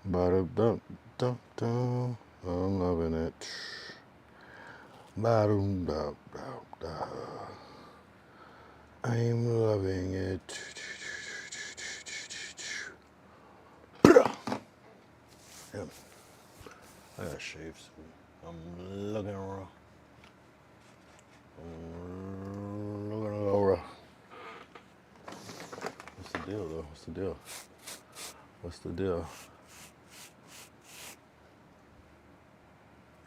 Ba-dum-dum-dum-dum. I'm loving it. Ba-dum-dum-dum-dum. I'm loving it. Yeah. I gotta shave soon. I'm looking rough. Looking a little rough. What's the deal, though? What's the deal? What's the deal?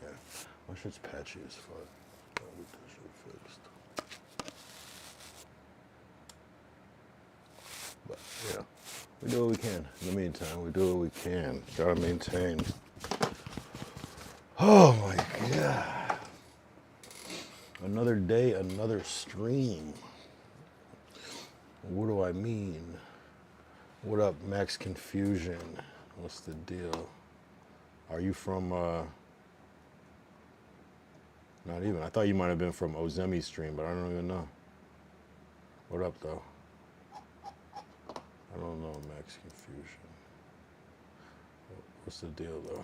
Yeah. My shit's patchy as fuck. I'll get that shit fixed. But, yeah. We do what we can. In the meantime, we do what we can. Gotta maintain. Oh my god. Another day, another stream. What do I mean? What up, Max Confusion? What's the deal? Are you from, not even. I thought you might have been from Ozemi stream, but I don't even know. What up, though? I don't know, Max Confusion. What's the deal, though?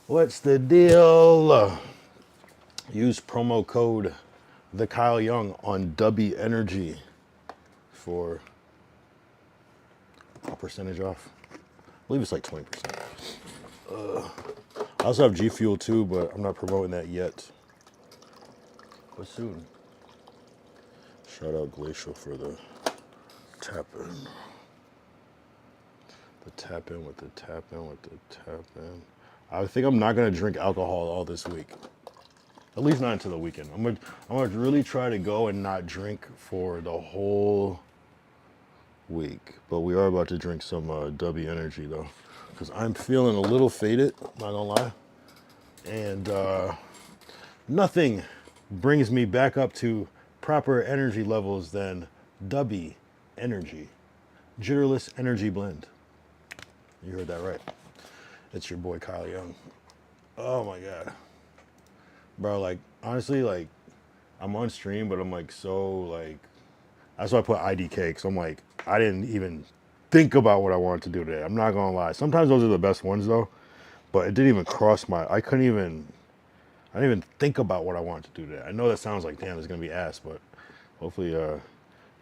What's the deal? Use promo code The Kyle Young on Dubby Energy for a percentage off. I believe it's like 20%. I also have G Fuel too, but I'm not promoting that yet. But soon. Shout out Glacial for the tap in. The tap in with the tap in with the tap in. I think I'm not gonna drink alcohol all this week. At least not until the weekend. I'm gonna really try to go and not drink for the whole week. But we are about to drink some W Energy though, because I'm feeling a little faded. Not gonna lie, and nothing brings me back up to proper energy levels than W Energy, Jitterless Energy Blend. You heard that right. It's your boy Kyle Young. Oh my god. Bro, like, honestly, like, I'm on stream, but I'm like, so, like, that's why I put IDK, because I'm like, I didn't even think about what I wanted to do today. I'm not gonna lie. Sometimes those are the best ones, though, but it didn't even cross my, I didn't even think about what I wanted to do today. I know that sounds like, damn, it's gonna be ass, but hopefully,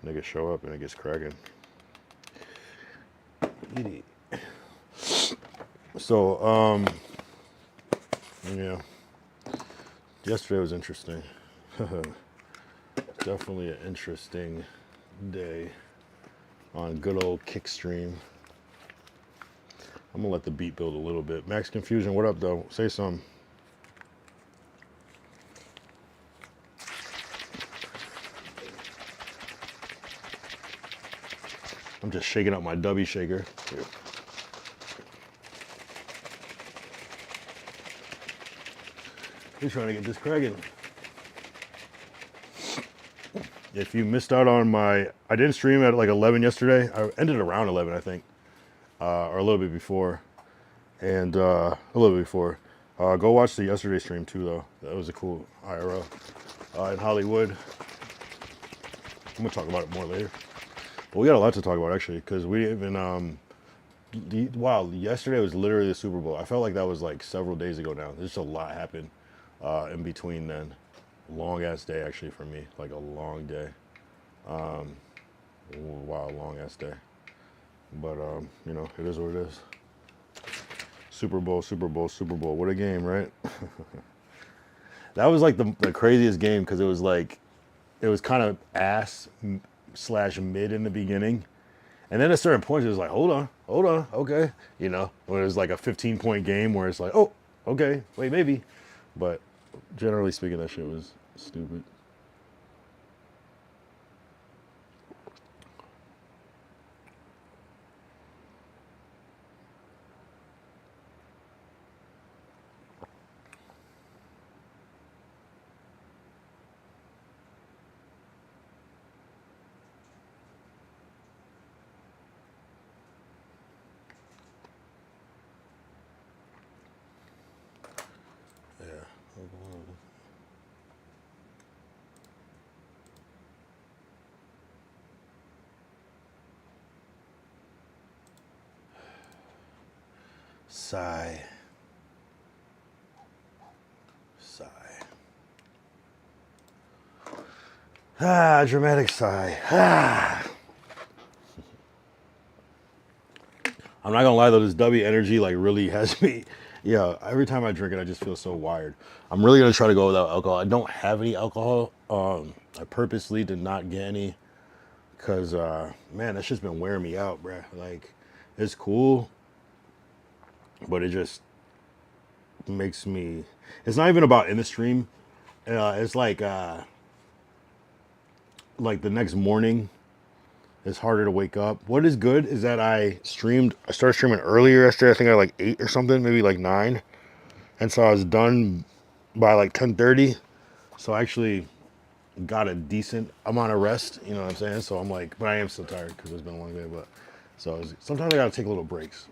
niggas show up and it gets cracking. So, yeah. Yesterday was interesting. Definitely an interesting day on good old Kickstream. I'm gonna let the beat build a little bit. Max Confusion, what up though? Say something. I'm just shaking up my W shaker. Here. He's trying to get this cracking. If you missed out on I didn't stream at like 11 yesterday. I ended around 11, I think, or a little bit before, and a little bit before. Go watch the yesterday stream too, though. That was a cool IRL in Hollywood. I'm gonna talk about it more later. But we got a lot to talk about actually, because we even wow, yesterday was literally the Super Bowl. I felt like that was like several days ago now. There's just a lot happened in between then. Long ass day actually for me, like a long day. Wow, long ass day. But you know, it is what it is. Super Bowl, Super Bowl, Super Bowl. What a game, right? That was like the craziest game because it was kind of ass slash mid in the beginning. And then at certain points, it was like, hold on, okay. You know, when it was like a 15-point game where it's like, oh, okay, wait, maybe. But generally speaking, that shit was stupid. Yeah. Sigh. Sigh. Ah, dramatic sigh. Ah. I'm not gonna lie though, this W energy like really has me. Yeah, every time I drink it, I just feel so wired. I'm really gonna try to go without alcohol. I don't have any alcohol. I purposely did not get any because man, that's just been wearing me out, bruh. Like, it's cool, but it just makes me. It's not even about in the stream. It's like the next morning. It's harder to wake up. What is good is that I started streaming earlier yesterday. I think I like 8 or something, maybe like 9. And so I was done by like 10:30. So I actually got a decent amount of rest, you know what I'm saying? So I'm like, but I am still tired because it's been a long day. But sometimes I gotta take little breaks.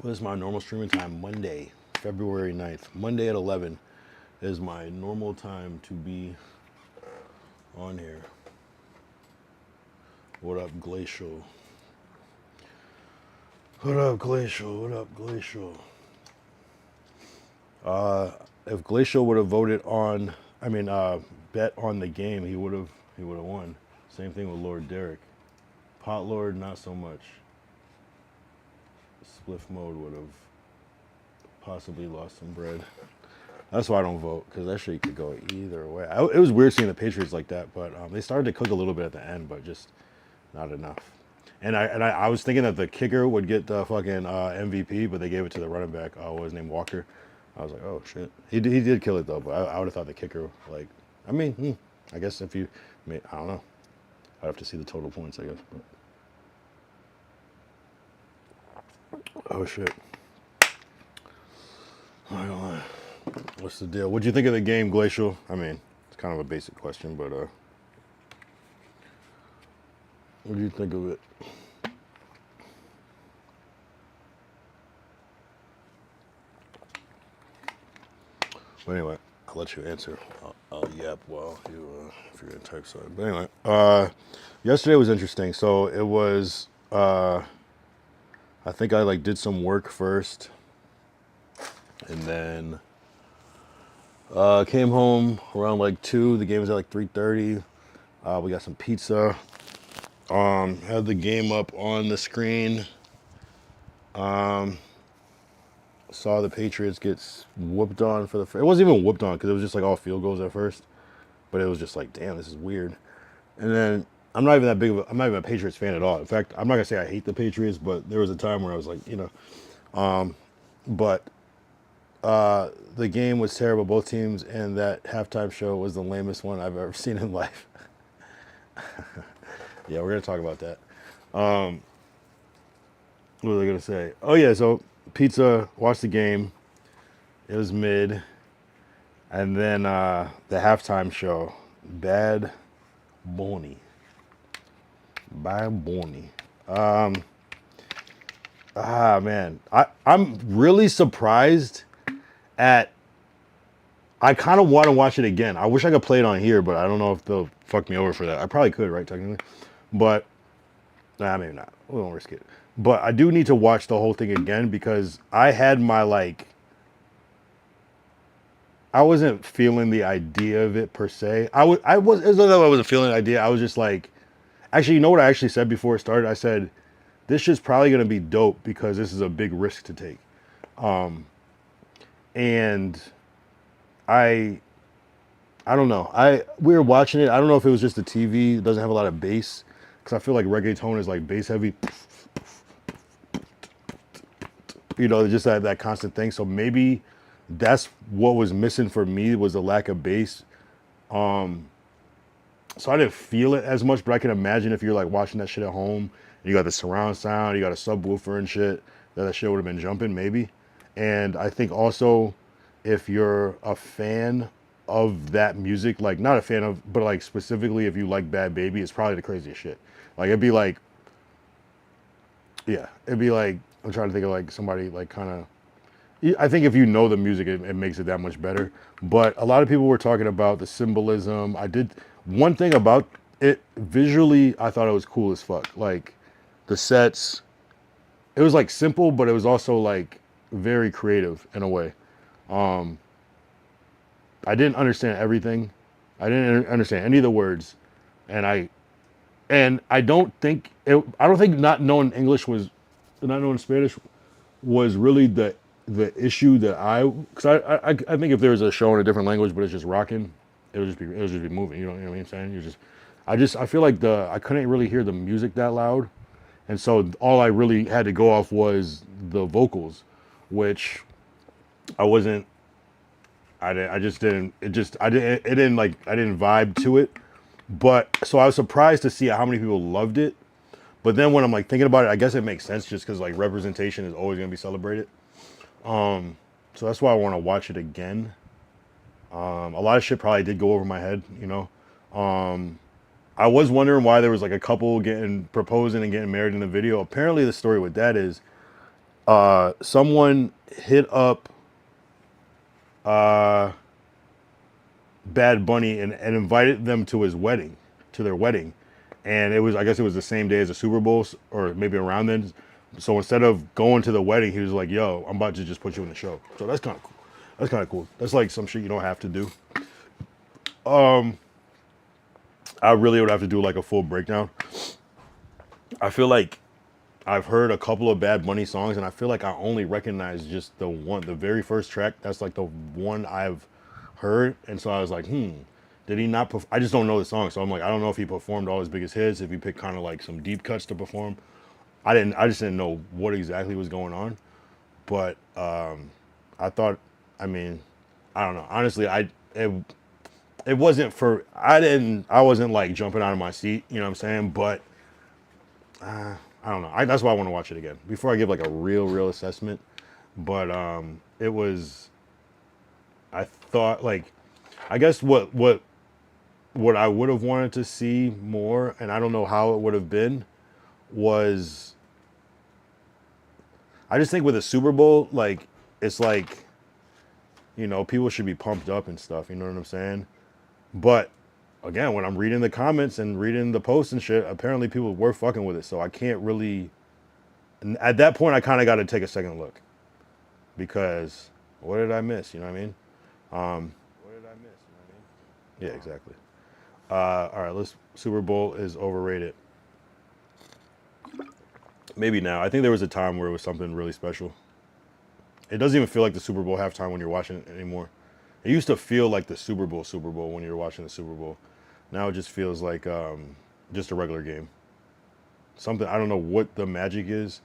What is my normal streaming time? Monday, February 9th. Monday at 11 is my normal time to be on here. What up, Glacial? What up, Glacial? What up, Glacial? If Glacial would have voted on, bet on the game, he would have won. Same thing with Lord Derek. Pot Lord, not so much. Spliff mode would have possibly lost some bread. That's why I don't vote, because that shit could go either way. It was weird seeing the Patriots like that, but they started to cook a little bit at the end, but just not enough. And I was thinking that the kicker would get the fucking MVP, but they gave it to the running back. What was his name? Walker. I was like, oh shit. He did kill it though, but I would have thought the kicker, like, I guess if you, I don't know. I'd have to see the total points, I guess. But. Oh shit. I don't know. What's the deal? What'd you think of the game, Glacial? It's kind of a basic question, but what do you think of it? But anyway, I'll let you answer. I'll yap while you, if you're in type side. But anyway, yesterday was interesting. So it was, I think I like did some work first, and then came home around like 2. The game was at like 3:30. We got some pizza. Had the game up on the screen. Saw the Patriots get whooped on for the. It wasn't even whooped on because it was just like all field goals at first, but it was just like, damn, this is weird. And then I'm not even a Patriots fan at all. In fact, I'm not gonna say I hate the Patriots, but there was a time where I was like, but the game was terrible, both teams, and that halftime show was the lamest one I've ever seen in life. Yeah, we're gonna talk about that. What was I gonna say? Oh yeah, so pizza, watched the game. It was mid. And then the halftime show, Bad Bunny. Bad Bunny. Man. I'm really surprised at. I kind of want to watch it again. I wish I could play it on here, but I don't know if they'll fuck me over for that. I probably could, right, technically? But, maybe not. We won't risk it. But I do need to watch the whole thing again because I had my, like, I wasn't feeling the idea of it per se. I was, as though I wasn't feeling the idea. I was just like, actually, you know what I actually said before it started? I said, this shit's probably going to be dope because this is a big risk to take. And I don't know. We were watching it. I don't know if it was just the TV. It doesn't have a lot of bass because I feel like reggaeton is like bass heavy. Just that constant thing. So maybe that's what was missing for me was a lack of bass. So I didn't feel it as much, but I can imagine if you're like watching that shit at home and you got the surround sound, you got a subwoofer and shit, that shit would have been jumping maybe. And I think also if you're a fan of that music, like not a fan of, but like specifically if you like Bad Baby, it's probably the craziest shit. Like it'd be like, I'm trying to think of like somebody like kind of, I think if you know the music, it makes it that much better. But a lot of people were talking about the symbolism. One thing about it visually, I thought it was cool as fuck. Like the sets, it was like simple, but it was also like very creative in a way. I didn't understand everything. I didn't understand any of the words, and I don't think I don't think not knowing Spanish was really the issue that because I think if there was a show in a different language but it's just rocking, it would just be moving. You know what I'm saying? I feel like I couldn't really hear the music that loud, and so all I really had to go off was the vocals, which I wasn't. I just didn't. It just I didn't. It didn't like I didn't vibe to it. But so I was surprised to see how many people loved it. But then when I'm like thinking about it, I guess it makes sense just because like representation is always gonna be celebrated. So that's why I want to watch it again. A lot of shit probably did go over my head, you know. I was wondering why there was like a couple getting proposing and getting married in the video. Apparently, the story with that is someone hit up Bad Bunny and invited them to his wedding, to their wedding, and I guess it was the same day as the Super Bowl or maybe around then. So instead of going to the wedding, he was like, "Yo, I'm about to just put you in the show." So that's kind of cool. That's kind of cool. That's like some shit you don't have to do. I really would have to do like a full breakdown. I feel like I've heard a couple of Bad Bunny songs, and I feel like I only recognize just the very first track. That's like the one I've heard, and so I was like, did he not? I just don't know the song, so I'm like, I don't know if he performed all his biggest hits, if he picked kind of like some deep cuts to perform. I just didn't know what exactly was going on, but I thought, I mean, I don't know. Honestly, it wasn't for I wasn't like jumping out of my seat, you know what I'm saying? But I don't know. That's why I want to watch it again before I give like a real assessment. But it was. I thought like, I guess what I would have wanted to see more, and I don't know how it would have been, was I just think with a Super Bowl, like it's like, people should be pumped up and stuff. You know what I'm saying? But again, when I'm reading the comments and reading the posts and shit, apparently people were fucking with it. So I can't really. And at that point, I kind of got to take a second look because what did I miss? You know what I mean? What did I miss? You know what I mean? Yeah, exactly. All right, Super Bowl is overrated. Maybe now. I think there was a time where it was something really special. It doesn't even feel like the Super Bowl halftime when you're watching it anymore. It used to feel like the Super Bowl when you were watching the Super Bowl. Now it just feels like just a regular game. Something, I don't know what the magic is.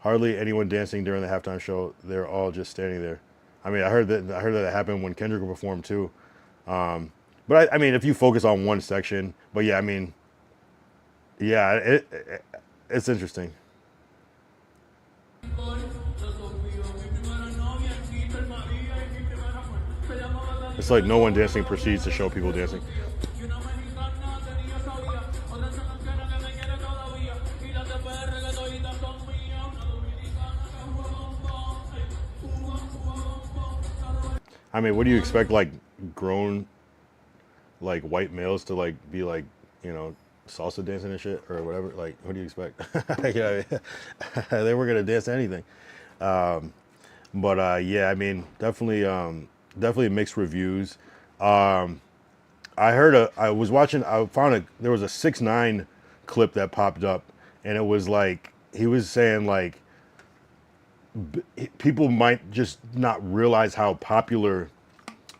Hardly anyone dancing during the halftime show. They're all just standing there. I mean, I heard that it happened when Kendrick performed too. But I mean, if you focus on one section, but yeah, I mean, yeah, it's interesting. It's like no one dancing proceeds to show people dancing. I mean, what do you expect, like, grown, like, white males to, like, be, like, you know, salsa dancing and shit or whatever? Like, what do you expect? Yeah, they were going to dance to anything. But yeah, I mean, definitely mixed reviews. I was watching, there was a 6ix9ine clip that popped up, and it was like, he was saying, like, people might just not realize how popular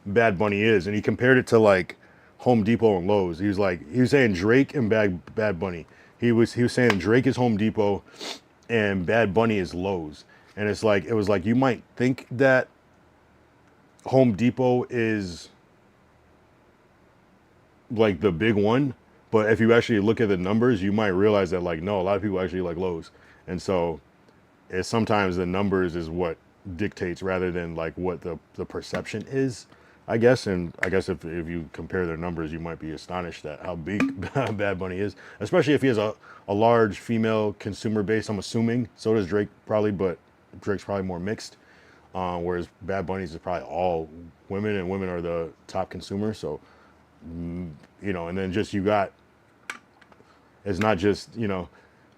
Bad Bunny is, and he compared it to like Home Depot and Lowe's. He was saying Drake and Bad Bunny. He was saying Drake is Home Depot, and Bad Bunny is Lowe's. And it was like you might think that Home Depot is like the big one, but if you actually look at the numbers, you might realize that like no, a lot of people actually like Lowe's, and so it's sometimes the numbers is what dictates rather than like what the perception is, I guess. And I guess if you compare their numbers, you might be astonished at how big Bad Bunny is, especially if he has a large female consumer base. I'm assuming so does Drake probably, but Drake's probably more mixed. Whereas Bad Bunny's is probably all women, and women are the top consumers. So, and then just it's not just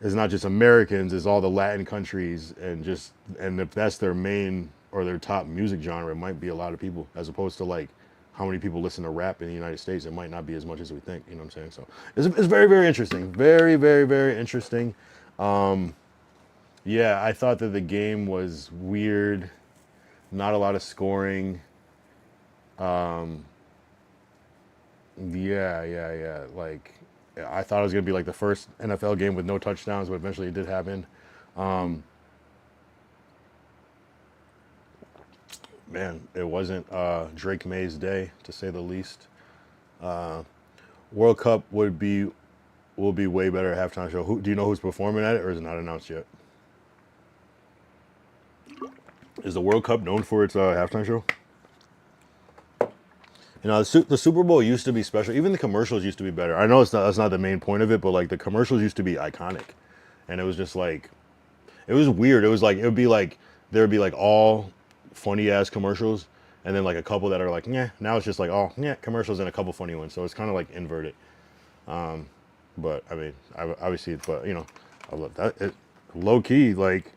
It's not just Americans, it's all the Latin countries, and if that's their main or their top music genre, it might be a lot of people, as opposed to like how many people listen to rap in the United States. It might not be as much as we think. You know what I'm saying? So it's very, very interesting. Very, very, very interesting. Yeah, I thought that the game was weird. Not a lot of scoring. Yeah. Like, I thought it was gonna be like the first NFL game with no touchdowns, but eventually it did happen. Man, it wasn't Drake May's day, to say the least. World Cup will be way better at halftime show. Who do you know who's performing at it, or is it not announced yet? Is the World Cup known for its halftime show? You know, the Super Bowl used to be special. Even the commercials used to be better. I know that's not the main point of it, but like the commercials used to be iconic, and it was just like it was weird. It was like it would be like there would be like all funny ass commercials, and then like a couple that are like yeah. Now it's just like all yeah commercials and a couple funny ones. So it's kind of like inverted. But I mean, obviously, but you know, I love that. Low key, like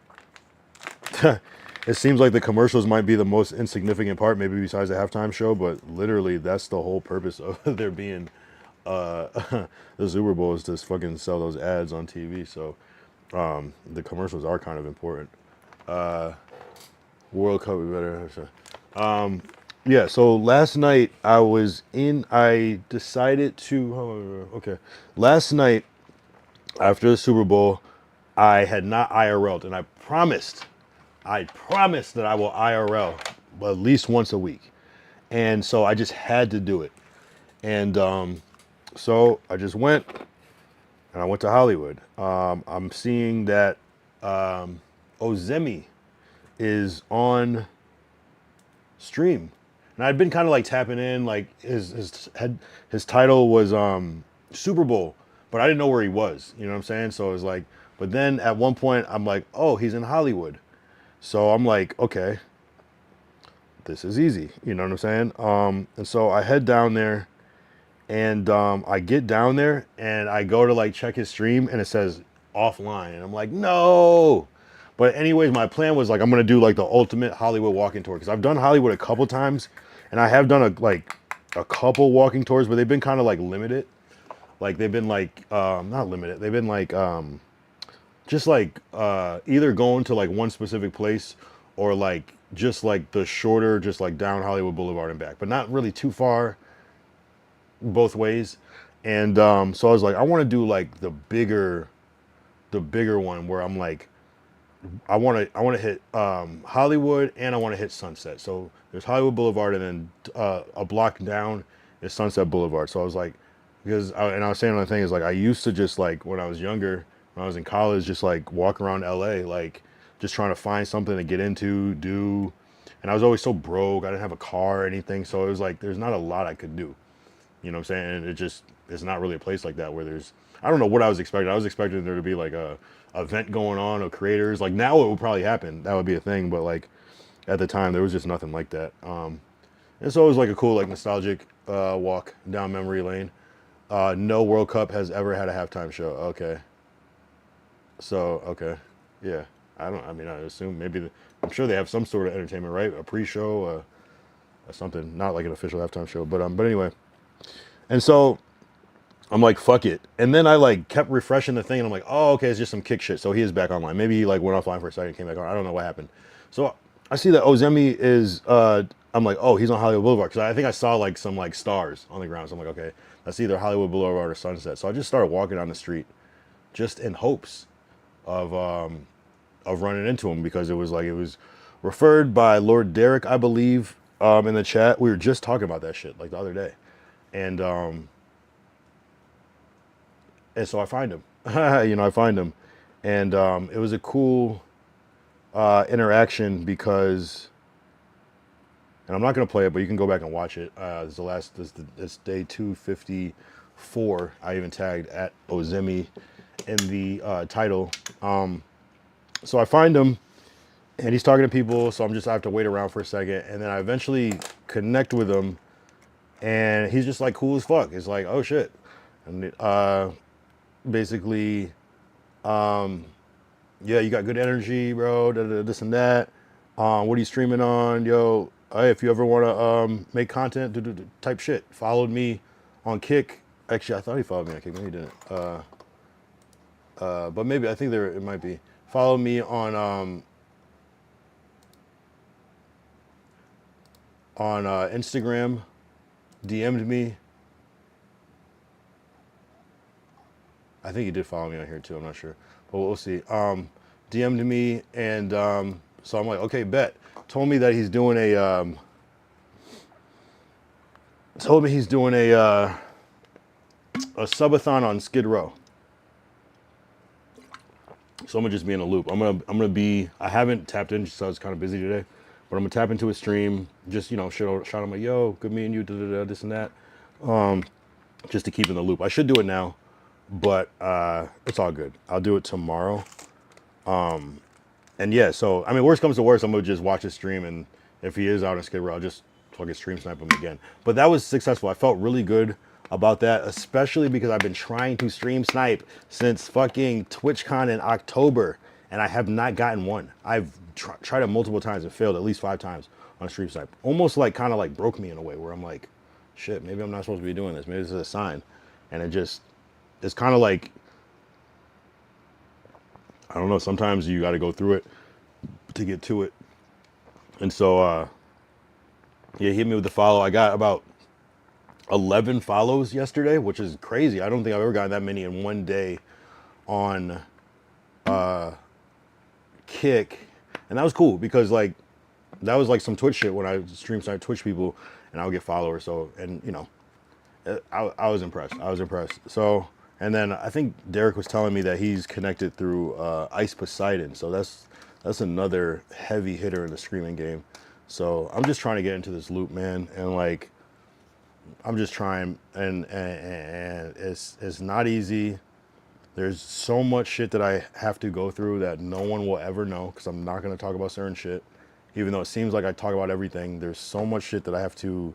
it seems like the commercials might be the most insignificant part, maybe besides the halftime show, but literally that's the whole purpose of there being uh, the Super Bowl is to fucking sell those ads on TV. So the commercials are kind of important. World Cup, we better. Yeah, so last night I decided to, okay. Last night after the Super Bowl, I had not IRL'd, and I promised that I will IRL at least once a week. And so I just had to do it. And so I just went and I went to Hollywood. I'm seeing that Ozemi is on stream. And I'd been kind of like tapping in, like his title was Super Bowl, but I didn't know where he was. You know what I'm saying? So it was like, but then at one point I'm like, oh, he's in Hollywood. So I'm like, okay, this is easy. You know what I'm saying? And so I head down there, and I get down there, and I go to like check his stream, and it says offline, and I'm like, no. But anyways, my plan was like I'm gonna do like the ultimate Hollywood walking tour because I've done Hollywood a couple times, and I have done a couple walking tours, but they've been kind of like limited. Like they've been like not limited. They've been like just like either going to like one specific place or like just like the shorter, just like down Hollywood Boulevard and back, but not really too far both ways. And so I was like, I want to do like the bigger one where I'm like, I want to hit Hollywood and I want to hit Sunset. So there's Hollywood Boulevard and then a block down is Sunset Boulevard. So I was like, and I was saying another thing is like I used to just like when I was younger, when I was in college, just like walk around LA, like just trying to find something to get into, do. And I was always so broke. I didn't have a car or anything. So it was like there's not a lot I could do. You know what I'm saying? And it's not really a place like that where there's, I don't know what I was expecting. I was expecting there to be like a event going on of creators. Like now it would probably happen. That would be a thing. But like at the time there was just nothing like that. And so it was like a cool, like nostalgic walk down memory lane. No World Cup has ever had a halftime show. Okay. So, okay. Yeah. I mean, I assume I'm sure they have some sort of entertainment, right? A pre-show, something, not like an official halftime show. But anyway. And so I'm like, fuck it. And then I like kept refreshing the thing and I'm like, oh, okay, it's just some kick shit. So he is back online. Maybe he like went offline for a second and came back on. I don't know what happened. So I see that Ozemi is, I'm like, oh, he's on Hollywood Boulevard. Cause I think I saw like some like stars on the ground. So I'm like, okay, that's either Hollywood Boulevard or Sunset. So I just started walking down the street just in hopes of, running into him because it was referred by Lord Derek, I believe, in the chat. We were just talking about that shit like the other day. And so I find him, I find him, and it was a cool interaction because, and I'm not gonna play it, but you can go back and watch it. This day 254. I even tagged at Ozemi in the title. So I find him, and he's talking to people. So I have to wait around for a second, and then I eventually connect with him, and he's just like cool as fuck. It's like, oh shit, and basically Yeah, you got good energy, bro. This and that. What are you streaming on, yo? Hey, if you ever want to make content, type shit. Followed me on Kick. Actually, I thought he followed me on Kick. Maybe he didn't. But maybe I think it might be. Follow me on Instagram. DM'd me. I think he did follow me on here too. I'm not sure, but we'll see. DM'd me, and so I'm like, okay, bet. Told me that he's doing told me he's doing a subathon on Skid Row. So I'm gonna just be in a loop. I'm gonna be. I haven't tapped in, so I was kind of busy today, but I'm gonna tap into a stream. Just shout him like, yo, good meeting you, this and that, just to keep in the loop. I should do it now, but it's all good. I'll do it tomorrow. And yeah, so I mean, worst comes to worst, I'm gonna just watch his stream, and if he is out in Skid Row, I'll just fucking stream snipe him again. But that was successful. I felt really good about that, especially because I've been trying to stream snipe since fucking TwitchCon in October, and I have not gotten one. I've tried it multiple times and failed at least 5 times on stream snipe. Almost like kind of like broke me in a way where I'm like, shit, maybe I'm not supposed to be doing this. Maybe this is a sign, and it's kind of like, I don't know. Sometimes you got to go through it to get to it. And so, yeah, he hit me with the follow. I got about 11 follows yesterday, which is crazy. I don't think I've ever gotten that many in one day on Kick. And that was cool because like that was like some Twitch shit when I stream side Twitch people and I would get followers. So, and you know, I was impressed. I was impressed. So, and then I think Derek was telling me that he's connected through Ice Poseidon. So that's another heavy hitter in the streaming game. So I'm just trying to get into this loop, man, and like I'm just trying, and it's not easy. There's so much shit that I have to go through that no one will ever know because I'm not going to talk about certain shit, even though it seems like I talk about everything. There's so much shit that I have to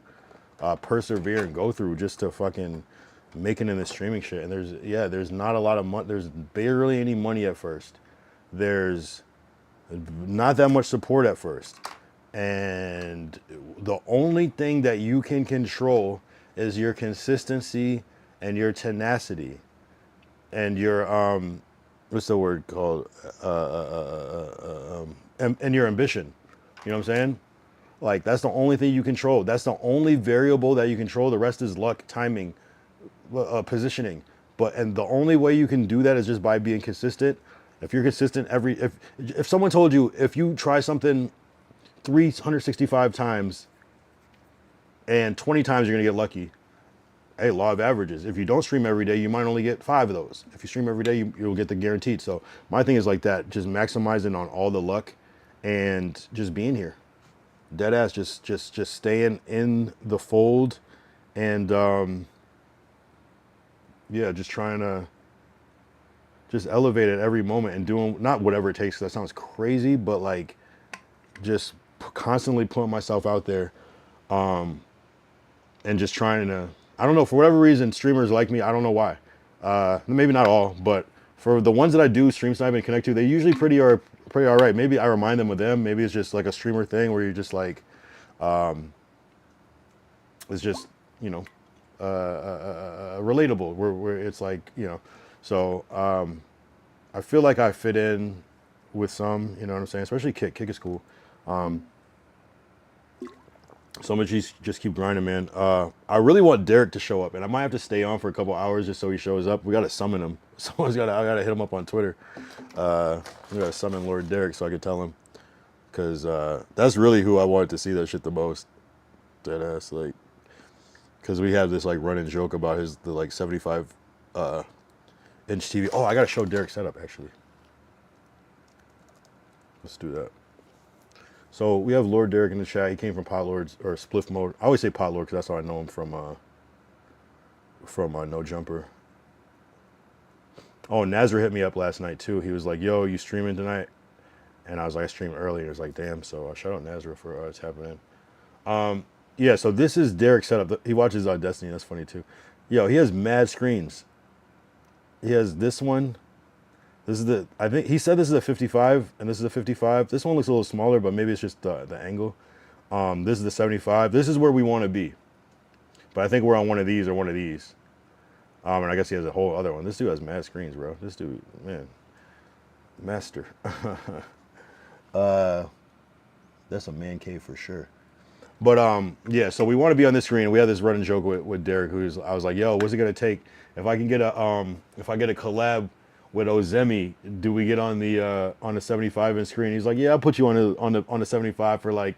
persevere and go through just to fucking make it in this streaming shit. And there's not a lot of money. There's barely any money at first. There's not that much support at first. And the only thing that you can control is your consistency and your tenacity and your what's the word called and your ambition. You know what I'm saying? Like that's the only thing you control. That's the only variable that you control. The rest is luck, timing, positioning. And the only way you can do that is just by being consistent. If you're consistent if someone told you if you try something 365 times and 20 times you're gonna get lucky. Hey, law of averages. If you don't stream every day, you might only get 5 of those. If you stream every day, you'll get the guaranteed. So my thing is like that, just maximizing on all the luck and just being here. Dead ass, just staying in the fold and yeah, just trying to just elevate at every moment and doing not whatever it takes. That sounds crazy, but like just constantly putting myself out there and just trying to, I don't know, for whatever reason, streamers like me. I don't know why. Maybe not all, but for the ones that I do stream snipe and connect to, they usually pretty all right. Maybe I remind them of them. Maybe it's just like a streamer thing where you're just like, it's just, you know, relatable where it's like, you know, so I feel like I fit in with some, you know what I'm saying? Especially Kick. Kick is cool. So I'm gonna just keep grinding, man. I really want Derek to show up, and I might have to stay on for a couple hours just so he shows up. We gotta summon him. I gotta hit him up on Twitter. We gotta summon Lord Derek so I can tell him, because that's really who I wanted to see that shit the most. Dead ass, like, because we have this like running joke about the like 75 inch TV. Oh, I gotta show Derek setup actually. Let's do that. So we have Lord Derek in the chat. He came from Pot Lords or Spliff Mode. I always say Pot Lord because that's how I know him from No Jumper. Oh, Nazar hit me up last night too. He was like, "Yo, you streaming tonight?" And I was like, "I streamed earlier." He was like, "Damn." So shout out Nazar for tapping in. Yeah. So this is Derek's setup. He watches Destiny. That's funny too. Yo, he has mad screens. He has this one. This is the, I think he said this is a 55 and this is a 55. This one looks a little smaller, but maybe it's just the angle. This is the 75. This is where we want to be. But I think we're on one of these or one of these. And I guess he has a whole other one. This dude has mad screens, bro. This dude, man, master. That's a man cave for sure. But yeah, so we want to be on this screen. We had this running joke with Derek, I was like, yo, what's it gonna take if I can get if I get a collab with Ozemi, do we get on the 75 inch screen? He's like, yeah, I'll put you on the 75 for like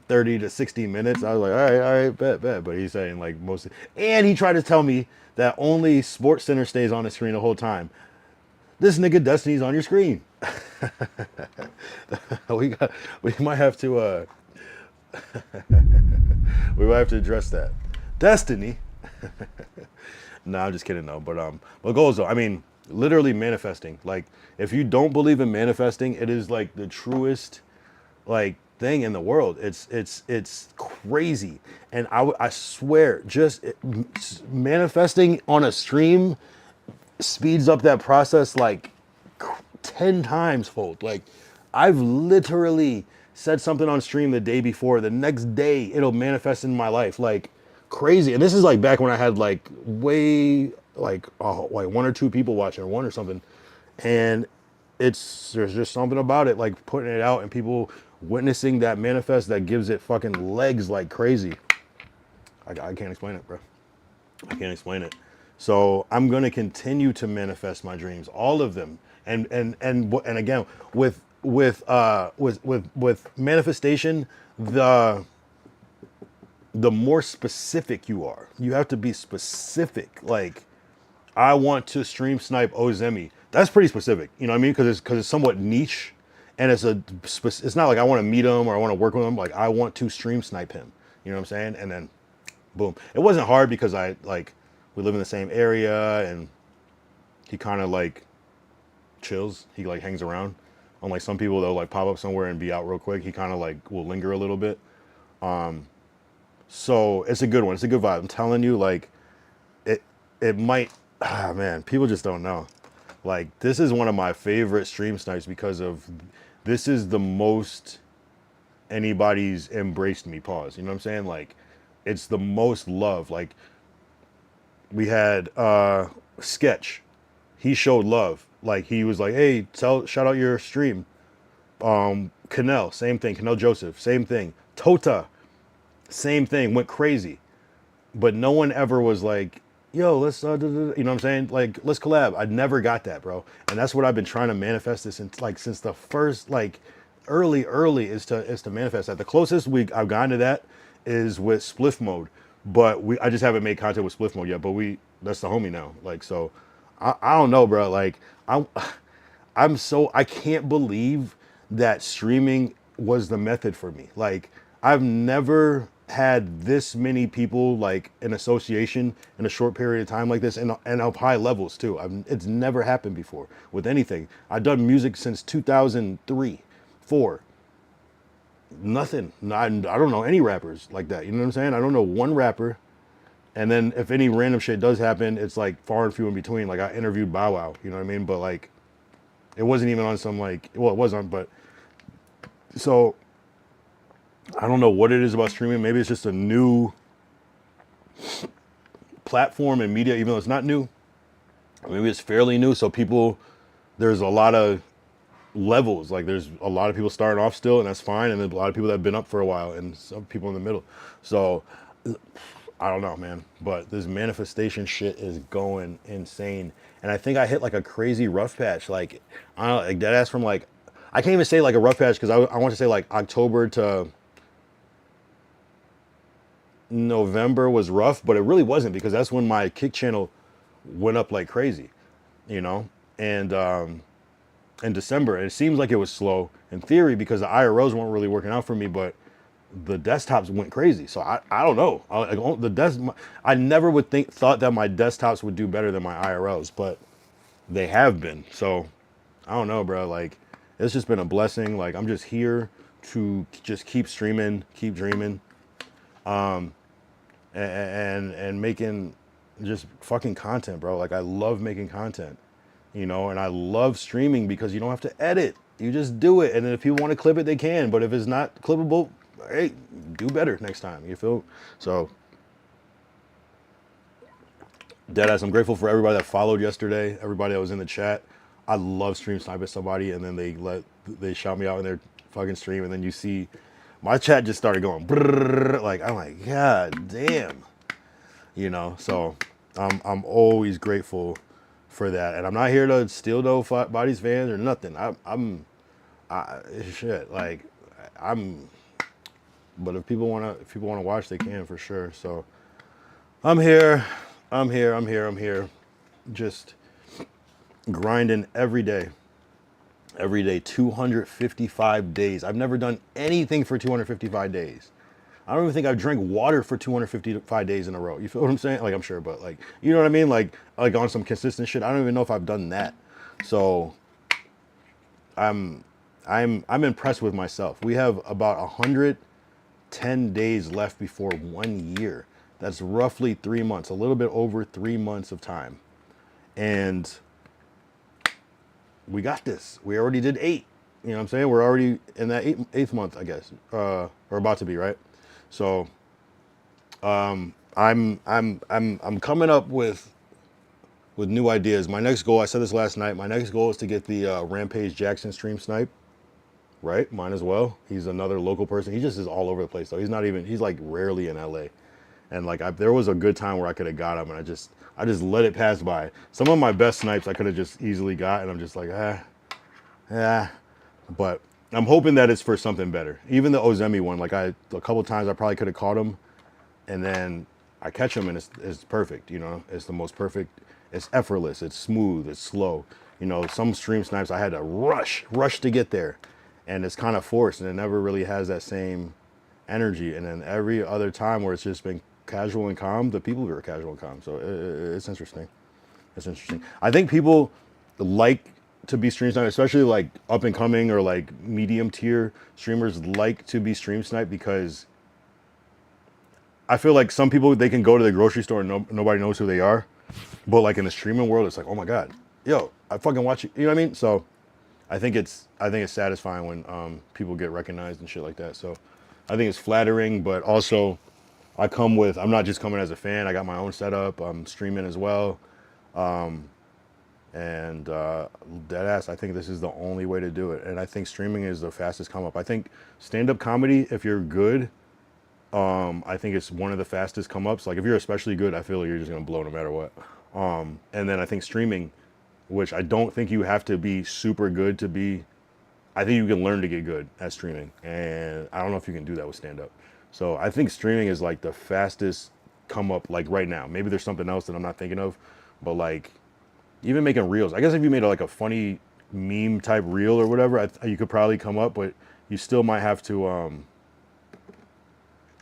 30 to 60 minutes. I was like, all right, bet. But he's saying like most, and he tried to tell me that only Sports Center stays on the screen the whole time. This nigga Destiny's on your screen. We might have to we might have to address that. Destiny. No, I'm just kidding though. But goals though, I mean, literally manifesting. Like, if you don't believe in manifesting, it is like the truest like thing in the world. It's crazy. And I swear, manifesting on a stream speeds up that process like 10 times fold. Like, I've literally said something on stream the day before, the next day it'll manifest in my life like crazy. And this is like back when I had like way like one or two people watching, or one or something. And there's just something about it, like putting it out and people witnessing that manifest, that gives it fucking legs like crazy. I can't explain it, bro. I can't explain it. So I'm gonna continue to manifest my dreams, all of them, and again with manifestation, the more specific you are. You have to be specific. Like, I want to stream snipe Ozemi. That's pretty specific, you know what I mean? Because it's somewhat niche, and it's not like I want to meet him or I want to work with him. Like, I want to stream snipe him. You know what I'm saying? And then, boom. It wasn't hard because we live in the same area, and he kind of like chills. He like hangs around. Unlike some people, they'll like pop up somewhere and be out real quick. He kind of like will linger a little bit. So it's a good one. It's a good vibe. I'm telling you, like, it might. Ah, man, people just don't know. Like, this is one of my favorite stream snipes because of this is the most anybody's embraced me. Pause. You know what I'm saying? Like, it's the most love. Like, we had Sketch. He showed love. Like, he was like, hey, shout out your stream. Canel, same thing. Canel Joseph, same thing. Tota, same thing. Went crazy. But no one ever was like, yo, let's, you know what I'm saying? Like, let's collab. I never got that, bro. And that's what I've been trying to manifest this in, like, since the first, like, early is to manifest that. The closest I've gotten to that is with Spliff Mode. But I just haven't made content with Spliff Mode yet. But that's the homie now. Like, so I don't know, bro. Like, I can't believe that streaming was the method for me. Like, I've never had this many people like in association in a short period of time like this, and of high levels too. It's never happened before with anything. I've done music since 2003, 4. Nothing. I don't know any rappers like that. You know what I'm saying? I don't know one rapper. And then if any random shit does happen, it's like far and few in between. Like, I interviewed Bow Wow, you know what I mean? But like, it wasn't even on some like, well, it was on, but so I don't know what it is about streaming. Maybe it's just a new platform and media, even though it's not new. Maybe it's fairly new. So there's a lot of levels. Like, there's a lot of people starting off still, and that's fine. And then a lot of people that have been up for a while, and some people in the middle. So I don't know, man. But this manifestation shit is going insane. And I think I hit like a crazy rough patch. Like, I don't know, like, deadass from like, I can't even say like a rough patch because I want to say like October to November was rough, but it really wasn't, because that's when my Kick channel went up like crazy, you know? And in December, it seems like it was slow in theory because the IROs weren't really working out for me, but the desktops went crazy. So I don't know. I never thought that my desktops would do better than my IROs, but they have been. So I don't know, bro. Like, it's just been a blessing. Like, I'm just here to just keep streaming, keep dreaming, and making just fucking content, bro. Like, I love making content. you know, and I love streaming because you don't have to edit. You just do it. And then if people want to clip it, they can. But if it's not clippable, hey, do better next time. You feel? So, deadass, I'm grateful for everybody that followed yesterday, everybody that was in the chat. I love stream sniping somebody and then they shout me out in their fucking stream and then you see my chat just started going brrr, like I'm like, God damn. You know, so I'm always grateful for that. And I'm not here to steal no bodies fans or nothing. Shit, like I'm but if people wanna watch they can for sure. So I'm here. I'm here. Just grinding every day. Every day, 255 days. I've never done anything for 255 days. I don't even think I've drank water for 255 days in a row. You feel what I'm saying? Like I'm sure, but like you know what I mean? Like on some consistent shit. I don't even know if I've done that. So I'm impressed with myself. We have about 110 days left before 1 year. That's roughly 3 months, a little bit over 3 months of time. And we got this. We already did 8. You know what I'm saying? We're already in that eighth month, I guess, or about to be, right? So, I'm coming up with new ideas. My next goal, I said this last night. My next goal is to get the Rampage Jackson stream snipe. Right, mine as well. He's another local person. He just is all over the place though. He's like rarely in LA, and like there was a good time where I could have got him, and I just let it pass by. Some of my best snipes I could have just easily got, and I'm just like ah. But I'm hoping that it's for something better. Even the Ozemi one, like a couple times I probably could have caught him, and then I catch him and it's perfect. You know, it's the most perfect. It's effortless. It's smooth. It's slow. You know, some stream snipes I had to rush to get there, and it's kind of forced, and it never really has that same energy. And then every other time where it's just been casual and calm, the people are casual and calm. So it's interesting. It's interesting. I think people like to be stream sniped, especially like up and coming or like medium tier streamers like to be stream sniped because I feel like some people, they can go to the grocery store and nobody knows who they are. But like in the streaming world, it's like, oh my God, yo, I fucking watch you. You know what I mean? So I think it's satisfying when people get recognized and shit like that. So I think it's flattering, but also I'm not just coming as a fan. I got my own setup. I'm streaming as well. And deadass, I think this is the only way to do it. And I think streaming is the fastest come up. I think stand-up comedy, if you're good, I think it's one of the fastest come ups. Like if you're especially good, I feel like you're just gonna blow no matter what. And then I think streaming, which I don't think you have to be super good to be, I think you can learn to get good at streaming. And I don't know if you can do that with stand up. So I think streaming is like the fastest come up like right now. Maybe there's something else that I'm not thinking of, but like even making reels. I guess if you made like a funny meme type reel or whatever, you could probably come up, but you still might have to, I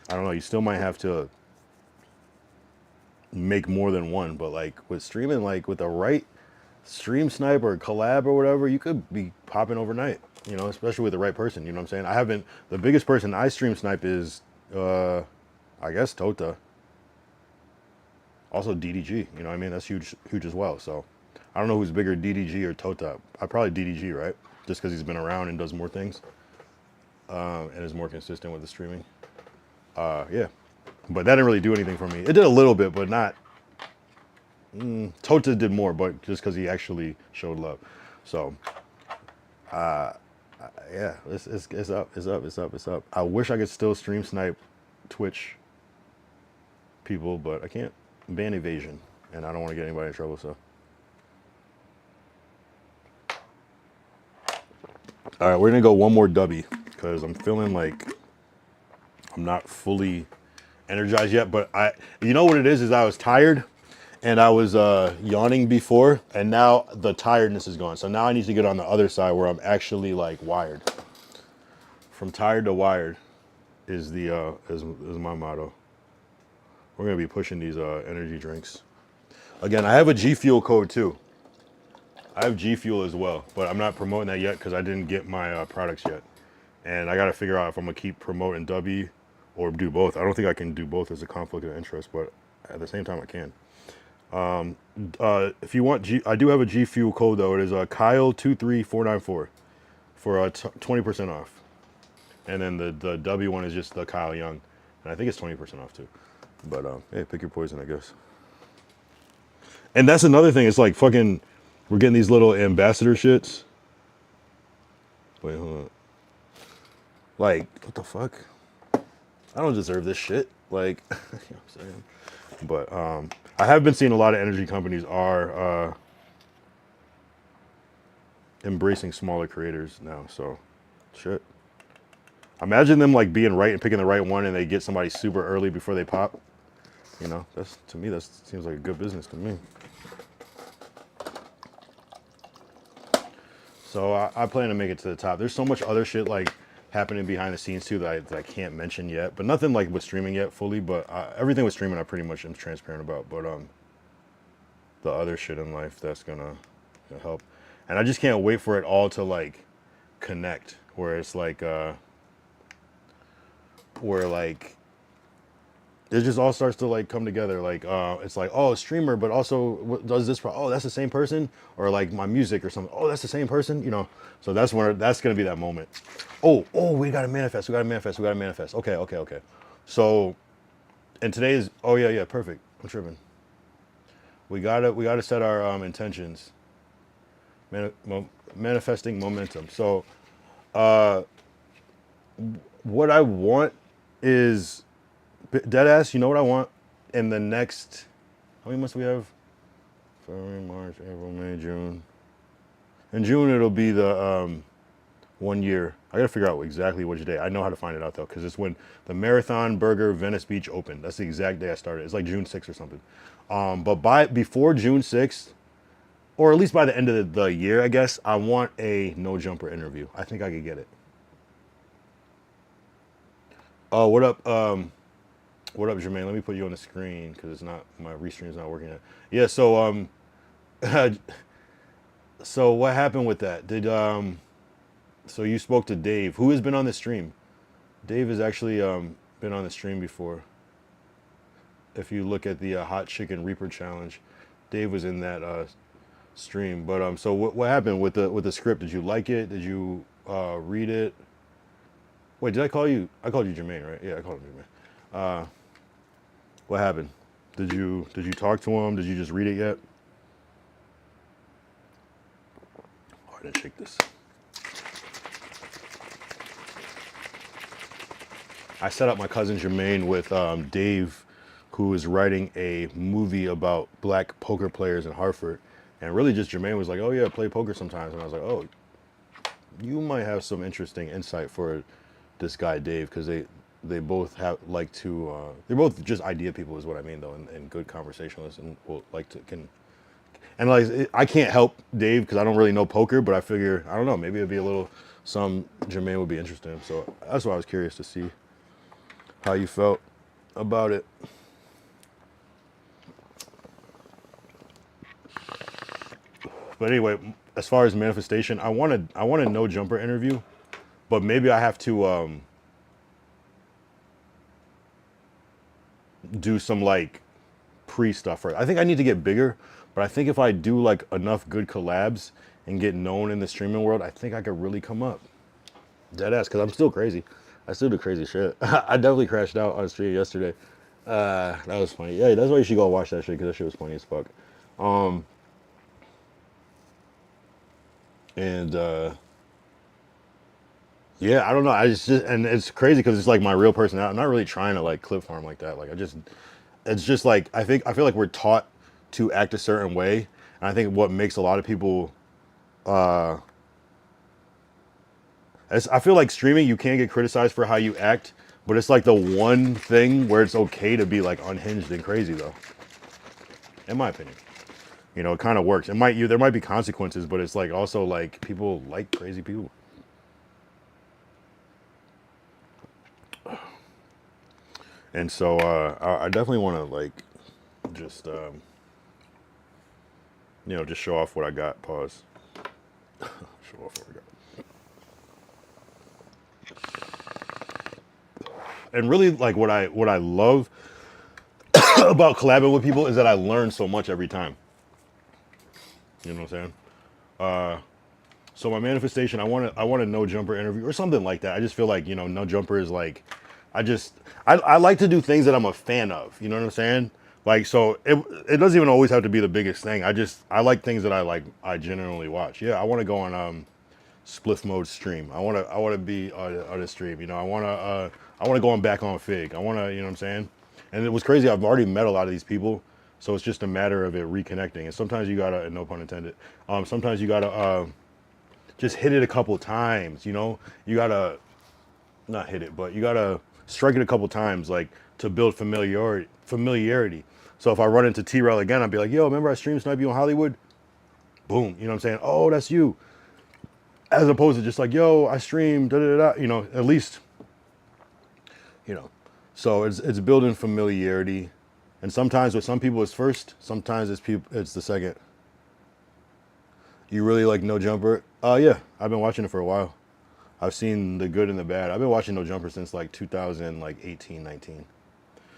don't know, you still might have to make more than one. But like with streaming, like with the right stream snipe or collab or whatever, you could be popping overnight, you know, especially with the right person. You know what I'm saying? The biggest person I stream snipe is, I guess Tota. Also DDG, you know what I mean? That's huge as well. So I don't know who's bigger, DDG or Tota. I probably DDG, right? Just because he's been around and does more things, and is more consistent with the streaming. Yeah, but that didn't really do anything for me. It did a little bit, but not. Tota did more, but just because he actually showed love. So, yeah, it's up. I wish I could still stream snipe Twitch people, but I can't. Ban evasion, and I don't want to get anybody in trouble. So, all right, we're gonna go one more dubby because I'm feeling like I'm not fully energized yet. But you know what it is I was tired. And I was yawning before, and now the tiredness is gone. So now I need to get on the other side where I'm actually like wired. From tired to wired is the is my motto. We're gonna be pushing these energy drinks. Again, I have a G Fuel code too. I have G Fuel as well, but I'm not promoting that yet because I didn't get my products yet. And I gotta figure out if I'm gonna keep promoting W or do both. I don't think I can do both as a conflict of interest, but at the same time I can. If you want I do have a G Fuel code though. It is Kyle23494 for 20% off. And then the W one is just the Kyle Young, and I think it's 20% off too. But hey, pick your poison, I guess. And that's another thing. It's like fucking, we're getting these little ambassador shits. Wait, hold on. Like, what the fuck? I don't deserve this shit. Like, you know what I'm saying? But I have been seeing a lot of energy companies are embracing smaller creators now. So, shit. Imagine them like being right and picking the right one, and they get somebody super early before they pop. You know, that's, to me, that seems like a good business to me. So I plan to make it to the top. There's so much other shit like happening behind the scenes too that I can't mention yet. But nothing like with streaming yet fully. But everything with streaming I pretty much am transparent about. But the other shit in life that's gonna help, and I just can't wait for it all to like connect. Where it's like where like it just all starts to like come together. Like it's like, oh, a streamer, but also what does this? Oh, that's the same person, or like my music or something. Oh, that's the same person. You know, so that's gonna be that moment. Oh, we gotta manifest. We gotta manifest. We gotta manifest. Okay. So, and today is, oh yeah, perfect. I'm tripping. We gotta set our intentions. Manifesting momentum. So, what I want is dead ass. You know what I want in the next? How many months do we have? February, March, April, May, June. In June it'll be the 1 year. I gotta figure out exactly which day. I know how to find it out though, because it's when the Marathon Burger Venice Beach opened. That's the exact day I started. It's like June 6th or something. But before June 6th, or at least by the end of the year, I guess, I want a no jumper interview. I think I could get it. Oh, what up? What up, Jermaine? Let me put you on the screen because it's not, my restream's not working yet. Yeah. So so what happened with that? So you spoke to Dave, who has been on the stream. Dave has actually been on the stream before. If you look at the Hot Chicken Reaper Challenge, Dave was in that stream. But so what happened with the script? Did you like it? Did you read it? Wait, did I call you? I called you Jermaine, right? Yeah, I called him Jermaine. What happened? Did you talk to him? Did you just read it yet? Oh, I didn't shake this. I set up my cousin Jermaine with Dave, who is writing a movie about black poker players in Hartford. And really just Jermaine was like, oh yeah, play poker sometimes. And I was like, oh, you might have some interesting insight for this guy Dave, because they both have like to they're both just idea people is what I mean though, and good conversationalists, and will like to can, and like I can't help Dave because I don't really know poker, but I figure, I don't know, maybe it'd be a little some Jermaine would be interested in. So that's why I was curious to see how you felt about it. But anyway, as far as manifestation, I want a no jumper interview, but maybe I have to do some like pre stuff first. I think I need to get bigger, but I think if I do like enough good collabs and get known in the streaming world, I think I could really come up. Dead ass, because I'm still crazy. I still do crazy shit. I definitely crashed out on stream yesterday. That was funny. Yeah, that's why you should go watch that shit, because that shit was funny as fuck. And yeah, I don't know. I just and it's crazy because it's like my real personality. I'm not really trying to like clip farm like that. Like it's just like I feel like we're taught to act a certain way, and I think what makes a lot of people I feel like streaming, you can't get criticized for how you act, but it's like the one thing where it's okay to be like unhinged and crazy though, in my opinion. You know, it kind of works. There might be consequences, but it's like also like people like crazy people. And so I definitely want to like just just show off what I got. Pause. Show off what I got. And really like what I love about collabing with people is that I learn so much every time. You know what I'm saying? So my manifestation, I want a no jumper interview or something like that. I just feel like no jumper is like, I just I like to do things that I'm a fan of. You know what I'm saying? Like so it doesn't even always have to be the biggest thing. I like things that I genuinely watch. Yeah, I want to go on spliff mode stream. I want to be on a stream. I want to go on back on Fig. I want to what I'm saying. And it was crazy. I've already met a lot of these people, so it's just a matter of it reconnecting. And sometimes you gotta, and no pun intended. Sometimes you gotta just hit it a couple times. You gotta not hit it, but you gotta strike it a couple times, like to build familiarity. Familiarity. So if I run into T-Rail again, I'd be like, "Yo, remember I streamed Snipe you on Hollywood?" Boom. You know what I'm saying? Oh, that's you. As opposed to just like, "Yo, I streamed." Da da da. At least, you know. So it's building familiarity, and sometimes with some people it's first. Sometimes it's the second. You really like No Jumper? Yeah, I've been watching it for a while. I've seen the good and the bad. I've been watching No Jumper since like 2018, 19.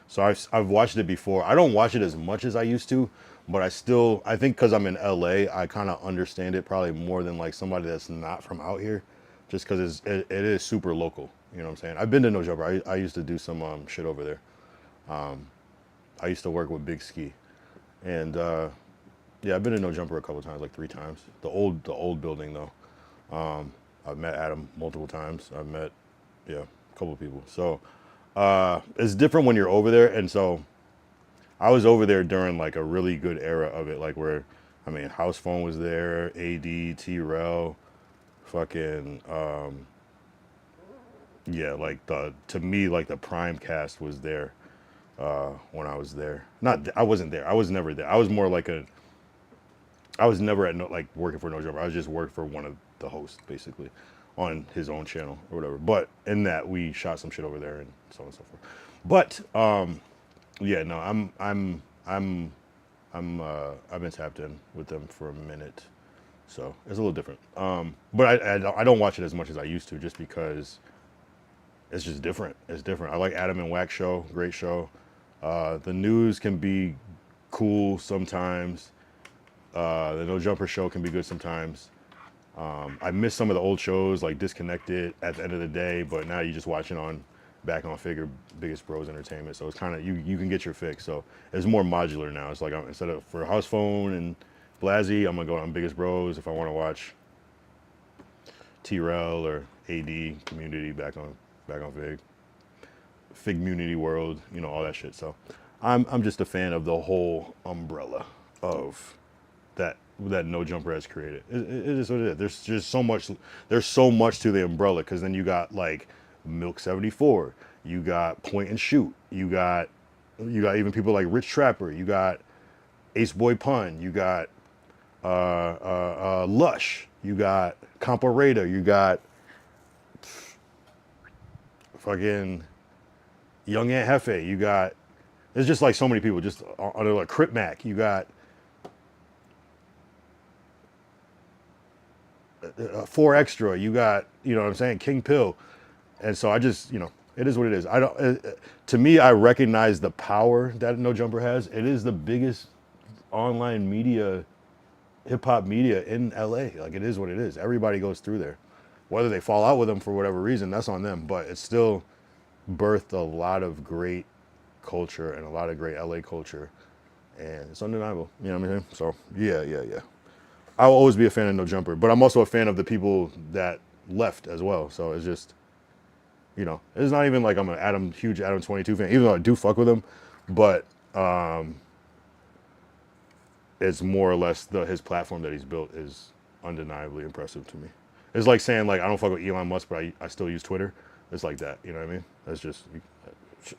So I've watched it before. I don't watch it as much as I used to, but I think because I'm in LA, I kind of understand it probably more than like somebody that's not from out here, just because it is super local. You know what I'm saying? I've been to No Jumper. I used to do some shit over there. I used to work with Big Ski, and yeah, I've been to No Jumper a couple times, like 3 times. The old building though. I've met Adam multiple times. I've met, yeah, a couple of people. So it's different when you're over there. And so I was over there during like a really good era of it, like where, I mean, House Phone was there, AD, T-Rel, fucking, yeah, like to me, like the prime cast was there when I was there. I wasn't there. I was never there. I was more like I was never at no, like working for No Jumper. I was just working for one of the hosts, basically, on his own channel or whatever. But in that, we shot some shit over there and so on and so forth. But yeah, no, I've been tapped in with them for a minute, so it's a little different. But I don't watch it as much as I used to, just because it's just different. It's different. I like Adam and Wax show, great show. The news can be cool sometimes. The No Jumper show can be good sometimes. I miss some of the old shows like Disconnected at the end of the day, but now you just watch it on back on Figure, Biggest Bros Entertainment. So it's kind of you can get your fix. So it's more modular now. It's like instead of for House Phone and Blasey, I'm gonna go on Biggest Bros if I want to watch T-Rel or AD Community back on Fig, Figmunity World, all that shit. So I'm just a fan of the whole umbrella of that No Jumper has created. It is what it is. There's just so much. There's so much to the umbrella, because then you got like Milk 74. You got Point and Shoot. You got even people like Rich Trapper. You got Ace Boy Pun. You got Lush. You got Comparada. You got fucking Young Aunt Hefe. You got, it's just like so many people. Just under like Crip Mac. You got 4 Extra. You got, what I'm saying, King Pill. And so I just, it is what it is. I don't. To me, I recognize the power that No Jumper has. It is the biggest online media, hip hop media in LA. Like, it is what it is. Everybody goes through there. Whether they fall out with them for whatever reason, that's on them. But it's still birthed a lot of great culture and a lot of great LA culture, and it's undeniable. You know what I mean? So yeah. I'll always be a fan of No Jumper, but I'm also a fan of the people that left as well. So it's just, it's not even like I'm a huge Adam 22 fan, even though I do fuck with him, but it's more or less his platform that he's built is undeniably impressive to me. It's like saying like I don't fuck with Elon Musk, but I still use Twitter. It's like that, you know what I mean? That's just,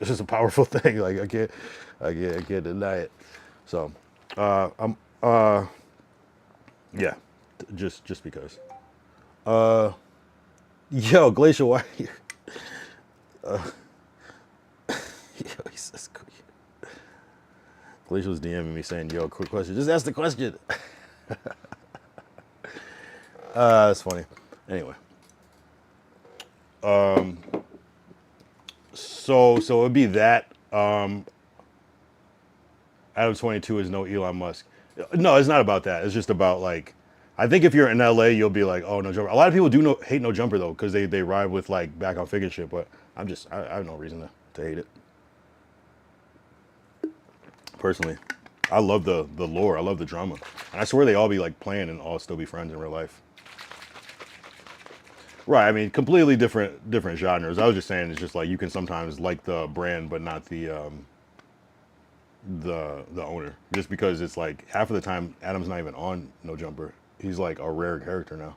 it's just a powerful thing. Like I can't deny it. So I'm yeah, just because. Yo, Glacial, why are you? Yo, he says, Glacial's DMing me saying, "Yo, quick question. Just ask the question." That's funny. Anyway, so it'd be that. Adam 22 is no Elon Musk. No, it's not about that. It's just about like, I think if you're in LA, you'll be like, oh, no jumper. A lot of people do hate no jumper though, because they ride with like back on fig and shit. But I have no reason to hate it. Personally, I love the lore. I love the drama, and I swear they all be like playing and all still be friends in real life. Right. I mean, completely different genres. I was just saying it's just like you can sometimes like the brand, but not the owner, just because it's like half of the time Adam's not even on No Jumper. He's like a rare character now,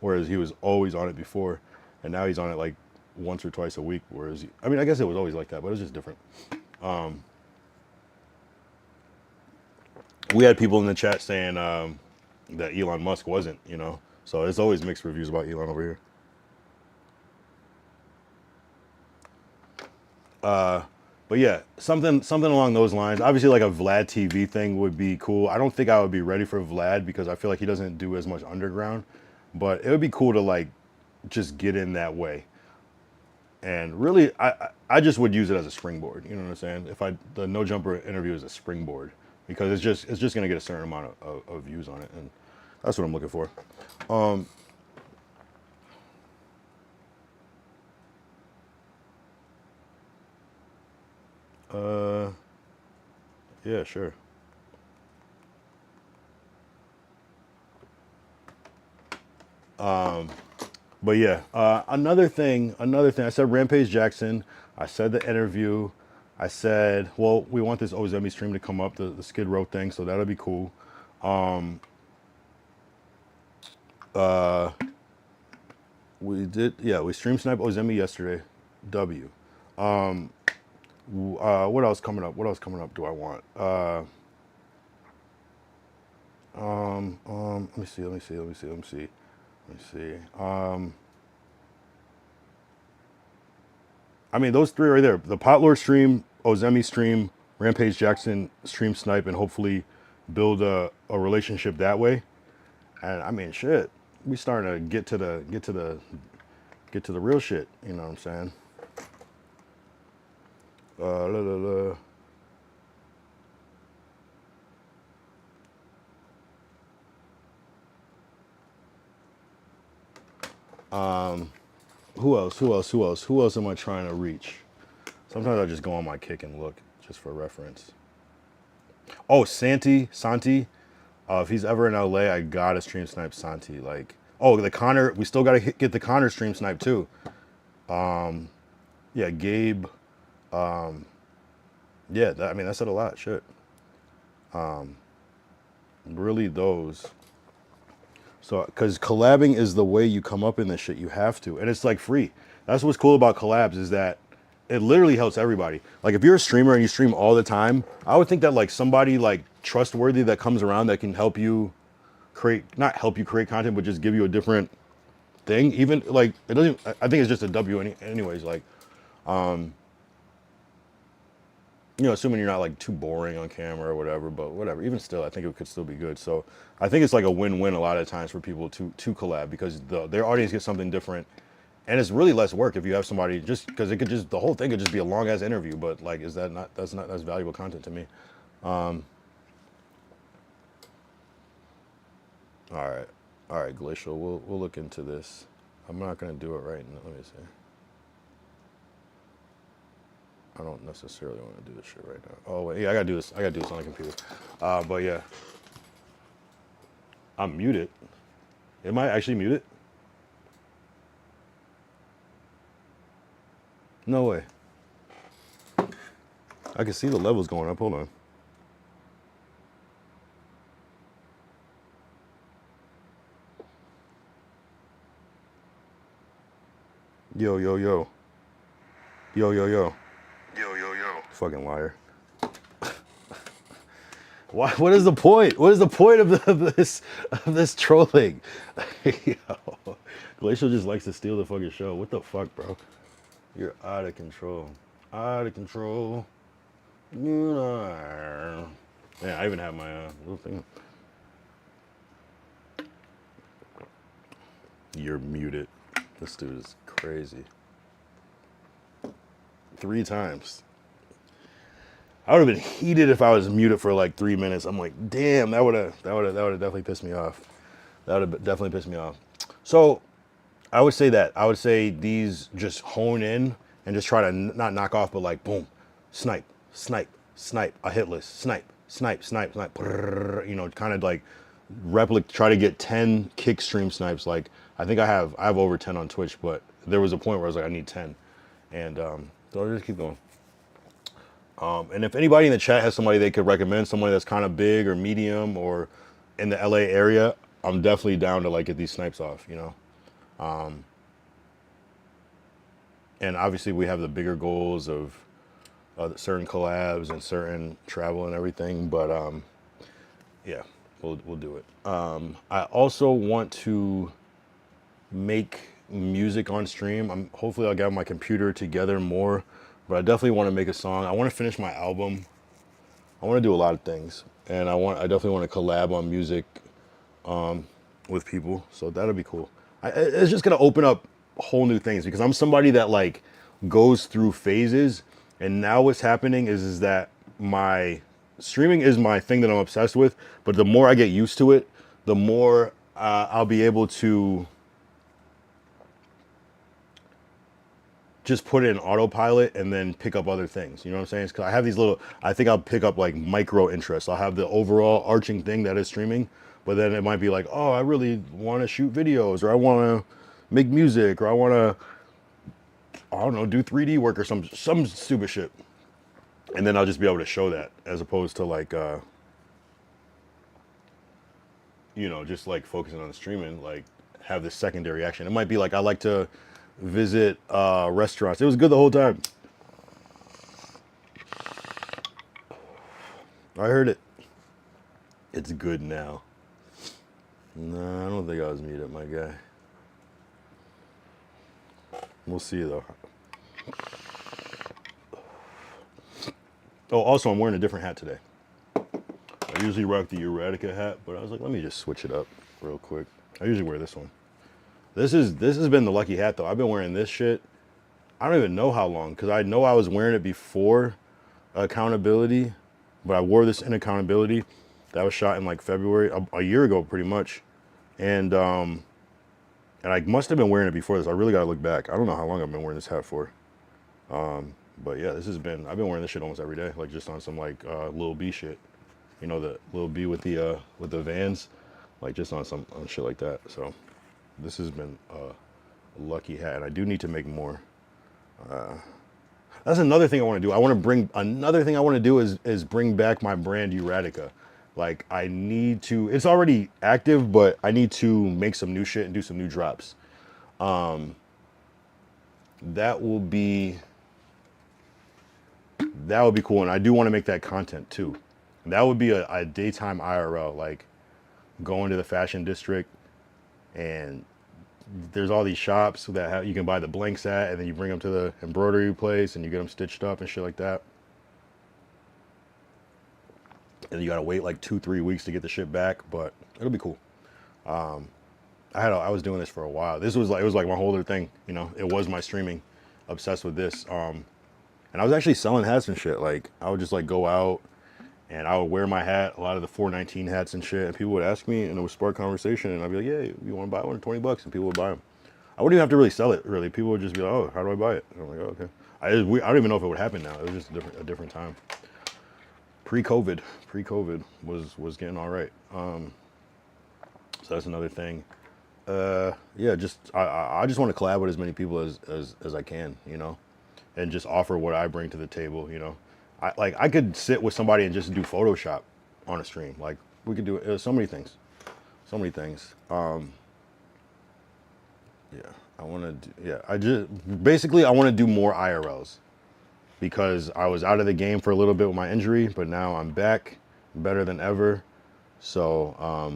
whereas he was always on it before, and now he's on it like once or twice a week. Whereas I mean, I guess it was always like that, but it was just different. We had people in the chat saying that Elon Musk wasn't, so it's always mixed reviews about Elon over here. But yeah, something along those lines. Obviously, like a Vlad TV thing would be cool. I don't think I would be ready for Vlad because I feel like he doesn't do as much underground. But it would be cool to like just get in that way. And really, I just would use it as a springboard. You know what I'm saying? If the No Jumper interview is a springboard because it's just gonna get a certain amount of views on it, and that's what I'm looking for. Yeah, sure. But yeah, another thing. I said Rampage Jackson. I said the interview. I said, well, we want this Ozemi stream to come up, the Skid Row thing, so that'll be cool. We did, yeah, we stream sniped Ozemi yesterday. W. What else coming up? What else coming up do I want? Let me see. I mean, those three right there. The Potlore stream, Ozemi stream, Rampage Jackson stream snipe, and hopefully build a relationship that way. And I mean, shit, we starting to get to the real shit. You know what I'm saying? La, la, la. Who else am I trying to reach? Sometimes I just go on my kick and look just for reference. Oh, Santi. If he's ever in LA, I gotta stream snipe Santi. Like, oh, the Connor. We still gotta get the Connor stream snipe too. Yeah, Gabe. Yeah, I mean that said a lot. Shit. Really, those. So, because collabing is the way you come up in this shit, you have to, and it's like free. That's what's cool about collabs is that it literally helps everybody. Like if you're a streamer and you stream all the time, I would think that like somebody like trustworthy that comes around that can help you create, not help you create content, but just give you a different thing. Even like it doesn't. I think it's just a W anyways. Like, assuming you're not like too boring on camera or whatever, but whatever. Even still, I think it could still be good. So I think it's like a win-win a lot of times for people to collab because their audience gets something different, and it's really less work if you have somebody just because the whole thing could just be a long ass interview. But like, that's valuable content to me. All right, Glacial. We'll look into this. I'm not gonna do it right now. Let me see. I don't necessarily want to do this shit right now. Oh wait, yeah, I gotta do this. I gotta do this on the computer. But yeah, I'm muted. Am I actually muted? No way. I can see the levels going up. Hold on. Yo. Yo. Fucking liar. Why? What is the point? What is the point of this trolling? Yo. Glacial just likes to steal the fucking show. What the fuck, bro? You're out of control. Out of control. Yeah, I even have my little thing. You're muted. This dude is crazy. 3 times. I would have been heated if I was muted for like 3 minutes. I'm like, damn, that would have definitely pissed me off. That would have definitely pissed me off. So I would say that. I would say these just hone in and just try to not knock off, but like boom, snipe, snipe, snipe, a hit list, snipe, snipe, snipe, snipe, brrr, you know, kind of like try to get 10 kick stream snipes. Like I have over 10 on Twitch, but there was a point where I was like, I need 10. And so I'll just keep going. And if anybody in the chat has somebody they could recommend, somebody that's kind of big or medium or in the LA area, I'm definitely down to like get these snipes off, you know. And obviously we have the bigger goals of certain collabs and certain travel and everything, but yeah, we'll do it. I also want to make music on stream. Hopefully I'll get my computer together more, but I definitely want to make a song. I want to finish my album. I want to do a lot of things, and I definitely want to collab on music with people. So that'll be cool. It's just gonna open up whole new things because I'm somebody that like goes through phases, and now what's happening is that my streaming is my thing that I'm obsessed with. But the more I get used to it, the more I'll be able to just put it in autopilot and then pick up other things. You know what I'm saying? Because I have these little, I think I'll pick up like micro interests. I'll have the overall arching thing that is streaming, but then it might be like, oh, I really want to shoot videos, or I want to make music, or I want to, I don't know, do 3D work or some stupid shit. And then I'll just be able to show that as opposed to like, you know, just like focusing on the streaming, like have this secondary action. It might be like I like to visit restaurants. It was good the whole time. I heard it. It's good now. Nah, I don't think I was muted, my guy. We'll see though. Oh, also I'm wearing a different hat today. I usually rock the Eradicate hat, but I was like, let me just switch it up real quick. I usually wear this one. This has been the lucky hat though. I've been wearing this shit. I don't even know how long because I know I was wearing it before accountability, but I wore this in accountability. That was shot in like February, a year ago, pretty much, and I must have been wearing it before this. I really gotta look back. I don't know how long I've been wearing this hat for, but yeah, I've been wearing this shit almost every day, like just on some like Lil B shit, you know, the Lil B with the Vans, like just on shit like that. So this has been a lucky hat, and I do need to make more. That's another thing I want to do. Another thing I want to do is bring back my brand Eradicate. Like I need to, it's already active, but I need to make some new shit and do some new drops. That will be cool. And I do want to make that content too. And that would be a daytime IRL, like going to the fashion district, and there's all these shops that you can buy the blanks at, and then you bring them to the embroidery place and you get them stitched up and shit like that. And you gotta wait like 2-3 weeks to get the shit back, but it'll be cool. I was doing this for a while. It was like my whole other thing, you know. It was my streaming, obsessed with this. And I was actually selling hats and shit. Like I would just like go out and I would wear my hat, a lot of the 419 hats and shit, and people would ask me, and it would spark conversation, and I'd be like, yeah, you want to buy one? $20, and people would buy them. I wouldn't even have to really sell it, really. People would just be like, oh, how do I buy it? And I'm like, oh, okay. I don't even know if it would happen now. It was just a different time. Pre-COVID was getting all right. So that's another thing. Yeah, I just want to collab with as many people as I can, you know, and just offer what I bring to the table, you know. I could sit with somebody and just do Photoshop on a stream. Like we could do so many things. Yeah, I want to. Yeah, I want to do more IRLs because I was out of the game for a little bit with my injury, but now I'm back, better than ever. So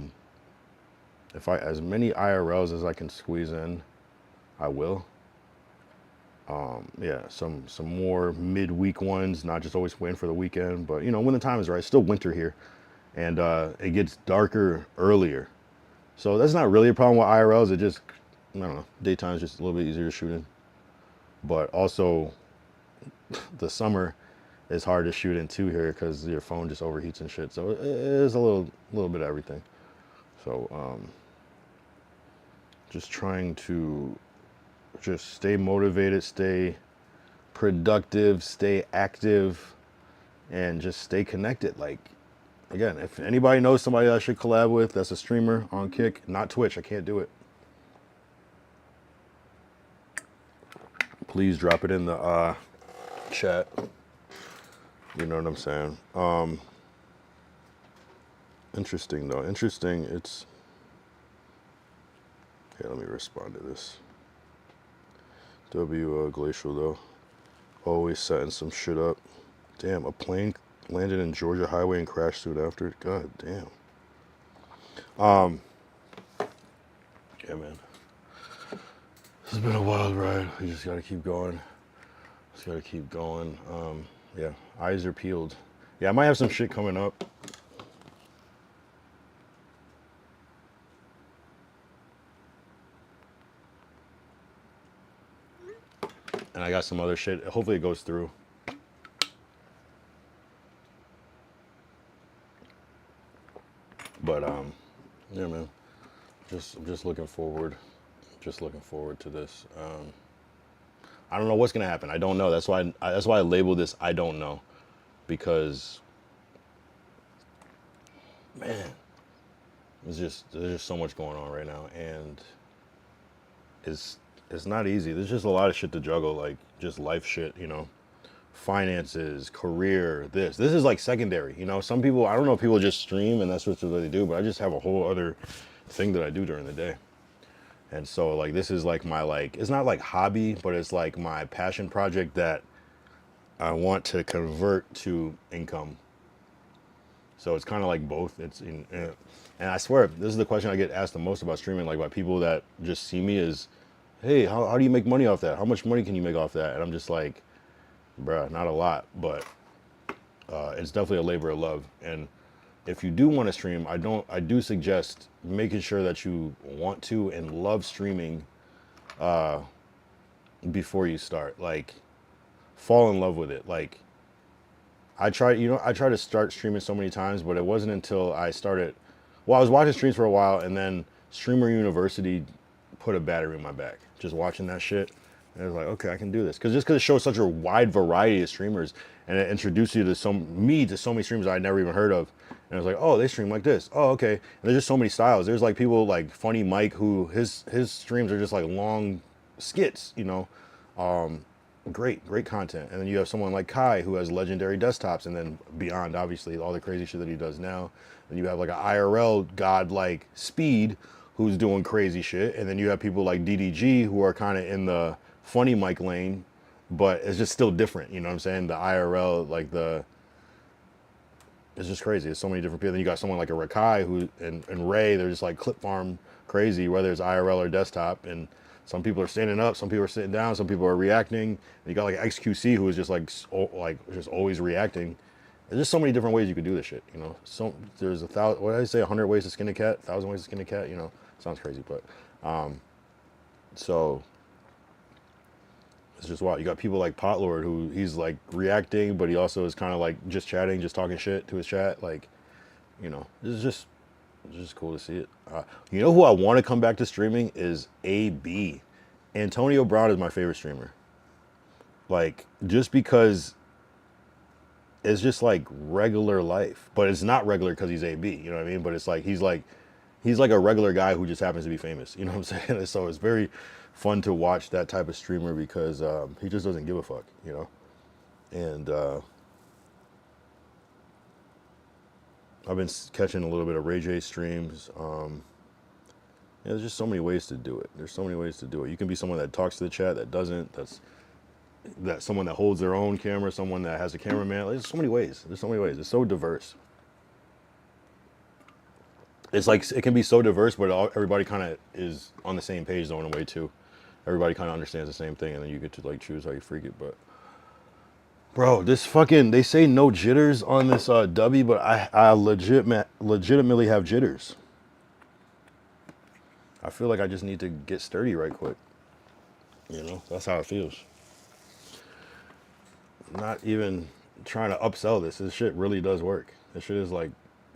if as many IRLs as I can squeeze in, I will. Yeah, some more midweek ones, not just always waiting for the weekend, but you know, when the time is right. It's still winter here, and it gets darker earlier, so that's not really a problem with IRLs. It just, I don't know, daytime is just a little bit easier to shoot in, but also the summer it's hard to shoot in 2 here because your phone just overheats and shit. So it is a little bit of everything. So just trying to just stay motivated, stay productive, stay active, and just stay connected. Like, again, if anybody knows somebody I should collab with that's a streamer on Kick, not Twitch, I can't do it. Please drop it in the chat. You know what I'm saying? Interesting though. Interesting. It's here. Let me respond to this. Glacial though. Always setting some shit up. Damn, a plane landed in Georgia highway and crashed soon after. God damn. Yeah, man. This has been a wild ride. You just gotta keep going. Just gotta keep going. Yeah, eyes are peeled. Yeah, I might have some shit coming up. And I got some other shit. Hopefully it goes through. But yeah, man. I'm just looking forward. Just looking forward to this. I don't know what's gonna happen. I don't know. That's why I labeled this I don't know, because man, there's just so much going on right now, and it's not easy. There's just a lot of shit to juggle, like just life shit, you know, finances, career. This is like secondary, you know. Some people, I don't know if people just stream and that's what they do, but I just have a whole other thing that I do during the day. And so like this is like my like, it's not like hobby, but it's like my passion project that I want to convert to income. So it's kind of like both. And I swear, this is the question I get asked the most about streaming, like by people that just see me is, hey, how do you make money off that? How much money can you make off that? And I'm just like, bruh, not a lot, but it's definitely a labor of love. And if you do want to stream, I do suggest making sure that you want to and love streaming before you start. Like, fall in love with it. Like, I tried to start streaming so many times, but it wasn't until I started. Well, I was watching streams for a while, and then Streamer University put a battery in my back. Just watching that shit, and I was like, okay, I can do this. Because it shows such a wide variety of streamers, and it introduced you to so many streamers I'd never even heard of. And I was like, oh, they stream like this. Oh, okay. And there's just so many styles. There's like people like Funny Mike, who his streams are just like long skits, you know. Great content. And then you have someone like Kai, who has legendary desktops, and then beyond, obviously, all the crazy shit that he does now. And you have like an IRL god like Speed, who's doing crazy shit. And then you have people like DDG, who are kind of in the Funny Mike lane, but it's just still different. You know what I'm saying? The IRL, like it's just crazy. There's so many different people. Then you got someone like a Rakai and Ray, they're just like clip farm crazy, whether it's IRL or desktop. And some people are standing up, some people are sitting down, some people are reacting. And you got like XQC, who is just like just always reacting. There's just so many different ways you could do this shit, you know. So there's 1,000, what did I say, 100 ways to skin a cat, 1,000 ways to skin a cat, you know. Sounds crazy, but so it's just wild. You got people like Potlord, who he's like reacting, but he also is kind of like just chatting, just talking shit to his chat. Like, you know, it's just cool to see it. You know who I want to come back to streaming is AB. Antonio Brown is my favorite streamer. Like, just because it's just like regular life, but it's not regular because he's AB. You know what I mean? But it's like he's like a regular guy who just happens to be famous. You know what I'm saying? So it's very fun to watch that type of streamer because he just doesn't give a fuck, you know? And I've been catching a little bit of Ray J streams. Yeah, there's just so many ways to do it. There's so many ways to do it. You can be someone that talks to the chat, that doesn't, that's someone that holds their own camera, someone that has a cameraman. There's so many ways. There's so many ways. It's so diverse. It's like, it can be so diverse, but everybody kind of is on the same page though in a way too. Everybody kind of understands the same thing, and then you get to like choose how you freak it. But bro, this fucking, they say no jitters on this W, but I legitimately have jitters. I feel like I just need to get sturdy right quick. You know, that's how it feels. Not even trying to upsell this. This shit really does work. This shit is like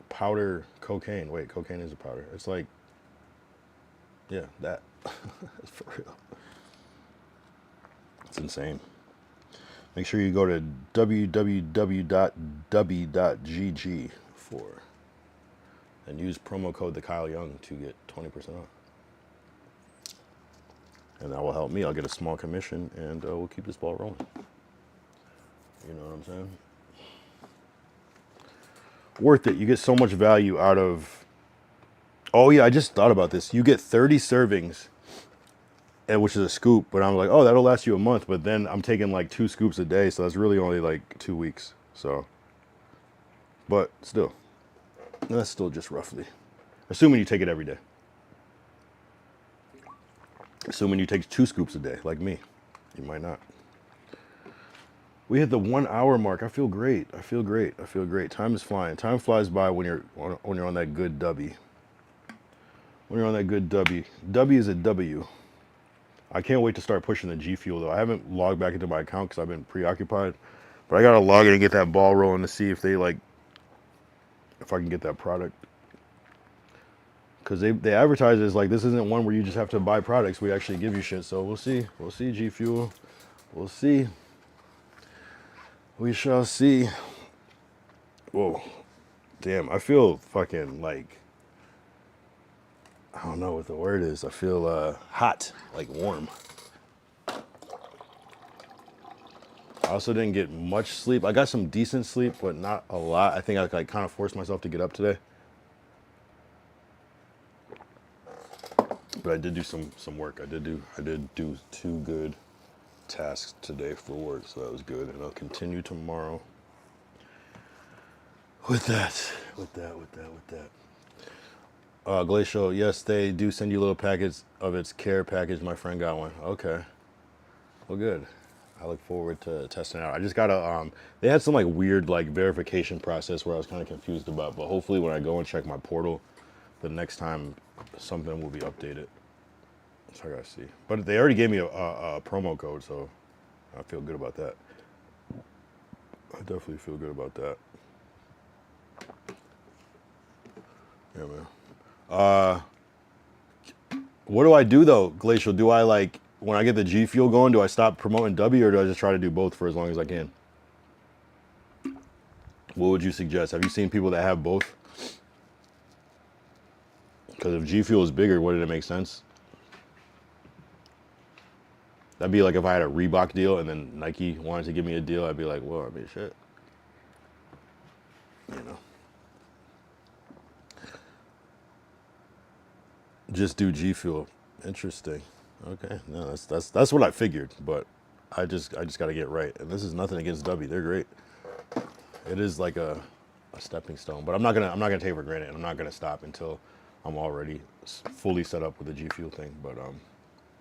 powder cocaine. Wait, cocaine is a powder. It's like, yeah, that. It's for real. It's insane. Make sure you go to www.dubby.gg for and use promo code the Kyle Young to get 20% off. And that will help me. I'll get a small commission, and we'll keep this ball rolling. You know what I'm saying? Worth it. You get so much value out of. Oh yeah, I just thought about this. You get 30 servings, which is a scoop. But I'm like, oh, that'll last you a month. But then I'm taking like 2 scoops a day, so that's really only like 2 weeks. So, but still, that's still just roughly, assuming you take it every day. Assuming you take 2 scoops a day, like me, you might not. We hit the 1 hour mark. I feel great. I feel great. I feel great. Time is flying. Time flies by when you're on that good W. When you're on that good W. W is a W. I can't wait to start pushing the G Fuel though. I haven't logged back into my account because I've been preoccupied. But I gotta log in and get that ball rolling to see if they like, if I can get that product. Because they advertise it as like, this isn't one where you just have to buy products. We actually give you shit. So we'll see. We'll see, G Fuel. We'll see. We shall see. Whoa. Damn, I feel fucking like, I don't know what the word is. I feel hot, like warm. I also didn't get much sleep. I got some decent sleep, but not a lot. I think I like kind of forced myself to get up today. But I did do some work. I did do 2 good tasks today for work, so that was good. And I'll continue tomorrow with that. Glacial, yes, they do send you a little package of its care package. My friend got one. Okay. Well, good. I look forward to testing it out. I just gotta, they had some like weird like verification process where I was kind of confused about, but hopefully when I go and check my portal, the next time something will be updated. So I gotta see. But they already gave me a promo code, so I feel good about that. I definitely feel good about that. Yeah, man. What do I do though, Glacial? Do I like, when I get the G Fuel going, do I stop promoting W or do I just try to do both for as long as I can? What would you suggest? Have you seen people that have both? Because if G Fuel is bigger, wouldn't it make sense? That'd be like if I had a Reebok deal and then Nike wanted to give me a deal, I'd be like, well, I mean, shit. You know. Just do G Fuel. Interesting. Okay. No, that's what I figured, but I just got to get right. And this is nothing against W. They're great. It is like a stepping stone, but I'm not gonna take it for granted. I'm not gonna stop until I'm already fully set up with the G Fuel thing. But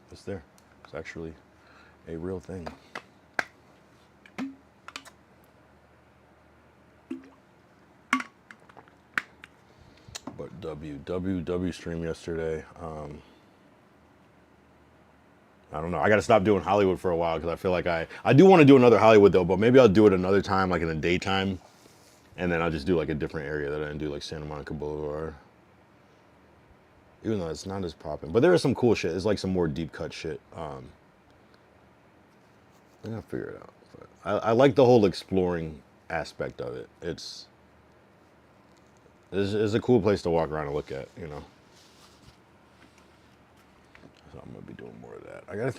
it's there. It's actually a real thing. But W stream yesterday. I don't know. I got to stop doing Hollywood for a while because I feel like I do want to do another Hollywood though, but maybe I'll do it another time, like in the daytime, and then I'll just do like a different area that I didn't do, like Santa Monica Boulevard. Even though it's not as popping, but there is some cool shit. It's like some more deep cut shit. I gotta figure it out. But I like the whole exploring aspect of it. It's a cool place to walk around and look at, you know. So I'm gonna be doing more of that. I gotta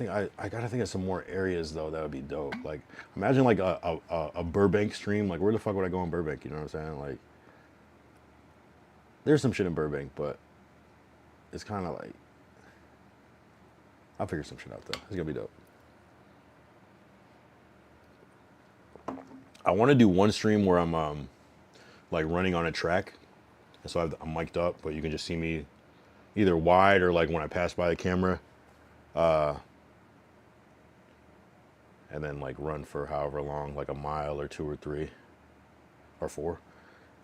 think of some more areas though that would be dope. Like imagine like a Burbank stream. Like where the fuck would I go in Burbank? You know what I'm saying? Like there's some shit in Burbank, but it's kind of like I'll figure some shit out though. It's gonna be dope. I want to do one stream where I'm like running on a track, and so I'm mic'd up, but you can just see me either wide or like when I pass by the camera, and then like run for however long, like a mile or 2 or 3 or 4,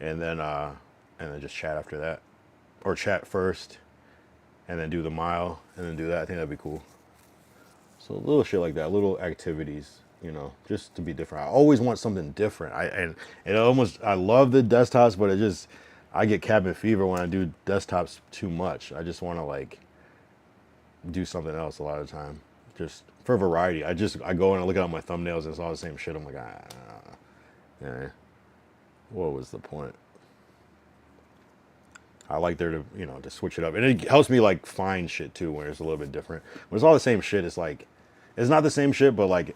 and then just chat after that, or chat first, and then do the mile, and then do that. I think that'd be cool. So little shit like that, little activities you know, just to be different. I always want something different. I love the desktops, but I get cabin fever when I do desktops too much. I just want to like do something else a lot of the time, just for variety. I go and I look at all my thumbnails and it's all the same shit. I'm like, yeah, what was the point? I like there to, you know, to switch it up, and it helps me like find shit too when it's a little bit different. When it's all the same shit, it's like it's not the same shit, but like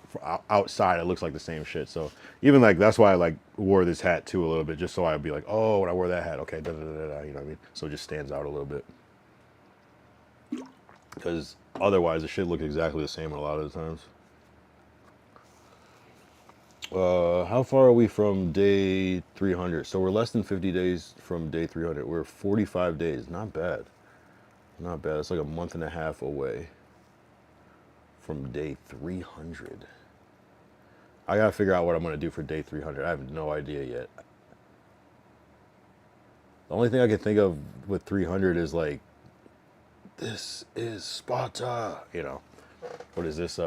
outside it looks like the same shit. So even like that's why I like wore this hat too a little bit, just so I'd be like, oh, when I wore that hat, okay, da da da da, you know what I mean? So it just stands out a little bit, because otherwise the shit look exactly the same a lot of the times. How far are we from day 300? So we're less than 50 days from day 300. We're 45 days. Not bad. Not bad. It's like a month and a half away from day 300. I gotta figure out what I'm gonna do for day 300. I have no idea yet. The only thing I can think of with 300 is like, this is Sparta. You know, what is this?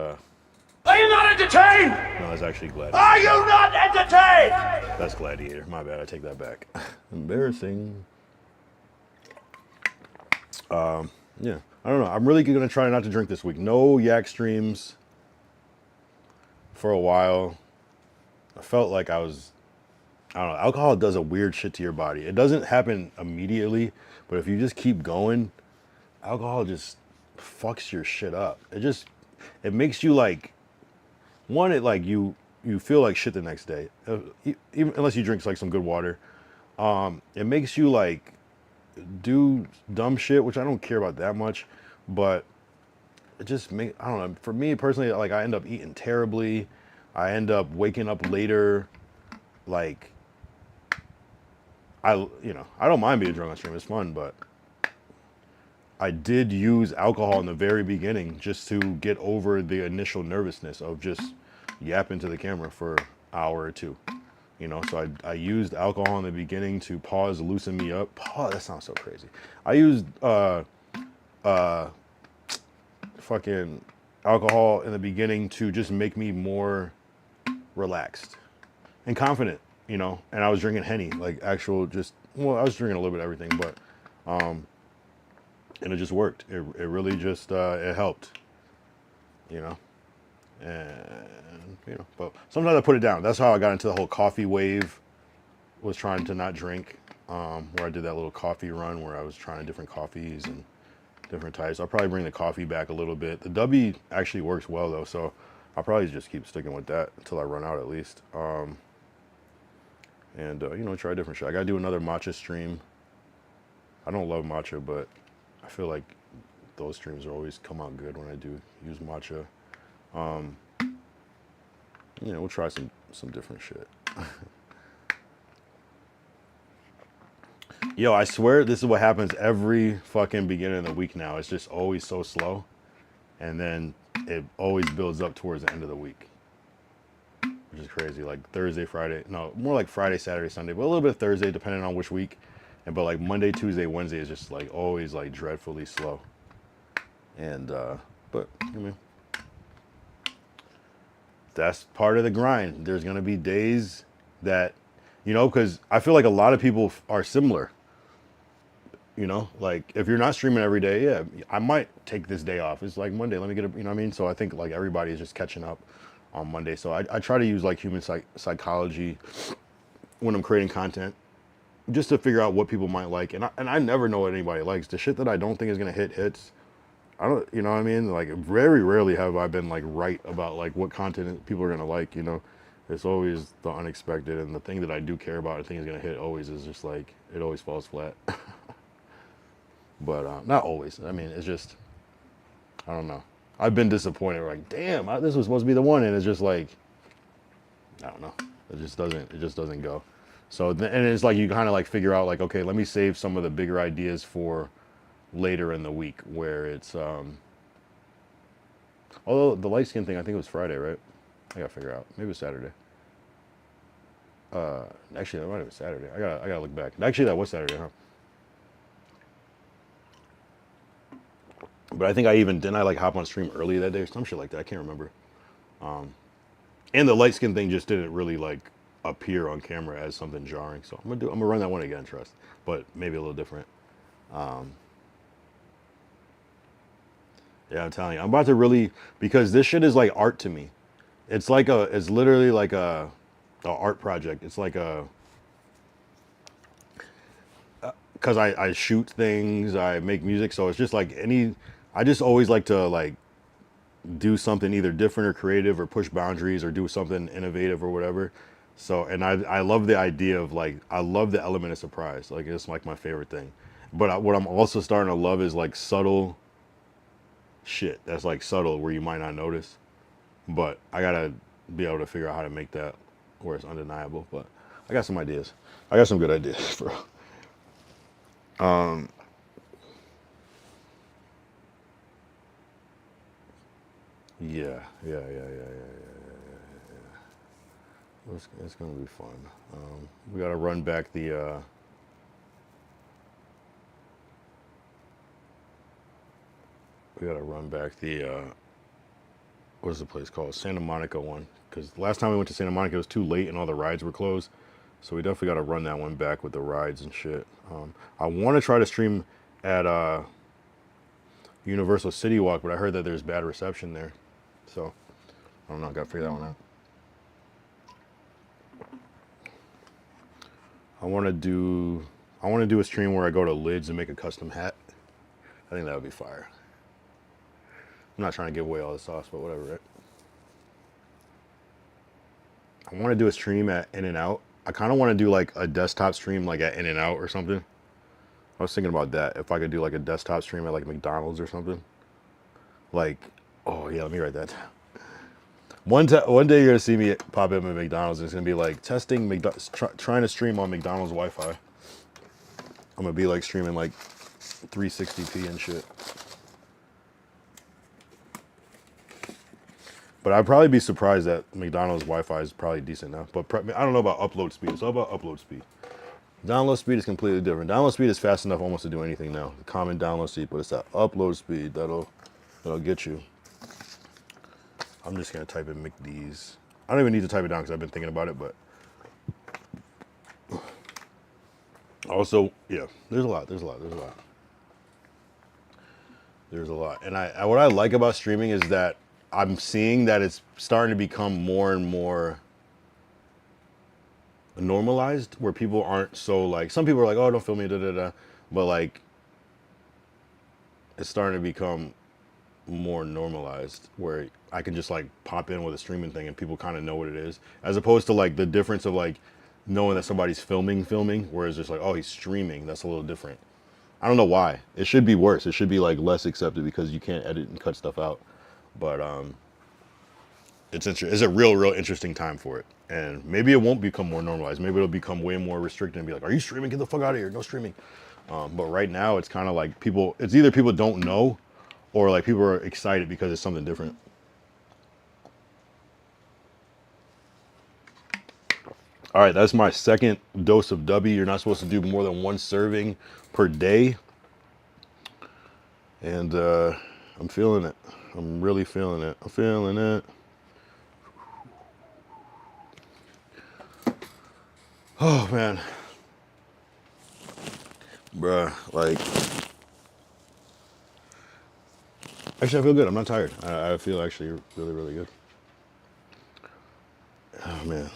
Are you not entertained? No, it's actually Gladiator. Are you not entertained? That's Gladiator. My bad. I take that back. Embarrassing. Yeah. I don't know. I'm really gonna try not to drink this week. No yak streams for a while. I felt like I don't know. Alcohol does a weird shit to your body. It doesn't happen immediately, but if you just keep going, alcohol just fucks your shit up. It makes you like, one, it like you feel like shit the next day, even unless you drink like some good water. It makes you like do dumb shit, which I don't care about that much, but I don't know. For me personally, like I end up eating terribly. I end up waking up later. Like I don't mind being drunk on stream. It's fun, but I did use alcohol in the very beginning just to get over the initial nervousness of just yapping to the camera for an hour or two. You know, so I used alcohol in the beginning to loosen me up. That sounds so crazy. I used fucking alcohol in the beginning to just make me more relaxed and confident, you know. And I was drinking Henny, like actual I was drinking a little bit of everything, but and it just worked. It really just it helped, you know. And you know, but sometimes I put it down. That's how I got into the whole coffee wave. Was trying to not drink, where I did that little coffee run where I was trying different coffees and different types. I'll probably bring the coffee back a little bit. The W actually works well though, so I'll probably just keep sticking with that until I run out at least. And you know, try different shit. I gotta do another matcha stream. I don't love matcha, but I feel like those streams are always come out good when I do use matcha. You know, we'll try some different shit. Yo, I swear this is what happens every fucking beginning of the week now. It's just always so slow. And then it always builds up towards the end of the week. Which is crazy. Like Thursday, Friday. No, more like Friday, Saturday, Sunday. But a little bit of Thursday, depending on which week. But like Monday, Tuesday, Wednesday is just like always like dreadfully slow. And, but, I mean, that's part of the grind. There's going to be days that, you know, because I feel like a lot of people are similar. You know, like if you're not streaming every day, yeah, I might take this day off. It's like Monday, let me get a, you know what I mean? So I think like everybody is just catching up on Monday. So I try to use like human psychology when I'm creating content, just to figure out what people might like. And I never know what anybody likes. The shit that I don't think is going to hits. I don't, you know what I mean? Like very rarely have I been like right about like what content people are going to like, you know? It's always the unexpected, and the thing that I do care about, I think is going to hit always is just like, it always falls flat. But not always. I mean, it's just, I don't know. I've been disappointed. Like, damn, this was supposed to be the one, and it's just like, I don't know. It just doesn't go. So, and it's like you kind of like figure out like, okay, let me save some of the bigger ideas for later in the week, where it's, although the light skin thing, I think it was Friday, right? I gotta figure out. Maybe it was Saturday. Actually, that might have been Saturday. I gotta look back. Actually, that was Saturday, huh? But I think didn't I like hop on stream early that day or some shit like that. I can't remember. And the light skin thing just didn't really like appear on camera as something jarring. So I'm gonna run that one again, trust, but maybe a little different. Yeah, I'm telling you, I'm about to really, because this shit is like art to me. It's literally like a art project. It's like because I shoot things, I make music, so it's just like I just always like to like do something either different or creative or push boundaries or do something innovative or whatever. So, and I love the idea of like, I love the element of surprise. Like, it's like my favorite thing. But what I'm also starting to love is like subtle shit that's like subtle where you might not notice. But I gotta be able to figure out how to make that where it's undeniable. But I got some ideas. I got some good ideas, bro. Yeah. It's gonna be fun. We gotta run back the what is the place called? Santa Monica one. Because last time we went to Santa Monica, it was too late and all the rides were closed. So we definitely got to run that one back with the rides and shit. I want to try to stream at Universal City Walk, but I heard that there's bad reception there. So I don't know. I got to figure that one out. I want to do a stream where I go to Lids and make a custom hat. I think that would be fire. I'm not trying to give away all the sauce, but whatever, right? I want to do a stream at In-N-Out. I kind of want to do like a desktop stream like at In-N-Out or something. I was thinking about that. If I could do like a desktop stream at like McDonald's or something. Like, oh yeah, let me write that down. One day you're gonna see me pop up at McDonald's and it's gonna be like testing trying to stream on McDonald's Wi-Fi. I'm gonna be like streaming like 360p and shit. But I'd probably be surprised that McDonald's Wi-Fi is probably decent now. But I don't know about upload speed. It's all about upload speed. Download speed is completely different. Download speed is fast enough almost to do anything now. The common download speed, but it's that upload speed that'll get you. I'm just gonna type in McD's. I don't even need to type it down because I've been thinking about it, but also, yeah, there's a lot. And what I like about streaming is that I'm seeing that it's starting to become more and more normalized, where people aren't so like, some people are like, oh, don't film me, da da da, but like it's starting to become more normalized where I can just like pop in with a streaming thing and people kind of know what it is, as opposed to like the difference of like knowing that somebody's filming, whereas it's like, oh, he's streaming. That's a little different. I don't know why. It should be worse. It should be like less accepted because you can't edit and cut stuff out. But it's a real interesting time for it. And maybe it won't become more normalized. Maybe it'll become way more restricted and be like, are you streaming? Get the fuck out of here. No streaming. But right now it's kind of like it's either people don't know or like people are excited because it's something different. All right, that's my second dose of W. You're not supposed to do more than one serving per day. And I'm feeling it. I'm really feeling it. I'm feeling it. Oh, man. Bruh, like... Actually, I feel good. I'm not tired. I feel actually really good. Oh, man.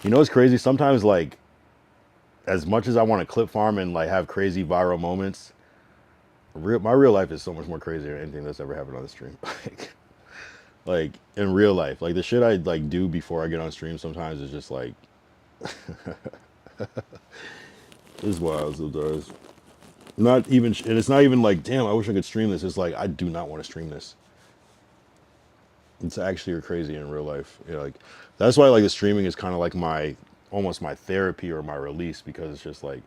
You know what's crazy? Sometimes, like, as much as I want to clip farm and, like, have crazy viral moments, my real life is so much more crazy than anything that's ever happened on the stream. Like, in real life. Like, the shit I, like, do before I get on stream sometimes is just, like... It's wild sometimes. Not even, and it's not even like, damn, I wish I could stream this. It's like, I do not want to stream this. It's actually crazy in real life. You know, like, that's why like the streaming is kind of like almost my therapy or my release, because it's just like,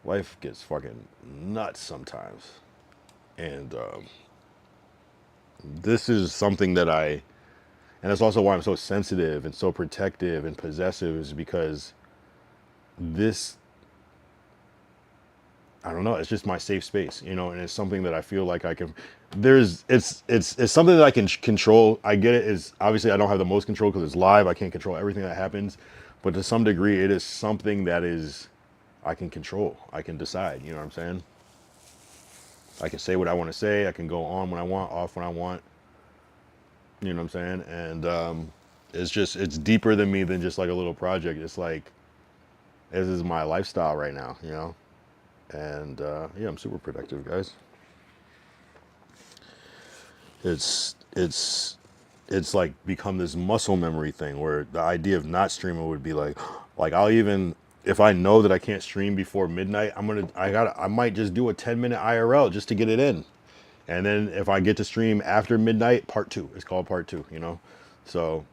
life gets fucking nuts sometimes. And this is something that and that's also why I'm so sensitive and so protective and possessive, is because this I don't know. It's just my safe space, you know, and it's something that I feel like I can. It's something that I can control. I get it. Is obviously I don't have the most control because it's live. I can't control everything that happens, but to some degree, it is something that is I can control. I can decide. You know what I'm saying? I can say what I want to say. I can go on when I want, off when I want. You know what I'm saying? And it's deeper than me than just like a little project. It's like this is my lifestyle right now. You know. And yeah, I'm super productive, guys. It's like become this muscle memory thing where the idea of not streaming would be like I'll even if I know that I can't stream before midnight, I might just do a 10-minute IRL just to get it in. And then if I get to stream after midnight, part two. It's called part two, you know? So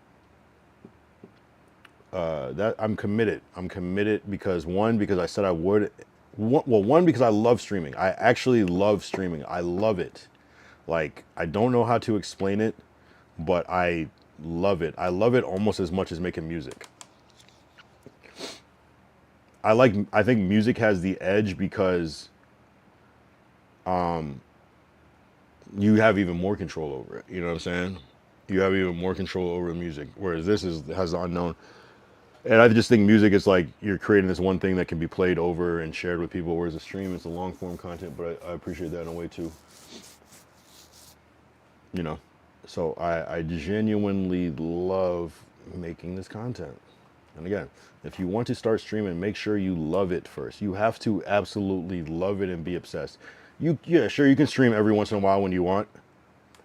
that I'm committed. I'm committed because because I said I would. One, because I love streaming. I actually love streaming. I love it. Like, I don't know how to explain it, but I love it. I love it almost as much as making music. I think music has the edge because you have even more control over it. You know what I'm saying? You have even more control over the music, whereas this has the unknown. And I just think music is like you're creating this one thing that can be played over and shared with people, whereas a stream is a long form content. But I appreciate that in a way too. You know, so I genuinely love making this content. And again, if you want to start streaming, make sure you love it first. You have to absolutely love it and be obsessed. Yeah, sure, you can stream every once in a while when you want,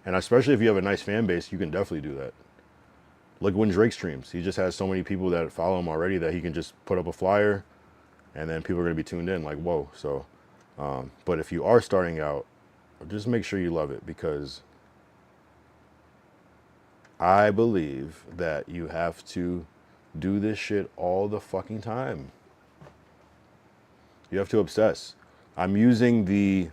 and especially if you have a nice fan base, you can definitely do that. Like when Drake streams, he just has so many people that follow him already that he can just put up a flyer, and then people are gonna be tuned in. Like, whoa. So, but if you are starting out, just make sure you love it because I believe that you have to do this shit all the fucking time. You have to obsess. I'm using the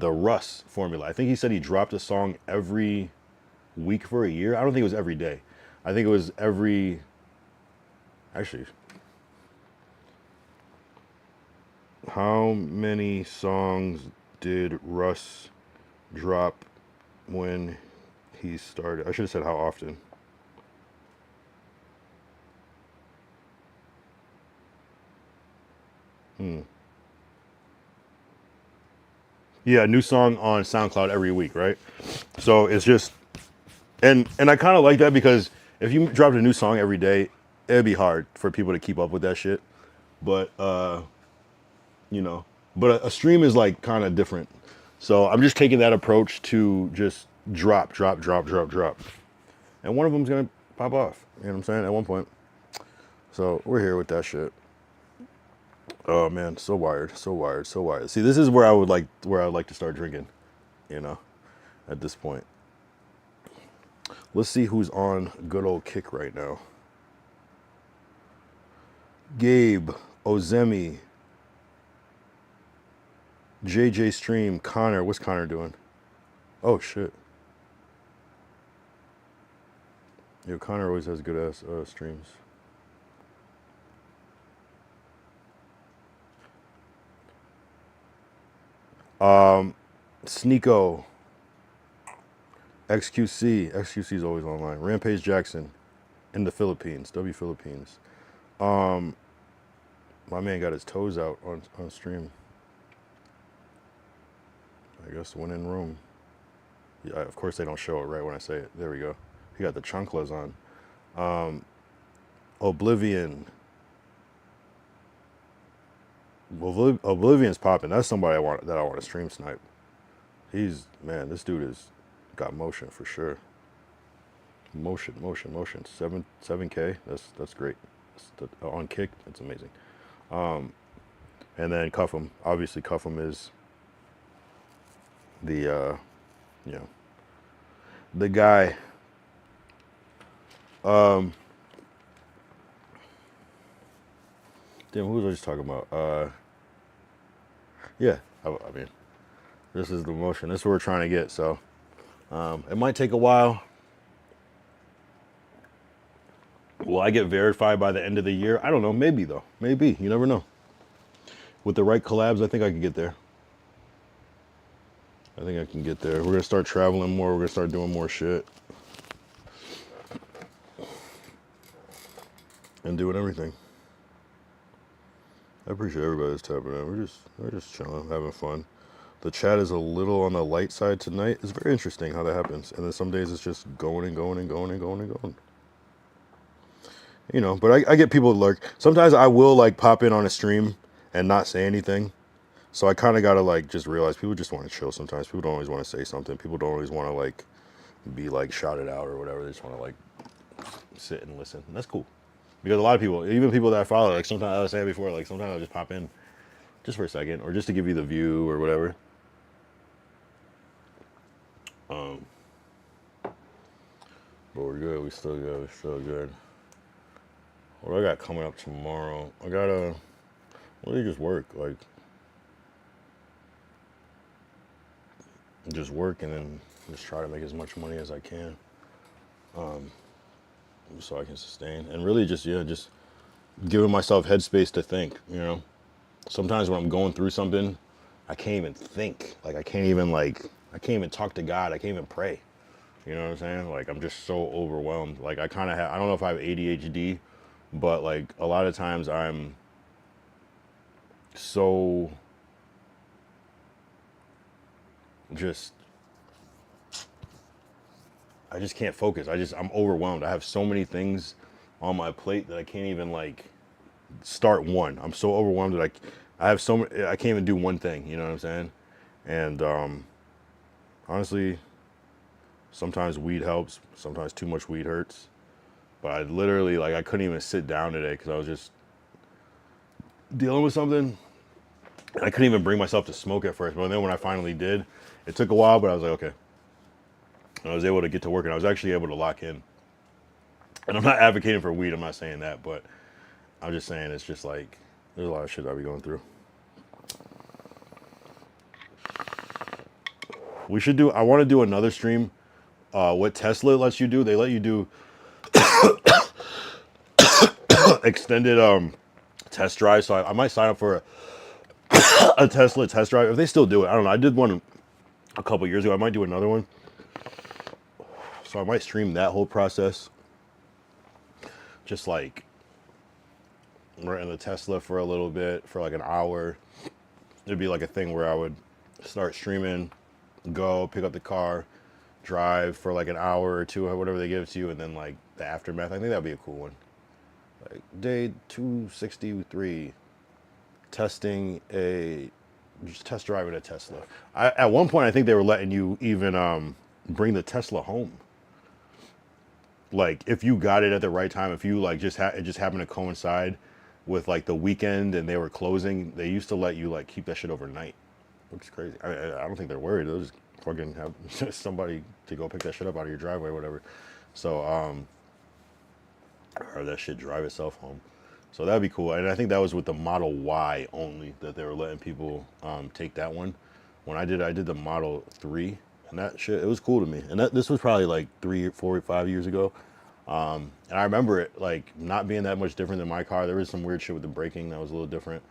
Russ formula. I think he said he dropped a song every week for a year. I don't think it was every day. I think it was every. Actually, how many songs did Russ drop when he started? I should have said how often. Yeah, a new song on SoundCloud every week, right? So it's just and I kind of like that because if you dropped a new song every day, it'd be hard for people to keep up with that shit. But you know, but a stream is like kind of different. So I'm just taking that approach to just drop, drop, drop, drop, drop, and one of them's gonna pop off. You know what I'm saying? At one point. So we're here with that shit. Oh man, so wired, so wired, so wired. See, this is where I would like to start drinking. You know, at this point. Let's see who's on good old kick right now. Gabe, Ozemi, JJ Stream, Connor. What's Connor doing? Oh shit. Yo, Connor always has good ass streams. Sneeko, XQC is always online. Rampage Jackson, in the Philippines, Philippines. My man got his toes out on stream. I guess when in room. Yeah, of course they don't show it right when I say it. There we go. He got the chanclas on. Oblivion. Oblivion's popping. That's somebody I want to stream snipe. Man, this dude is got motion for sure. Motion. 7K. That's great. On kick, that's amazing. And then Cuff'em. Obviously, Cuff'em is the the guy. Damn, who was I just talking about? Yeah, I mean, this is the motion. This is what we're trying to get. So it might take a while. Will I get verified by the end of the year? I don't know. Maybe though. Maybe. You never know. With the right collabs, I think I can get there. I think I can get there. We're gonna start traveling more. We're gonna start doing more shit. And doing everything. I appreciate everybody that's tapping in. We're just chilling, having fun. The chat is a little on the light side tonight. It's very interesting how that happens. And then some days it's just going and going and going and going and going. You know, but I get people lurk. Sometimes I will like pop in on a stream and not say anything. So I kind of got to like just realize people just want to chill sometimes. People don't always want to say something. People don't always want to like be like shouted out or whatever. They just want to like sit and listen. And that's cool. Because a lot of people, even people that I follow, like sometimes I was saying before, like sometimes I'll just pop in just for a second or just to give you the view or whatever. But we're good. We still good. We're still good. What I got coming up tomorrow? I gotta really just work. Like, just work and then just try to make as much money as I can. So I can sustain. And really just, yeah, just giving myself headspace to think, you know? Sometimes when I'm going through something, I can't even think. Like, I can't even talk to God. I can't even pray. You know what I'm saying? Like, I'm just so overwhelmed. Like, I kind of have, I don't know if I have ADHD, but like a lot of times I'm so just, I just can't focus. I'm overwhelmed. I have so many things on my plate that I can't even like start one. I'm so overwhelmed that I have so many, I can't even do one thing, you know what I'm saying? And honestly, sometimes weed helps, sometimes too much weed hurts. But I literally, like, I couldn't even sit down today because I was just dealing with something. And I couldn't even bring myself to smoke at first. But then when I finally did, it took a while, but I was like, okay. And I was able to get to work and I was actually able to lock in. And I'm not advocating for weed, I'm not saying that, but I'm just saying it's just like, there's a lot of shit I'll be going through. We should do, I want to do another stream. What Tesla lets you do, they let you do extended test drive. So I might sign up for a Tesla test drive. If they still do it, I don't know. I did one a couple years ago. I might do another one. So I might stream that whole process. Just like we're in the Tesla for a little bit, for like an hour. It'd be like a thing where I would start streaming, go pick up the car, drive for like an hour or two, or whatever they give it to you, and then like the aftermath. I think that'd be a cool one. Like day 263, just test driving a Tesla. At one point, I think they were letting you even bring the Tesla home. Like if you got it at the right time, if you like it just happened to coincide with like the weekend and they were closing, they used to let you like keep that shit overnight, which is crazy. I don't think they're worried. They'll just fucking have somebody to go pick that shit up out of your driveway or whatever. So or that shit drive itself home. So that'd be cool. And I think that was with the Model Y only that they were letting people take that one. When I did the Model 3, and that shit, it was cool to me. And this was probably like 3, 4, 5 years ago. And I remember it like not being that much different than my car. There was some weird shit with the braking that was a little different,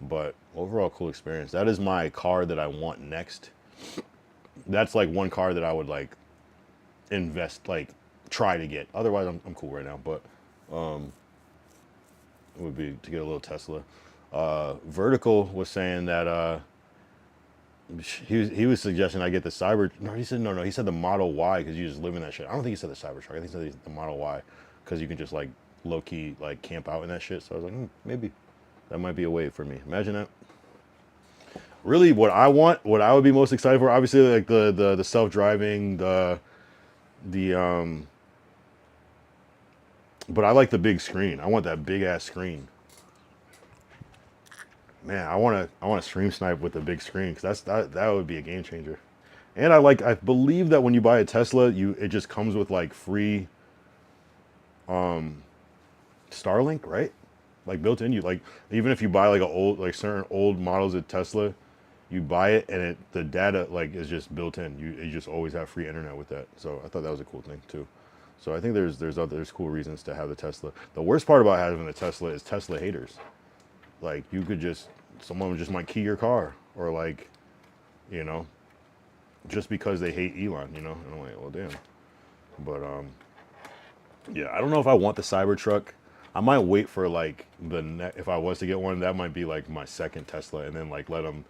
but overall cool experience. That is my car that I want next. That's like one car that I would like invest, like try to get. Otherwise, I'm cool right now. But it would be to get a little Tesla. Vertical was saying that he was suggesting I get the Cyber. No, he said no. He said the Model Y because you just live in that shit. I don't think he said the Cybertruck. I think he said the Model Y because you can just like low key like camp out in that shit. So I was like, maybe that might be a way for me. Imagine that. Really, what I would be most excited for, obviously, like the self driving, but I like the big screen. I want that big ass screen. Man, I want to stream snipe with the big screen because that would be a game changer. And I believe that when you buy a Tesla, it just comes with like free Starlink, right? Like built in. You like even if you buy like certain old models of Tesla, you buy it and the data like is just built in. You just always have free internet with that. So I thought that was a cool thing too. So I think there's cool reasons to have the Tesla. The worst part about having the Tesla is Tesla haters. Like you could just someone just might key your car or like, you know, just because they hate Elon, you know. And I'm like, well, damn. But yeah, I don't know if I want the Cybertruck. I might wait for like if I was to get one, that might be like my second Tesla, and then like let them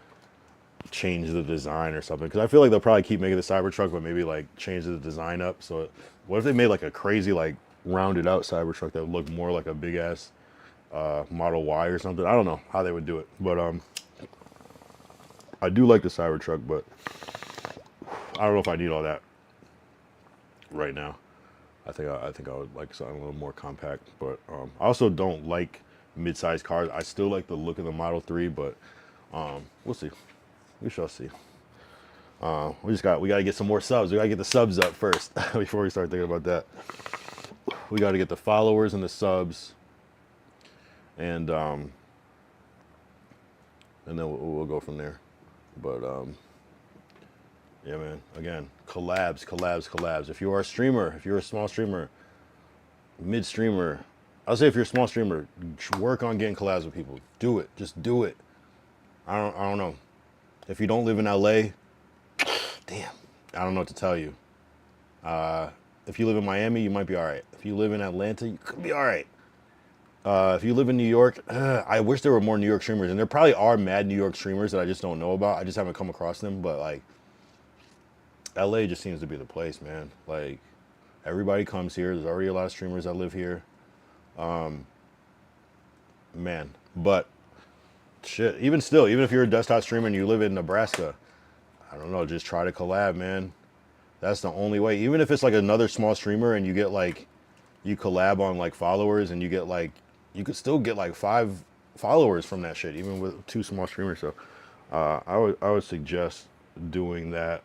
change the design or something. Because I feel like they'll probably keep making the Cybertruck, but maybe like change the design up. So what if they made like a crazy like rounded out Cybertruck that would look more like a big ass Model Y or something? I don't know how they would do it, but I do like the Cybertruck, but I don't know if I need all that right now. I think I would like something a little more compact, but I also don't like mid-sized cars. I still like the look of the Model 3, but we'll see. We shall see. We got to get some more subs. We got to get the subs up first before we start thinking about that. We got to get the followers and the subs, and then we'll go from there. But yeah, man. Again, collabs. If you are a streamer, if you're a small streamer, mid streamer, I'll say if you're a small streamer, work on getting collabs with people. Do it. Just do it. I don't know. If you don't live in LA, damn, I don't know what to tell you. If you live in Miami, you might be all right. If you live in Atlanta, you could be all right. If you live in New York, I wish there were more New York streamers, and there probably are mad New York streamers that I just don't know about. I just haven't come across them, but like, LA just seems to be the place, man. Like, everybody comes here. There's already a lot of streamers that live here. Man, but shit, even still, even if you're a desktop streamer and you live in Nebraska, I don't know, just try to collab, man. That's the only way. Even if it's like another small streamer and you get like, you collab on like followers and you get like, you could still get like 5 followers from that shit, even with 2 small streamers. So I would suggest doing that.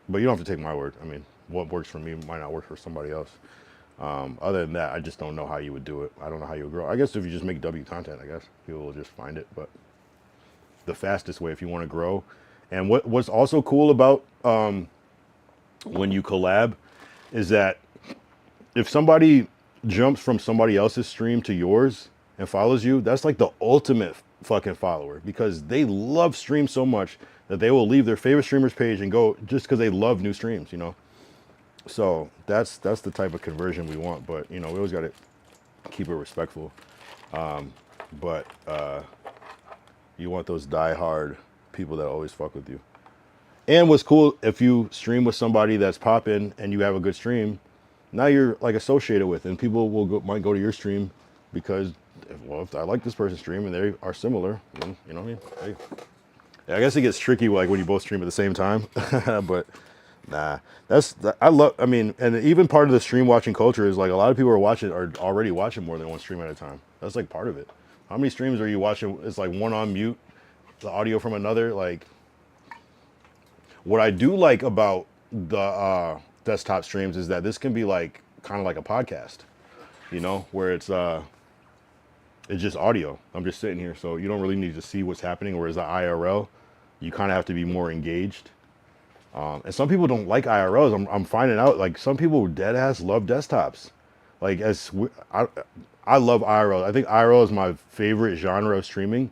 But you don't have to take my word. I mean, what works for me might not work for somebody else. Other than that, I just don't know how you would do it. I don't know how you would grow. I guess if you just make W content, I guess people will just find it. But the fastest way if you want to grow. And what's also cool about when you collab is that if somebody jumps from somebody else's stream to yours and follows you, that's like the ultimate fucking follower, because they love streams so much that they will leave their favorite streamer's page and go just because they love new streams, you know. So that's the type of conversion we want, but you know, we always got to keep it respectful. But you want those die-hard people that always fuck with you. And what's cool, if you stream with somebody that's popping and you have a good stream, now you're like associated with, and people might go to your stream because, if I like this person's stream and they are similar, then, you know what I mean? Hey. Yeah, I guess it gets tricky like when you both stream at the same time, but nah, I mean, and even part of the stream watching culture is like a lot of people are already watching more than one stream at a time. That's like part of it. How many streams are you watching? It's like one on mute, the audio from another. Like, what I do like about the desktop streams is that this can be like kind of like a podcast, you know, where it's just audio. I'm just sitting here, so you don't really need to see what's happening. Whereas the IRL, you kind of have to be more engaged. And some people don't like IRLs. I'm finding out like some people dead ass love desktops. Like I love IRL. I think IRL is my favorite genre of streaming,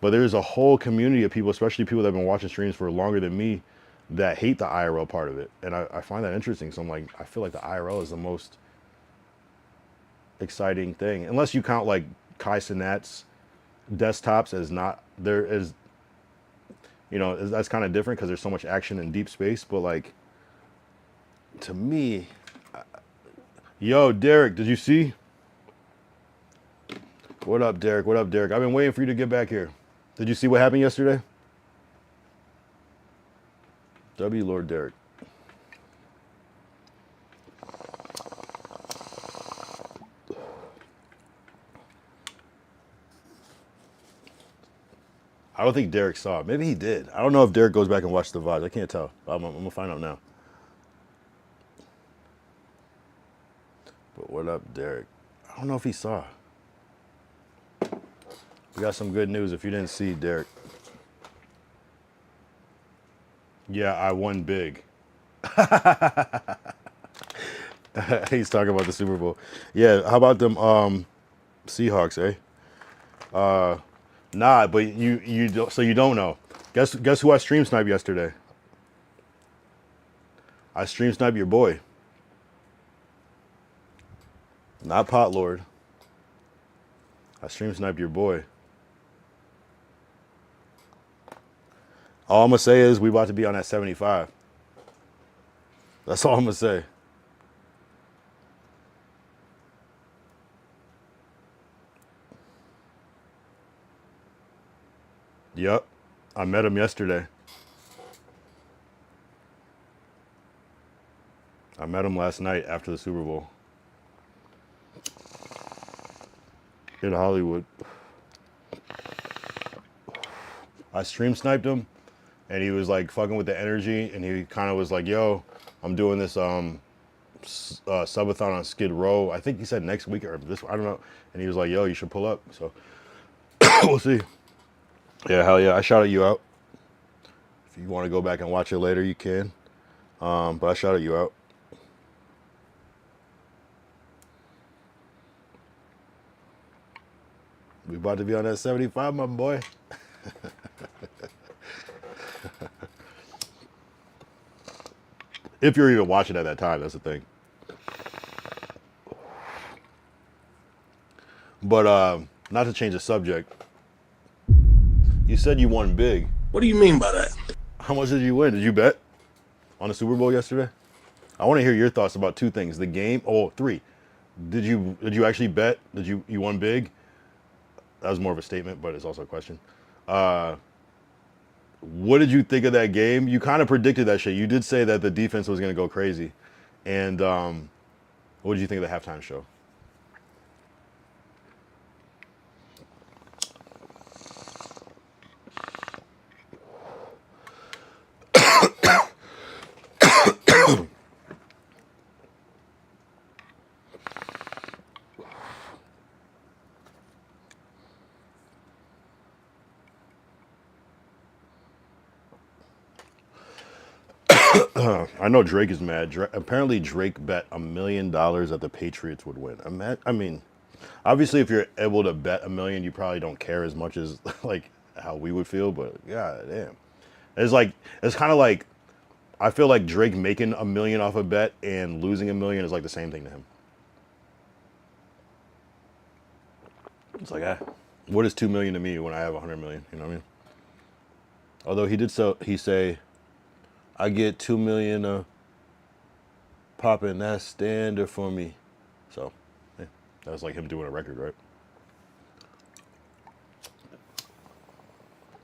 but there's a whole community of people, especially people that have been watching streams for longer than me, that hate the IRL part of it. And I find that interesting. So I'm like, I feel like the IRL is the most exciting thing, unless you count like Kai Cenat's desktops as not there as, you know, that's kind of different because there's so much action in deep space. But like, to me, yo, Derek, did you see? What up, Derek? What up, Derek? I've been waiting for you to get back here. Did you see what happened yesterday? W Lord Derek. I don't think Derek saw it. Maybe he did. I don't know if Derek goes back and watches the VODs. I can't tell. I'm gonna find out now. But what up, Derek? I don't know if he saw. We got some good news if you didn't see, Derek. Yeah, I won big. He's talking about the Super Bowl. Yeah, how about them Seahawks, eh? Nah, but you don't, so you don't know. Guess who I stream sniped yesterday? I stream sniped your boy. Not Pot Lord. I stream sniped your boy. All I'm gonna say is we about to be on that 75. That's all I'm gonna say. Yep. I met him yesterday. I met him last night after the Super Bowl. In Hollywood. I stream sniped him and he was like fucking with the energy and he kind of was like, yo, I'm doing this subathon on Skid Row. I think he said next week or this, I don't know. And he was like, yo, you should pull up. So we'll see. Yeah, hell yeah. I shouted you out. If you want to go back and watch it later, you can. But I shouted you out. We about to be on that 75, my boy. If you're even watching at that time, that's the thing. But not to change the subject. You said you won big. What do you mean by that? How much did you win? Did you bet on the Super Bowl yesterday? I want to hear your thoughts about two things. The game, three. Did you actually bet? Did you won big? That was more of a statement, but it's also a question. What did you think of that game? You kind of predicted that shit. You did say that the defense was going to go crazy. And what did you think of the halftime show? I know Drake is mad. Apparently, Drake bet $1 million that the Patriots would win. I mean, obviously, if you're able to bet $1 million, you probably don't care as much as like how we would feel. But god damn, it's kind of like I feel like Drake making $1 million off a bet and losing $1 million is like the same thing to him. It's like, what is $2 million to me when I have $100 million? You know what I mean? Although he say, I get $2 million popping that standard for me. So, yeah, that was like him doing a record, right?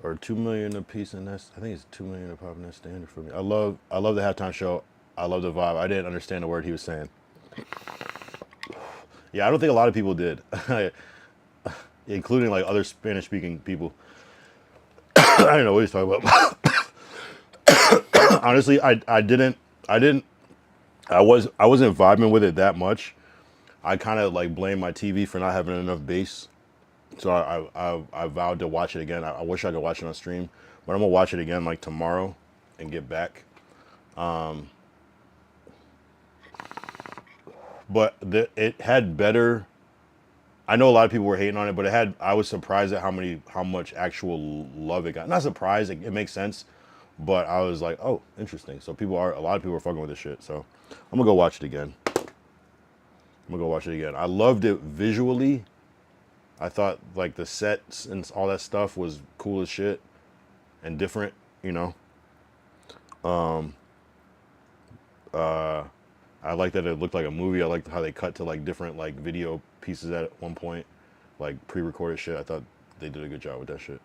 Or $2 million a piece, and I think it's $2 million a popping that standard for me. I love the halftime show. I love the vibe. I didn't understand the word he was saying. Yeah, I don't think a lot of people did, including like other Spanish-speaking people. I don't know what he's talking about. Honestly, I wasn't vibing with it that much. I kind of like blame my TV for not having enough bass. So I vowed to watch it again. I wish I could watch it on stream, but I'm gonna watch it again like tomorrow and get back. But it had better. I know a lot of people were hating on it, but I was surprised at how much actual love it got. Not surprised, it makes sense. But I was like, oh, interesting. So a lot of people are fucking with this shit. So I'm gonna go watch it again. I loved it visually. I thought like the sets and all that stuff was cool as shit and different, you know. I like that it looked like a movie. I liked how they cut to like different like video pieces at one point, like pre-recorded shit. I thought they did a good job with that shit.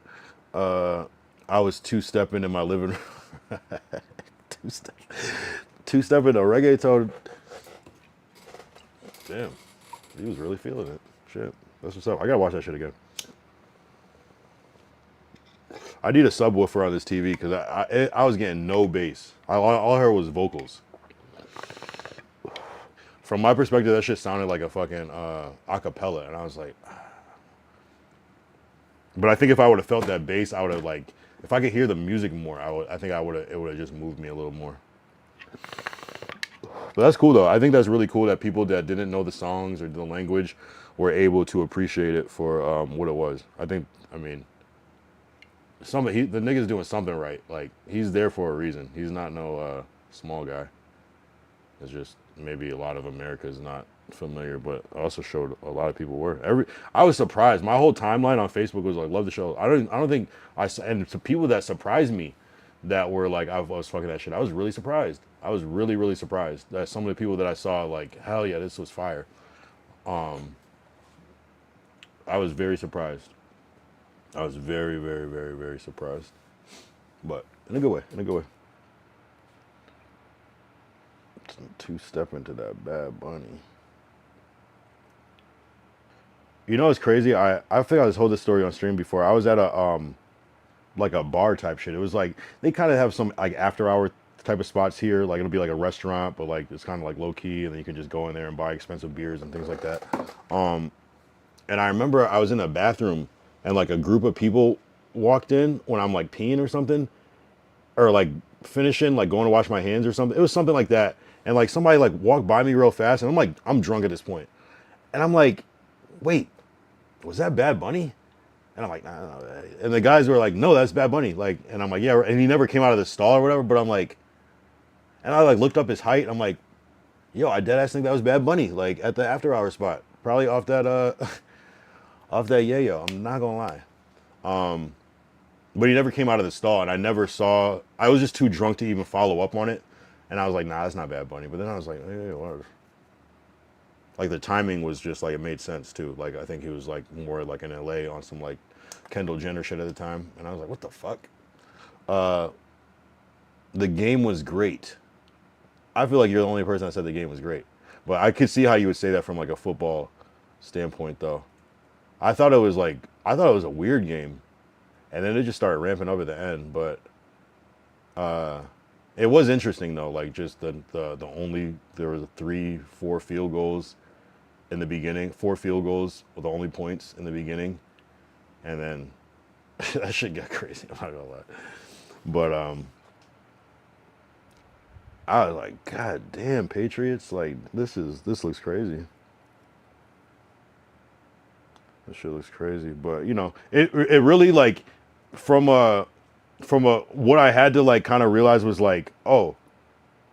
I was two-stepping in my living room. Two-stepping a reggaeton. Damn, he was really feeling it. Shit, that's what's up. I gotta watch that shit again. I need a subwoofer on this TV because I was getting no bass. All I heard was vocals. From my perspective, that shit sounded like a fucking acapella, and I was like, but I think if I would have felt that bass, I would have like, if I could hear the music more, I think it would have just moved me a little more. But that's cool though. I think that's really cool that people that didn't know the songs or the language were able to appreciate it for what it was. I mean, the nigga's doing something right. Like he's there for a reason. He's not no small guy. It's just maybe a lot of America is not familiar, but also showed a lot of people were. I was surprised. My whole timeline on Facebook was like, love the show. I don't think and to people that surprised me that were like, I was fucking that shit. I was really surprised. I was really, really surprised that some of the people that I saw, like, hell yeah, this was fire. I was very surprised. I was very, very, very, very surprised. But in a good way, in a good way. Two-step into that Bad Bunny. You know what's crazy? I think I told this story on stream before. I was at a like a bar type shit. It was like they kind of have some like after hour type of spots here. Like it'll be like a restaurant, but like it's kind of like low key, and then you can just go in there and buy expensive beers and things like that. And I remember I was in a bathroom and like a group of people walked in when I'm like peeing or something, or like finishing, like going to wash my hands or something. It was something like that. And like somebody like walked by me real fast, and I'm drunk at this point, and I'm like, wait, was that Bad Bunny? And I'm like, nah. And the guys were like, no, that's Bad Bunny. Like, and I'm like, yeah. And he never came out of the stall or whatever. But I'm like, and I like looked up his height. I'm like, yo, I dead ass think that was Bad Bunny. Like at the after hour spot, probably off that off that yayo. I'm not gonna lie. But he never came out of the stall, and I never saw. I was just too drunk to even follow up on it. And I was like, nah, that's not Bad Bunny. But then I was like, hey, what? Like the timing was just like it made sense too. Like I think he was like more like in LA on some like Kendall Jenner shit at the time, and I was like, what the fuck? The game was great. I feel like you're the only person that said the game was great, but I could see how you would say that from like a football standpoint though. I thought it was a weird game, and then it just started ramping up at the end. But it was interesting though. Like just the only there was 3-4 field goals in the beginning, 4 field goals with the only points in the beginning, and then that shit got crazy. I'm not gonna lie, but I was like, God damn, Patriots! Like this looks crazy. This shit looks crazy, but you know, it really like from a what I had to like kind of realize was like, oh,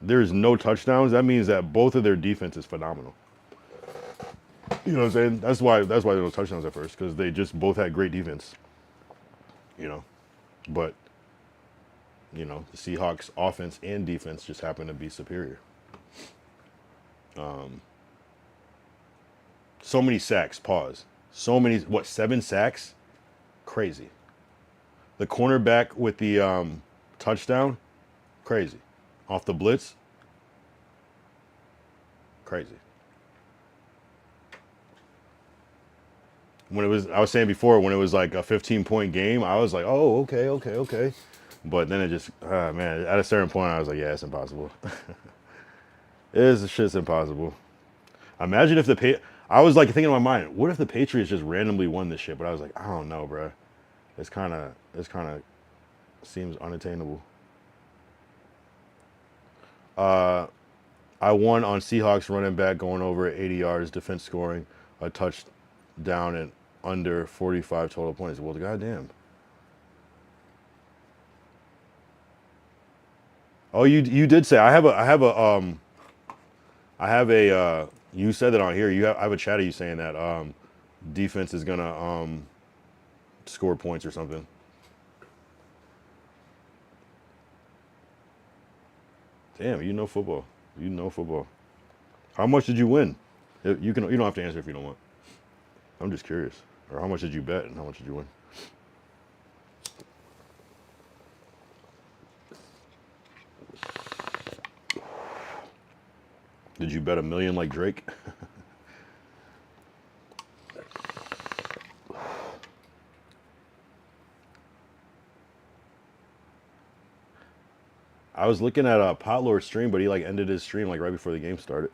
there's no touchdowns. That means that both of their defense is phenomenal. You know what I'm saying? That's why there were no touchdowns at first, because they just both had great defense. You know, but you know the Seahawks offense and defense just happened to be superior. So many sacks. Pause. So many. What? 7 sacks? Crazy. The cornerback with the touchdown? Crazy. Off the blitz? Crazy. When it was, I was saying before, when it was like a 15-point game, I was like, oh, okay. But then it just, man, at a certain point, I was like, yeah, it's impossible. Shit's impossible. Imagine if I was like thinking in my mind, what if the Patriots just randomly won this shit? But I was like, I don't know, bro. It's kind of seems unattainable. I won on Seahawks running back going over 80 yards, defense scoring a touchdown and under 45 total points. Well, goddamn. Oh, you did say I have a you said that on here. I have a chat of you saying that defense is gonna score points or something. Damn, you know football. You know football. How much did you win? You don't have to answer if you don't want. I'm just curious. Or how much did you bet and how much did you win? Did you bet $1 million like Drake? I was looking at a Potlord's stream, but he like ended his stream like right before the game started,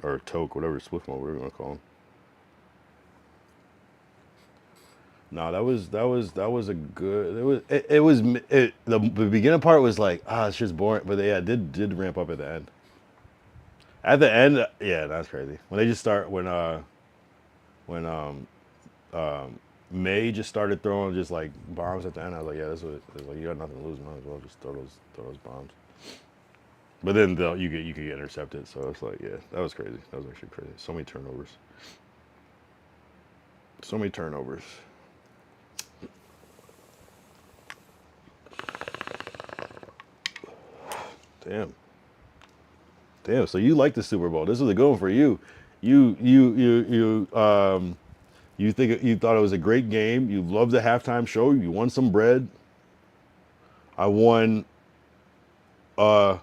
or Toke, whatever, Swift mode, whatever you want to call him. No, that was a good. The beginning part was like, it's just boring, but yeah, it did ramp up at the end. At the end, yeah, that's crazy. When they just start when May just started throwing just like bombs at the end, I was like, yeah, this was like you got nothing to lose, might as well just throw those bombs. But then you could get intercepted, so it's like, yeah, that was crazy. That was actually crazy. So many turnovers. So many turnovers. Damn. Damn. So you like the Super Bowl? This was a good one for you. You think you thought it was a great game. You loved the halftime show. You won some bread. I won. Uh,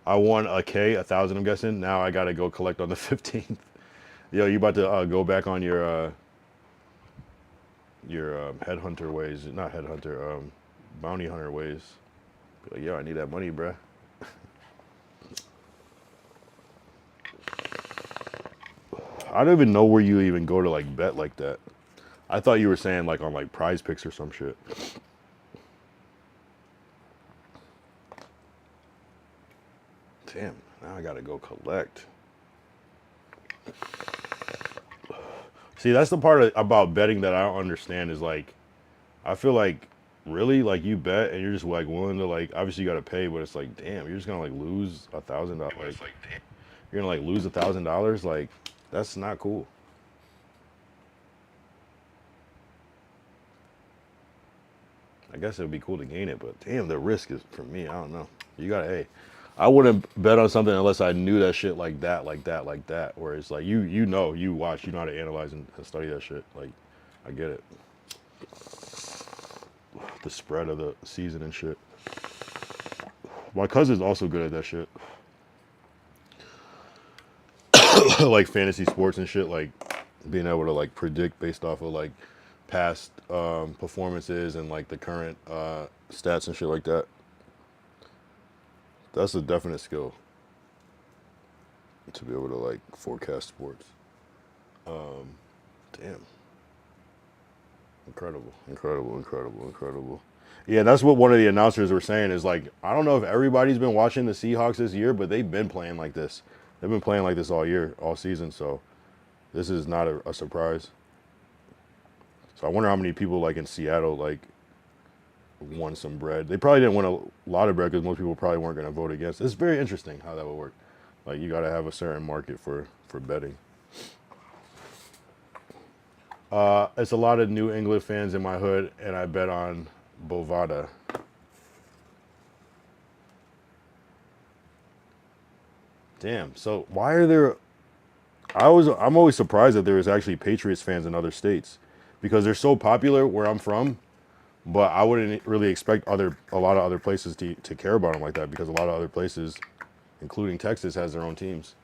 I won a K, 1,000. I'm guessing. Now I gotta go collect on the 15th. Yo, you about to go back on your headhunter ways? Not headhunter. Bounty hunter ways. Be like, yo, I need that money, bruh. I don't even know where you even go to like bet like that. I thought you were saying like on like Prize Picks or some shit. Damn, now I gotta go collect. See, that's the part about betting that I don't understand is like, I feel like really like you bet and you're just like willing to like, obviously you gotta pay, but it's like, damn, you're just gonna like lose $1,000. Like, you're gonna like lose $1,000. Like, that's not cool. I guess it would be cool to gain it, but damn, the risk is for me. I don't know. You gotta, hey, I wouldn't bet on something unless I knew that shit like that, like that, like that. Where it's like you know, you watch, you know how to analyze and study that shit. Like, I get it. The spread of the season and shit. My cousin's also good at that shit. Like fantasy sports and shit. Like being able to like predict based off of like past performances and like the current stats and shit like that. That's a definite skill to be able to like forecast sports. Damn. Incredible, incredible, incredible, incredible. Yeah, that's what one of the announcers were saying is like, I don't know if everybody's been watching the Seahawks this year, but they've been playing like this. They've been playing like this all year, all season. So this is not a surprise. So I wonder how many people like in Seattle like won some bread. They probably didn't win a lot of bread because most people probably weren't going to vote against. It's very interesting how that would work. Like you got to have a certain market for betting. It's a lot of New England fans in my hood, and I bet on Bovada. Damn. So why are there? I'm always surprised that there is actually Patriots fans in other states, because they're so popular where I'm from. But I wouldn't really expect a lot of other places to care about them like that, because a lot of other places, including Texas, has their own teams.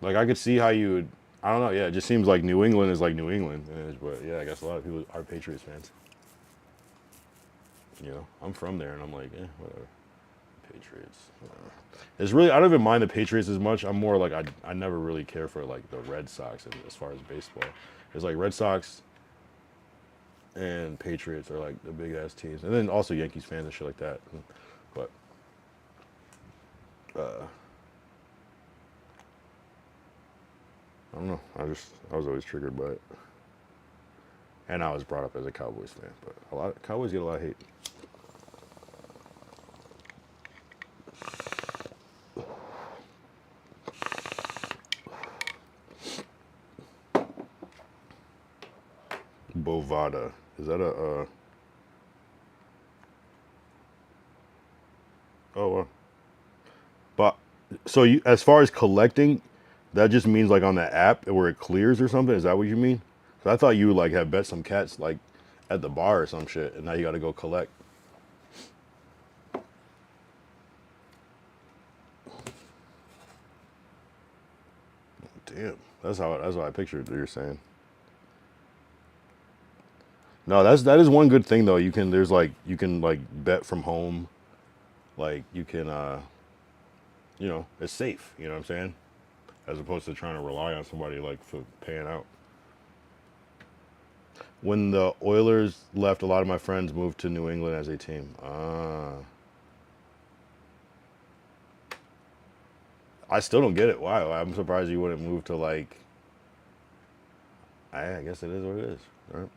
Like I could see how you would. I don't know. Yeah, it just seems like New England is like New England. But yeah, I guess a lot of people are Patriots fans. You know, I'm from there, and I'm like, whatever. Patriots. It's really, I don't even mind the Patriots as much. I'm more like I never really care for like the Red Sox as far as baseball. It's like Red Sox and Patriots are like the big ass teams, and then also Yankees fans and shit like that. But I don't know. I was always triggered by it, and I was brought up as a Cowboys fan. But a lot of Cowboys get a lot of hate. Bovada. Is that a? Oh, well. But so you, as far as collecting, that just means like on the app where it clears or something. Is that what you mean? 'Cause I thought you like had bet some cats like at the bar or some shit, and now you got to go collect. Damn, that's what I pictured. That you're saying. No, that is one good thing though. You can like bet from home, like you can it's safe. You know what I'm saying? As opposed to trying to rely on somebody like for paying out. When the Oilers left, a lot of my friends moved to New England as a team. I still don't get it. Why? I'm surprised you wouldn't move to like. I guess it is what it is, right?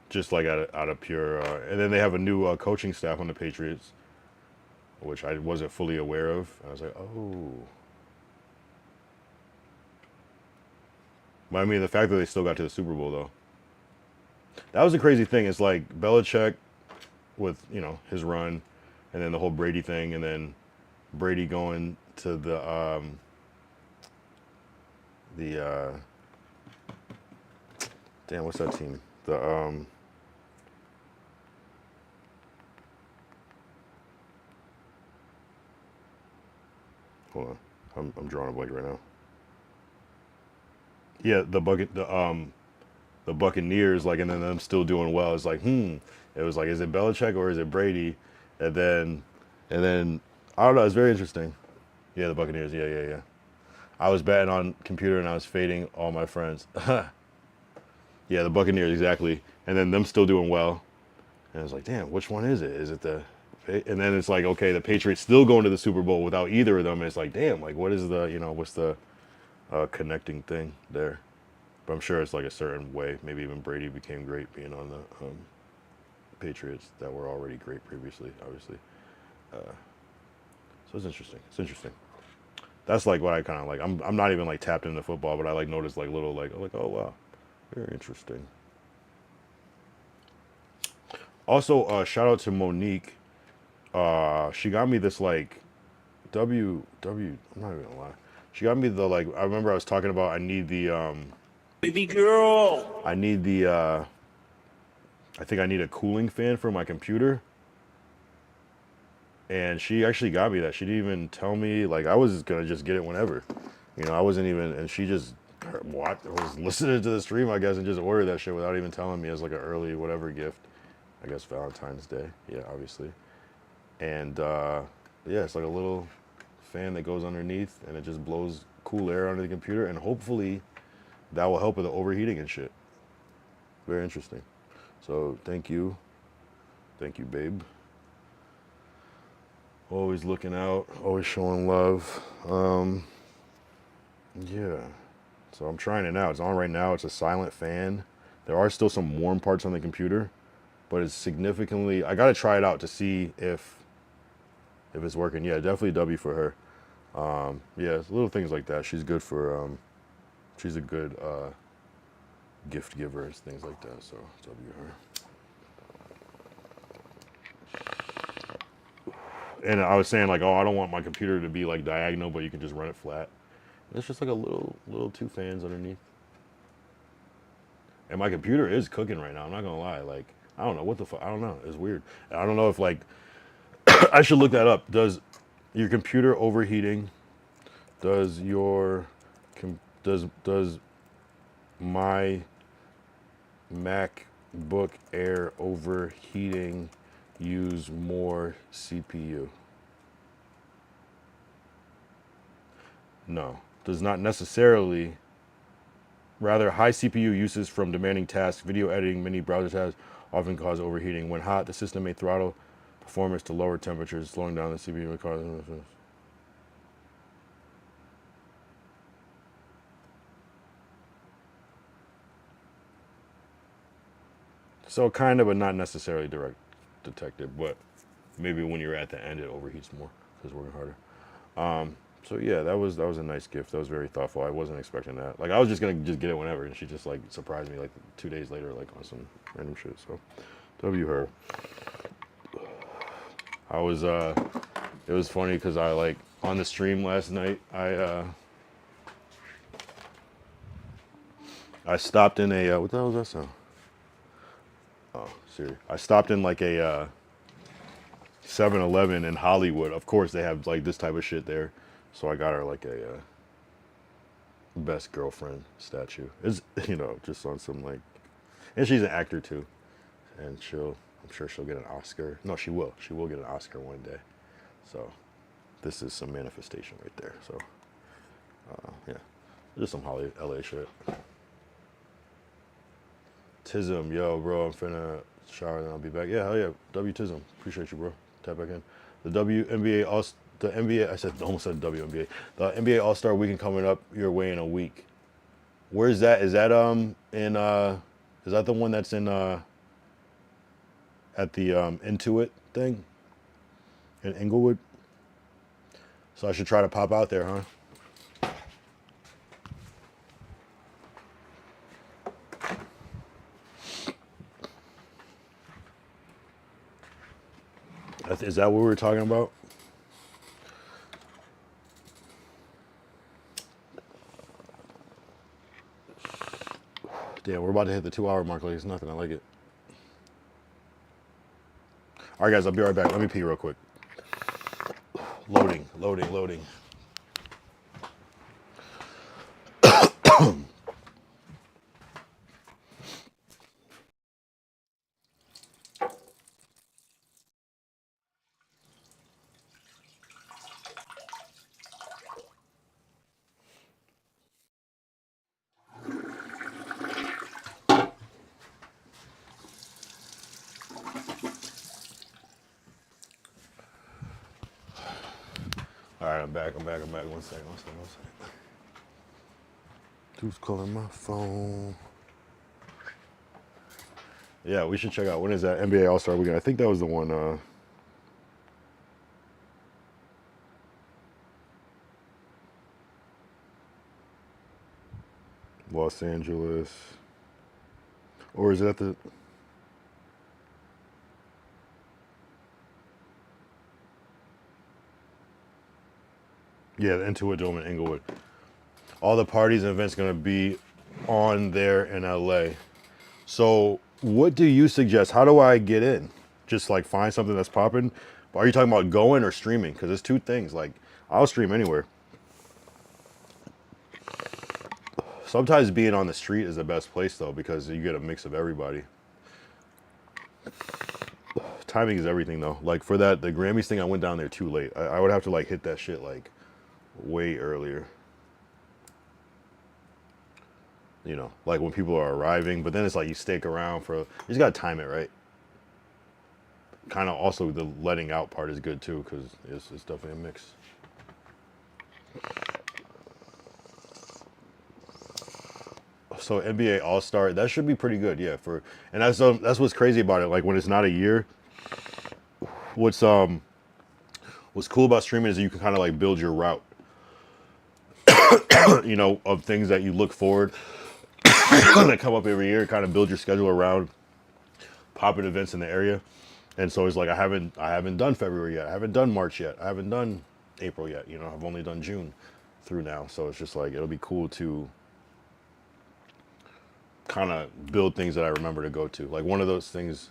Just like out of pure. And then they have a new coaching staff on the Patriots, which I wasn't fully aware of. I was like, oh. But I mean, the fact that they still got to the Super Bowl though. That was the crazy thing. It's like Belichick with his run, and then the whole Brady thing, and then Brady going to the damn, what's that team? Hold on, I'm drawing a blank right now. Yeah, the Buccaneers, like, and then them still doing well. It's like, it was like, is it Belichick or is it Brady? And then I don't know. It's very interesting. Yeah, the Buccaneers. Yeah. I was betting on computer and I was fading all my friends. Yeah, the Buccaneers exactly. And then them still doing well. And I was like, damn, which one is it? Is it the? And then it's like, okay, the Patriots still going to the Super Bowl without either of them. And it's like, damn, like what is the what's the connecting thing there? But I'm sure it's like a certain way. Maybe even Brady became great being on the Patriots that were already great previously, obviously. So it's interesting. It's interesting. That's like what I kind of like. I'm not even like tapped into football, but I like notice like little like oh wow, very interesting. Also, shout out to Monique. She got me this like I'm not even gonna lie. She got me the like. I remember I was talking about. Baby girl. I need the. I think I need a cooling fan for my computer. And she actually got me that. She didn't even tell me. Like I was gonna just get it whenever. I wasn't even. And she just was listening to the stream, I guess, and just ordered that shit without even telling me as like an early whatever gift. I guess Valentine's Day. Yeah, obviously. And yeah, it's like a little fan that goes underneath, and it just blows cool air onto the computer, and hopefully that will help with the overheating and shit. Very interesting. So thank you, babe. Always looking out, always showing love. Yeah. So I'm trying it now. It's on right now. It's a silent fan. There are still some warm parts on the computer, but it's significantly. I gotta try it out to see if it's working. Yeah, definitely W for her. Yeah, little things like that. She's good for. She's a good gift giver and things like that. So W her. And I was saying like, oh, I don't want my computer to be like diagonal, but you can just run it flat. It's just like a little two fans underneath. And my computer is cooking right now. I'm not gonna lie. Like I don't know what the fuck. I don't know. It's weird. I don't know if like I should look that up. Does your computer overheating? Does your does my MacBook Air overheating use more CPU? No, does not necessarily. Rather, high CPU uses from demanding tasks, video editing, many browser tabs often cause overheating. When hot, the system may throttle performance to lower temperatures, slowing down the CPU may cause. So kind of, but not necessarily direct detected. But maybe when you're at the end, it overheats more because working harder. So yeah, that was a nice gift. That was very thoughtful. I wasn't expecting that. Like I was just gonna just get it whenever, and she just like surprised me like 2 days later, like on some random shit. So, W her. I was it was funny because I like on the stream last night. I stopped in a what the hell was that sound? Oh, Siri. I stopped in like a 7-Eleven in Hollywood. Of course, they have like this type of shit there. So I got her like a best girlfriend statue. It's just on some like, and she's an actor too, and I'm sure she'll get an Oscar. No, she will. She will get an Oscar one day. So this is some manifestation right there. So yeah, just some Hollywood LA shit. Tism, yo, bro, I'm finna shower and I'll be back. Yeah, hell yeah. W Tism. Appreciate you, bro. Tap back in. The WNBA All the NBA I said almost said WNBA. The NBA All-Star weekend coming up your way in a week. Where's that? Is that in is that the one that's in at the Intuit thing in Inglewood? So I should try to pop out there, huh? Is that what we were talking about? Damn, we're about to hit the 2-hour mark like it's nothing. I like it. All right, guys, I'll be right back. Let me pee real quick. Loading, loading, loading. All right, I'm back. 1 second. Who's calling my phone? Yeah, we should check out. When is that NBA All-Star weekend? I think that was the one. Los Angeles. Or is it at the... Yeah, the Intuit Dome in Inglewood. All the parties and events going to be on there in LA. So what do you suggest? How do I get in? Just like find something that's popping? Are you talking about going or streaming? Because it's two things. Like, I'll stream anywhere. Sometimes being on the street is the best place though, because you get a mix of everybody. Timing is everything though. Like for that, the Grammys thing, I went down there too late. I would have to like hit that shit like way earlier. You know, like when people are arriving, but then it's like you stake around for, you just gotta time it right. Kind of also the letting out part is good too, because it's definitely a mix. So NBA All-Star, that should be pretty good, yeah. And that's what's crazy about it. Like when it's not a year, what's cool about streaming is you can kind of like build your route, you know, of things that you look forward that come up every year. Kind of build your schedule around popping events in the area. And so it's like I haven't done February yet. I haven't done March yet. I haven't done April yet. You know, I've only done June through now. So it's just like it'll be cool to kind of build things that I remember to go to. Like one of those things,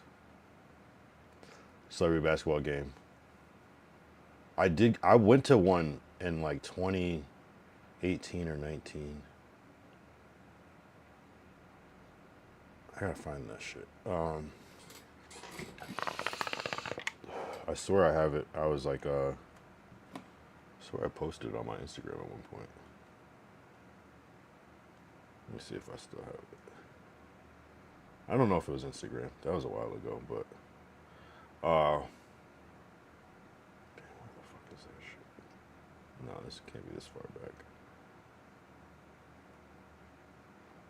celebrity basketball game. I went to one in like 2018 or 19. I gotta find that shit. I swear I have it. I was like, I swear I posted it on my Instagram at one point. Let me see if I still have it. I don't know if it was Instagram. That was a while ago, but damn, where the fuck is that shit? No, this can't be this far back.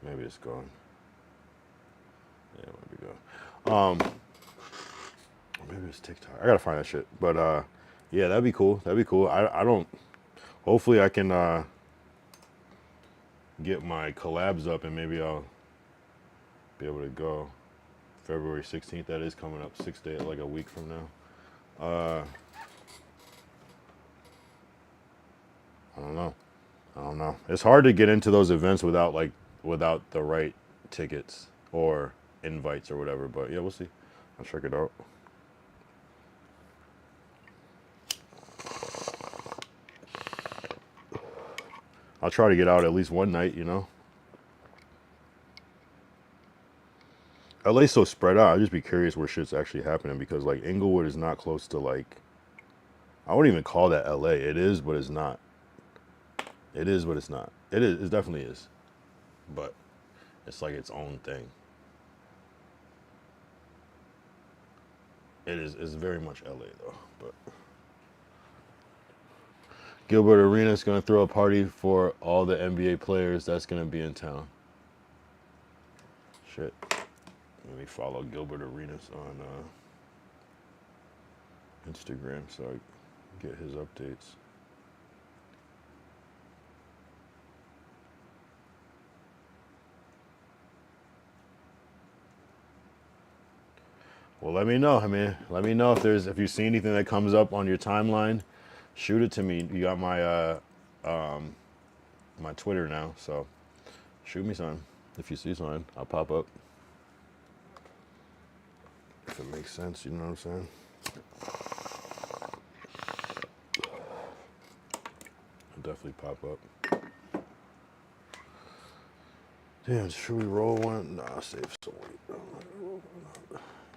Maybe it's gone. Yeah, it might be gone. Maybe it's TikTok. I gotta find that shit. But yeah, that'd be cool. That'd be cool. I don't. Hopefully, I can get my collabs up, and maybe I'll be able to go. February 16th. That is coming up. 6 days, like a week from now. I don't know. I don't know. It's hard to get into those events without the right tickets or invites or whatever. But yeah, we'll see. I'll check it out. I'll try to get out at least one night, you know. LA's so spread out. I'd just be curious where shit's actually happening, because like Inglewood is not close to like, I wouldn't even call that LA. It is, but it's not. It is, but it's not. It is. It definitely is. But it's like its own thing. It is. It's very much LA though. But Gilbert Arenas going to throw a party for all the NBA players that's going to be in town. Shit. Let me follow Gilbert Arenas on Instagram so I get his updates. Well, let me know. I mean, let me know if you see anything that comes up on your timeline. Shoot it to me. You got my my Twitter now, so shoot me something. If you see something, I'll pop up. If it makes sense, you know what I'm saying? I'll definitely pop up. Damn, should we roll one? Nah, save some weight.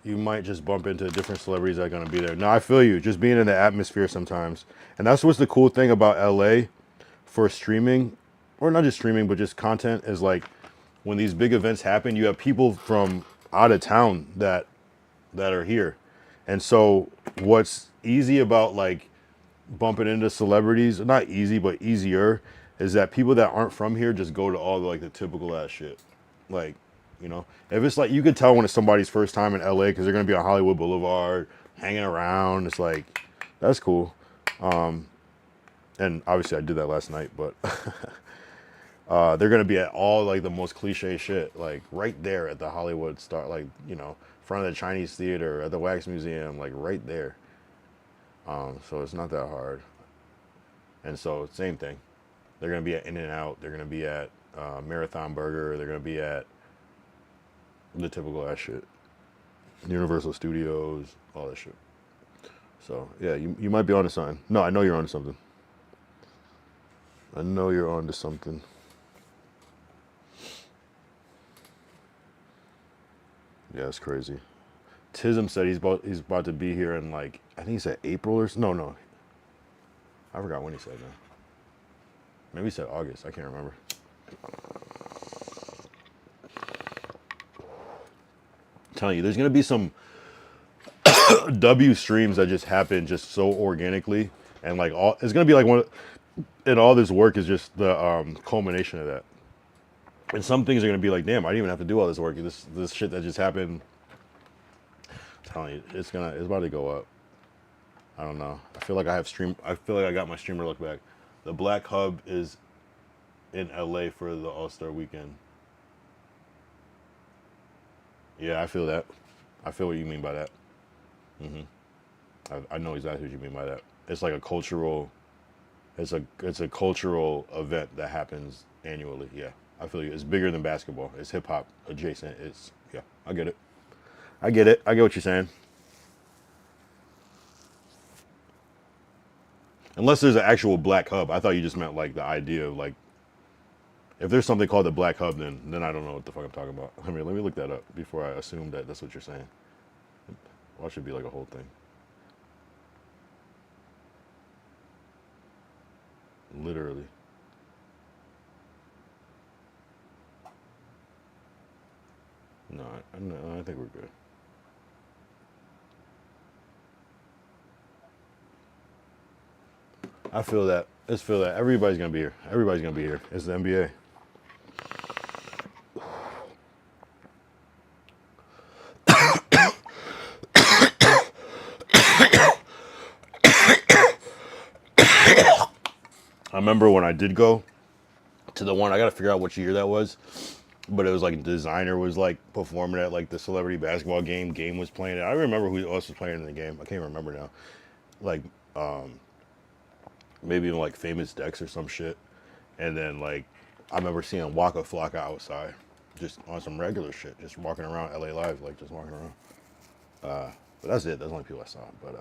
You might just bump into different celebrities that are going to be there. No, I feel you. Just being in the atmosphere sometimes. And that's what's the cool thing about LA for streaming, or not just streaming, but just content, is like when these big events happen, you have people from out of town that are here. And so what's easy about like bumping into celebrities, not easy, but easier, is that people that aren't from here just go to all the like the typical ass shit. Like, you know, if it's like, you could tell when it's somebody's first time in LA because they're gonna be on Hollywood Boulevard hanging around. It's like, that's cool. And obviously I did that last night, but they're gonna be at all like the most cliche shit, like right there at the Hollywood Star, like, you know, front of the Chinese Theater, at the Wax Museum, like right there. So it's not that hard. And so same thing. They're gonna be at In-N-Out. They're gonna be at Marathon Burger. They're gonna be at the typical ass shit. Universal Studios, all that shit. So yeah, you might be onto something. No, I know you're onto something. I know you're onto something. Yeah, it's crazy. Tism said he's about to be here in like, I think he said April or no. I forgot when he said that. Maybe he said August. I can't remember. I'm telling you, there's gonna be some W streams that just happen just so organically, and like all it's gonna be like one, and all this work is just the culmination of that. And some things are gonna be like, damn, I didn't even have to do all this work. This shit that just happened. I'm telling you, it's about to go up. I don't know. I feel like I got my streamer look back. The Black Hub is in LA for the All-Star weekend. Yeah, I feel that. I feel what you mean by that. I know exactly what you mean by that. It's like a cultural. It's a cultural event that happens annually. Yeah, I feel you. It's bigger than basketball. It's hip hop adjacent. Yeah. I get it. I get it. I get what you're saying. Unless there's an actual Black Hub. I thought you just meant like the idea of like, if there's something called the Black Hub, then I don't know what the fuck I'm talking about. I mean, let me look that up before I assume that that's what you're saying. Well, it should be like a whole thing. Literally. No, I think we're good. I feel that. Let's feel that. Everybody's gonna be here. Everybody's gonna be here. It's the NBA. I remember when I did go to the one. I gotta figure out which year that was, but it was like designer was like performing at like the celebrity basketball game. Game was playing it. I remember who else was playing in the game. I can't remember now. Like maybe even like Famous Dex or some shit. And then like I remember seeing Waka Flocka outside, just on some regular shit, just walking around LA Live, like just walking around. But that's it. That's the only people I saw. But it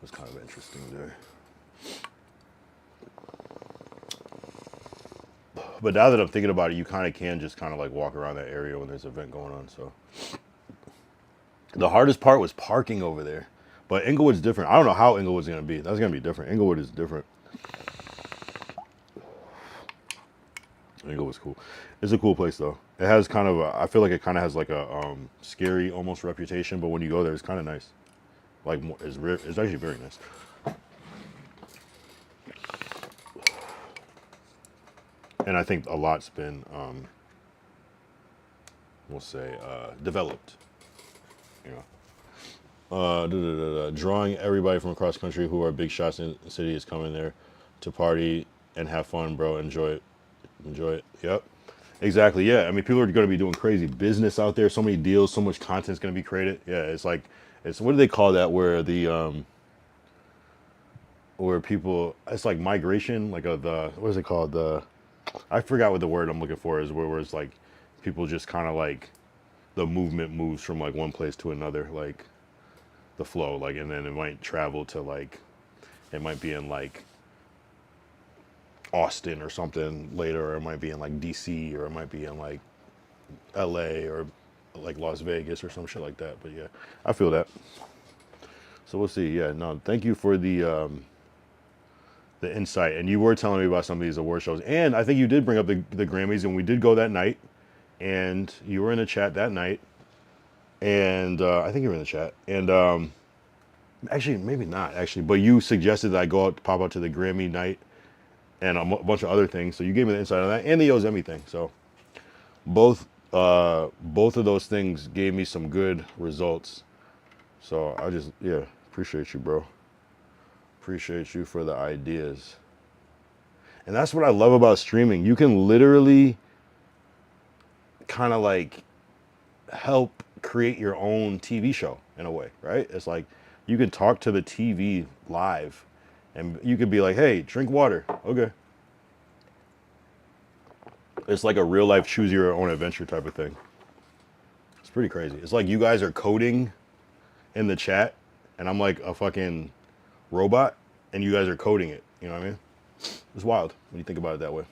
was kind of an interesting day. But now that I'm thinking about it, you kind of can just kind of like walk around that area when there's an event going on. So the hardest part was parking over there. But Inglewood's different. I don't know how Inglewood's going to be. That's going to be different. Inglewood is different. Angle was cool. It's a cool place though. It has kind of a, I feel like it kind of has like a scary almost reputation, but when you go there, it's kind of nice. Like it's actually very nice. And I think a lot's been, we'll say, developed. You know, drawing everybody from across the country who are big shots in the city is coming there to party and have fun, bro. Enjoy it. Enjoy it. Yep. Exactly. Yeah. I mean, people are going to be doing crazy business out there. So many deals. So much content's going to be created. Yeah. It's like, it's what do they call that? Where people, it's like migration. Like the what is it called? I forgot what the word I'm looking for is. Where it's like people just kind of like the movement moves from like one place to another, like the flow. Like, and then it might travel to like, it might be in like Austin or something later, or it might be in like DC, or it might be in like LA or like Las Vegas or some shit like that. But yeah, I feel that. So we'll see. Yeah, no, thank you for the insight. And you were telling me about some of these award shows, and I think you did bring up the Grammys, and we did go that night, and you were in the chat that night, and I think you were in the chat, and actually maybe not actually, but you suggested that I go out, pop out to the Grammy night, and a bunch of other things. So you gave me the insight on that and the Yosemite thing. So both of those things gave me some good results. So I just, yeah, appreciate you, bro. Appreciate you for the ideas. And that's what I love about streaming. You can literally kind of like help create your own TV show in a way, right? It's like you can talk to the TV live and you could be like, hey, drink water. Okay. It's like a real life choose your own adventure type of thing. It's pretty crazy. It's like you guys are coding in the chat and I'm like a fucking robot and you guys are coding it. You know what I mean? It's wild when you think about it that way.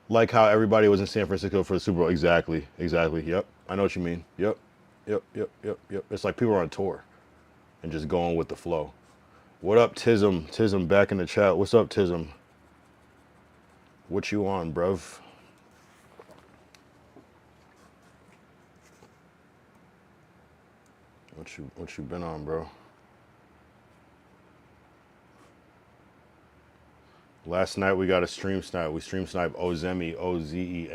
Like how everybody was in San Francisco for the Super Bowl. Exactly. Exactly. Yep. I know what you mean. Yep. Yep. Yep. Yep. Yep. It's like people are on tour and just going with the flow. What up, Tism? Tism back in the chat. What's up, Tism? What you on, bruv? What you been on, bro? Last night we got a stream snipe. We stream snipe Ozemi, Ozemi,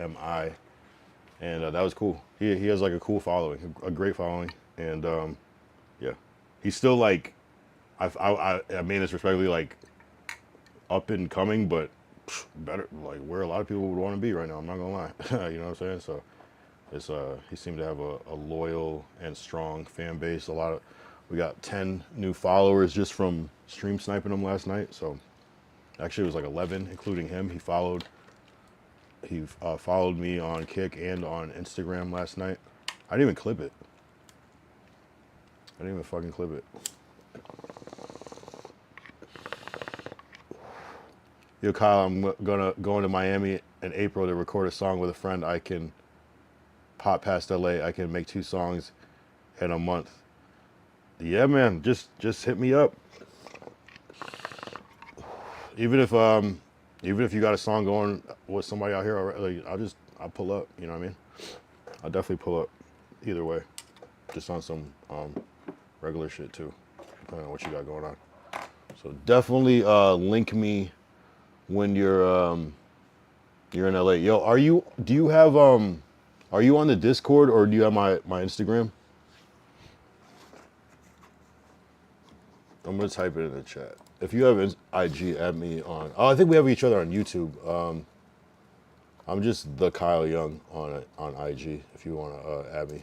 and that was cool. He has like a cool following, a great following, and yeah, he's still like, I mean this respectfully, like up and coming, but better like where a lot of people would want to be right now. I'm not gonna lie, you know what I'm saying? So it's he seemed to have a loyal and strong fan base. We got 10 new followers just from stream sniping him last night. So actually, it was like 11, including him. He followed me on Kick and on Instagram last night. I didn't even clip it. I didn't even fucking clip it. Yo, Kyle, I'm gonna go into Miami in April to record a song with a friend. I can pop past LA. I can make 2 songs in a month. Yeah, man, just hit me up. Even if you got a song going with somebody out here already, like, I'll pull up. You know what I mean? I'll definitely pull up. Either way, just on some regular shit too, depending on what you got going on. So definitely link me when you're in LA. Yo, are you on the Discord or do you have my Instagram? I'm gonna type it in the chat. If you have IG, add me on. Oh, I think we have each other on YouTube. I'm just the Kyle Young on IG. If you want to add me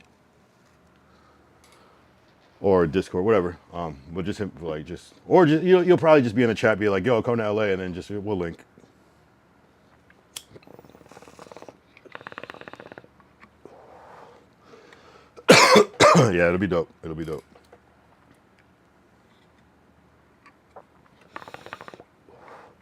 or Discord, whatever. But just like or just you'll probably just be in the chat, be like, yo, come to LA, and then just we'll link. Yeah, it'll be dope. It'll be dope.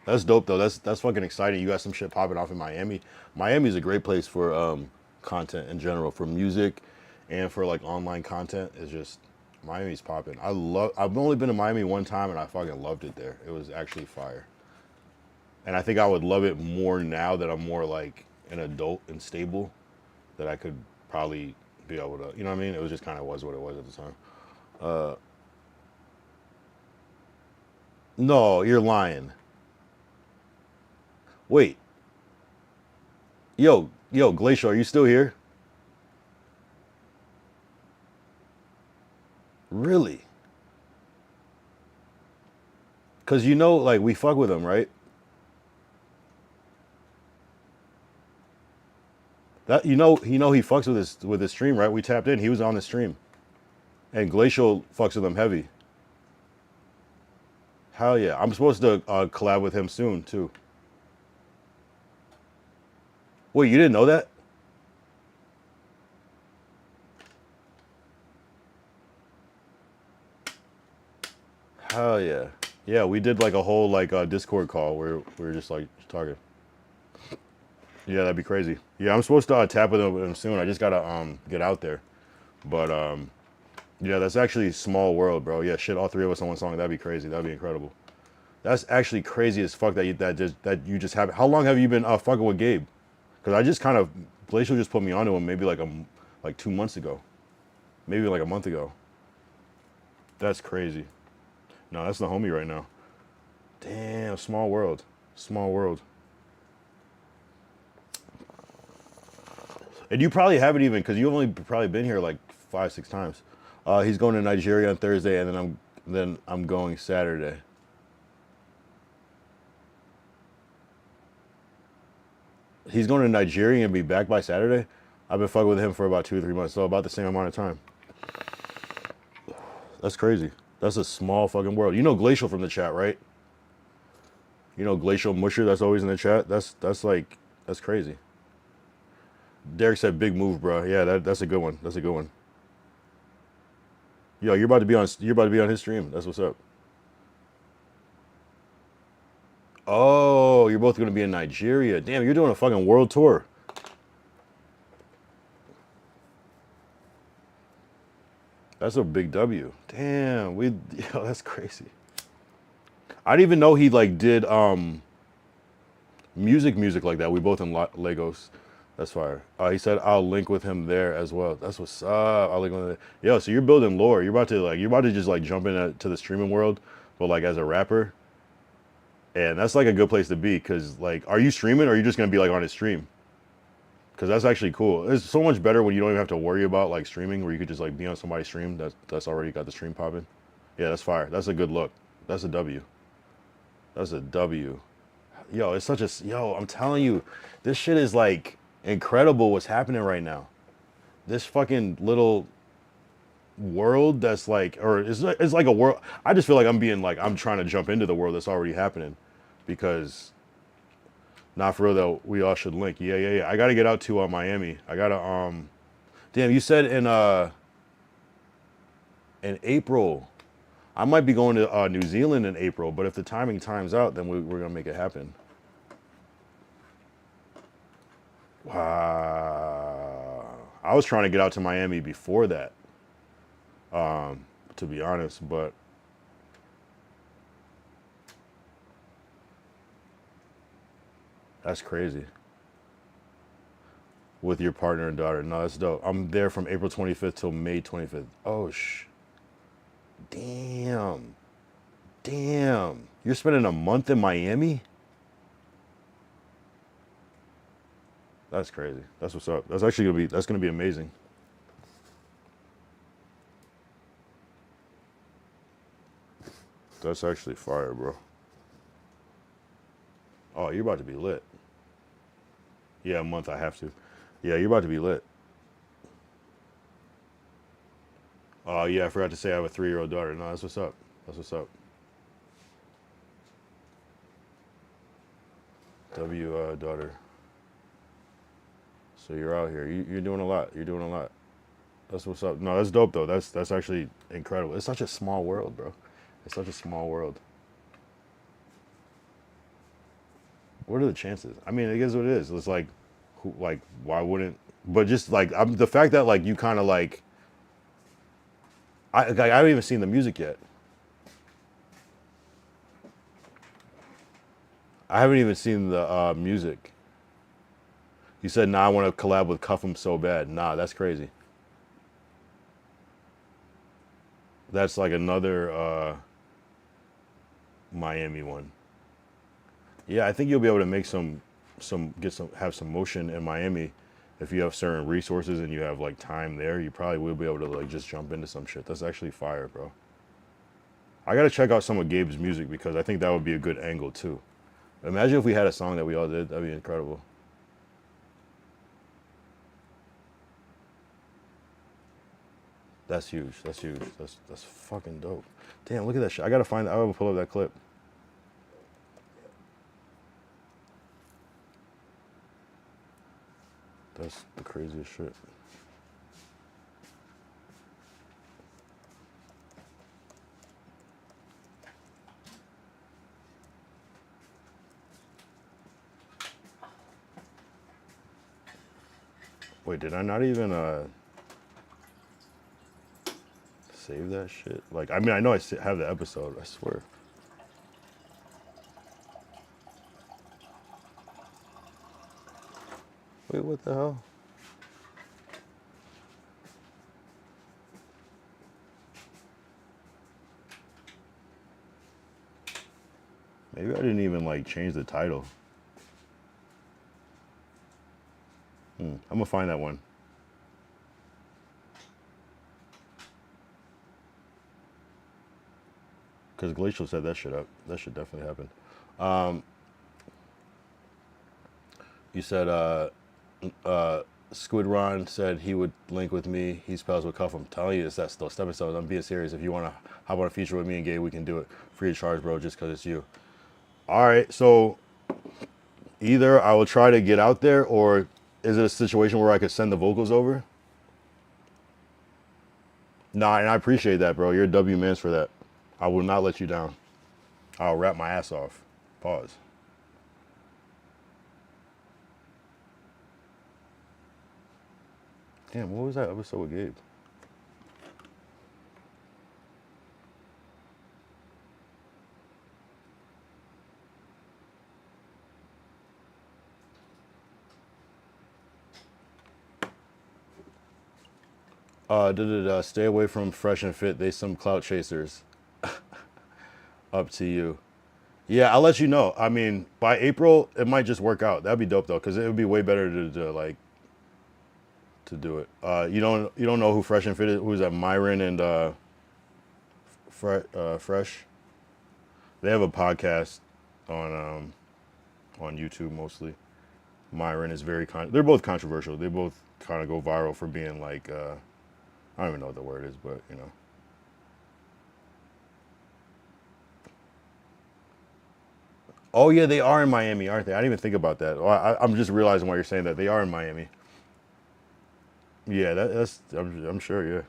That's dope though. That's fucking exciting. You got some shit popping off in Miami. Miami's a great place for content in general, for music and for like online content. It's just Miami's popping. I've only been to Miami one time and I fucking loved it there. It was actually fire. And I think I would love it more now that I'm more like an adult and stable, that I could probably be able to, you know what I mean? It was just kind of was what it was at the time. No, you're lying. Wait, yo, Glacial, are you still here? Really? Cause you know, like we fuck with him, right? That he fucks with his stream, right? We tapped in. He was on the stream, and Glacial fucks with him heavy. Hell yeah! I'm supposed to collab with him soon too. Wait, you didn't know that? Hell yeah! Yeah, we did like a whole like Discord call where we were just like talking. Yeah, that'd be crazy. Yeah, I'm supposed to tap with him soon. I just gotta get out there, but yeah, that's actually small world, bro. Yeah, shit, all three of us on one song. That'd be crazy. That'd be incredible. That's actually crazy as fuck that you just have. How long have you been fucking with Gabe? Because I just kind of Glacial just put me onto him maybe like 2 months ago, maybe like a month ago. That's crazy. No, that's the homie right now. Damn, small world, small world. And you probably haven't even because you've only probably been here like 5, 6 times. He's going to Nigeria on Thursday, and then I'm going Saturday. He's going to Nigeria and be back by Saturday. I've been fucking with him for about 2 or 3 months, so about the same amount of time. That's crazy. That's a small fucking world. You know Glacial from the chat, right? You know Glacial Musher that's always in the chat. That's crazy. Derek said big move, bro. Yeah, that's a good one. That's a good one. Yo, you're about to be on his stream. That's what's up. Oh, you're both gonna be in Nigeria. Damn, you're doing a fucking world tour. That's a big W. Damn, yo, that's crazy. I didn't even know he like did music like that. We both in Lagos. That's fire. He said I'll link with him there as well. That's what's up. I'll link with him. Yo, so you're building lore. You're about to just like jump into the streaming world, but like as a rapper. And that's like a good place to be because like, are you streaming or are you just gonna be like on his stream? Because that's actually cool. It's so much better when you don't even have to worry about like streaming, where you could just like be on somebody's stream that's already got the stream popping. Yeah, that's fire. That's a good look. That's a W. That's a W. Yo, I'm telling you, this shit is like incredible what's happening right now. This fucking little world that's like, or it's like a world. I just feel like I'm trying to jump into the world that's already happening because, not for real though, we all should link. Yeah. I gotta get out to Miami. I gotta, damn, you said in April. I might be going to New Zealand in April, but if the timing times out, then we're gonna make it happen. Wow. I was trying to get out to Miami before that, to be honest, but that's crazy. With your partner and daughter. No, that's dope. I'm there from April 25th till May 25th. Oh, damn. Damn. You're spending a month in Miami? That's crazy. That's what's up. That's gonna be amazing. That's actually fire, bro. Oh, you're about to be lit. Yeah, a month I have to. Yeah, you're about to be lit. Oh yeah, I forgot to say I have a 3-year-old daughter. No, that's what's up. That's what's up. W daughter. So you're out here. You're doing a lot. You're doing a lot. That's what's up. No, that's dope though. That's actually incredible. It's such a small world, bro. It's such a small world. What are the chances? I mean, it is what it is. It's like, why wouldn't? But just like the fact that like you kind of like, I haven't even seen the music yet. I haven't even seen the music. You said, nah, I want to collab with Cuff 'em so bad. Nah, that's crazy. That's like another Miami one. Yeah, I think you'll be able to make have some motion in Miami if you have certain resources and you have like time there. You probably will be able to like just jump into some shit. That's actually fire, bro. I gotta check out some of Gabe's music because I think that would be a good angle too. Imagine if we had a song that we all did. That'd be incredible. That's huge. That's huge. That's fucking dope. Damn, look at that shit. I gotta find. I will pull up that clip. That's the craziest shit. Wait, did I not even save that shit? Like, I mean, I know have the episode. I swear. Wait, what the hell? Maybe I didn't even like change the title. I'm gonna find that one. Because Glacial set that shit up. That should definitely happen. You said Squid Ron said he would link with me. He spells with Cuff. I'm telling you, it's that still stepping stones. I'm being serious. If you want to hop on a feature with me and Gabe, we can do it free of charge, bro, just because it's you. All right, so either I will try to get out there, or is it a situation where I could send the vocals over? Nah, and I appreciate that, bro. You're a W mans for that. I will not let you down. I'll rap my ass off. Pause. Damn, what was that episode with Gabe? Stay away from Fresh and Fit. They some clout chasers. Up to you. Yeah, I'll let you know. I mean, by April, it might just work out. That'd be dope though, because it would be way better to like to do it. You don't know who Fresh and Fit is? Who's that? Myron and Fresh. They have a podcast on YouTube mostly. Myron is they're both controversial. They both kind of go viral for being like I don't even know what the word is, but you know. Oh yeah, they are in Miami, aren't they? I didn't even think about that. I'm just realizing why you're saying that they are in Miami. Yeah, I'm sure. Yeah.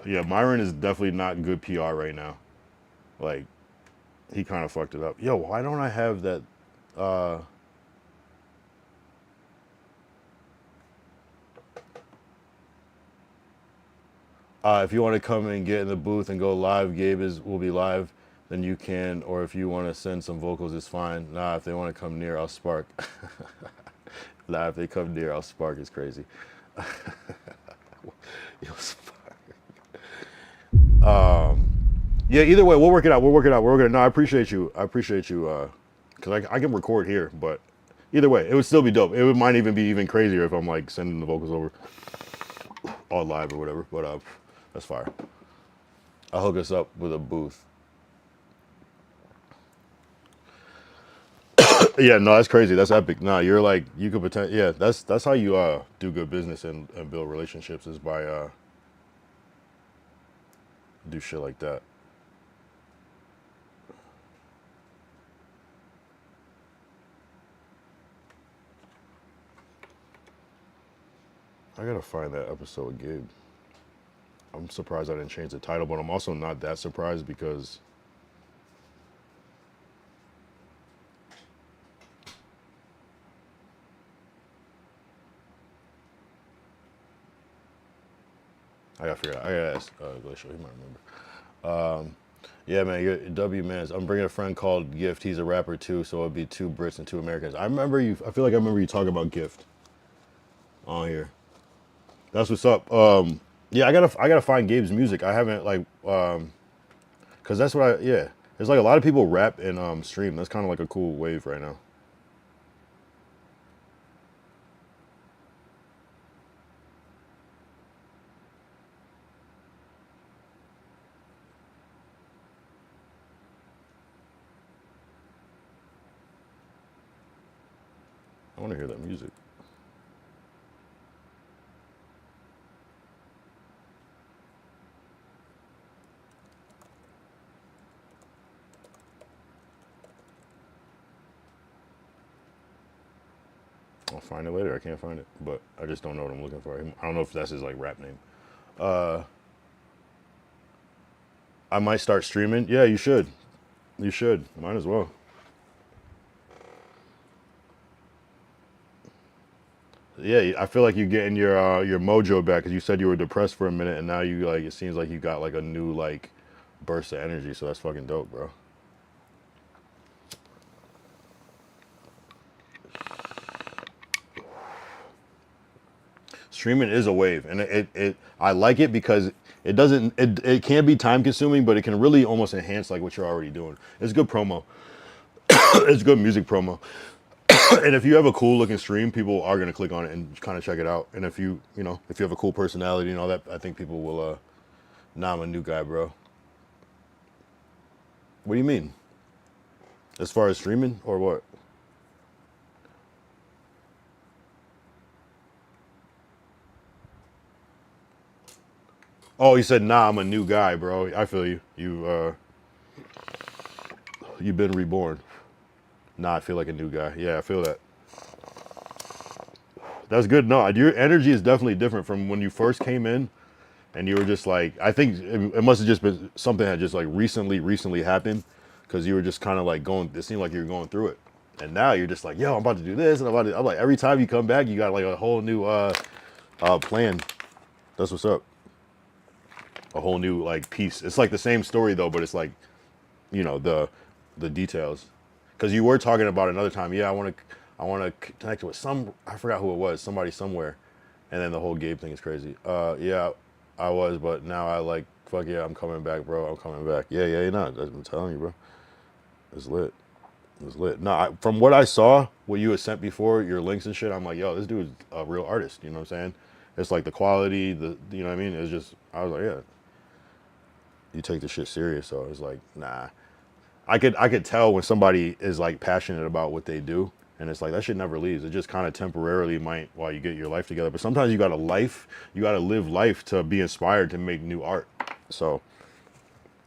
Yeah, Myron is definitely not good PR right now. Like, he kind of fucked it up. Yo, why don't I have that? If you want to come and get in the booth and go live, will be live. Then you can, or if you want to send some vocals, it's fine. Nah, if they want to come near, I'll spark. Nah, if they come near, I'll spark. It's crazy. Yo, spark. Yeah, either way, we'll work it out. We'll work it out. We're working. No, I appreciate you. Because I can record here, but either way, it would still be dope. Might even be even crazier if I'm like sending the vocals over all live or whatever. But that's fire. I'll hook us up with a booth. Yeah, no, that's crazy. That's epic. No, you're like you could pretend. Yeah, that's how you do good business and build relationships is by do shit like that. I gotta find that episode with Gabe. I'm surprised I didn't change the title, but I'm also not that surprised because I gotta figure it out. I gotta ask Glacial, he might remember. Yeah, man, you're W man. I'm bringing a friend called Gift. He's a rapper too, so it'd be two Brits and two Americans. I remember you. I feel like I remember you talking about Gift on here. That's what's up. Yeah, I gotta find Gabe's music. I haven't like, cause that's what I yeah. There's like a lot of people rap and stream. That's kind of like a cool wave right now. I want to hear that music. I'll find it later. I can't find it, but I just don't know what I'm looking for. I don't know if that's his like rap name. Uh, I might start streaming. Yeah, you should. You should. Might as well. Yeah, I feel like you're getting your mojo back because you said you were depressed for a minute, and now you like it seems like you got like a new like burst of energy. So that's fucking dope, bro. Streaming is a wave, and it I like it because it doesn't it can be time consuming, but it can really almost enhance like what you're already doing. It's good promo. It's good music promo. And if you have a cool looking stream, people are gonna click on it and kind of check it out. And if if you have a cool personality and all that, I think people will. Nah, I'm a new guy, bro. What do you mean? As far as streaming or what? Oh, you said nah, I'm a new guy, bro. I feel you. You've been reborn. Nah, I feel like a new guy. Yeah, I feel that. That's good. No, your energy is definitely different from when you first came in, and you were just like, I think it must have just been something that just like recently happened, because you were just kind of like going. It seemed like you were going through it, and now you're just like, yo, I'm about to do this, and I'm like, every time you come back, you got like a whole new plan. That's what's up. A whole new like piece. It's like the same story though, but it's like, the details. Because you were talking about another time. Yeah, I want to connect with some. I forgot who it was. Somebody somewhere, and then the whole Gabe thing is crazy. Yeah, I was, but now I like fuck yeah, I'm coming back, bro. I'm coming back. Yeah, yeah, you're not. I'm telling you, bro. It's lit. It's lit. No, from what I saw, what you had sent before, your links and shit, I'm like, yo, this dude's a real artist. You know what I'm saying? It's like the quality, you know what I mean? It's just, I was like, yeah, you take this shit serious. So it's like, nah. I could tell when somebody is like passionate about what they do, and it's like that shit never leaves. It just kind of temporarily might while you get your life together. But sometimes you gotta live life to be inspired to make new art. So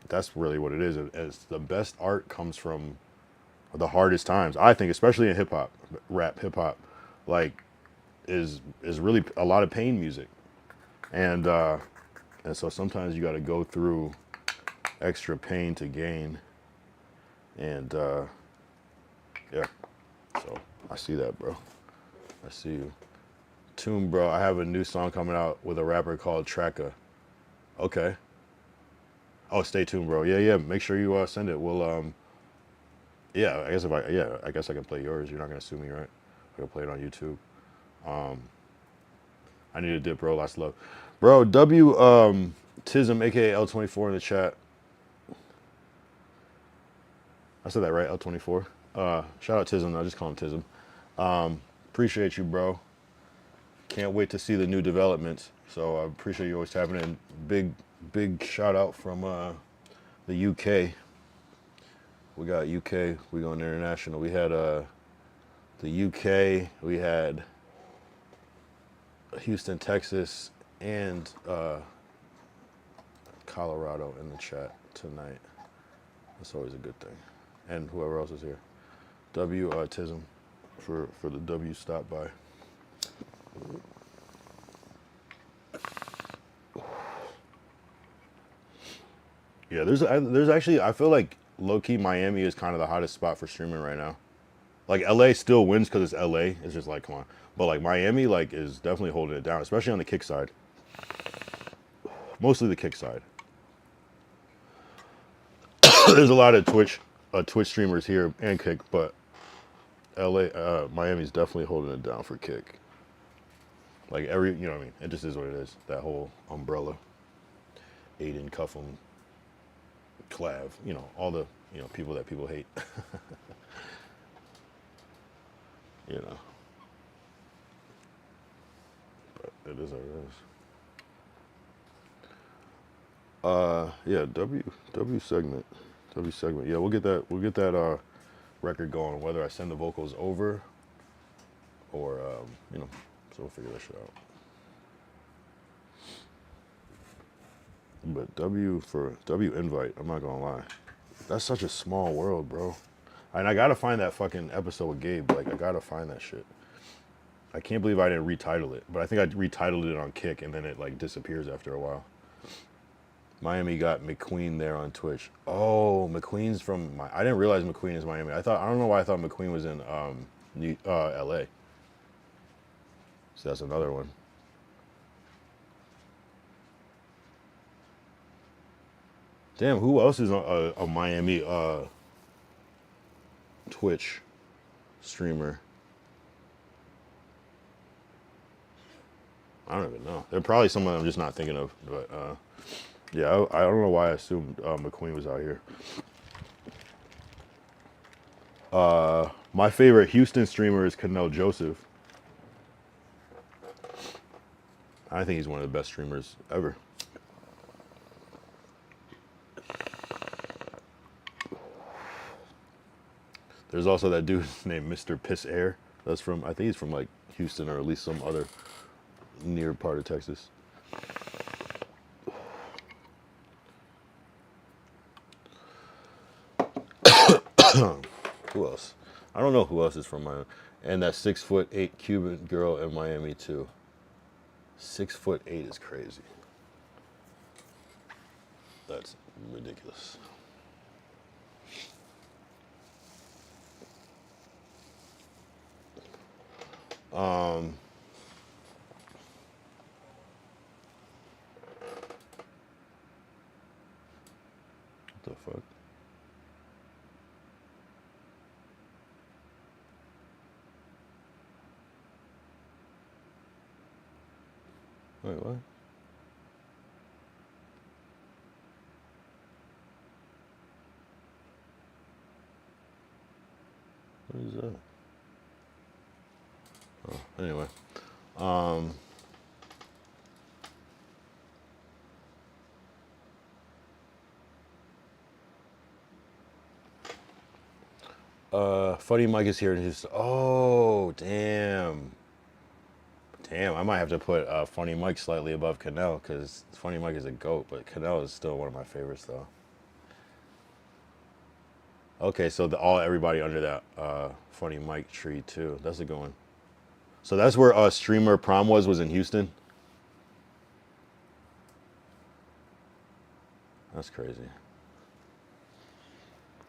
that's really what it is. As the best art comes from the hardest times. I think, especially in hip hop, rap, hip hop, like is really a lot of pain music, and so sometimes you got to go through extra pain to gain, and yeah. So I see that, bro. I see you. Tomb, bro. I have a new song coming out with a rapper called Tracka. Okay. Oh, stay tuned, bro. Yeah, yeah. Make sure you send it. We'll yeah. I guess I can play yours. You're not gonna sue me, right? I can play it on YouTube. I need a dip, bro. Lots of love, bro. Tism, aka L24 in the chat. I said that right, L24. Shout out Tism. I just call him Tism. Appreciate you, bro. Can't wait to see the new developments. So I appreciate you always tapping in. Big shout out from the UK. We got UK. We going international. We had the UK. We had Houston, Texas, and Colorado in the chat tonight. That's always a good thing. And whoever else is here. Tism for the W stop by. Yeah, there's actually I feel like low key Miami is kind of the hottest spot for streaming right now. Like LA still wins because it's LA. It's just like come on, but like Miami like is definitely holding it down, especially on the kick side. Mostly the kick side. There's a lot of Twitch streamers here and Kick, but LA, Miami's definitely holding it down for Kick. Like you know what I mean? It just is what it is. That whole umbrella, Aiden, Cuffham, Clav, you know, all the, you know, people that people hate. You know. But it is what it is. Yeah, W segment. W segment. Yeah, we'll get that record going, whether I send the vocals over or you know, so we'll figure that shit out. But W invite, I'm not gonna lie. That's such a small world, bro. And I gotta find that fucking episode with Gabe. Like, I gotta find that shit. I can't believe I didn't retitle it, but I think I retitled it on Kick, and then it like disappears after a while. Miami got McQueen there on Twitch. Oh, McQueen's from I didn't realize McQueen is Miami. I don't know why I thought McQueen was in LA. So that's another one. Damn, who else is a Miami Twitch streamer? I don't even know. They're probably someone I'm just not thinking of. But yeah, I don't know why I assumed McQueen was out here. My favorite Houston streamer is Canel Joseph. I think he's one of the best streamers ever. There's also that dude named Mr. Piss Air. That's from, I think he's from like Houston or at least some other near part of Texas. Who else? I don't know who else is from Miami. And that 6'8" Cuban girl in Miami too. 6'8" is crazy. That's ridiculous. What the fuck? Wait, what? What is that? Oh, anyway. Funny Mike is here and he's, oh, damn. Damn, I might have to put Funny Mike slightly above Canel because Funny Mike is a GOAT, but Canel is still one of my favorites though. Okay, so everybody under that Funny Mike tree too. That's a good one. So that's where streamer prom was in Houston. That's crazy.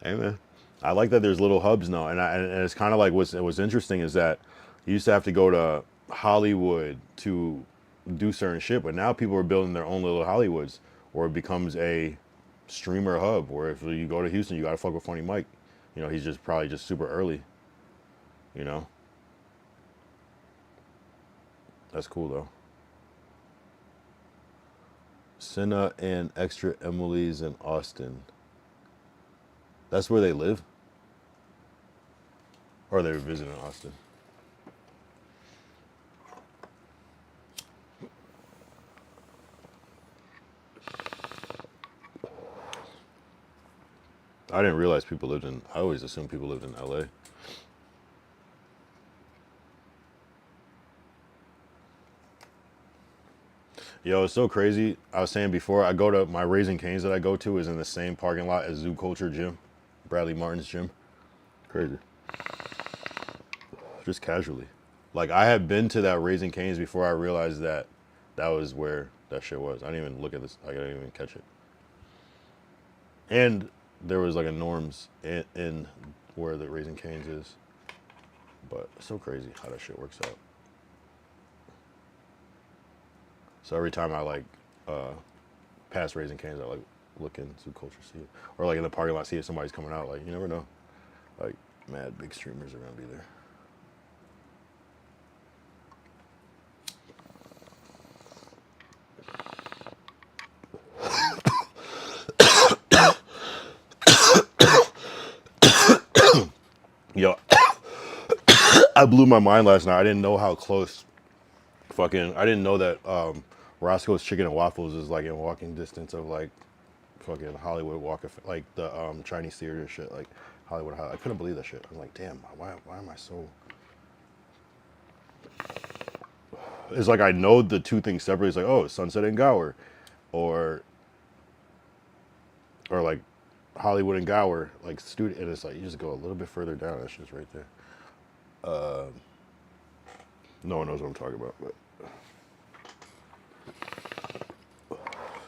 Hey man, I like that there's little hubs now, and it's kind of like what's interesting is that you used to have to go to Hollywood to do certain shit, but now people are building their own little Hollywoods, or it becomes a streamer hub. Where if you go to Houston, you gotta fuck with Funny Mike. You know, he's just probably just super early. You know, that's cool though. Senna and Extra Emily's in Austin. That's where they live? Or they're visiting Austin? I didn't realize people lived in, I always assumed people lived in LA. Yo, it's so crazy. I was saying before, I go to my Raising Cane's that I go to is in the same parking lot as Zoo Culture Gym, Bradley Martin's gym. Crazy. Just casually. Like, I had been to that Raising Cane's before I realized that that was where that shit was. I didn't even look at this. I didn't even catch it. And there was like a Norm's in where the Raising Cane's is. But it's so crazy how that shit works out. So every time I like pass Raising Cane's, I like looking, Zoo Culture, see it. Or like in the parking lot, see if somebody's coming out. Like, you never know. Like, mad big streamers are gonna be there. Yo, I blew my mind last night. I didn't know how close I didn't know that Roscoe's Chicken and Waffles is like in walking distance of like fucking Hollywood Walk of, like the Chinese theater shit, like Hollywood. I couldn't believe that shit. I was like, damn, why am I so? It's like I know the two things separately. It's like, oh, Sunset and Gower, or like Hollywood and Gower, like student. And it's like you just go a little bit further down. That shit's right there. No one knows what I'm talking about, but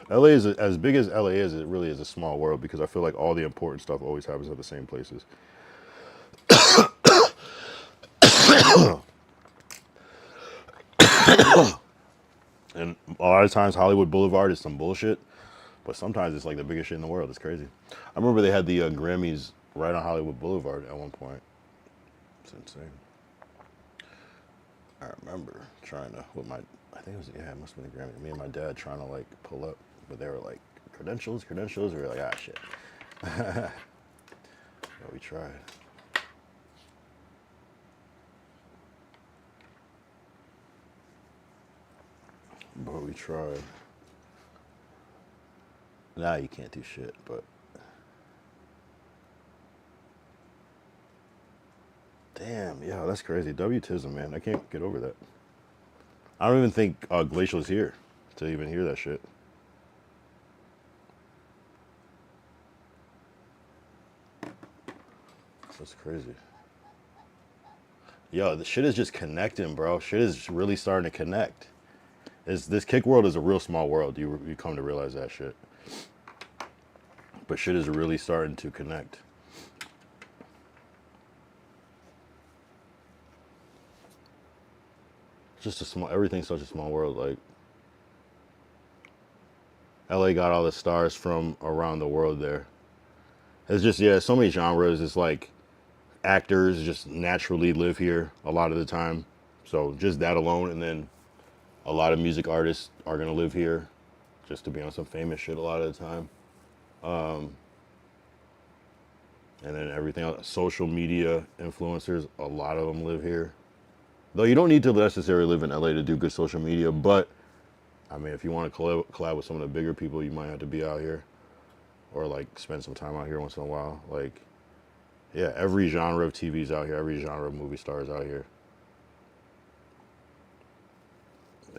LA is as big as LA is. It really is a small world because I feel like all the important stuff always happens at the same places. And a lot of times Hollywood Boulevard is some bullshit, but sometimes it's like the biggest shit in the world. It's crazy. I remember they had the Grammys right on Hollywood Boulevard at one point. It's insane. I remember trying to with my, I think it was, yeah, it must have been the Grammy. Me and my dad trying to like pull up, but they were like credentials. We were like, ah, shit. But we tried. But we tried. Now you can't do shit, but damn, yeah, that's crazy. W-tism, man. I can't get over that. I don't even think Glacial is here to even hear that shit. That's crazy. Yo, the shit is just connecting, bro. Shit is really starting to connect. This kick world is a real small world. You come to realize that shit. But shit is really starting to connect. Just a small, everything's such a small world. Like, LA got all the stars from around the world there. It's just, yeah, so many genres. It's like actors just naturally live here a lot of the time. So just that alone. And then a lot of music artists are going to live here just to be on some famous shit a lot of the time. And then everything else, social media influencers, a lot of them live here. Though you don't need to necessarily live in LA to do good social media, but I mean, if you want to collab with some of the bigger people, you might have to be out here or like spend some time out here once in a while. Like, yeah, every genre of TV is out here. Every genre of movie star is out here.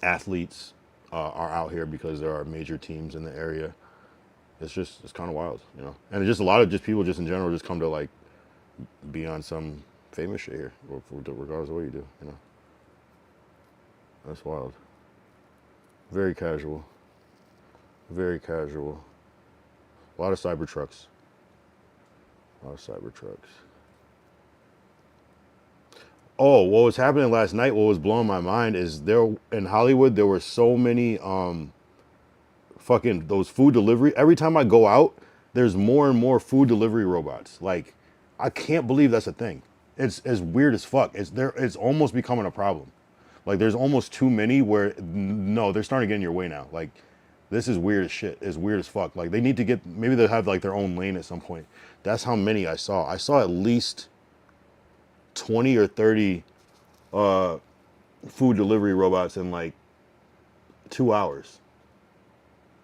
Athletes are out here because there are major teams in the area. It's kind of wild, you know? And it's just a lot of just people just in general just come to like be on some famous shit here, regardless of what you do, you know? That's wild. Very casual. Very casual. A lot of Cybertrucks. A lot of Cybertrucks. Oh, what was happening last night, what was blowing my mind is there in Hollywood, there were so many fucking those food delivery. Every time I go out, there's more and more food delivery robots. Like, I can't believe that's a thing. It's as weird as fuck. It's almost becoming a problem. Like, there's almost too many where no, they're starting to get in your way now. Like, this is weird as shit. It's weird as fuck. Like, they need to get, maybe they'll have like their own lane at some point. That's how many I saw. I saw at least 20 or 30 food delivery robots in like 2 hours.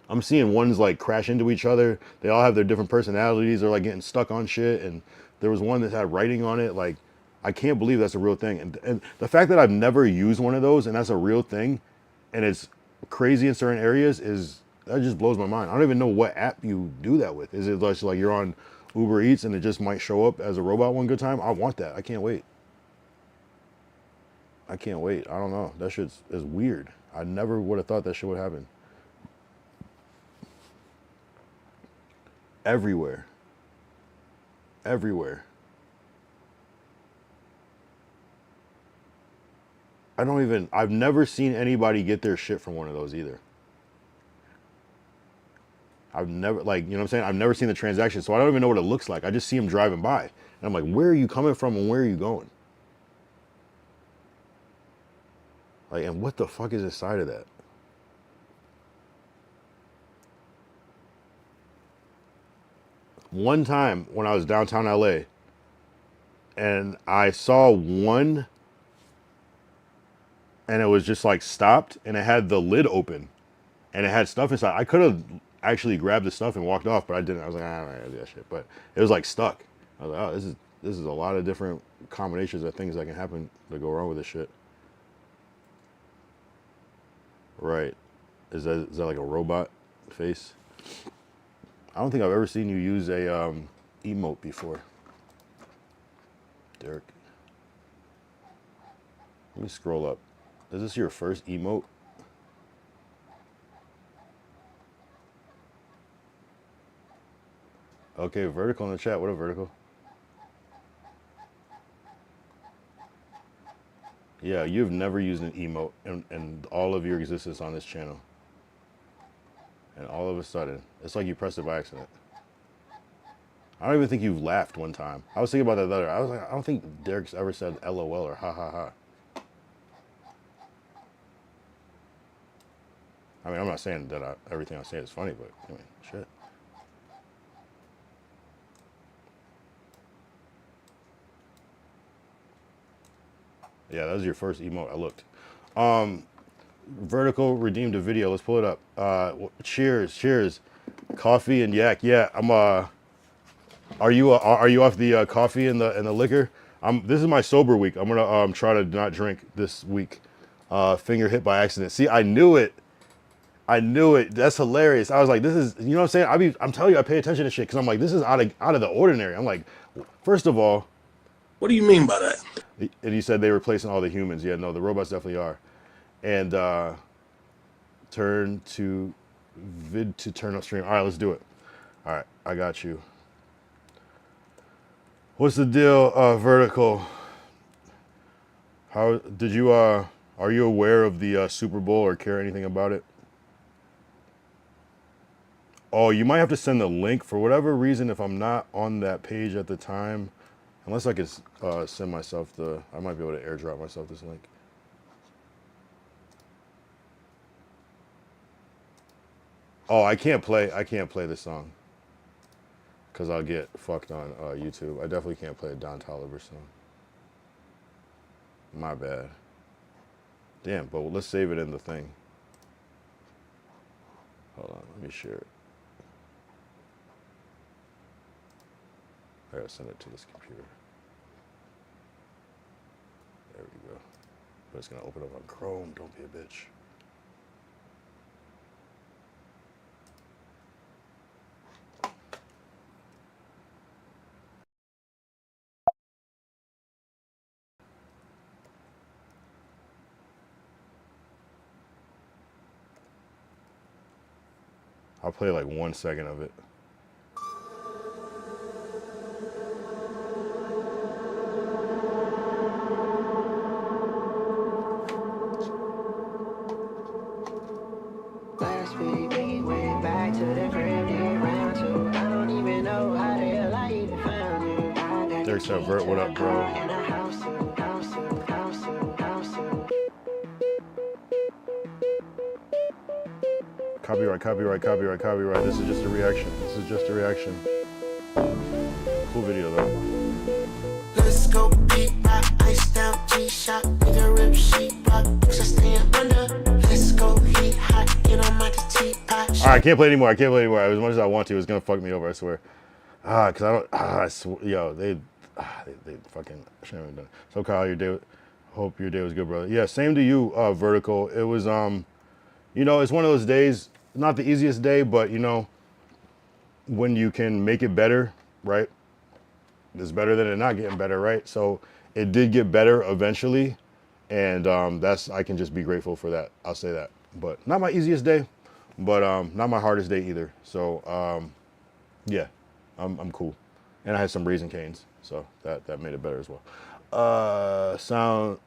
I'm seeing ones like crash into each other. They all have their different personalities. They're like getting stuck on shit. And there was one that had writing on it. Like, I can't believe that's a real thing. And the fact that I've never used one of those and that's a real thing and it's crazy in certain areas that just blows my mind. I don't even know what app you do that with. Is it just like you're on Uber Eats and it just might show up as a robot one good time? I want that. I can't wait. I can't wait. I don't know. That shit is weird. I never would have thought that shit would happen. Everywhere. Everywhere. I've never seen anybody get their shit from one of those either. I've never, like, you know what I'm saying? I've never seen the transaction, so I don't even know what it looks like. I just see him driving by. And I'm like, where are you coming from and where are you going? Like, and what the fuck is inside of that? One time when I was downtown LA and I saw one and it was just like stopped and it had the lid open and it had stuff inside. I could have actually grabbed the stuff and walked off, but I didn't. I was like, I don't know that shit. But it was like stuck. I was like, oh, this is a lot of different combinations of things that can happen to go wrong with this shit. Right. Is that like a robot face? I don't think I've ever seen you use a emote before. Derek. Let me scroll up. Is this your first emote? Okay, vertical in the chat. What a vertical. Yeah, you've never used an emote in all of your existence on this channel. And all of a sudden, it's like you pressed it by accident. I don't even think you've laughed one time. I was thinking about that the other. I was like, I don't think Derek's ever said LOL or ha ha ha. I mean, I'm not saying that everything I say is funny, but I mean, shit. Yeah, that was your first emote. I looked. Vertical redeemed a video. Let's pull it up. Cheers. Coffee and yak. Yeah, I'm are you off the coffee and the liquor? This is my sober week. I'm gonna try to not drink this week. Finger hit by accident. See, I knew it. That's hilarious. I was like, this is, you know what I'm saying? I'm telling you, I pay attention to shit because I'm like, this is out of the ordinary. I'm like, first of all, What do you mean by that? and you said they're replacing all the humans. Yeah, no, the robots definitely are. And turn to vid to turn up stream. All right, let's do it. All right, I got you. What's the deal, vertical? How did you are you aware of the Super Bowl or care anything about it? Oh, you might have to send the link for whatever reason. If I'm not on that page at the time, unless I could send myself I might be able to airdrop myself this link. Oh, I can't play this song because I'll get fucked on YouTube. I definitely can't play a Don Toliver song. My bad. Damn, but let's save it in the thing. Hold on, let me share it. I gotta send it to this computer. There we go. But it's gonna open up on Chrome. Don't be a bitch. I'll play like 1 second of it. Last week we went back to the crib, did round two. I don't even know how the hell I even found you. I got Derek said, Vert, what up, bro? in a house too, house too, house too, house too. Copyright. This is just a reaction. Cool video though. Let's go beat rock, ice down G-Shock, nigga rip sheet rock, sustain under. Let's go heat hot, get on my teapot. All right, I can't play anymore. As much as I want to, it's gonna fuck me over. I swear. Cause I don't. Yo, they fucking shouldn't have done it. So Kyle, hope your day was good, brother. Yeah, same to you, vertical. It was you know, it's one of those days. Not the easiest day, but you know, when you can make it better, right? It's better than it not getting better, right? So it did get better eventually, and I can just be grateful for that. I'll say that. But not my easiest day, but not my hardest day either. So yeah, I'm cool, and I had some Raisin Canes, so that made it better as well. Sound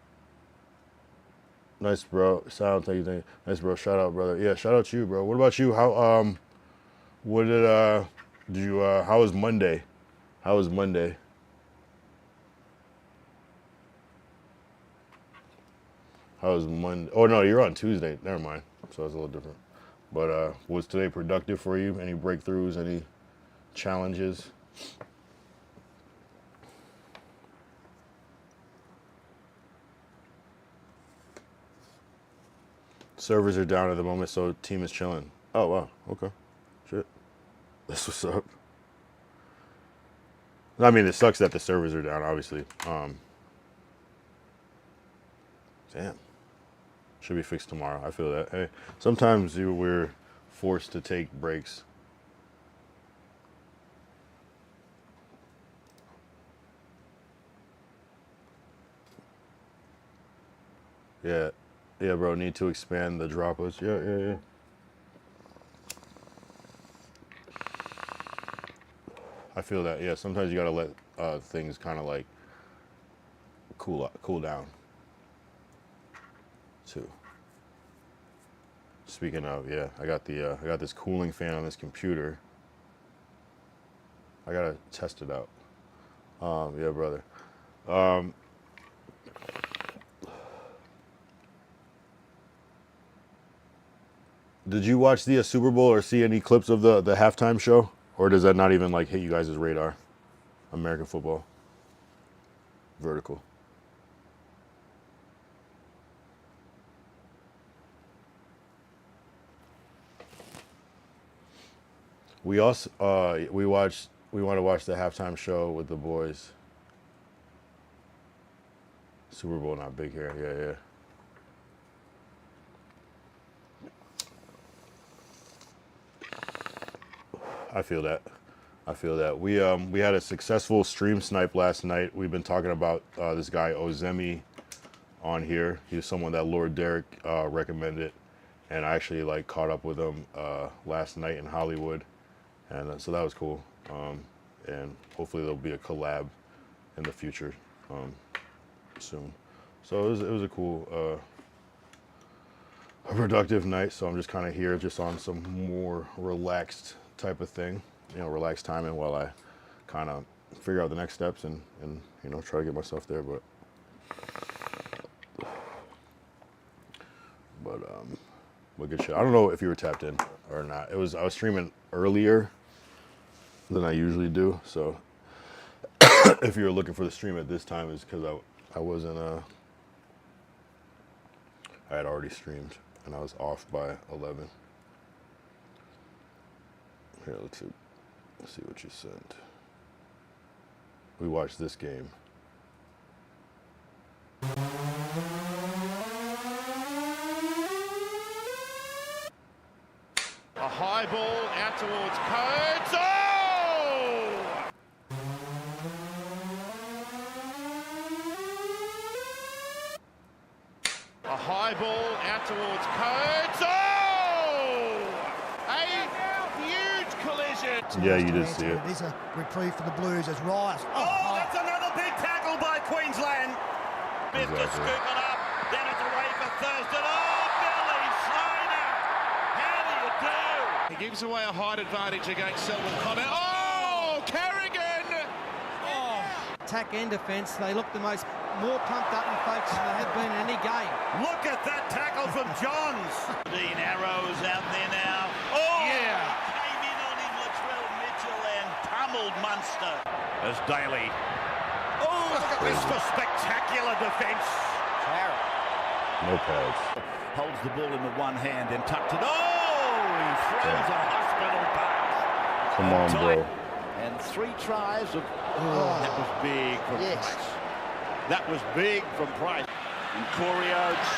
nice, bro. Sound, thank you. Nice, bro. Shout out, brother. Yeah, shout out to you, bro. What about you? What did you how was Monday? How was Monday? How was Monday? Oh no, you're on Tuesday. Never mind. So it's a little different. But was today productive for you? Any breakthroughs? Any challenges? Servers are down at the moment, so team is chilling. Oh wow, okay, shit. That's what's up. I mean, it sucks that the servers are down, obviously. Damn, should be fixed tomorrow. I feel that. Hey, sometimes we're forced to take breaks. Yeah, yeah, bro. Need to expand the droplets. Yeah. I feel that. Yeah, sometimes you gotta let things kind of like cool down. Too. Speaking of, yeah, I got this cooling fan on this computer. I gotta test it out. Yeah, brother. Did you watch the Super Bowl or see any clips of the halftime show, or does that not even like hit you guys' radar? American football. Vertical. We also we want to watch the halftime show with the boys. Super Bowl not big here. Yeah. I feel that. We had a successful stream snipe last night. We've been talking about this guy Ozemi on here. He was someone that Lord Derek recommended, and I actually like caught up with him last night in Hollywood, and so that was cool. And hopefully there'll be a collab in the future soon. So it was a cool, a productive night. So I'm just kind of here, just on some more relaxed type of thing, relaxed timing while I kind of figure out the next steps and try to get myself there. But good shit. I don't know if you were tapped in or not. I was streaming earlier than I usually do. So if you were looking for the stream at this time, it's because I wasn't I had already streamed and I was off by 11. Here, let's see what you sent. We watched this game. A high ball out towards Coates. Oh! A high ball out towards Coates. Oh! A huge collision. Yeah, you did see it. It is a reprieve for the Blues as Rice. Oh, that's another big tackle by Queensland. Smith to scoop it up. Then it's away for Thurston. Oh, Billy Slater. How do you do? He gives away a height advantage against Selwyn Connor. Oh, Carrigan. Oh. Attack and defence, they look the more pumped up and focused than they have been in any game. Look at that tackle from Johns. Dean Arrows out there now. Oh, yeah. Came in on him, Latrell Mitchell, and pummeled Munster. As Daly. Oh, look at this for spectacular defence. No pads. Holds the ball in the one hand and tucked it. Oh, he throws a hospital pass. Come on, bro. And 3 tries of. Oh, that was big from Price. That was big from Price. And Corey Oates,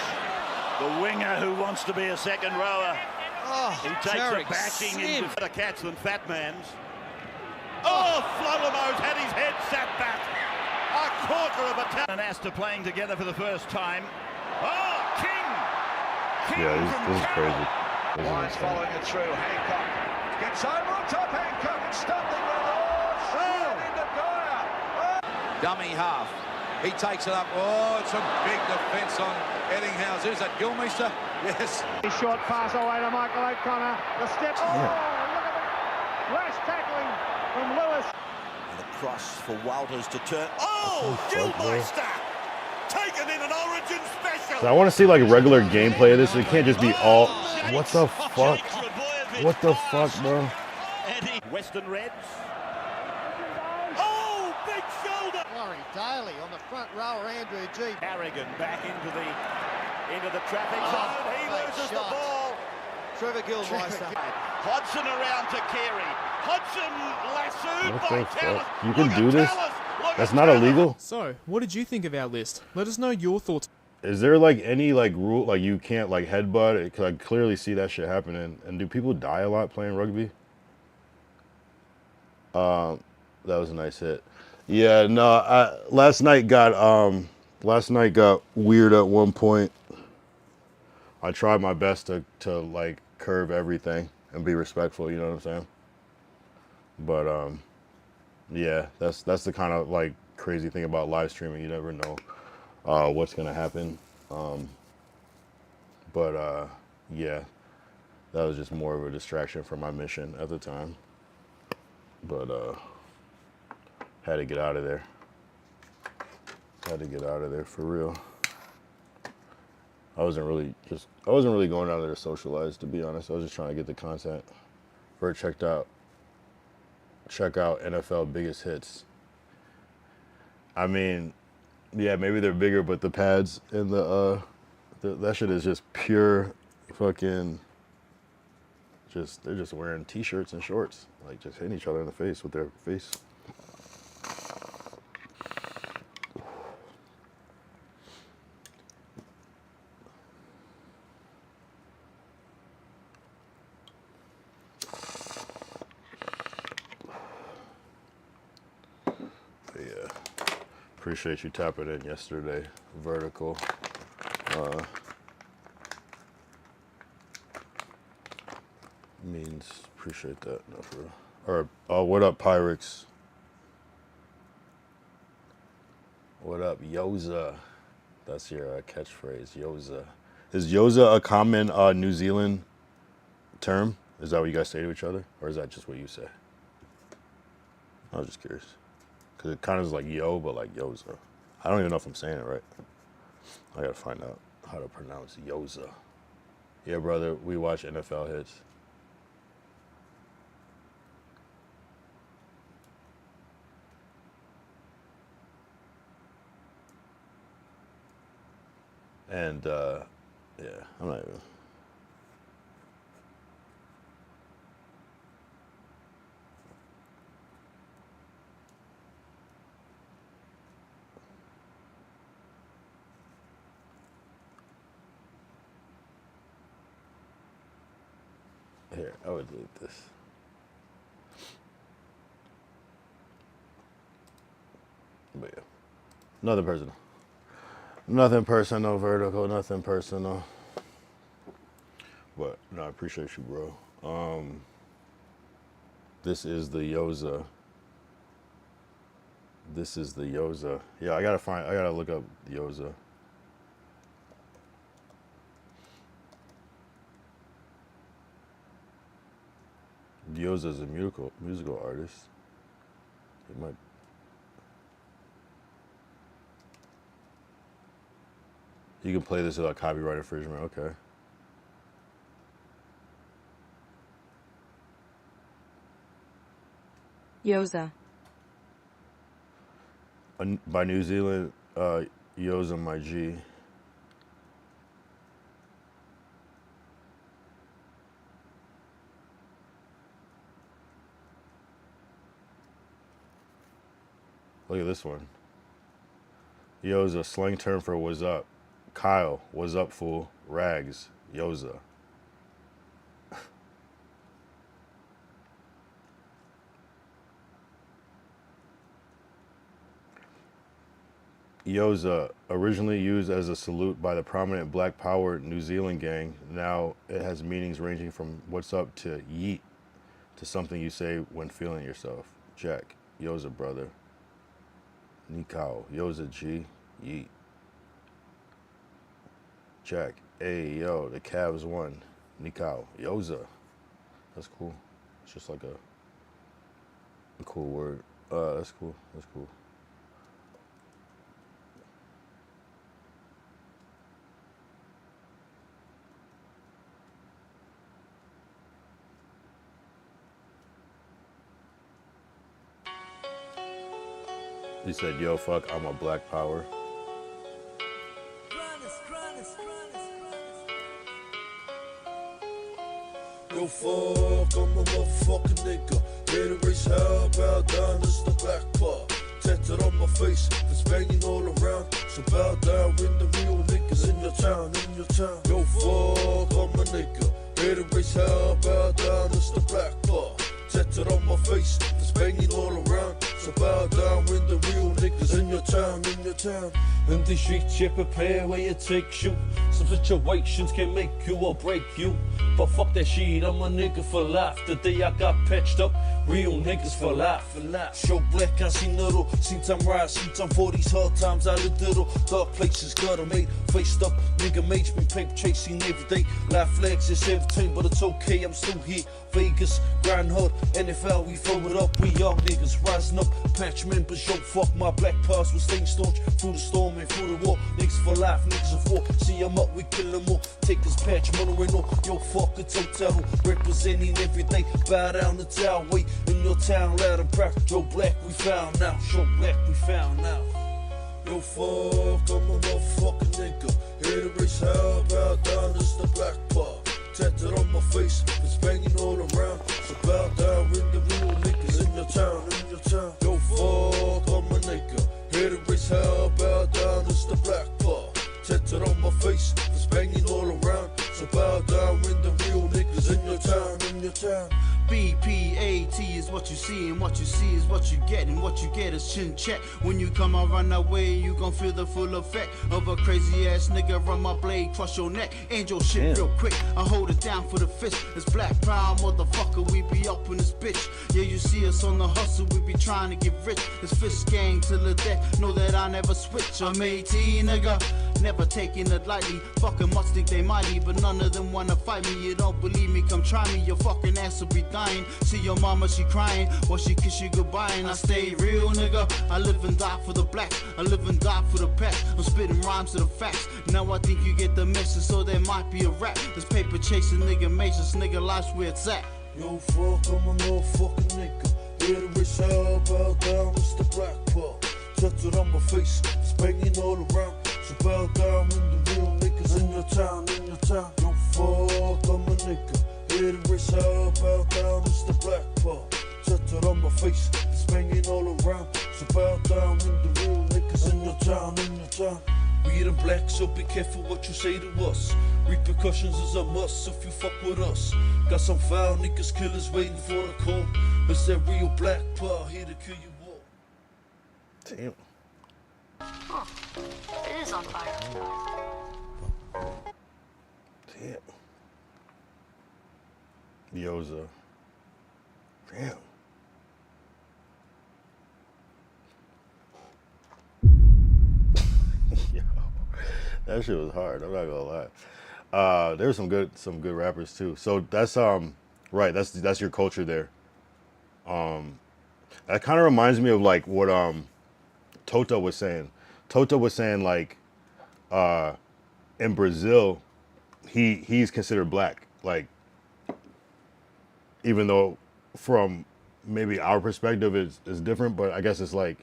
the winger who wants to be a second rower. Oh, He takes a bashing into better catch than Fat Man's. Oh, Flolomo's had his head sat back. A corker of a talent. And Astor playing together for the first time. Oh, King! Yeah, this is crazy. This is Wines insane. following it through. Hancock gets over on top. Hancock and stumbling with straight into Dyer. Dummy half. He takes it up. Oh, it's a big defence on Eddinghaus. Who's that, Gilmeister? Yes. Short pass away to Michael O'Connor. The step. Oh, look at Rash tackling from Lewis. And the cross for Walters to turn. Oh, fuck, bro? Gilmeister! Taken in an Origin special! So I want to see like regular gameplay of this. It can't just be all. What the fuck? What the fuck, bro? Western Reds. Oh, big shoulder! Laurie Daly on the front rower, Andrew G. Harrigan back into the traffic zone. He great loses shot. the ball. Trevor Gilmeister. Hodgson around to Carey. Hodgson lassoed What by the fuck? Tallis. You can Look do at this? Tallis. Look That's at not Tallis. illegal. So, what did you think of our list? Let us know your thoughts. Is there like any like rule like you can't like headbutt? Because I clearly see that shit happening. And do people die a lot playing rugby? That was a nice hit. Yeah, no. Last night got weird at one point. I tried my best to like curve everything and be respectful. You know what I'm saying? But yeah, that's the kind of like crazy thing about live streaming. You never know what's gonna happen. But yeah, that was just more of a distraction from my mission at the time. But had to get out of there. Had to get out of there for real. I wasn't really going out there to socialize, to be honest. I was just trying to get the content. Check out NFL biggest hits. I mean, yeah, maybe they're bigger, but the pads and that shit is just pure fucking they're just wearing t-shirts and shorts, like just hitting each other in the face with their face. Yeah, appreciate you tapping in yesterday, Vertical. Means appreciate that. No, for real. Or what up, Pyrex? What up, Yoza? That's your catchphrase, Yoza. Is Yoza a common New Zealand term? Is that what you guys say to each other, or is that just what you say? I was just curious, because it kind of is like yo, but like Yoza. I don't even know if I'm saying it right. I gotta find out how to pronounce Yoza. Yeah, brother, we watch NFL hits. And yeah, I'm not even. Here, I would delete this. But yeah, nothing personal. Nothing personal, Vertical, nothing personal. But no, I appreciate you, bro. This is the Yoza. This is the Yoza. Yeah, I gotta look up Yoza. Yoza is a musical artist. It might. You can play this without copyright infringement. Okay. Yoza. By New Zealand, Yoza my G. Look at this one. Yoza, slang term for what's up. Kyle, what's up, fool? Rags, Yoza. Yoza, originally used as a salute by the prominent Black Power New Zealand gang, now it has meanings ranging from what's up to yeet to something you say when feeling yourself. Jack, Yoza brother. Nikau, Yoza G, yeet. Jack, hey yo, the Cavs won. Nikau, Yoza. That's cool. It's just like a Cool word. That's cool. That's cool. He said, yo, fuck, I'm a black power. Yo, fuck, I'm a motherfucking nigga. Made a race hell, bow down, this the black part. Tatted on my face, it's banging all around. So bow down when the real niggas in your town, in your town. Yo, fuck, I'm a nigga. Made a race hell, bow down, this the black part. Tatted on my face, it's banging all around. So bow down when the real niggas in your town, in your town. In the streets you prepare where it takes you. Some situations can make you or break you. But fuck that shit, I'm a nigga for life. The day I got patched up, real niggas for life. Show black, I seen little. Since I'm right, since I'm 40s, hard times I lived little. Dark places, got 'em made. Faced up, nigga made me paper chasing every day. Life flags is everything, but it's okay, I'm still here. Vegas, grind hard, NFL, we throw it up. We young niggas rising up. Patch members, yo, fuck my black past, we staying staunch. Through the storm and through the war. Niggas for life, niggas of war. See 'em up, we kill 'em all. Take this patch, monorail, yo, fuck it's hotel. Representing every day. Bow down the tower, wait in your town, loud and proud. Yo, black, we found now. Show black, we found now. Yo, fuck, I'm a motherfucking nigga. Here to race hell, bow down, this the black part. Tatted on my face, it's banging all around. So bow down when the real niggas in your town, in your town. Yo, fuck, I'm a nigga. Here to race hell, bow down, it's the black part. Tatted on my face, it's banging all around. So bow down when the real niggas in your town, in your town. BPAT is what you see, and what you see is what you get, and what you get is chin check. When you come around that way, you gon' feel the full effect of a crazy ass nigga. Run my blade, crush your neck, angel shit real quick. I hold it down for the fist. It's black power, motherfucker. We be up in this bitch. Yeah, you see us on the hustle, we be trying to get rich. It's fist gang till the death. Know that I never switch. I'm 18, nigga. Never taking it lightly. Fucking must think they mighty, but none of them wanna fight me. You don't believe me? Come try me. Your fucking ass will be dying. See your mama, she crying while she kiss you goodbye. And I stay real, nigga. I live and die for the black. I live and die for the pack. I'm spitting rhymes to the facts. Now I think you get the message, so there might be a rap. This paper chasing nigga makes this nigga life's where it's at. Yo, fuck, I'm a motherfucking nigga. Here to race hell, bow down, it's the black part. Tatted on my face, it's banging all around. So bow down when the real niggas in your town, in your town. Yo, fuck, I'm a nigga. Here to race hell, bow down, it's the black part. Tatted on my face, it's banging all around. So bow down when the real niggas in your town, in your town. We the black, so be careful what you say to us. Repercussions is a must if you fuck with us. Got some foul niggas, killers waiting for the call. It's that real black power here to kill you all. Damn. Oh, it is on fire. Damn. Yoza. Damn. Yo, that shit was hard. I'm not gonna lie. There's some good rappers too. So that's right. That's your culture there. That kind of reminds me of like what Toto was saying. Toto was saying like in Brazil, he's considered black. Like even though from maybe our perspective is different, but I guess it's like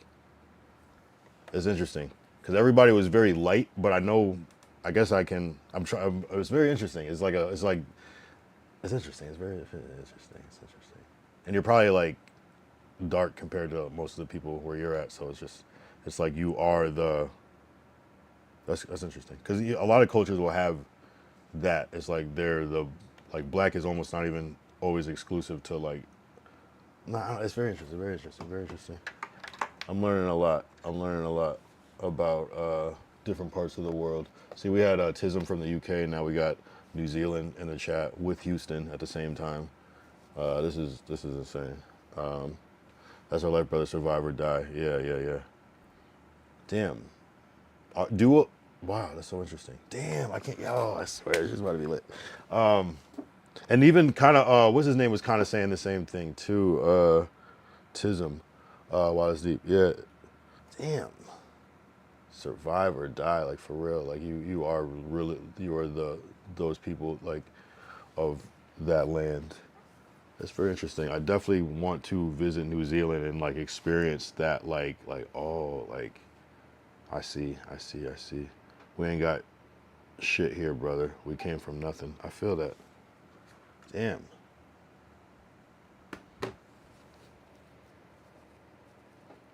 it's interesting because everybody was very light, but I guess I'm trying. It's very interesting. It's interesting. It's very interesting. It's interesting. And you're probably like dark compared to most of the people where you're at, so it's like you are the. That's interesting because a lot of cultures will have that. It's like they're the like black is almost not even always exclusive to like. Nah, it's very interesting. Very interesting. Very interesting. I'm learning a lot about different parts of the world. See, we had Tism from the UK, and now we got New Zealand in the chat with Houston at the same time. This is insane. That's our Life Brother Survivor Die. Yeah. Damn. Wow, that's so interesting. Damn, I can't. Yo, I swear, she's about to be lit. And even kind of, what's his name was kind of saying the same thing too. Tism. While it's deep. Yeah. Damn. Survive or die, like for real. Like you are really, you are those people like of that land. That's very interesting. I definitely want to visit New Zealand and like experience that like oh like I see. We ain't got shit here, brother. We came from nothing. I feel that. Damn.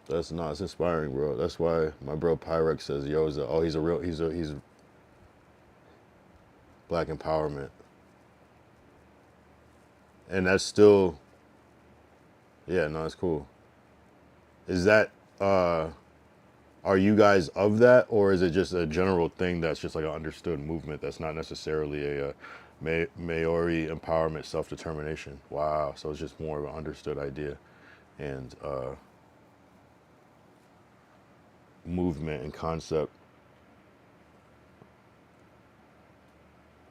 That's not, it's inspiring, bro. That's why my bro Pyrex says, yo, he's black empowerment. And that's still, yeah, no, it's cool. Is that, are you guys of that, or is it just a general thing that's just like an understood movement that's not necessarily a Maori empowerment, self-determination? Wow, so it's just more of an understood idea and movement and concept.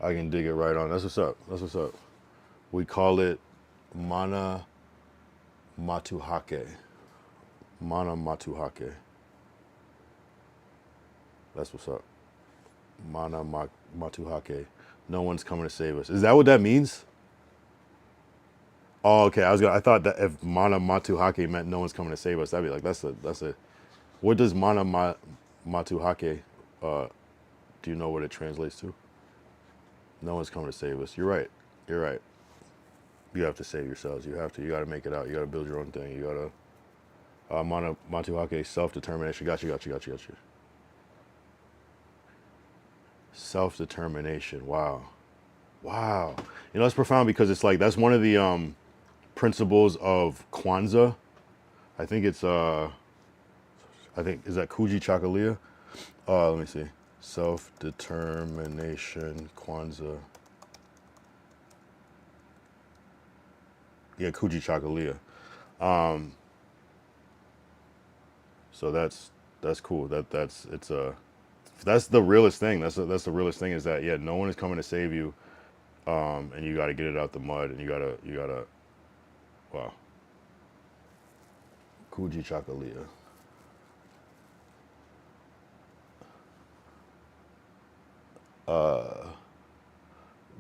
I can dig it right on. That's what's up. That's what's up. We call it Mana Matuhake. Mana Matuhake. That's what's up. Mana Matuhake. No one's coming to save us. Is that what that means? Oh, okay. I thought that if Mana Matuhake meant no one's coming to save us, that'd be like that's a. What does Mana Matuhake? Do you know what it translates to? No one's coming to save us. You're right. You're right. You have to save yourselves. You have to. You got to make it out. You got to build your own thing. You got to. Mana Matuhake, self-determination. Got you. Self-determination. Wow. You know, it's profound because it's like that's one of the principles of Kwanzaa. I think it's is that Kuji Chakalia? Let me see. Self-determination, Kwanzaa. Yeah, Kuji Chakalia. So that's cool. That's the realest thing. That's the realest thing is that yeah, no one is coming to save you, and you got to get it out the mud, and you gotta. Wow. Kuji Chakalia.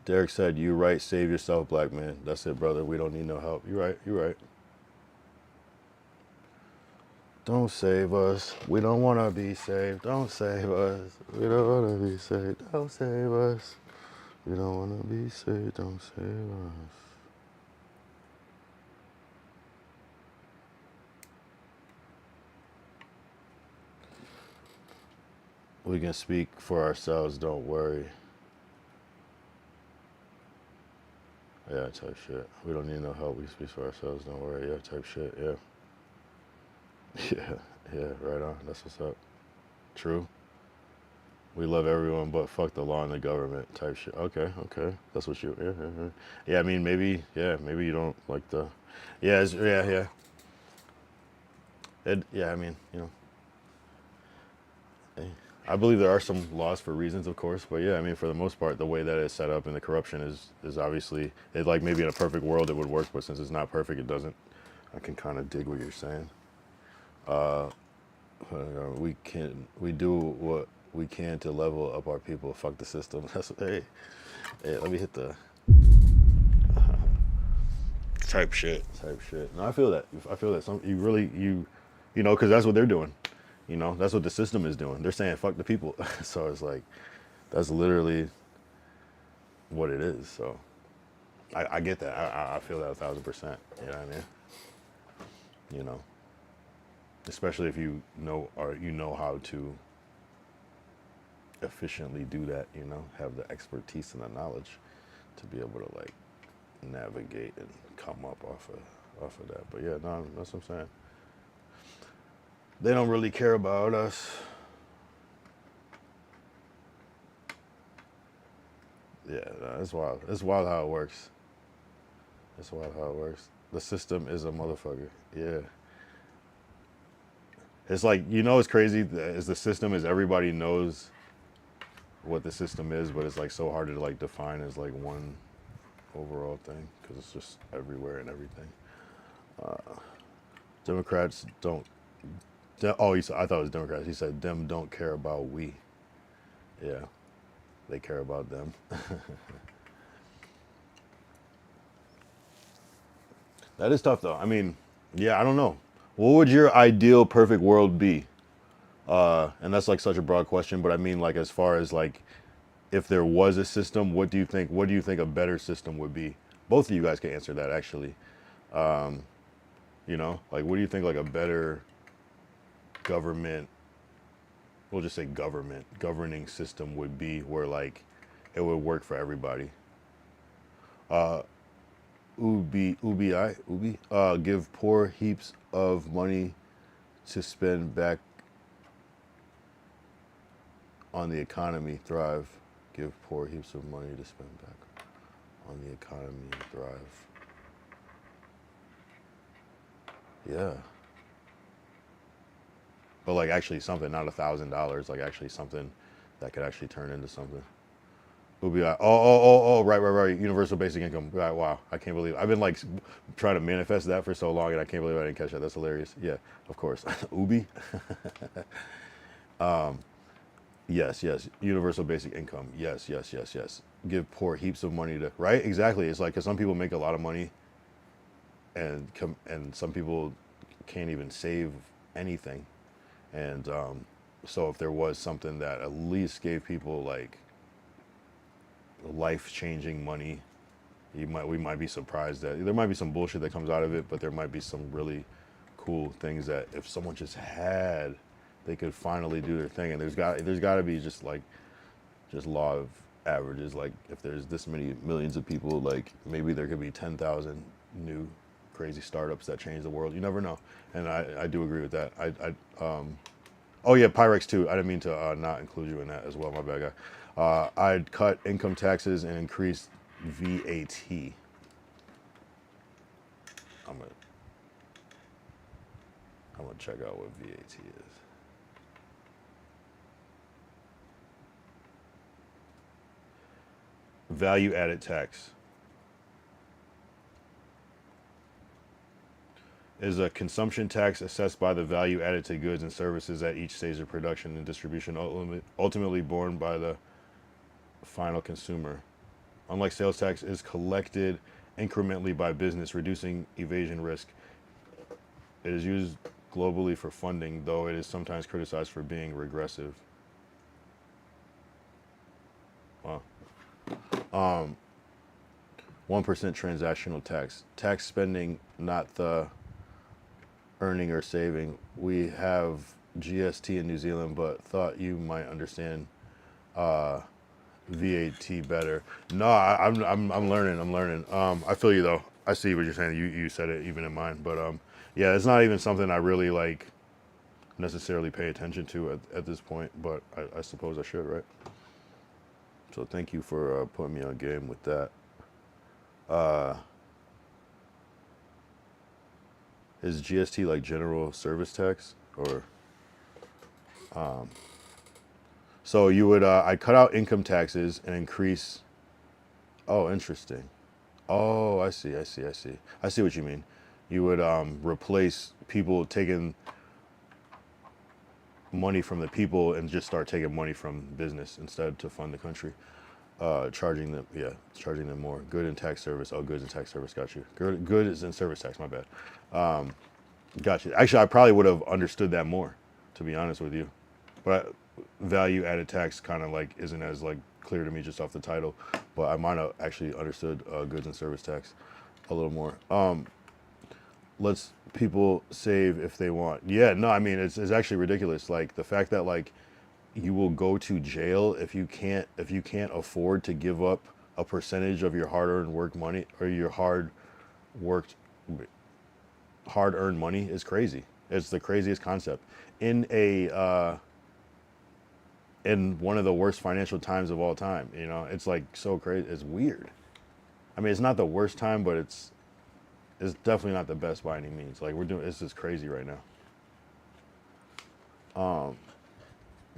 Derek said, "You right. Save yourself, black man. That's it, brother. We don't need no help. You're right. You're right. Don't save us. We don't want to be saved. Don't save us. We don't want to be saved. Don't save us. We don't want to be saved. Don't save us." We can speak for ourselves. Don't worry. Yeah, type shit. We don't need no help. We can speak for ourselves. Don't worry. Yeah, type shit. Yeah. Yeah, right on. That's what's up. True. We love everyone, but fuck the law and the government type shit. Okay. That's what you. Yeah. Yeah, I mean, maybe you don't like the. Yeah, yeah. Yeah, I mean, you know. I believe there are some laws for reasons, of course, but yeah, I mean, for the most part, the way that it's set up and the corruption is obviously, it like maybe in a perfect world it would work, but since it's not perfect, it doesn't. I can kind of dig what you're saying. We do what we can to level up our people. Fuck the system. That's hey, let me hit the type shit. No, I feel that. Some you know, because that's what they're doing. You know, that's what the system is doing. They're saying fuck the people. So it's like, that's literally what it is. So I get that. I feel that 1,000%. You know what I mean? You know, especially if you know how to efficiently do that, you know, have the expertise and the knowledge to be able to like navigate and come up off of that. But yeah, no, that's what I'm saying. They don't really care about us. Yeah, no, it's wild. It's wild how it works. The system is a motherfucker. Yeah. It's like, you know, it's crazy is the system is everybody knows what the system is, but it's like so hard to like define as like one overall thing because it's just everywhere and everything. Democrats don't. Oh, I thought it was Democrats. He said them don't care about we. Yeah, they care about them. That is tough though. I mean, yeah, I don't know. What would your ideal perfect world be? And that's like such a broad question, but I mean like as far as like if there was a system, what do you think a better system would be? Both of you guys can answer that actually. You know, like what do you think like a better government, we'll just say governing system would be where like it would work for everybody? Give poor heaps of money to spend back on the economy, thrive. Give poor heaps of money to spend back on the economy, thrive. Yeah. But like actually something, not $1,000, like actually something that could actually turn into something. UBI. Right. Universal basic income. Right, wow, I can't believe I've been like trying to manifest that for so long, and I can't believe I didn't catch that. That's hilarious. Yeah, of course. Ubi. Yes. Universal basic income. Yes. Give poor heaps of money to. Right. Exactly. It's like because some people make a lot of money, and some people can't even save anything, and so if there was something that at least gave people like life-changing money, we might be surprised that there might be some bullshit that comes out of it, but there might be some really cool things that if someone just had, they could finally do their thing. And there's got to be just law of averages. Like if there's this many millions of people, like maybe there could be 10,000 new crazy startups that change the world. You never know. And I do agree with that. Oh yeah, Pyrex too. I didn't mean to not include you in that as well. My bad, guy. I'd cut income taxes and increase VAT. I'm gonna check out what VAT is. Value added tax is a consumption tax assessed by the value added to goods and services at each stage of production and distribution, ultimately borne by the final consumer. Unlike sales tax, is collected incrementally by business, reducing evasion risk. It is used globally for funding, though it is sometimes criticized for being regressive. Wow. 1% transactional tax. Tax spending, not the earning or saving. We have GST in New Zealand, but thought you might understand VAT better. No, I'm learning. I feel you though. I see what you're saying. You said it even in mine, but yeah, it's not even something I really like necessarily pay attention to at this point, but I suppose I should, right? So thank you for putting me on game with that. Is GST like general service tax or? So you would I cut out income taxes and increase. Oh, interesting. Oh, I see what you mean. You would replace people taking money from the people and just start taking money from business instead to fund the country. Charging them more. Good and tax service. Oh, goods and tax service. Got you. Good is in service tax. My bad. Got you. Actually, I probably would have understood that more, to be honest with you. But value added tax kind of like isn't as like clear to me just off the title. But I might have actually understood goods and service tax a little more. Lets people save if they want. Yeah, no, I mean it's actually ridiculous. Like the fact that like you will go to jail if you can't afford to give up a percentage of your hard-earned work money or your hard-earned money is crazy. It's the craziest concept in one of the worst financial times of all time. You know, it's like so crazy. It's weird. I mean, it's not the worst time, but it's definitely not the best by any means. Like this is crazy right now.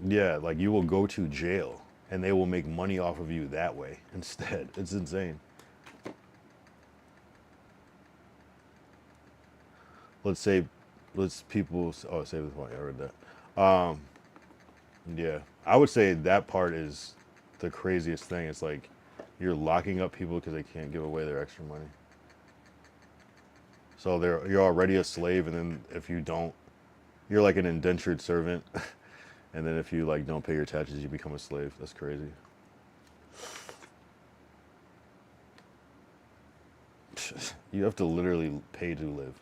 Yeah, like you will go to jail and they will make money off of you that way instead. It's insane. Let's say let's people. Oh, save the point. I read that. Yeah, I would say that part is the craziest thing. It's like you're locking up people because they can't give away their extra money. So you're already a slave, and then if you don't, you're like an indentured servant. And then if you like don't pay your taxes, you become a slave. That's crazy. You have to literally pay to live,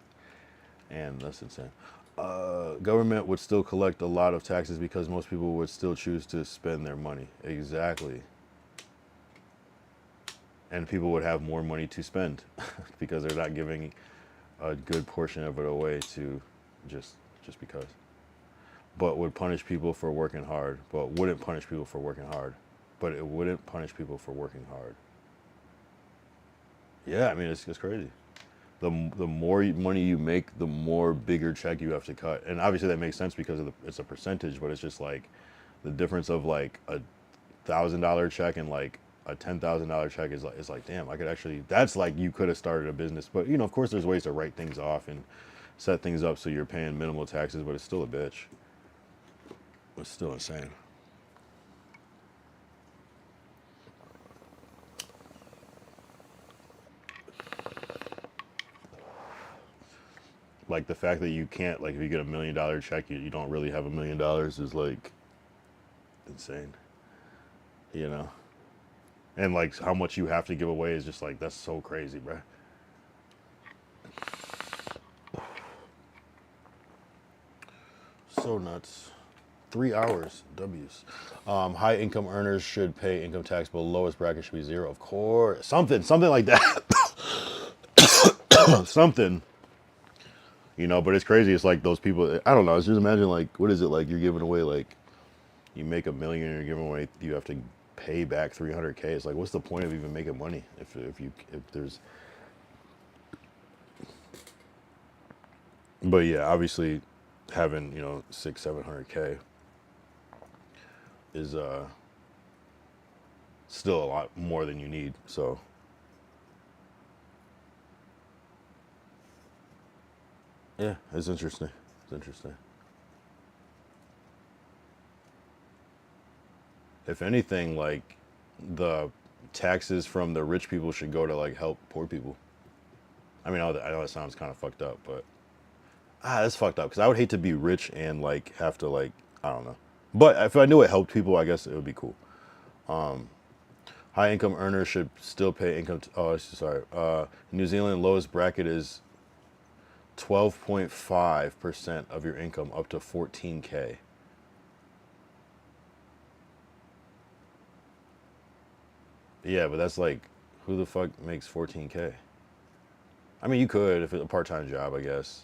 and that's insane. Government would still collect a lot of taxes because most people would still choose to spend their money. Exactly. And people would have more money to spend because they're not giving a good portion of it away to just because. But would punish people for working hard, but wouldn't punish people for working hard. But it wouldn't punish people for working hard. Yeah, I mean, it's crazy. The more money you make, the more bigger check you have to cut. And obviously that makes sense because of it's a percentage, but it's just like the difference of like $1,000 check and like a $10,000 check is like, damn, I could actually, that's like you could have started a business. But, you know, of course there's ways to write things off and set things up so you're paying minimal taxes, but it's still a bitch. It's still insane. Like the fact that you can't, like if you get $1 million check, you don't really have $1 million is like insane, you know? And like how much you have to give away is just like, that's so crazy, bruh. So nuts. 3 hours, W's. High income earners should pay income tax, but lowest bracket should be 0. Of course, something like that. Something, you know. But it's crazy. It's like those people. I don't know. Just imagine like, what is it like? You're giving away like, you make $1 million, and you're giving away. You have to pay back 300K. It's like, what's the point of even making money if there's. But yeah, obviously, having 600-700K is still a lot more than you need. So yeah, it's interesting. It's interesting. If anything, like the taxes from the rich people should go to like help poor people. I mean, I know that sounds kind of fucked up, but that's fucked up because I would hate to be rich and like have to like, I don't know. But if I knew it helped people, I guess it would be cool. High income earners should still pay income. Sorry. New Zealand lowest bracket is 12.5% of your income up to 14K. Yeah, but that's like, who the fuck makes 14K? I mean, you could if it's a part-time job, I guess.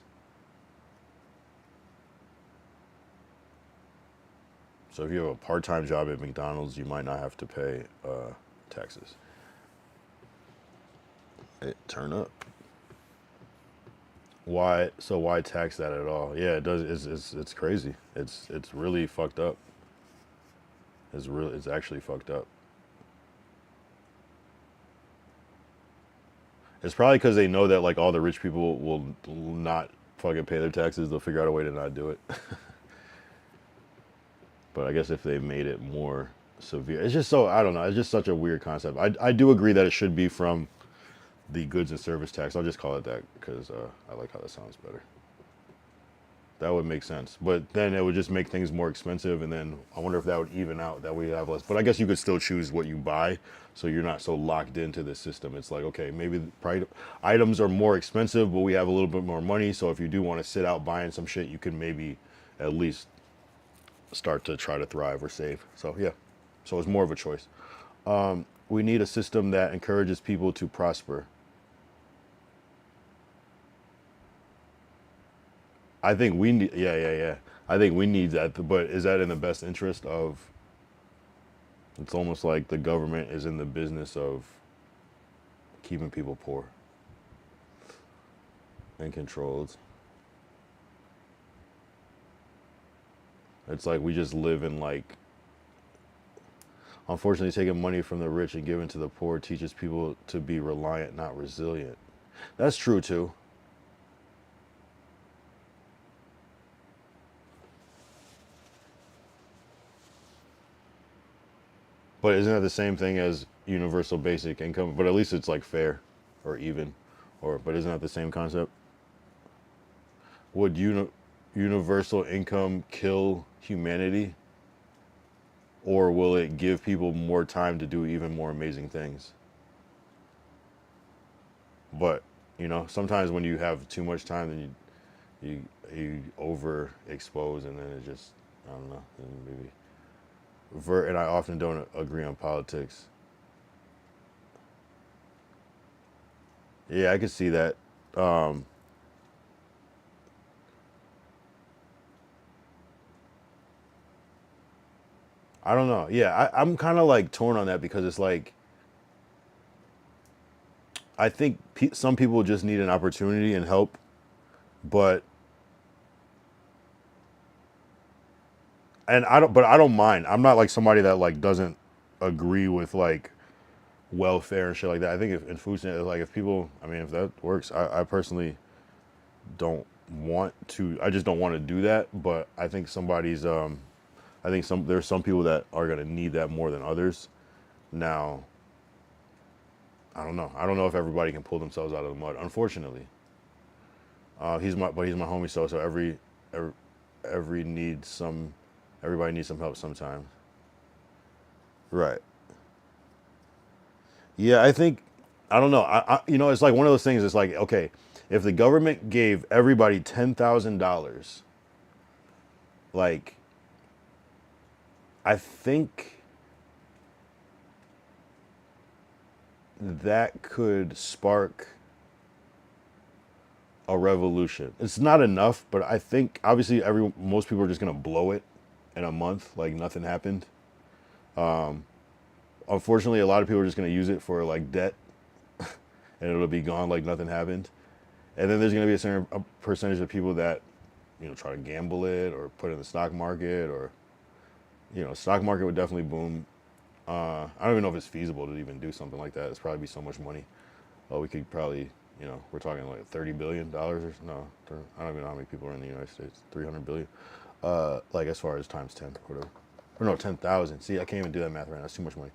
So if you have a part-time job at McDonald's, you might not have to pay taxes. Turn up. Why? So why tax that at all? Yeah, it does. It's crazy. It's really fucked up. It's actually fucked up. It's probably because they know that like all the rich people will not fucking pay their taxes. They'll figure out a way to not do it. But I guess if they made it more severe, it's just so, I don't know. It's just such a weird concept. I do agree that it should be from the goods and service tax. I'll just call it that because I like how that sounds better. That would make sense. But then it would just make things more expensive, and then I wonder if that would even out, that we have less. But I guess you could still choose what you buy, so you're not so locked into the system. It's like, okay, maybe items are more expensive, but we have a little bit more money, so if you do want to sit out buying some shit, you can maybe at least start to try to thrive or save. So yeah, so it's more of a choice. We need a system that encourages people to prosper. I think we need, yeah. I think we need that, but is that in the best interest of, it's almost like the government is in the business of keeping people poor and controlled. It's like we just live in like, unfortunately, taking money from the rich and giving to the poor teaches people to be reliant, not resilient. That's true too. But isn't that the same thing as universal basic income? But at least it's like fair or even, but isn't that the same concept? Would universal income kill humanity? Or will it give people more time to do even more amazing things? But, sometimes when you have too much time, then you overexpose, and then it just, I don't know, maybe. And I often don't agree on politics. Yeah, I could see that. I don't know. Yeah, I'm kind of like torn on that because it's like, I think some people just need an opportunity and help, but I don't mind. I'm not like somebody that like doesn't agree with like welfare and shit like that. I think if in food stamps, like if people, I mean, if that works, I personally don't want to. I just don't want to do that. But I think there's some people that are gonna need that more than others. Now, I don't know. I don't know if everybody can pull themselves out of the mud. Unfortunately, he's my homie. So everybody needs some help sometimes. Right. Yeah, I don't know. It's like one of those things. It's like, okay, if the government gave everybody $10,000, like, I think that could spark a revolution. It's not enough, but I think obviously most people are just gonna blow it in a month, like nothing happened. Unfortunately, a lot of people are just gonna use it for like debt, and it'll be gone like nothing happened. And then there's gonna be a percentage of people that, try to gamble it or put it in the stock market, or stock market would definitely boom. I don't even know if it's feasible to even do something like that. It's probably be so much money. We could probably, we're talking like $30 billion or no, I don't even know how many people are in the United States. 300 billion. Like as far as times 10, whatever. Or no, 10,000. See, I can't even do that math right now. That's too much money.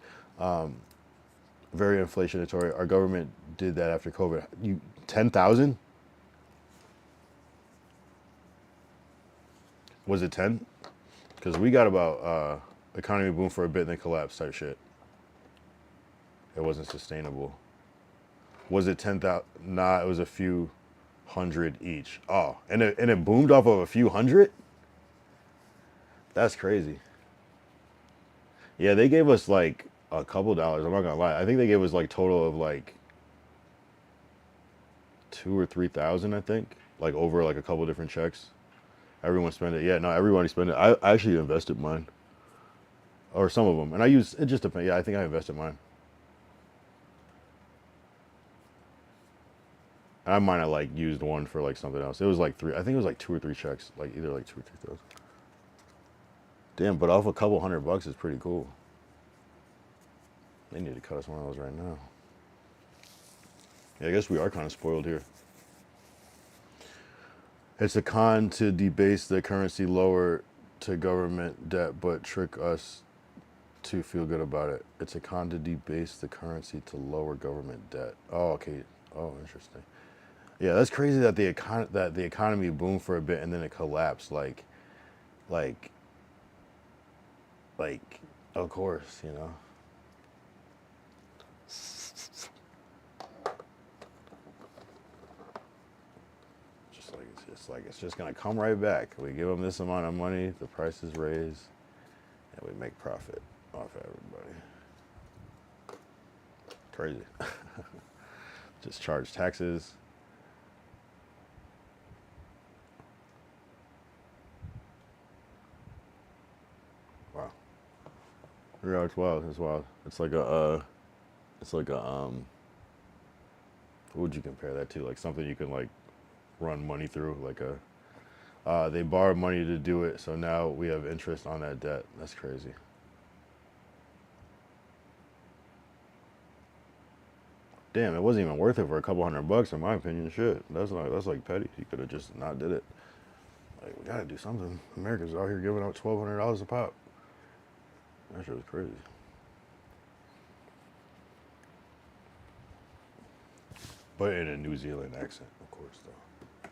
Very inflationary. Our government did that after COVID. 10,000? Was it 10? Because we got about economy boom for a bit and then collapse type shit. It wasn't sustainable. Was it 10,000? Nah, it was a few hundred each. Oh, and it boomed off of a few hundred? That's crazy. Yeah, they gave us like a couple dollars. I'm not gonna lie. I think they gave us like total of like 2,000 or 3,000. I think like over like a couple different checks. Everyone spent it. Yeah, no, everybody spent it. I actually invested mine, or some of them, and it just depends. Yeah, I think I invested mine. And I might have like used one for like something else. It was like three. I think it was like 2 or 3 checks, like either like 2 or 3,000. Damn, but off a couple $100 is pretty cool. They need to cut us one of those right now. Yeah, I guess we are kind of spoiled here. It's a con to debase the currency lower to government debt, but trick us to feel good about it. It's a con to debase the currency to lower government debt. Oh, okay. Oh, interesting. Yeah, that's crazy that the economy boomed for a bit and then it collapsed. Like, of course, It's just gonna come right back. We give them this amount of money, the price is raised, and we make profit off everybody. Crazy. Just charge taxes. Wow. Yeah, it's wild. It's wild. It's like a what would you compare that to? Like something you can like run money through, like they borrowed money to do it, so now we have interest on that debt. That's crazy. Damn, it wasn't even worth it for a couple $100 in my opinion. Shit, that's like petty. You could have just not did it. Like, we gotta do something. America's out here giving out $1,200 a pop. That shit was crazy. But in a New Zealand accent, of course, though.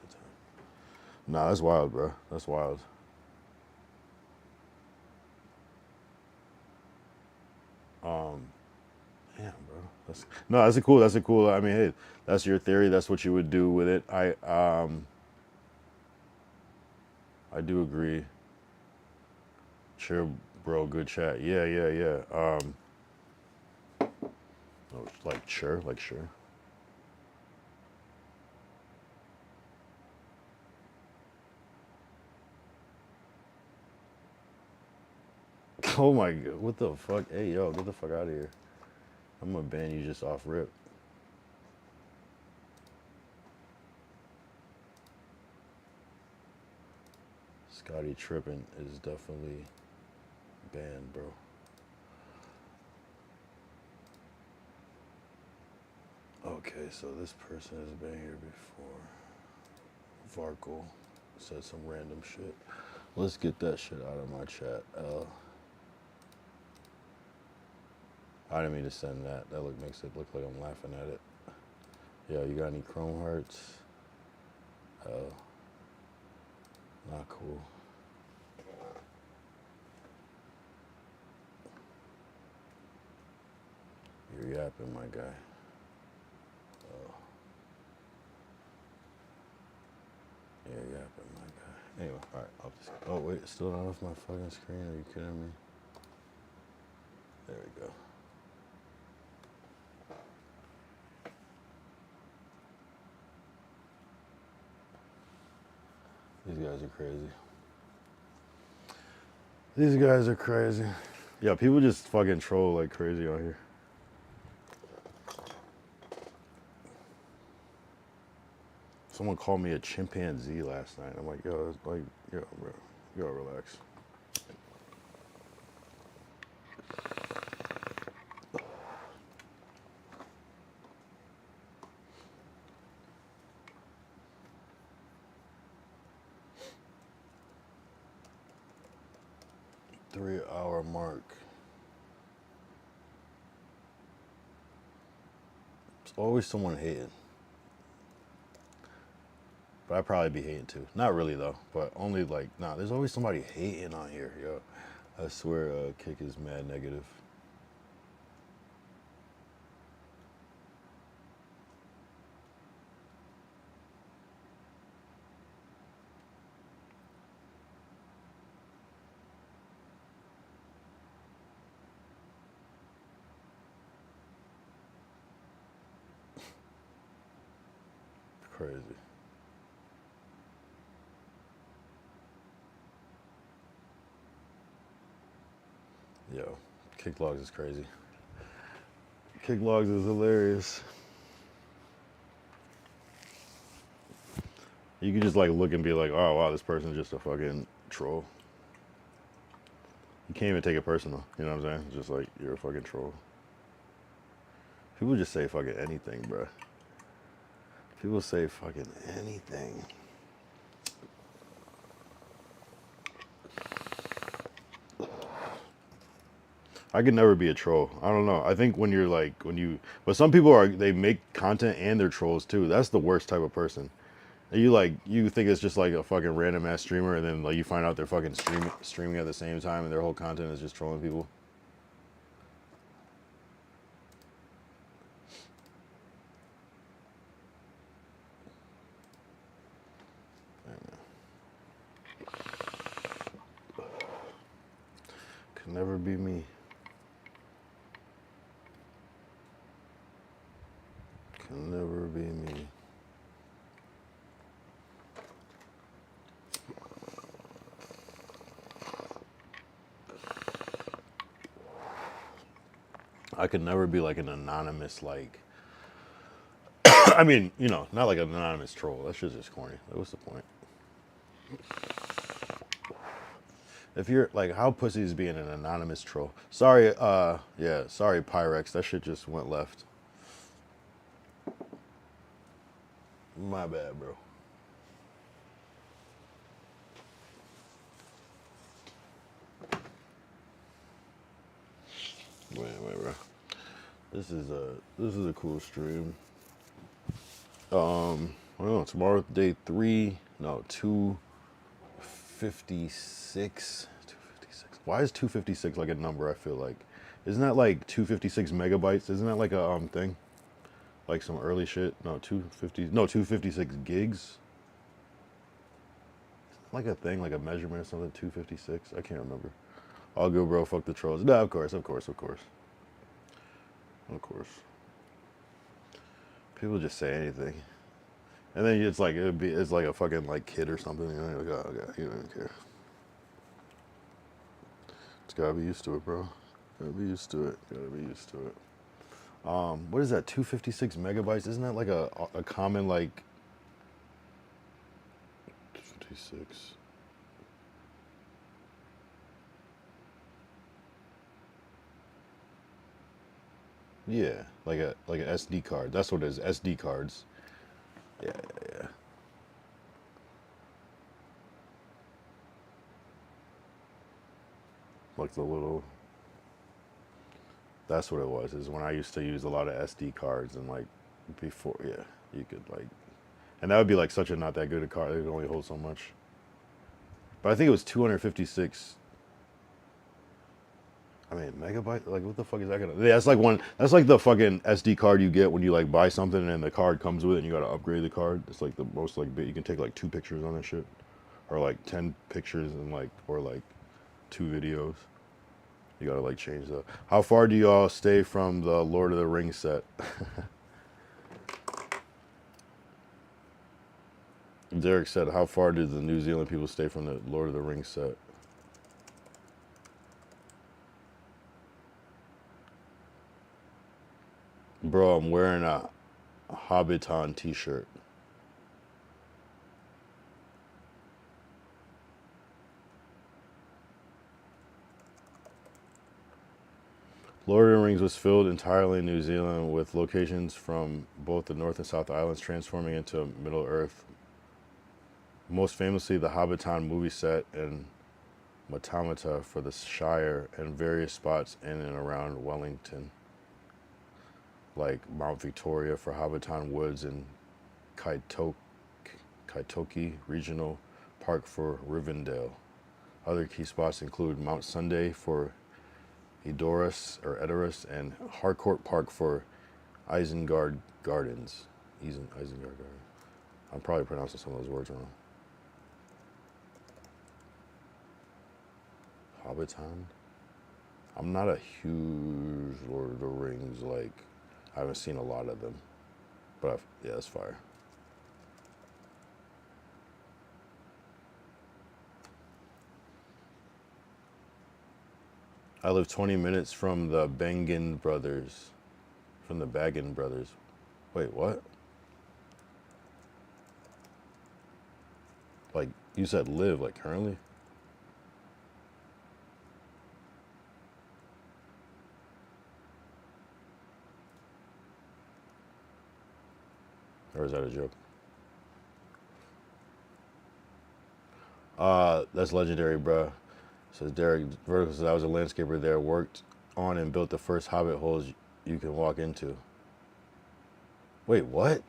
Nah, that's wild, bro. That's wild. Damn, bro. That's a cool. That's a cool. I mean, hey, that's your theory. That's what you would do with it. I do agree. Sure, bro. Good chat. Yeah, yeah, yeah. Like sure, like sure. Oh my god, what the fuck? Hey, yo, get the fuck out of here. I'm gonna ban you just off rip. Scotty tripping is definitely banned, bro. Okay, so this person has been here before. Varkle said some random shit. Let's get that shit out of my chat. I didn't mean to send that. That makes it look like I'm laughing at it. Yo, you got any Chrome Hearts? Not cool. You're yapping, my guy. Yeah, yapping, my guy. Anyway, alright, I'll just. Oh, wait, it's still not off my fucking screen? Are you kidding me? There we go. These guys are crazy. These guys are crazy. Yeah, people just fucking troll like crazy out here. Someone called me a chimpanzee last night. I'm like, yo, it's like, yo, bro, yo, relax. Three-hour mark. There's always someone hating. But I'd probably be hating too. Not really though, but only like, nah, there's always somebody hating on here, yo. I swear, Kick is mad negative. Crazy. Yo, Kick Logs is crazy. Kick Logs is hilarious. You can just like look and be like, oh wow, this person's just a fucking troll. You can't even take it personal, you know what I'm saying? It's just like, you're a fucking troll. People just say fucking anything, bro. People say fucking anything. I could never be a troll. I don't know. I think when you're like, but some people are, they make content and they're trolls too. That's the worst type of person. You like, you think it's just like a fucking random ass streamer and then like you find out they're fucking streaming at the same time and their whole content is just trolling people. Could never be me. Can never be me. I could never be like an anonymous, like, I mean, you know, not like an anonymous troll. That shit's just corny. Like, what's the point? If you're like, how pussy is being an anonymous troll? Sorry, yeah, sorry, Pyrex. That shit just went left. My bad, bro. Wait, bro. This is a cool stream. Well, tomorrow day 3. No, 256. 256. Why is 256 like a number? I feel like, isn't that like 256 megabytes? Isn't that like a thing? Like some early shit? No, 250. No, 256 gigs. Like a thing, like a measurement or something. 256. I can't remember. All good, bro. Fuck the trolls. No, of course. People just say anything, and then it's like it's like a fucking like kid or something. You know, you're like, oh god, you don't even care. It's gotta be used to it, bro. Gotta be used to it. What is that? 256 megabytes? Isn't that like a common like 256? Yeah, like an SD card. That's what it is. SD cards. Yeah. Like the little. That's what it was. Is when I used to use a lot of SD cards and like before. Yeah, you could like, and that would be like such a not that good a card. It would only hold so much. But I think it was 256. I mean, megabyte. Like, what the fuck is that gonna? Yeah, that's like one. That's like the fucking SD card you get when you like buy something and the card comes with it and you gotta upgrade the card. It's like the most like big. You can take like 2 pictures on that shit, or like 10 pictures and like or like 2 videos. You gotta like change the. How far do y'all stay from the Lord of the Rings set? Derek said, "How far do the New Zealand people stay from the Lord of the Rings set?" Bro, I'm wearing a Hobbiton t-shirt. Lord of the Rings was filmed entirely in New Zealand with locations from both the North and South Islands transforming into Middle-earth. Most famously, the Hobbiton movie set in Matamata for the Shire and various spots in and around Wellington, like Mount Victoria for Hobbiton Woods and Kaitoke Regional Park for Rivendell. Other key spots include Mount Sunday for Edoras and Harcourt Park for Isengard Gardens. Isengard Gardens. I'm probably pronouncing some of those words wrong. Hobbiton? I'm not a huge Lord of the Rings, like, I haven't seen a lot of them. But yeah, it's fire. I live 20 minutes from the Baggin brothers. Wait, what? Like, you said live, like currently? Or is that a joke? That's legendary, bruh. Says Derek Vertical says I was a landscaper there, worked on and built the first hobbit holes you can walk into. Wait, what?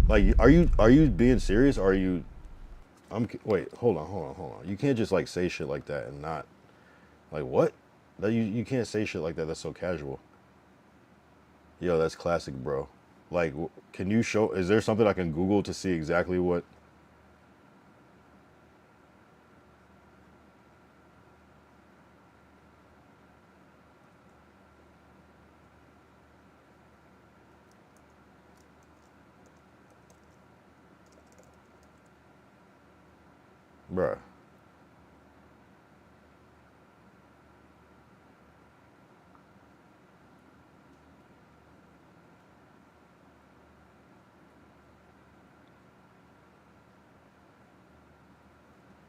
Like, are you being serious? Or are you? Wait, hold on. You can't just like say shit like that and not, like, what? That you can't say shit like that. That's so casual. Yo, that's classic, bro. Like, can you show? Is there something I can Google to see exactly what? Bruh.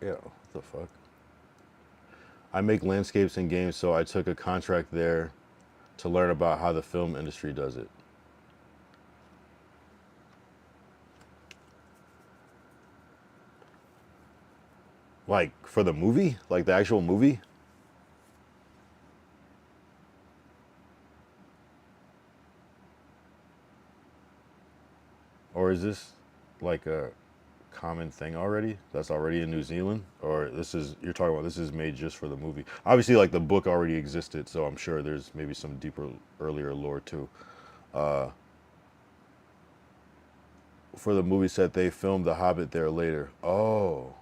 Yeah, what the fuck? I make landscapes in games, so I took a contract there to learn about how the film industry does it. Like, for the movie? Like, the actual movie? Or is this like a common thing already? That's already in New Zealand? Or you're talking about this is made just for the movie? Obviously, like the book already existed, so I'm sure there's maybe some deeper, earlier lore too. For the movie set, they filmed The Hobbit there later. Oh.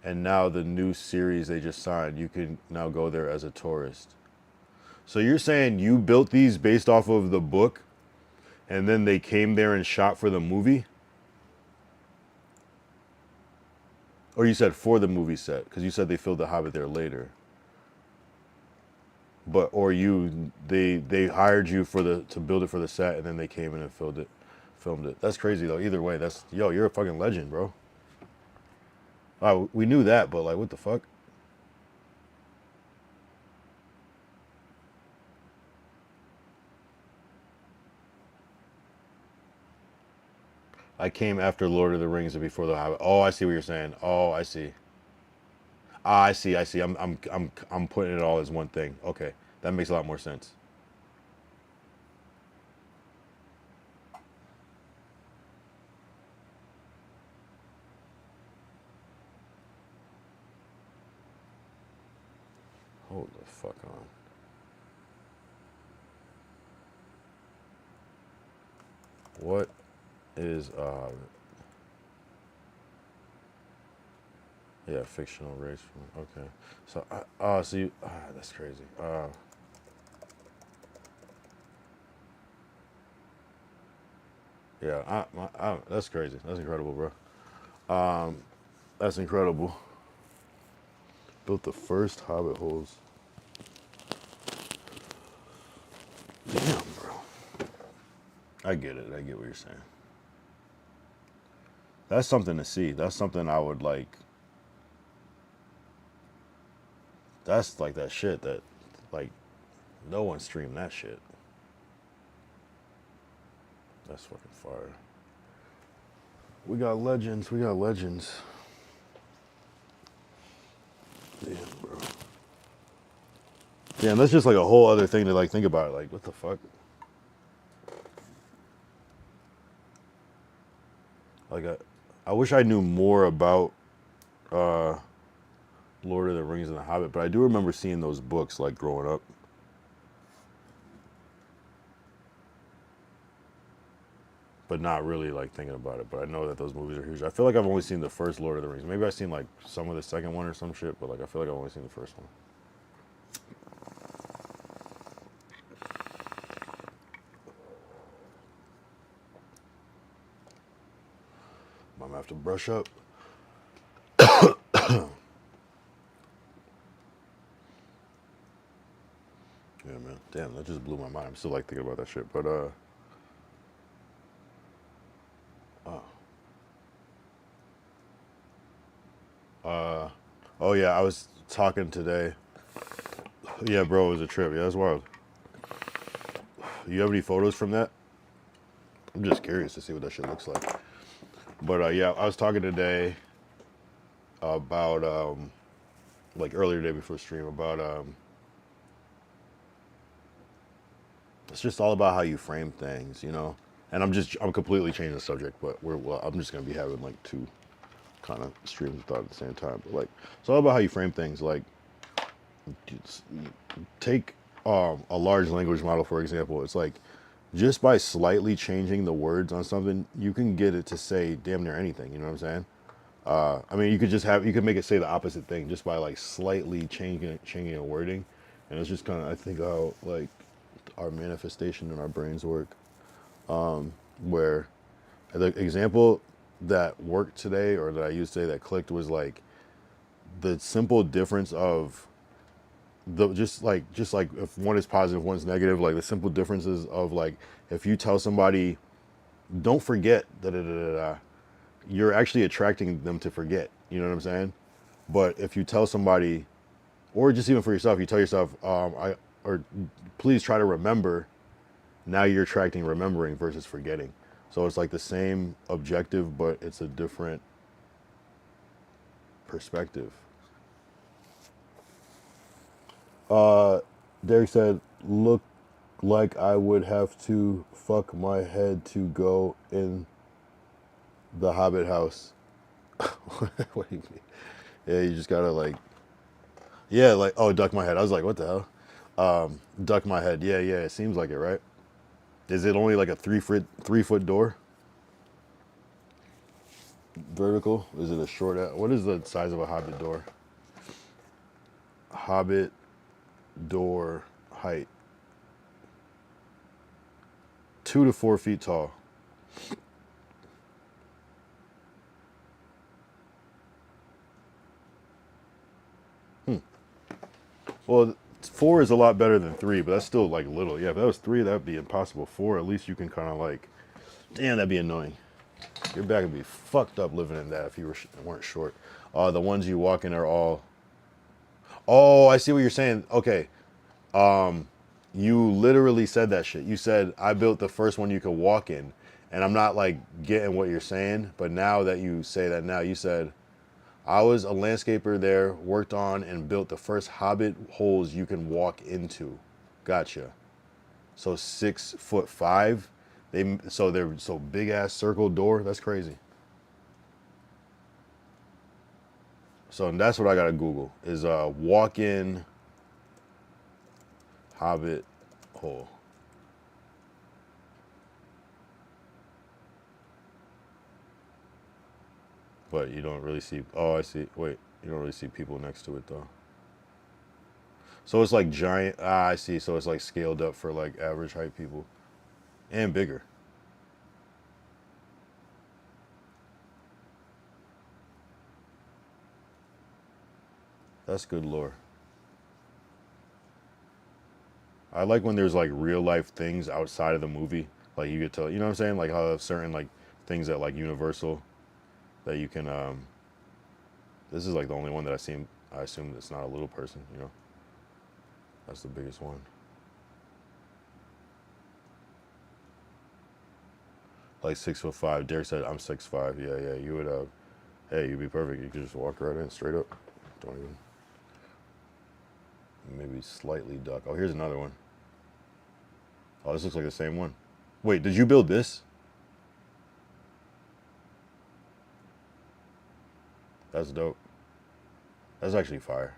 And now the new series they just signed, you can now go there as a tourist. So you're saying you built these based off of the book, and then they came there and shot for the movie? Or you said for the movie set, because you said they filmed The Hobbit there later. But they hired you to build it for the set, and then they came in and filmed it. That's crazy though. Either way, you're a fucking legend, bro. We knew that, but like, what the fuck? I came after Lord of the Rings and before the Hobbit. Oh, I see what you're saying. Oh, I see. I see. I'm putting it all as one thing. Okay, that makes a lot more sense. Hold the fuck on. What is yeah, fictional race from okay. So so you that's crazy. Yeah, that's crazy. That's incredible, bro. That's incredible. Built the first Hobbit holes. Damn, bro. I get it. I get what you're saying. That's something to see. That's something I would like. That's like that shit that, like, no one streamed that shit. That's fucking fire. We got legends. We got legends. Damn, bro. Damn, that's just like a whole other thing to like think about. Like, what the fuck? Like, I wish I knew more about Lord of the Rings and The Hobbit, but I do remember seeing those books like growing up. But not really like thinking about it. But I know that those movies are huge. I feel like I've only seen the first Lord of the Rings. Maybe I've seen like some of the second one or some shit, but like I feel like I've only seen the first one. I'm gonna have to brush up. Yeah, man. Damn, that just blew my mind. I'm still like thinking about that shit. But oh yeah, I was talking today. Yeah, bro, it was a trip. Yeah, that's wild. You have any photos from that? I'm just curious to see what that shit looks like. But yeah, I was talking today about like earlier today before stream about it's just all about how you frame things, you know. And I'm completely changing the subject, but I'm just gonna be having like two kind of streams of thought at the same time. But like, it's all about how you frame things. Like, take a large language model for example. It's like just by slightly changing the words on something, you can get it to say damn near anything. You know what I'm saying? I mean, you could make it say the opposite thing just by like slightly changing a wording, and it's just kind of I think how like our manifestation in our brains work. Where the example that worked today or that I used today that clicked was like the simple difference of the just like if one is positive, one's negative, like the simple differences of like if you tell somebody don't forget da da da da da, you're actually attracting them to forget. You know what I'm saying? But if you tell somebody, or just even for yourself, you tell yourself, or please try to remember. Now you're attracting remembering versus forgetting. So it's like the same objective, but it's a different perspective. Derek said, look Like I would have to fuck my head to go in the Hobbit house. What do you mean? Yeah, you just gotta like, yeah, like, oh, duck my head. I was like, what the hell? Duck my head. Yeah, yeah, it seems like it, right? Is it only like a 3 foot door? Vertical? Is it a short? What is the size of a Hobbit door? Hobbit door height. 2 to 4 feet tall. Well, 4 is a lot better than 3, but that's still like little. Yeah, if that was 3, that'd be impossible. 4, at least you can kind of like, damn, that'd be annoying. Your back would be fucked up living in that if you weren't short. The ones you walk in are all. Oh, I see what you're saying. Okay. You literally said that shit. You said I built the first one you could walk in, and I'm not like getting what you're saying. But now that you say that, now you said I was a landscaper there, worked on and built the first Hobbit holes you can walk into. Gotcha. So 6'5". They're so big ass circle door. That's crazy. So that's what I gotta Google is walk in Hobbit hole. But you don't really see. Oh, I see. Wait, you don't really see people next to it though. So it's like giant. Ah, I see. So it's like scaled up for like average height people, and bigger. That's good lore. I like when there's like real life things outside of the movie. Like you get to, you know what I'm saying? Like how there's certain like things at like Universal that you can. This is like the only one that I assume it's not a little person. You know. That's the biggest one. Like 6'5". Derek said I'm 6'5". Yeah, yeah. You would hey, you'd be perfect. You could just walk right in straight up. Don't even. Maybe slightly duck. Oh, here's another one. Oh, this looks like the same one. Wait, did you build this? That's dope. That's actually fire.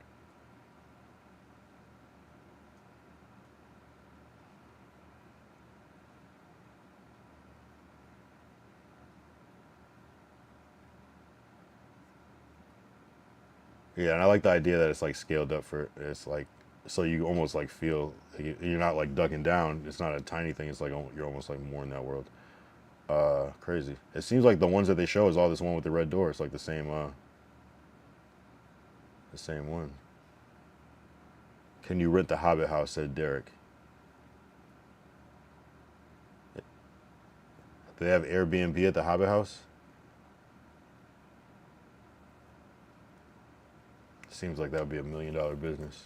Yeah, and I like the idea that it's like scaled up for it's like so you almost like feel you're not like ducking down. It's not a tiny thing. It's like you're almost like more in that world. Crazy. It seems like the ones that they show is all this one with the red door. It's like the same one. Can you rent the Hobbit house? Said Derek. Do they have Airbnb at the Hobbit house? Seems like that would be $1 million business.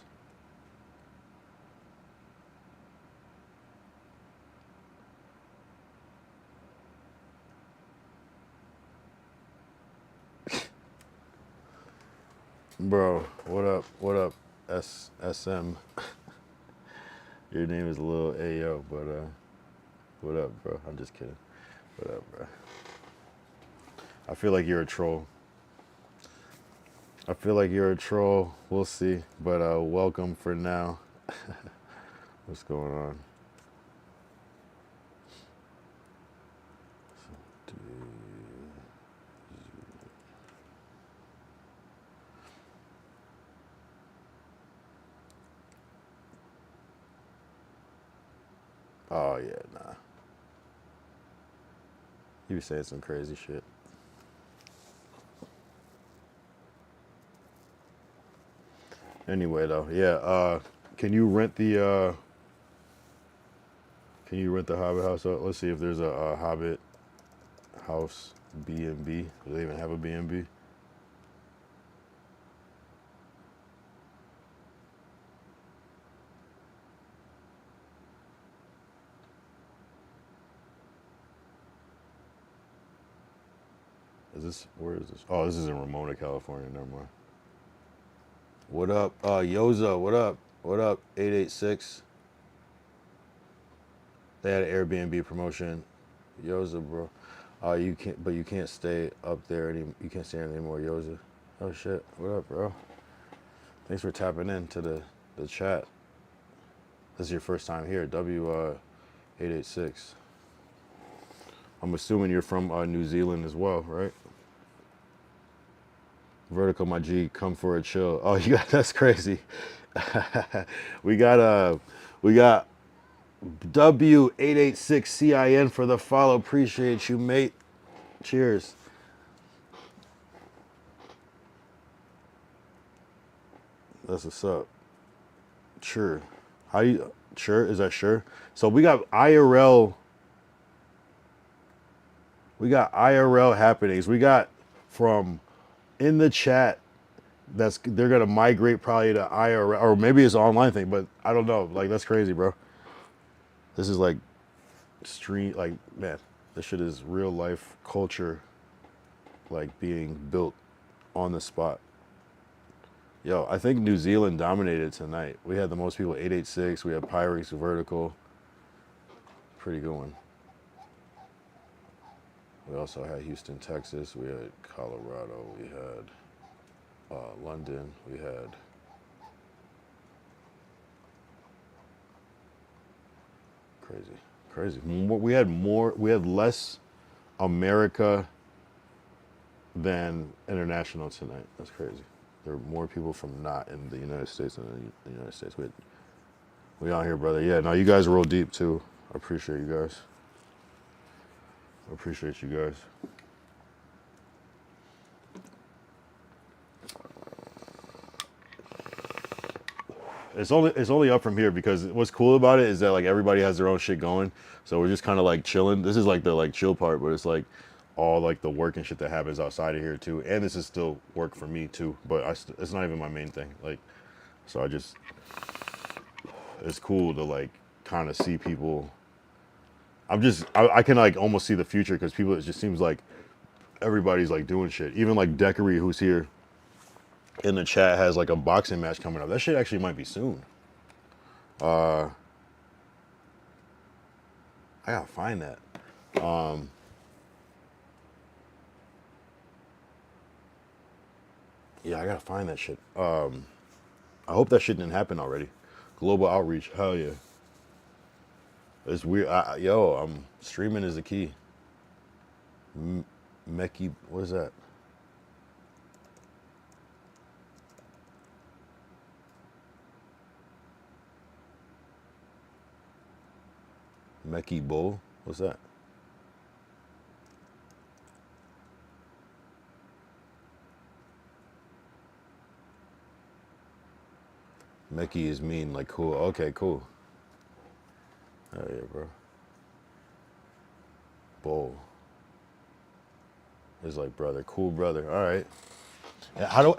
Bro, what up? What up? SM. Your name is Lil Ayo, but what up, bro? I'm just kidding. What up, bro? I feel like you're a troll. I feel like you're a troll. We'll see. But welcome for now. What's going on? Oh yeah, nah. You be saying some crazy shit. Anyway, though, yeah. Can you rent the Hobbit house out? Let's see if there's a Hobbit house B&B. Do they even have a B&B? Where is this? Oh, this is in Ramona, California. Never mind. What up? Yoza, what up? What up? 886. They had an Airbnb promotion. Yoza, bro. You can't stay up there you can't stay anymore, Yoza. Oh shit. What up, bro? Thanks for tapping in to the chat. This is your first time here, W886. I'm assuming you're from New Zealand as well, right? Vertical, my G, come for a chill. Oh, you got that's crazy. we got W886CIN for the follow. Appreciate you, mate. Cheers. That's what's up. Sure. How you sure? Is that sure? So we got IRL. We got IRL happenings. We got from in the chat they're gonna migrate probably to IRL, or maybe it's an online thing, but I don't know. Like that's crazy, bro. This is like street, like man, this shit is real life culture, like being built on the spot. Yo, I think New Zealand dominated tonight. We had the most people, 886. We had Pyrex, Vertical. Pretty good one. We also had Houston, Texas. We had Colorado. We had London. We had crazy. We had less America than international tonight. That's crazy. There are more people from not in the United States than in the United States. We out here, brother. Yeah, no, you guys roll deep too. I appreciate you guys. I appreciate you guys. It's only up from here because what's cool about it is that like everybody has their own shit going. So we're just kind of like chilling. This is like the like chill part, but it's like all like the work and shit that happens outside of here too. And this is still work for me too, but it's not even my main thing. Like, so it's cool to like kind of see people. I can like almost see the future because people, it just seems like everybody's like doing shit. Even like Decory, who's here in the chat, has like a boxing match coming up. That shit actually might be soon. I gotta find that. Yeah, I gotta find that shit. I hope that shit didn't happen already. Global outreach, hell yeah. It's weird. Streaming is the key. Meki, what is that? Meki Bull? What's that? Meki is mean, like cool. Okay, cool. Oh yeah, bro. Bull. It's like brother, cool brother. All right.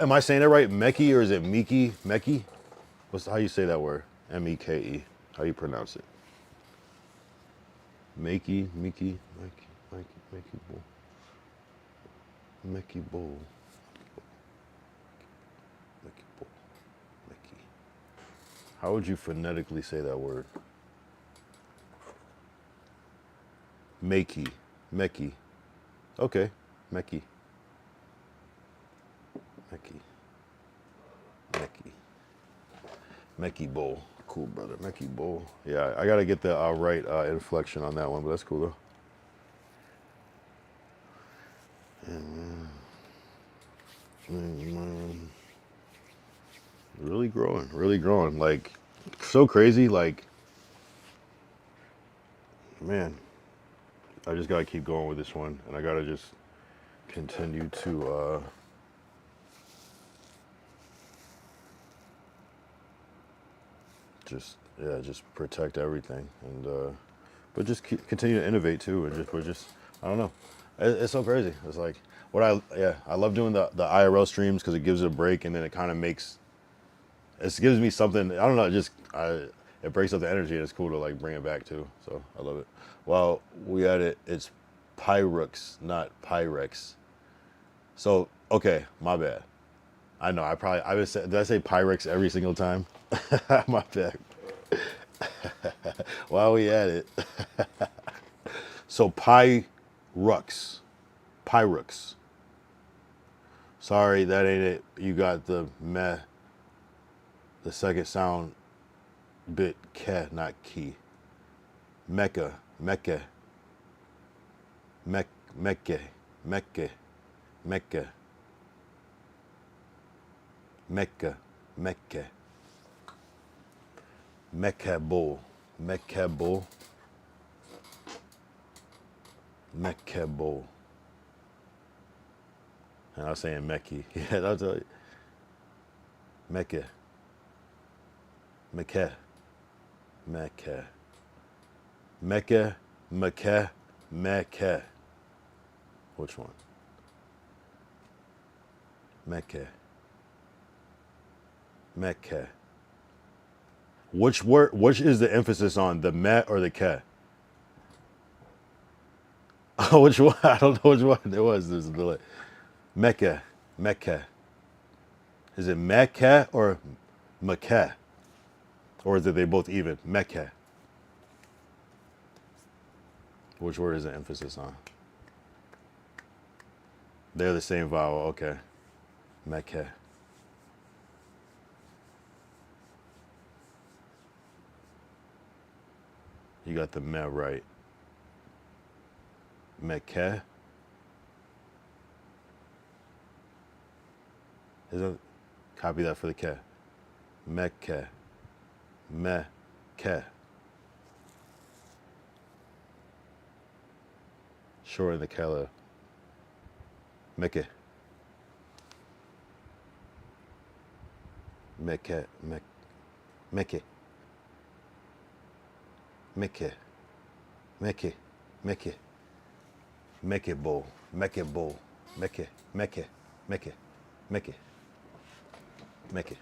Am I saying it right? Meki, or is it Miki? Meki? How you say that word? M-E-K-E. How you pronounce it? Meki Bull. Meki Bull. How would you phonetically say that word? Meki. Okay. Meki Bull. Cool, brother. Meki Bull. Yeah, I gotta get the right inflection on that one, but that's cool though. And, really growing. Like, so crazy. Like, man, I just gotta keep going with this one, and I gotta just continue to just protect everything, and but just continue to innovate too, and I don't know. It's so crazy. It's like I love doing the IRL streams because it gives it a break, and then it kind of gives me something. I don't know. It breaks up the energy, and it's cool to like bring it back too. So I love it. While we at it, it's Pyrex, not Pyrex. So okay, my bad. I know. Did I say Pyrex every single time? My bad. While we at it. So Pyrux. Pyrux. Sorry, that ain't it. You got the meh. The second sound bit ke, not key. Mecca. Mecca. Mecca. Mecca. Mecca. Mecca. Mecca. Mecca-bull. Mecca-bull. Mecca-bull. And I was saying Mecca. Yeah, that's a Mecca. Mecca. Mecca. Mecca. Mecca. Mecca. Which one? Mecca. Mecca. Which word? Which is the emphasis on, the me or the ke? Oh, which one? I don't know which one it was. There's a delay. Mecca. Mecca. Is it Mecca or Mecca? Or is it they both even? Mecca. Which word is the emphasis on? They're the same vowel. Okay. Mecca. You got the me right. Mecca. Copy that for the ke. Mecca. Mecca. Short in the kala. Mecca. Mecca. Mecca. Mecca. Mecca. Mecca. Mecca bowl. Mecca bowl. Mecca. Mecca. Mecca. Mecca. Mecca.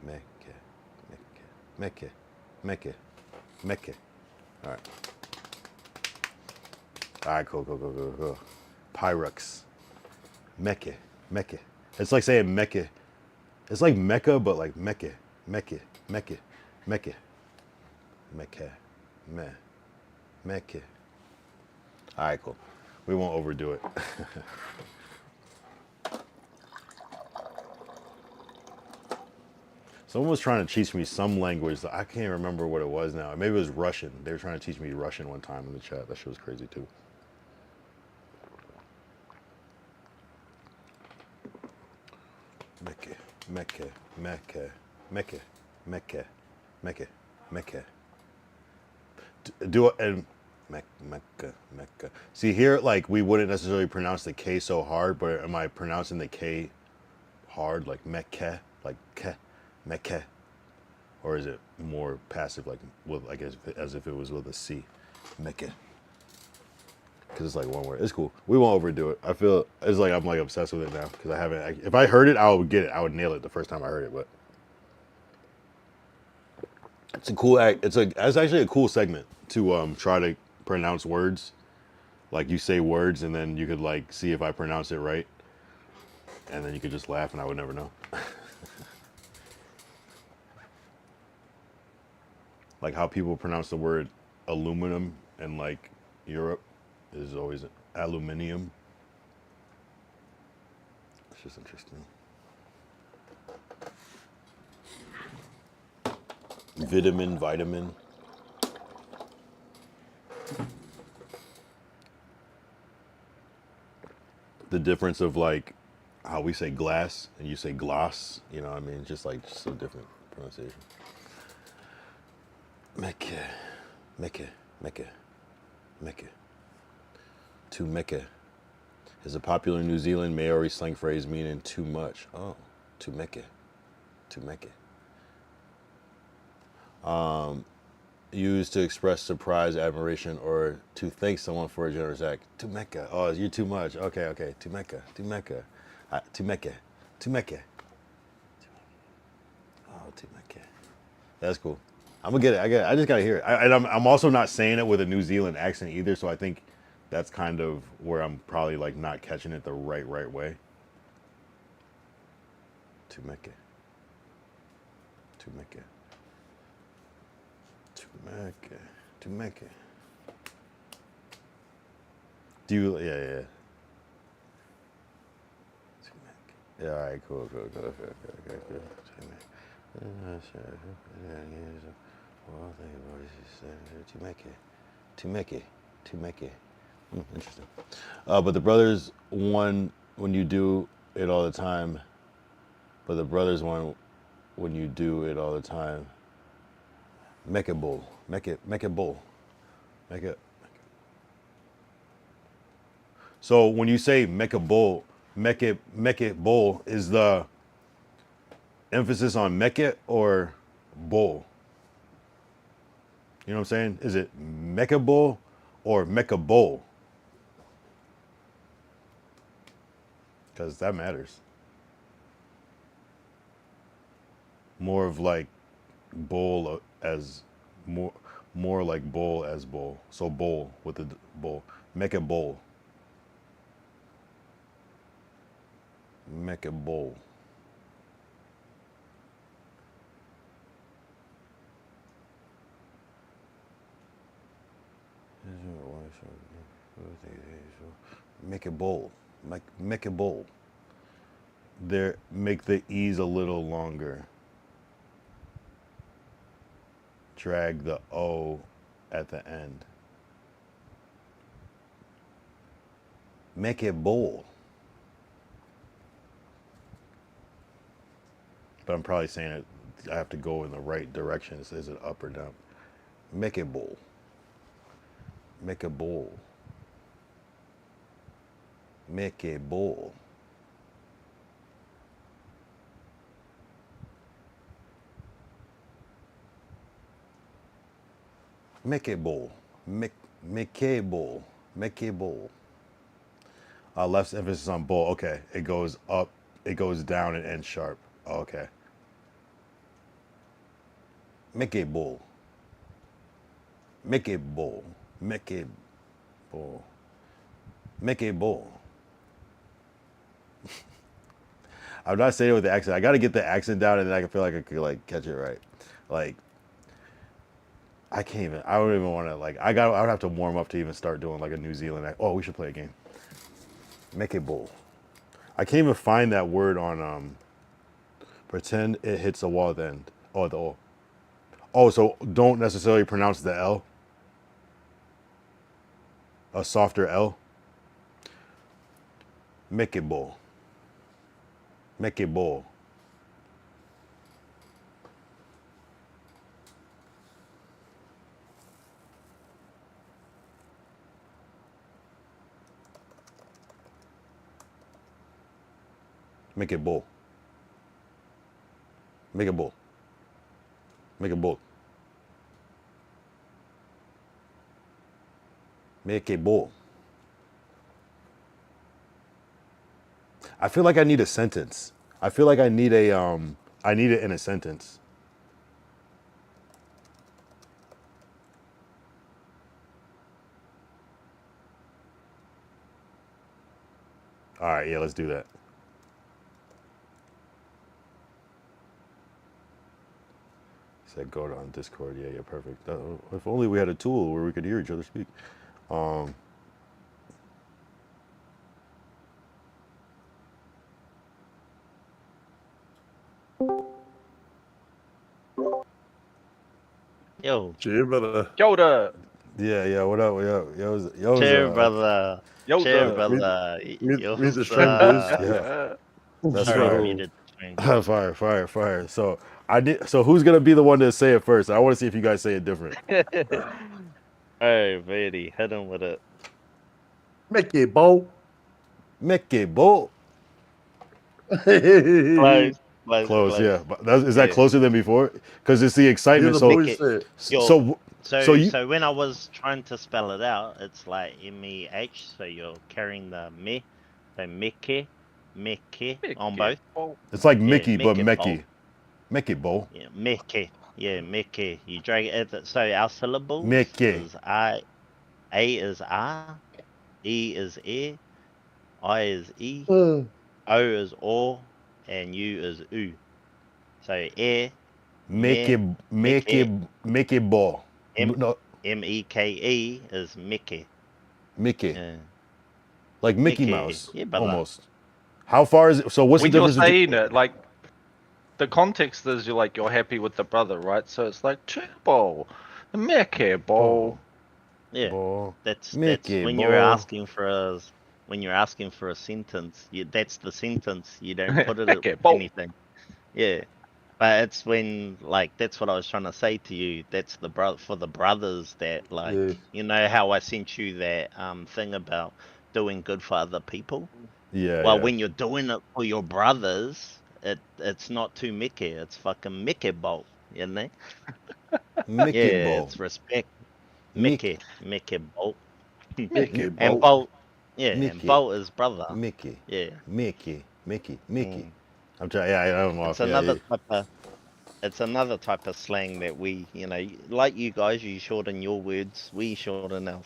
Mecca. Mecca. Mecca. Mecca. All right. All right, cool. Pyrux. Mecca. Mecca. It's like saying Mecca. It's like Mecca, but like Mecca. Mecca. Mecca. Mecca. Mecca. Mecca. All right, cool. We won't overdo it. Someone was trying to teach me some language. I can't remember what it was now. Maybe it was Russian. They were trying to teach me Russian one time in the chat. That shit was crazy too. Mecca, Mecca, Mecca, Mecca, Mecca, Mecca, Mecca. Do it and Mecca, Mecca. See here, like we wouldn't necessarily pronounce the K so hard, but am I pronouncing the K hard, like Mecca, like Ke, Mecca, or is it more passive, like with, I guess, as if it was with a C, Mecca? Because it's like one word. It's cool. We won't overdo it. I feel it's like I'm like obsessed with it now because I haven't. If I heard it, I would get it. I would nail it the first time I heard it. But it's a cool. It's actually a cool segment to try to pronounce words. Like you say words, and then you could like see if I pronounce it right, and then you could just laugh, and I would never know. Like how people pronounce the word aluminum in like Europe is always aluminium. It's just interesting. Vitamin. The difference of like how we say glass and you say gloss, you know what I mean? Just a different pronunciation. Mecca. To Mecca is a popular New Zealand Maori slang phrase meaning too much. Oh, to Mecca. Used to express surprise, admiration, or to thank someone for a generous act. To Mecca. Oh, you're too much. Okay. To Mecca. To Mecca. Oh, to Mecca. That's cool. I'm gonna get it. I just gotta hear it. And I'm also not saying it with a New Zealand accent either, so I think that's kind of where I'm probably like not catching it the right way. To Mecca. To make it. Do you? Yeah. Yeah, all right, cool. Okay. To make it. Interesting. But the brothers one when you do it all the time. But the brothers one when you do it all the time. Make it bull. Make it bull. Make it. So when you say make a bowl, make it bowl, is the emphasis on make it or bowl? You know what I'm saying? Is it make a bowl or make a bowl? Because that matters. More of like bowl as more like bowl as bowl. So bowl with the bowl. Make a bowl. Make a bowl. Make a bowl. Make a bowl. There, make the E's a little longer. Drag the O at the end. Make it bowl. But I'm probably saying it, I have to go in the right direction. Is it up or down? Make it bowl. Make a bowl. Make a bowl. Make a bowl. Make a bowl. Make a bowl. Left's emphasis on bowl. Okay. It goes up. It goes down and ends sharp. Okay. Make a bowl. Make a bowl. Make a bowl. Make a bowl. I'm not saying it with the accent. I got to get the accent down, and then I feel like I could like catch it right. Like, I can't even. I don't even want to like. I would have to warm up to even start doing like a New Zealand. Oh, we should play a game. Make a bowl. I can't even find that word on. Pretend it hits a wall at the end. Oh, the O. Oh, so don't necessarily pronounce the L. A softer L. Make it bowl. Make it bowl. Make it bowl. Make it bowl. Make it bowl. Make it bowl. I feel like I need a sentence. I feel like I need a I need it in a sentence. All right, yeah, let's do that. Said go on Discord. Yeah, perfect. If only we had a tool where we could hear each other speak. Yo. Cheer, brother. Yoda. Yeah. What up? Yo. Cheer, brother. Yoda. Cheer, brother. Meet the strangers. Yeah. That's Sorry, fire. Fire. So So who's gonna be the one to say it first? I want to see if you guys say it different. Hey, Brady, hit him with it. Make it bowl. Make it bowl. Close. Yeah. But is that closer than before? Because it's the excitement. So when I was trying to spell it out, it's like MEH. So you're carrying the me, so Mickey on both. It's like Mickey, Yeah, but Mickey Mecky. Mickey bowl. Yeah, Mickey. Yeah, Mickey. You drag it. So our syllables Mickey. is A is R, E is E, I is E, O is O, and U is U. So Make it ball. No, M-E-K-E is Mickey. Mickey. Yeah. Like Mickey Mickey. Mouse. Yeah, brother. Almost. How far is it? So what's When the you're difference between... saying it, like, the context is you're happy with the brother, right? So it's like Turbo, Mickey Ball. Yeah. Ball. That's Mickey when ball. you're asking for a sentence. That's the sentence. You don't put it Mickey at ball. anything. Yeah. But it's when, like, that's what I was trying to say to you. That's for the brothers that, like, Yeah. you know how I sent you that thing about doing good for other people. Yeah, Well, yeah. when you're doing it for your brothers, it's not too Mickey. It's fucking Mickey bolt, you know? Mickey Yeah, ball. it's respect. Mickey. Mickey bolt. Mickey And Bolt. Bolt, yeah, and Mickey. Bolt is brother. Mickey. Yeah. Mickey. Mm. I'm trying. Yeah, I don't know. It's another type of slang that we, you know, like you guys, you shorten your words, we shorten ours.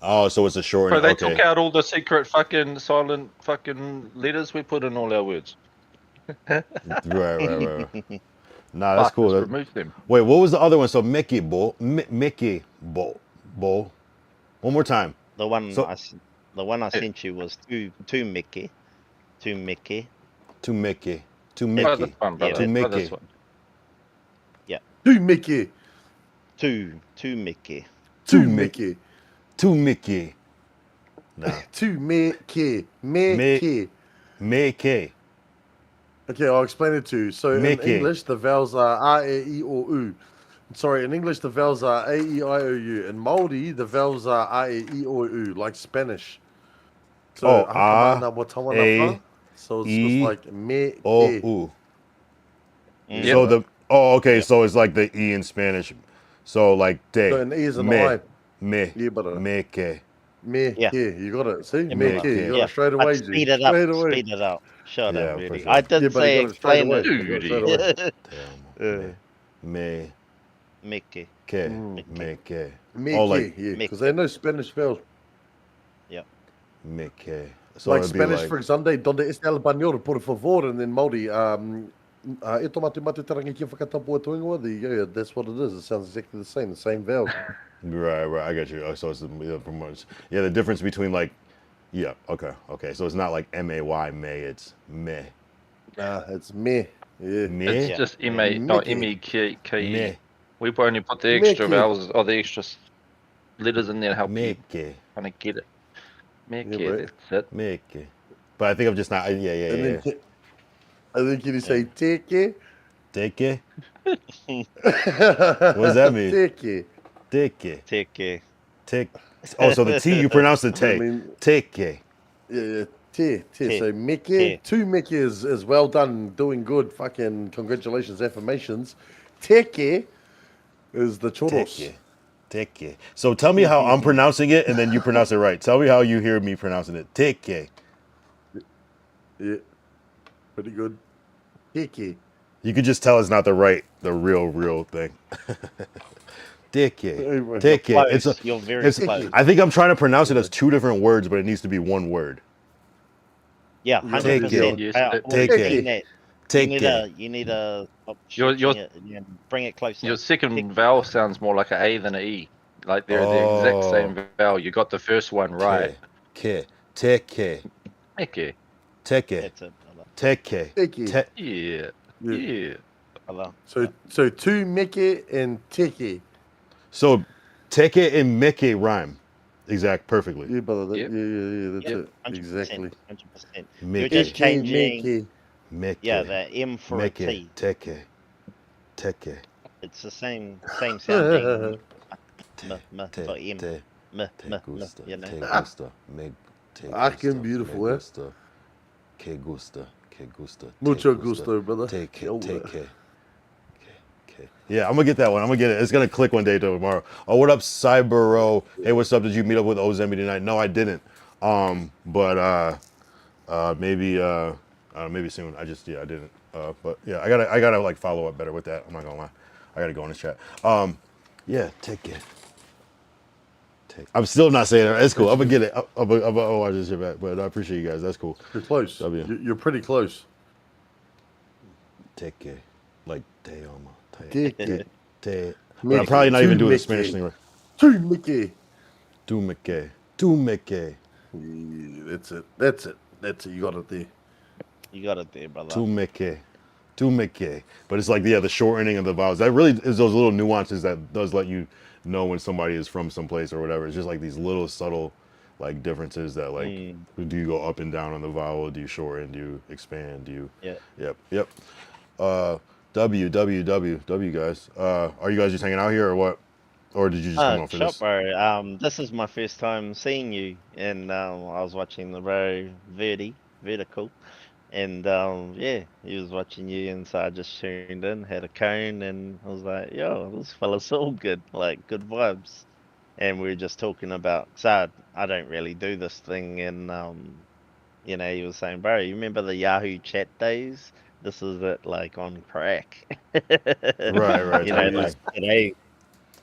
Oh, so it's a short. So they Okay. took out all the secret fucking silent fucking letters. We put in all our words. Right. Nah, that's Fuck, cool. let's remove them. Wait, what was the other one? So Mickey Bowl. Mickey Bowl. Bowl. One more time. The one So- I sent you was two Mickey. To Mickey. Oh, Mickey. this one, brother. To Oh, Mickey. this one. To Mickey. Two Mickey. To Mickey. To Mickey. Nah. To Mickey. Mickey. Mickey. Okay, I'll explain it to you. So Mickey. in English, the vowels are A, E, I, O, U. Sorry, in English, the vowels are A, E, I, O, U. In Māori, the vowels are A, E, I, O, U, like Spanish. So, Oh, hakamana wa tawana A, wha. So it's E, like me, Oh, e. ooh. Mm. So okay, so it's like the E in Spanish. So like de. So an E is an me, I. Me. Yeah, but Meke. me, Yeah. you got it. See? Yeah, Me, brother. you got Yeah, it straight but away, speed G. it up. Straight away. Speed it up. Shut Yeah, up, for really. sure. I did Yeah, but say you got it straight explain away. it. You got it straight away. Damn. Me. Mickey. Ke. Mm. Meke. Me, Oh, like yeah, Mickey. because they know Spanish vowels. Meke. So Like it'd be Spanish, like, for example, donde está el baño, por favor, and then Māori, e tomate mate tarangi ki whakatapu atuingoa, yeah, that's what it is. It sounds exactly the same vowels. right. I get you. So it's pretty much. Yeah, the difference between like, yeah, okay. So it's not like M-A-Y, May. It's me. It's me. Yeah. Me. It's just M-E, no, M-E-K-E. Me. We only put the extra Mickey. vowels or the extra letters in there to help you Meke. kind of get it. Mickey, Yeah, bro. that's it. Meke. But I think I'm just not. And Yeah. then, and then can you say teke? Teke. What does that mean? Teke. Teke. Teke. Tek. Oh, so the T, you pronounce the I T. mean, Teke. yeah, te. Te. So Mickey, two Mickey is well done, doing good, fucking congratulations, affirmations. Teke is the choros. Teke. Teke. So tell me how I'm pronouncing it, and then you pronounce it right. Tell me how you hear me pronouncing it. Teke. Yeah, pretty good. Teke. You could just tell it's not the real thing. Teke. Teke. Close. You're very close. I think I'm trying to pronounce it as two different words, but it needs to be one word. Yeah, Take 100%. it. Take it. Take it. You need a Your- bring it closer. Your second vowel sounds more like an A than an E. Like they're the exact same vowel. You got the first one right. Ke. Teke. Mickey. Teke. That's it, brother. Teke. Teke. Yeah. Yeah. Yeah. Brother. So two Mickey and Teke. So Teke and Mickey rhyme. Perfectly. Yeah, brother. Yep. Yeah, that's Yep. it. 100%, Exactly. 100%. You're Mickey. just changing. Mickey. Mickey. Yeah, the M for a Mickey. T. Teke. Teke. It's the same sounding. Te. For M. Te. M, Te gusta. you know. Te gusta. Me. Te Fucking gusta, beautiful, me eh? gusta. Que gusta. Que gusta. te Mucho gusto, brother. Take Yo, it. Yeah, I'm gonna get that one. I'm gonna get it. It's gonna click one day tomorrow. Oh, what up, Cybero? Hey, what's up? Did you meet up with Ozembe tonight? No, I didn't. But maybe soon. I didn't. But yeah, I gotta like follow up better with that. I'm not gonna lie. I gotta go in the chat. Yeah, take it. I'm still not saying it. It's cool. I'm gonna get it. I'll watch this shit back. But I appreciate you guys. That's cool. You're close. W. You're pretty close. Take it. Like Teoma. Teke. But I'm probably not even doing the Spanish thing right. Tu Mickey. Tu Mickey. Yeah, that's it. That's it. That's it. You got it there. You got it there, brother. Tu Mickey. But it's like, yeah, the shortening of the vowels. That really is those little nuances that does let you know when somebody is from someplace or whatever. It's just like these little subtle like differences that like, do you go up and down on the vowel? Do you shorten? Do you expand? Do you? Yeah. Yep. W guys. Are you guys just hanging out here or what? Or did you just come on for this? Bro. This is my first time seeing you, and I was watching the bro Vertical, and yeah, he was watching you, and so I just tuned in, had a cone, and I was like, yo, this fella's all good, like good vibes. And we were just talking about, so I don't really do this thing, and you know, he was saying, bro, you remember the Yahoo chat days? This is it, like on crack. Right. You know, like today.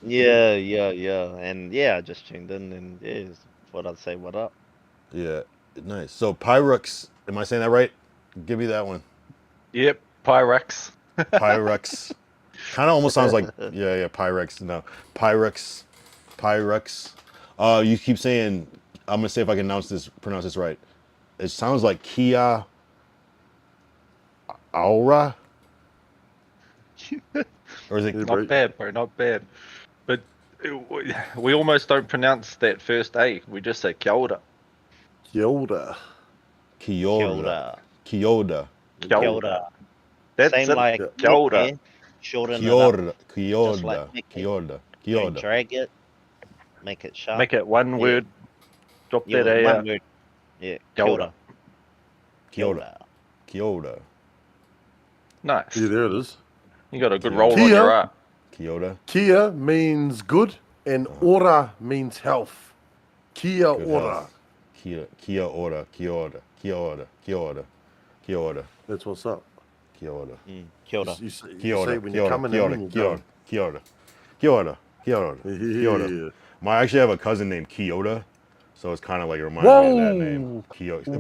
Yeah. And yeah, I just tuned in, and yeah, thought I'd say what up. Yeah, nice. So Pyrex, am I saying that right? Give me that one. Yep, Pyrex. Pyrex. Kind of almost sounds like yeah, Pyrex. No, Pyrex. You keep saying. I'm gonna see if I can pronounce this right. It sounds like Kia Aura. Or is it Not bad, bro? Not bad. But we almost don't pronounce that first A. We just say kia ora. Kyoto. Kyoto. That's Same it. like Kyoto. Shorten it up. Just like Kyoto. Don't drag it. Make it sharp. Make it one word. Drop Yeah, that A one out. word. Yeah. Kyoto. Kyoto. Nice. Yeah, there it is. You got a good roll on your art. Kyoto. Kia means good, and ora means health. Kia Good ora. health. Kia ora. That's what's up. Kia ora. Kia ora. You say when you're coming in. Kia ora. I actually have a cousin named Kyoto, so it's kind of like it reminds me of that name. Kyoto.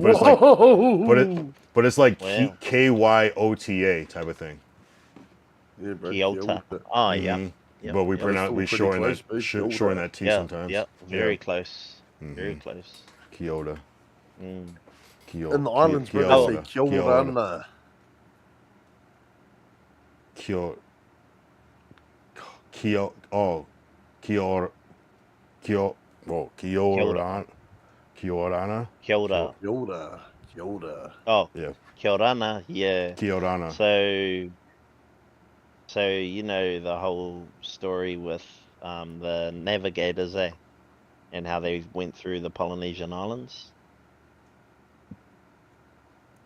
But it's like Wow. KYOTA type of thing. Yeah, bro. Kyoto. Oh, yeah. Yep. But we pretty shorten close, bro. shorten that T sometimes. Yep. Very close. Very close. Kyoto. In the islands, bro, they say Kiorana. Kiorana. Oh, Yeah. Kiorana, yeah. Kiorana. So you know the whole story with the navigators, and how they went through the Polynesian islands.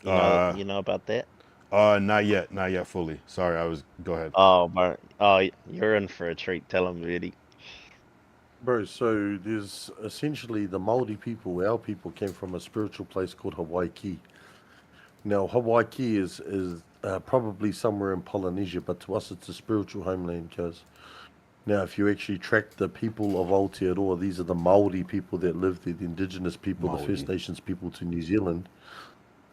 You know about that? Not yet fully. Sorry, go ahead. Oh, but you're in for a treat. Tell them, Rudy. Bro, so there's essentially the Māori people, our people, came from a spiritual place called Hawaii. Now, Hawaii is probably somewhere in Polynesia, but to us it's a spiritual homeland, because now if you actually track the people of Aotearoa, these are the Māori people that live there, the indigenous people, the First Nations people to New Zealand.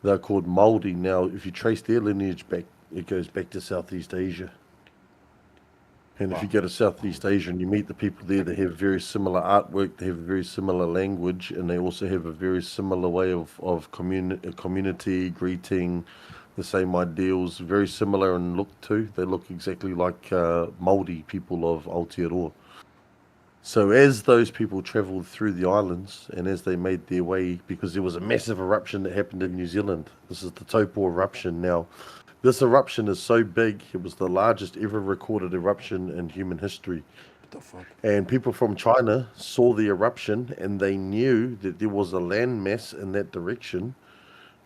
They're called Māori. Now, if you trace their lineage back, it goes back to Southeast Asia. And if you go to Southeast Asia and you meet the people there, they have very similar artwork, they have a very similar language, and they also have a very similar way of community, greeting, the same ideals, very similar in look too. They look exactly like Māori people of Aotearoa. So as those people travelled through the islands and as they made their way, because there was a massive eruption that happened in New Zealand. This is the Taupo eruption. Now, this eruption is so big, it was the largest ever recorded eruption in human history. What the fuck? And people from China saw the eruption and they knew that there was a landmass in that direction,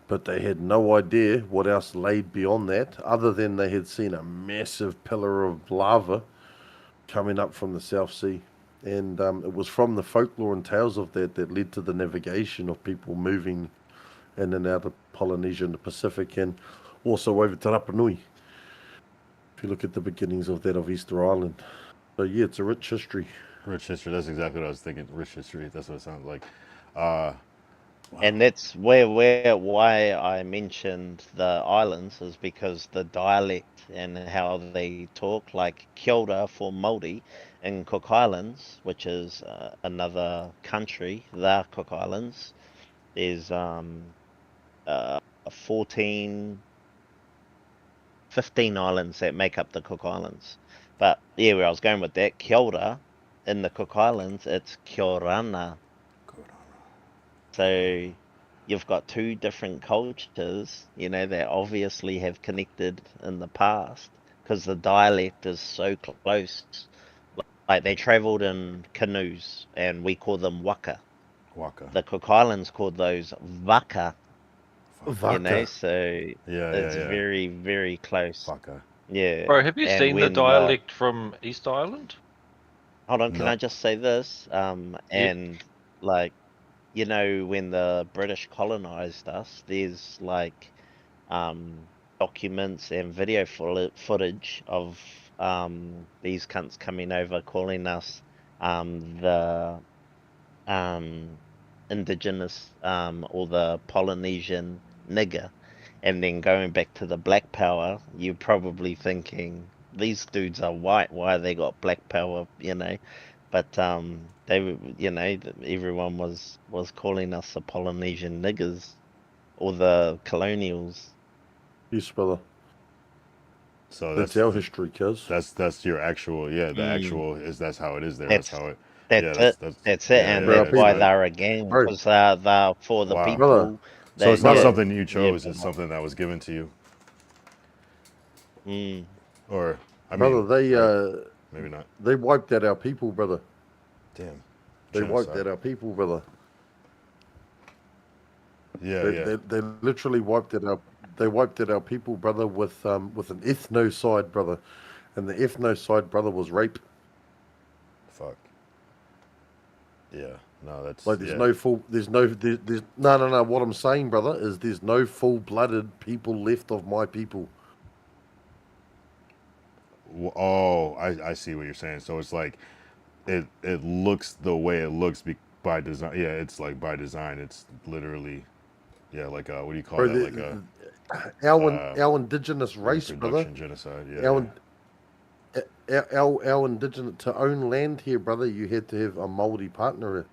but they had no idea what else laid beyond that, other than they had seen a massive pillar of lava coming up from the South Sea. And it was from the folklore and tales of that led to the navigation of people moving in and out of Polynesia and the Pacific, and also over to Rapa Nui. If you look at the beginnings of that of Easter Island. So yeah, it's a rich history. Rich history. That's exactly what I was thinking. Rich history. That's what it sounds like. And that's why I mentioned the islands is because the dialect and how they talk, like kia ora for Māori in Cook Islands, which is another country, the Cook Islands. There's 14, 15 islands that make up the Cook Islands. But yeah, where I was going with that, kia ora in the Cook Islands, it's kia orana. So you've got two different cultures, that obviously have connected in the past because the dialect is so close. Like they traveled in canoes and we call them waka. Waka. The Cook Islands called those vaka, Vaka. so it's Yeah. very, very close. Waka. Yeah. Bro, have you And seen the when dialect from East Island? hold on, can No. I just say this? Yeah. And like, when the British colonized us, there's like documents and video footage of these cunts coming over calling us the um, indigenous or the Polynesian nigger, and then going back to the black power, you're probably thinking these dudes are white. Why they got black power? But they were, everyone was calling us the Polynesian niggers or the colonials. Yes, brother. So That's our history, cuz. that's your actual the Mm. actual is that's how it is there. That's That's how it that's it. that's That's it, yeah and Bro, yeah that's it's why people. not they're a gang Bro, because they're for the wow. brother, people. So That it's not brother, something you yeah, chose, it's something that was given to you. mm, Or I brother, mean, right? Maybe not. they wiped out our people, brother. Damn. They wiped Genocide. out our people, brother. Yeah, They, yeah. they, they literally wiped out our. They wiped out our people, brother, with an ethnocide, brother, and the ethnocide, brother, was rape. Fuck. Yeah. No, that's Like there's no. What I'm saying, brother, is there's no full-blooded people left of my people. Oh, I see what you're saying. So it's like it looks the way it looks by design. Yeah, it's like by design. It's literally like what do you call Bro, that? Like a our indigenous race, brother. reproduction genocide. Our, Yeah, our indigenous to own land here, brother. You had to have a Maori partner.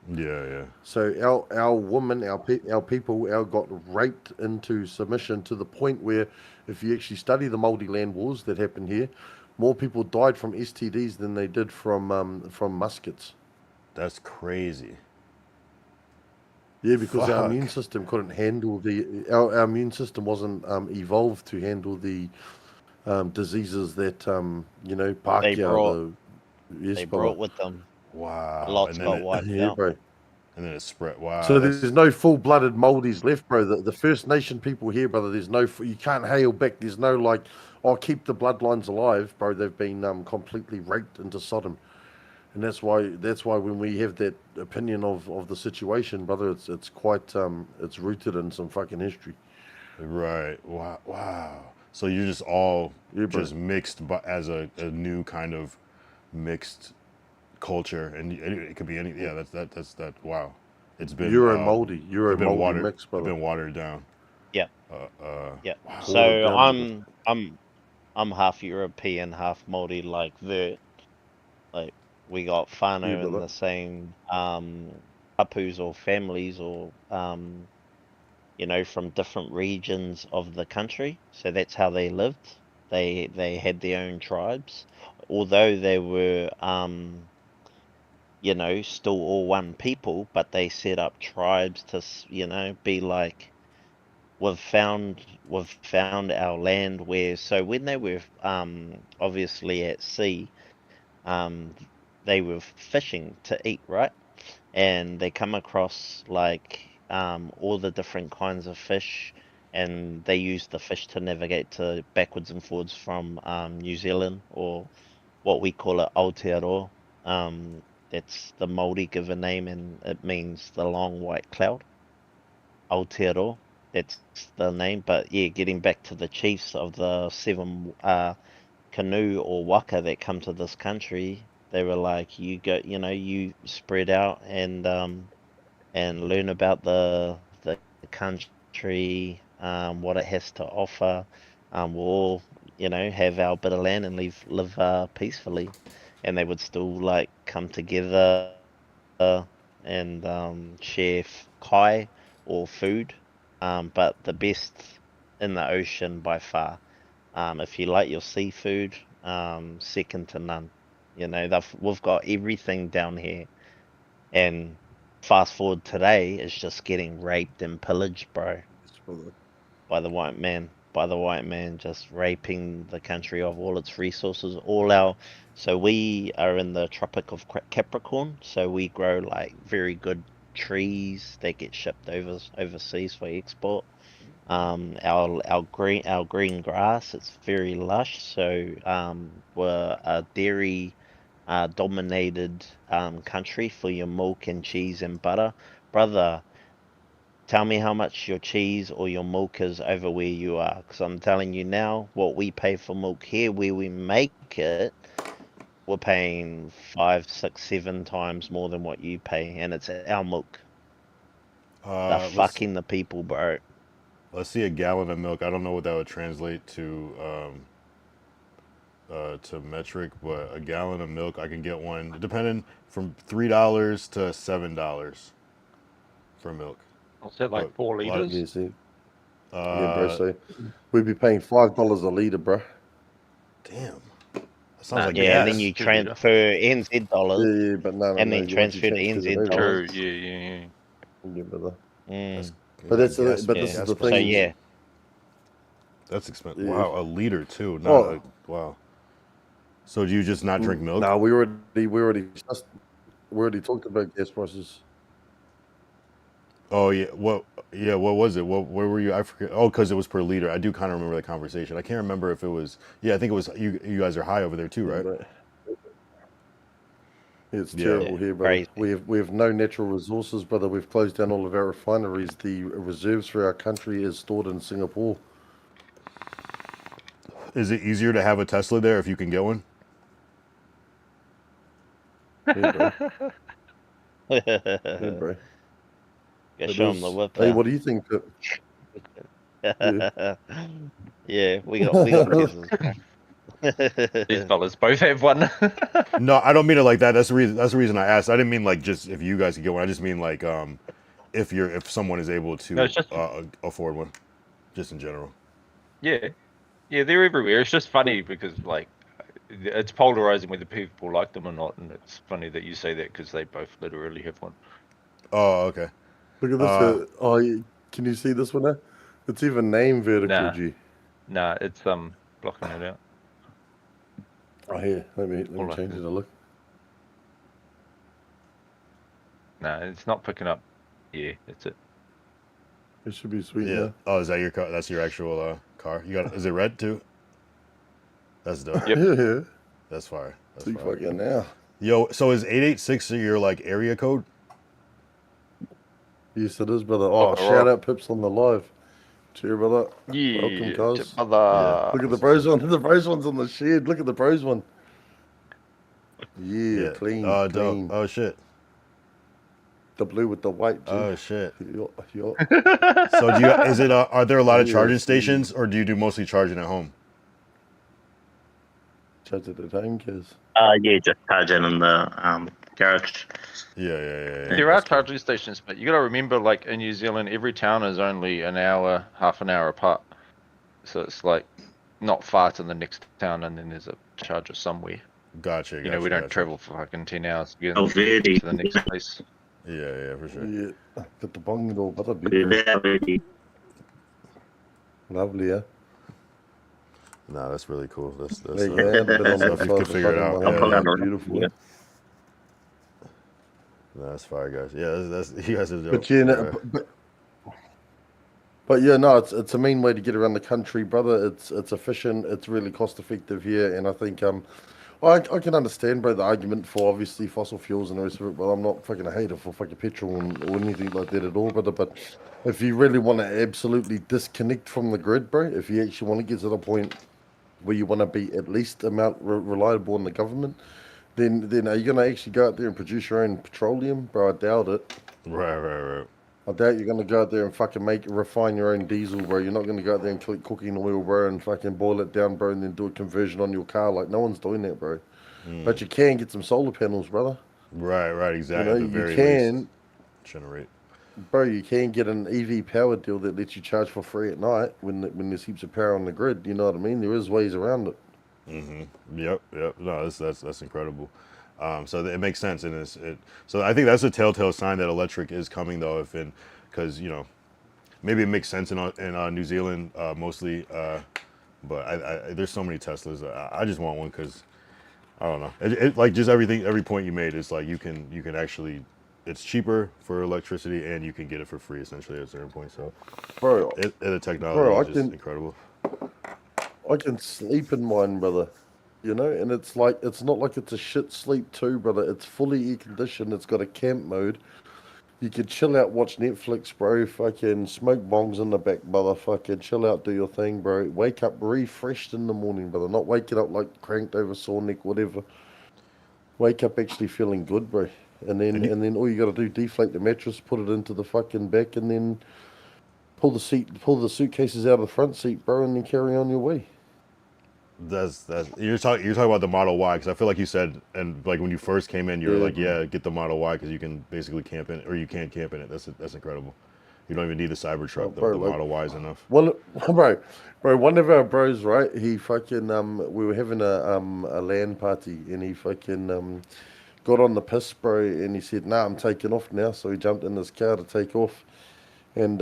yeah. So our women, our people, got raped into submission to the point where, if you actually study the Maori land wars that happened here, more people died from STDs than they did from muskets. That's crazy. Yeah, because our immune Fuck. system couldn't handle our immune system wasn't evolved to handle the diseases that they Pākehā, brought yes, they brother. brought with them. Wow. Lots And then got wiped Yeah, out. bro. it spread. Wow. So That's there's no full-blooded Māoris left, bro. The First Nation people here, brother. There's no. You can't hail back. There's no like, oh, keep the bloodlines alive, bro. They've been completely raped into Sodom, and that's why when we have that opinion of the situation, brother, it's quite it's rooted in some fucking history. right. Wow. Wow. So you're just all Yeah, bro. just mixed, but as a new kind of mixed culture, and it could be any. Yeah, that's that. Wow, it's been Euro Māori, Euro it's been Māori watered. mix, It's brother. been watered down. Yeah, Wow. yeah. Watered So down, brother. I'm half European, half Māori, like Vert. Like we got Yeah, whānau in brother. the same hapus or families or from different regions of the country. So that's how they lived. They had their own tribes, although they were still all one people, but they set up tribes to be like we've found our land where so when they were obviously at sea, um they were fishing to eat, right? And they come across like all the different kinds of fish, and they use the fish to navigate to backwards and forwards from New Zealand, or what we call it Aotearoa. That's the Māori give a name, and it means the long white cloud. Aotearoa, that's the name. But yeah, getting back to the chiefs of the seven canoe or waka that come to this country, they were like, you go, you spread out and and learn about the country, what it has to offer. We'll all, have our bit of land and live peacefully, and they would still like come together and share kai or food. But the best in the ocean by far. If you like your seafood, second to none. We've got everything down here, and fast forward today, it's just getting raped and pillaged, bro, by the white man. By the white man, just raping the country of all its resources. So we are in the Tropic of Capricorn, so we grow like very good trees that get shipped overseas for export. Our green grass, it's very lush. So we're a dairy dominated country for your milk and cheese and butter, brother. Tell me how much your cheese or your milk is over where you are, because I'm telling you now, what we pay for milk here, where we make it, we're paying 5, 6, 7 times more than what you pay, and it's our milk. They're fucking the people, bro. Let's see a gallon of milk. I don't know what that would translate to metric, but a gallon of milk, I can get one, depending, from $3 to $7 for milk. I'll say like 4 liters. Yeah, see. Yeah, bro. So we'd be paying $5 a liter, bro. Damn. That sounds like yeah, gas. and then you transfer NZ dollars. Yeah, but no, and then transfer to NZ dollars. True. Yeah. Yeah, brother. Mm. But that's gas, but this is the thing. So yeah, that's expensive. Yeah. Wow, a liter too. Wow. So do you just not drink milk? No, we already talked about gas prices. Oh yeah. What was it? Where were you? I forget. Oh, because it was per liter. I do kind of remember the conversation. I can't remember if it was. Yeah, I think it was. You guys are high over there too, right? It's terrible here, brother. We have no natural resources, brother. We've closed down all of our refineries. The reserves for our country is stored in Singapore. Is it easier to have a Tesla there if you can get one? Yeah, bro. Yeah, bro. Yeah, show them the whip. Hey, what do you think? Yeah, we got Teslas. These fellas both have one. No, I don't mean it like that. That's the reason I asked. I didn't mean like just if you guys could get one. I just mean like if someone is able to afford one, just in general. Yeah, they're everywhere. It's just funny because like it's polarizing whether people like them or not, and it's funny that you say that because they both literally have one. Oh, okay. Look at this. Can you see this one there? It's even named vertical, G. Nah, it's blocking it out. Oh, here. Let me change it a look. Nah, it's not picking up. Yeah, that's it. It should be sweet. Yeah. Now. Oh, is that your car? That's your actual car. You got? Is it red too? That's dope. Yep. Yeah. That's fire. That's See fire. fucking now. Yo, so is 886 your like area code? Yes, it is, brother. Oh, shout out Pips on the live. Cheer, brother. Yeah, welcome, guys. Brother. Look at the bros one. The bros one's on the shed. Look at the bros one. Yeah, clean. Oh, clean. dope. Oh shit. The blue with the white. Too. Oh shit. Yo. So are there a lot of charging stations, or do you do mostly charging at home? Charge at home, kids. Yeah, just charging in the garage. Yeah. There are charging stations, but you got to remember, like in New Zealand, every town is only half an hour apart. So it's like not far to the next town, and then there's a charger somewhere. Gotcha. You know, we don't travel for fucking 10 hours to get to the next place. Yeah, for sure. Yeah, got the bong and all, but lovely, yeah. No, that's really cool. That's yeah, if you can figure it out. Beautiful. Yeah. No, that's fire, guys. Yeah, that's you guys are dope. But yeah, but yeah, no, it's a mean way to get around the country, brother. It's efficient. It's really cost effective here, and I think I can understand, bro, the argument for obviously fossil fuels and the rest of it. But I'm not fucking a hater for fucking petrol or anything like that at all, brother. But if you really want to absolutely disconnect from the grid, bro, if you actually want to get to the point where you want to be at least amount reliable on the government, then are you gonna actually go out there and produce your own petroleum, bro? I doubt it. Right. I doubt you're gonna go out there and fucking refine your own diesel, bro. You're not gonna go out there and click cooking oil, bro, and fucking boil it down, bro, and then do a conversion on your car. Like no one's doing that, bro. But you can get some solar panels, brother. Right, exactly. You know, At the you very can, least, generate. bro. You can get an EV power deal that lets you charge for free at night when there's heaps of power on the grid. You know what I mean? There is ways around it. Yep. No, that's incredible. So it makes sense, and so I think that's a telltale sign that electric is coming, though. Because maybe it makes sense in New Zealand mostly, but there's so many Teslas. I just want one because I don't know. Like just every point you made is like you can actually. It's cheaper for electricity, and you can get it for free essentially at a certain point. So, Bro, the technology is just I incredible. can sleep in mine, brother. You know, and it's not like it's a shit sleep too, brother. It's fully air conditioned. It's got a camp mode. You could chill out, watch Netflix, bro. Fucking smoke bongs in the back, brother. Fucking chill out, do your thing, bro. Wake up refreshed in the morning, brother. Not waking up like cranked over, sore neck, whatever. Wake up actually feeling good, bro. And then all you gotta do, deflate the mattress, put it into the fucking back, and then pull the suitcases out of the front seat, bro, and then carry on your way. That's you're talking about the Model Y, because I feel like you said, and like when you first came in, you were like, yeah, get the Model Y because you can basically camp in, or you can't camp in it. That's incredible. You don't even need the Cybertruck. Bro, the like, Model Y is enough. One, bro, one of our bros, right? He fucking we were having a LAN party, and he fucking got on the piss, bro, and he said, "Nah, I'm taking off now." So he jumped in his car to take off, and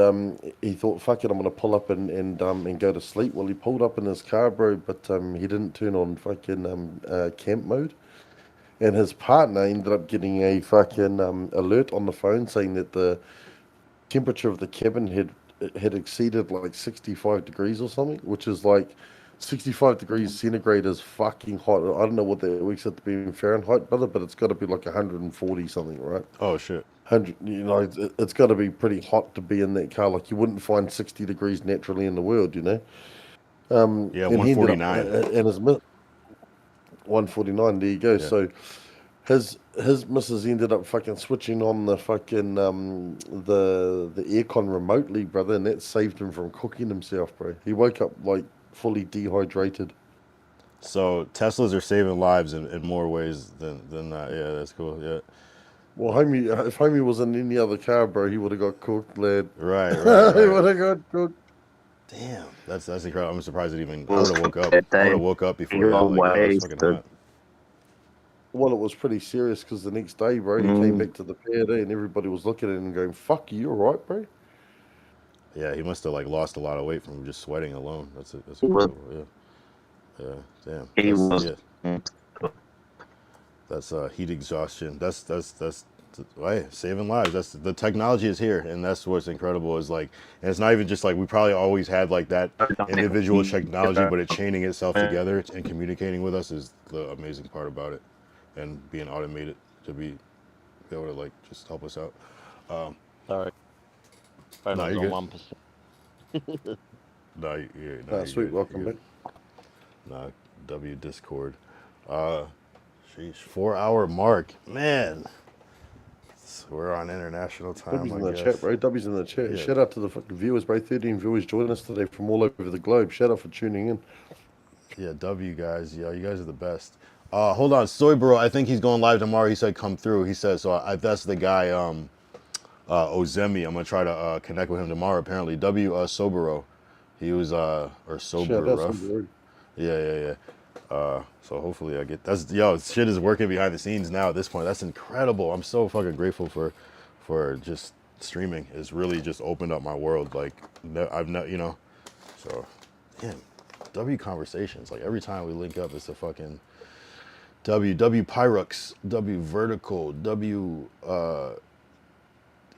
he thought, "Fuck it, I'm gonna pull up and go to sleep." Well, he pulled up in his car, bro, but he didn't turn on fucking camp mode, and his partner ended up getting a fucking alert on the phone saying that the temperature of the cabin had exceeded like 65 degrees or something, which is like 65 degrees centigrade is fucking hot. I don't know what that works out to be in Fahrenheit, brother, but it's got to be like 140 something, right? Oh shit. 100, you know, it's got to be pretty hot to be in that car. Like you wouldn't find 60 degrees naturally in the world, you know. Yeah, and 149. And his 149. There you go. Yeah. So his missus ended up fucking switching on the fucking the aircon remotely, brother, and that saved him from cooking himself, bro. He woke up like fully dehydrated. So Teslas are saving lives in more ways than that. Yeah, that's cool. Yeah. Well, if homie was in any other car, bro, he would have got cooked, lad. Right. He would have got cooked. Damn, that's incredible. I'm surprised it even. I would have woke up. I would have woke up before that. Like, yeah, it's fucking hot. Well, it was pretty serious because the next day, bro, he came back to the PAD and everybody was looking at him and going, "Fuck, you all right, bro?" Yeah, he must have like lost a lot of weight from just sweating alone. That's incredible. Yeah, damn. That's heat exhaustion. That's right, saving lives. That's the technology is here, and that's what's incredible. Is like, and it's not even just like we probably always had like that individual technology, but it chaining itself together and communicating with us is the amazing part about it, and being automated to be able to like just help us out. Sorry. Phone No, was you're on good. 1%. No, you're Sweet, good. welcome You're back. good. No, W Discord. Sheesh, 4-hour mark, man. We're on international time. W's in I the guess. chat, bro. W's in the chat. Yeah. Shout out to the fucking viewers, bro. 13 viewers joining us today from all over the globe. Shout out for tuning in. Yeah, W guys. Yeah, you guys are the best. Hold on, Soybro. I think he's going live tomorrow. He said come through. He said so. That's the guy. Ozemi. I'm gonna try to connect with him tomorrow. Apparently, W Sobero. He was or sober Shout out rough. Sober. Yeah. So hopefully I get shit is working behind the scenes now at this point. That's incredible. I'm so fucking grateful for just streaming. It's really just opened up my world. Like I've not, so damn. W conversations. Like every time we link up, it's a fucking W Pyrux, W Vertical, W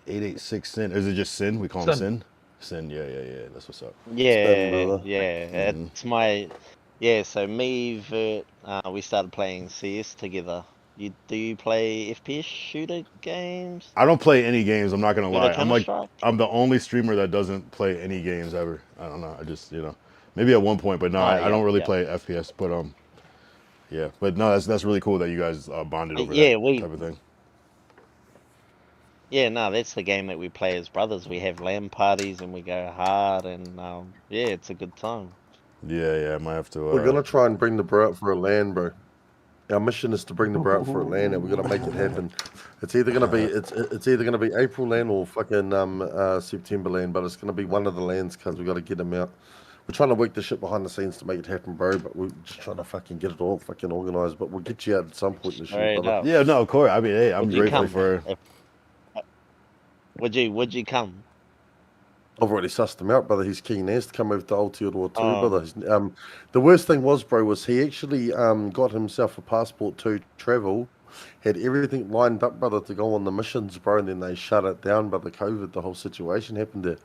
886 Sin. Is it just Sin? We call him Sin? Sin, yeah. That's what's up. Yeah. It's my... Yeah, so me, Vert, we started playing CS together. Do you play FPS shooter games? I don't play any games, I'm not gonna lie. Counter-Strike? I'm the only streamer that doesn't play any games ever. I don't know. I just, maybe at one point, but no, I don't really play FPS. But yeah. But no, that's really cool that you guys bonded over Yeah, that type of thing. Yeah, no, that's the game that we play as brothers. We have LAN parties and we go hard, and yeah, it's a good time. Yeah, I might have to. We're gonna try and bring the bro out for a LAN, bro. Our mission is to bring the bro out for a LAN, and we're gonna make it happen. It's either gonna be April LAN or fucking September LAN, but it's gonna be one of the LANs because we got to get him out. We're trying to work the shit behind the scenes to make it happen, bro. But we're just trying to fucking get it all fucking organized. But we'll get you out at some point this year, Straight brother. up. Yeah, no, of course. I mean, hey, I'm Would you grateful come? for. Would you come? I've already sussed him out, brother. He's keen as to come over to Aotearoa too, Oh. brother. The worst thing was, bro, was he actually got himself a passport to travel, had everything lined up, brother, to go on the missions, bro, and then they shut it down by the COVID. The whole situation happened there.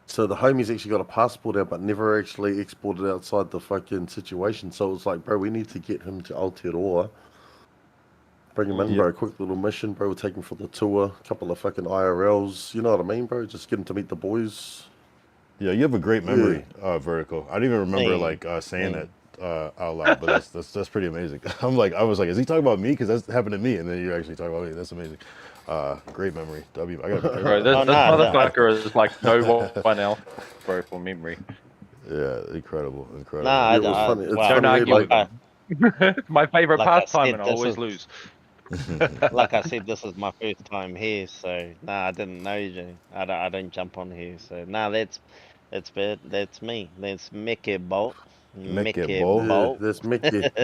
So the homie's actually got a passport out, but never actually exported outside the fucking situation. So it was like, bro, we need to get him to Aotearoa. Bring him in, bro. Quick little mission, bro. We'll take him for the tour. A couple of fucking IRLs. You know what I mean, bro? Just get him to meet the boys. Yeah, you have a great memory, Vertical. I didn't even remember like saying that out loud, but that's pretty amazing. I was like, is he talking about me? Because that's happened to me, and then you're actually talking about me. That's amazing. Great memory. W. I gotta be Bro, this motherfucker is like no one else, bro, for memory. Yeah, incredible. Nah, it was funny. It's wow. funny, Don't argue like, with him. It's my favorite Like I pastime, said, and I this always is- lose. Like I said, this is my first time here, so nah, I didn't know you. I don't jump on here, so nah, that's bad. That's me. That's Mickey Bolt. Mickey Bolt. Yeah, that's Mickey Bolt.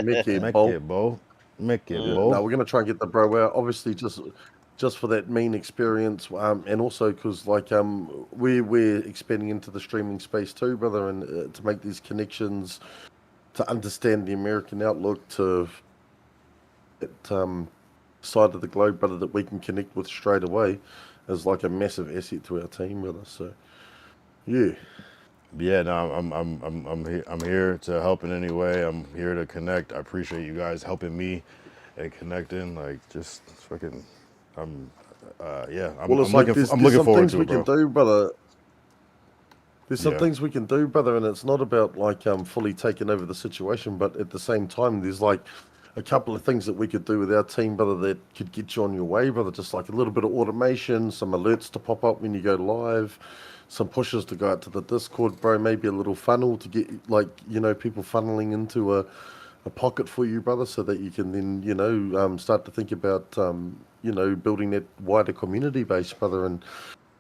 Mickey Yeah, Bolt. no, we're gonna try and get the bro out. Obviously, just for that mean experience, and also because like we're expanding into the streaming space too, brother, and to make these connections, to understand the American outlook, to that side of the globe, brother, that we can connect with straight away, is like a massive asset to our team, brother. So, yeah. Yeah, no, I'm here to help in any way. I'm here to connect. I appreciate you guys helping me and connecting. Like, just fucking, I'm looking forward to it, bro. Can do, brother. There's some things we can do, brother, and it's not about like fully taking over the situation, but at the same time, there's like a couple of things that we could do with our team, brother, that could get you on your way, brother. Just like a little bit of automation, some alerts to pop up when you go live, some pushes to go out to the Discord, bro. Maybe a little funnel to get like people funneling into a pocket for you, brother, so that you can then start to think about building that wider community base, brother. And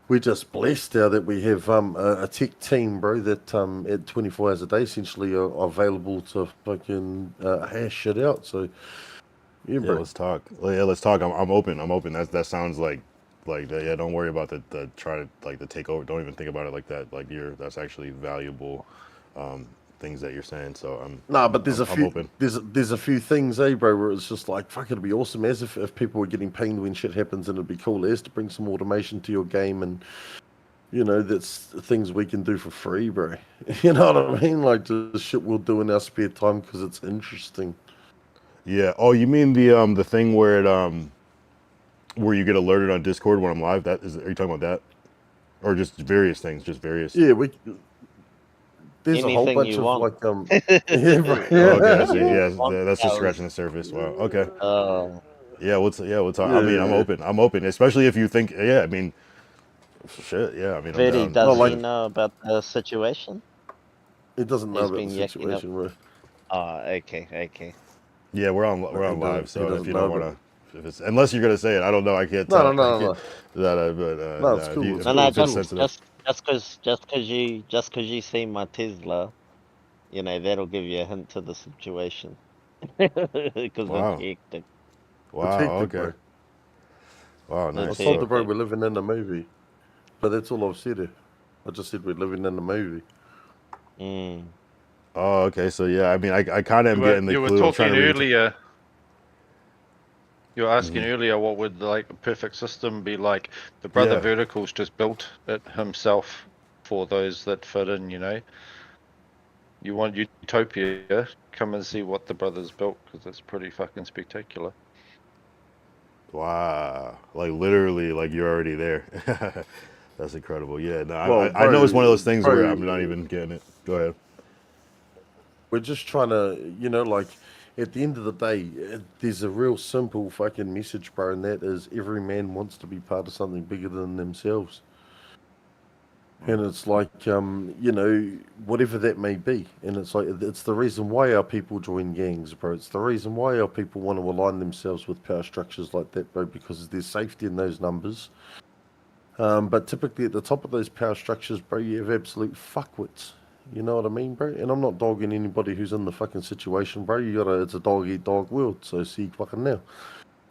we're just blessed now that we have a tech team, bro, that at 24 hours a day essentially are available to fucking hash shit out. So yeah, bro. Let's talk. Yeah, let's talk. I'm open. I'm open. That sounds like that. Yeah, don't worry about the try to like the takeover. Don't even think about it like that. Like that's actually valuable things that you're saying. So but there's open. There's a few things, bro, where it's just like fuck. It'd be awesome as if people were getting pained when shit happens, and it'd be cool as to bring some automation to your game, and that's things we can do for free, bro. You know what I mean? Like the shit we'll do in our spare time because it's interesting. Yeah. Oh, you mean the thing where it where you get alerted on Discord when I'm live? Are you talking about that, or just various things? Just various. Yeah, there's Anything a whole bunch you of want. like yeah, bro. Okay, so yeah, that's just scratching the surface. Wow. Okay. Yeah, we'll talk. I mean, I'm open. I'm open, especially if you think. Yeah, I mean, shit. Yeah, I mean, Verdi, I'm down. does he know about the situation? He doesn't know He's about been the yakking situation, bro. Oh, okay. Yeah, we're on He live. So if doesn't you know, don't want to, if it's unless you're gonna say it, I don't know. I can't tell. No. No, it's cool. No, it's sensitive. just cause you see my Tesla, that'll give you a hint to the situation. Because Wow. it's hectic. Wow. It's hectic, Okay. bro. Wow. I Nice. told the bro we're living in a movie, but that's all I've said. I just said we're living in a movie. Oh, okay. So yeah, I mean, I kind of am getting the You clue. were talking earlier. You were asking earlier what would like a perfect system be like. The brother Vertical's just built it himself for those that fit in. You want Utopia? Come and see what the brother's built because it's pretty fucking spectacular. Wow. Like literally, like you're already there. That's incredible. Yeah. No, Well, I know it's one of those things bro, where I'm not even getting it. Go ahead. We're just trying to, like, at the end of the day, there's a real simple fucking message, bro, and that is every man wants to be part of something bigger than themselves. And it's like, whatever that may be. And it's like, it's the reason why our people join gangs, bro. It's the reason why our people want to align themselves with power structures like that, bro, because there's safety in those numbers. But typically at the top of those power structures, bro, you have absolute fuckwits. You know what I mean, bro? And I'm not dogging anybody who's in the fucking situation, bro. It's a dog-eat-dog world, so see fucking now.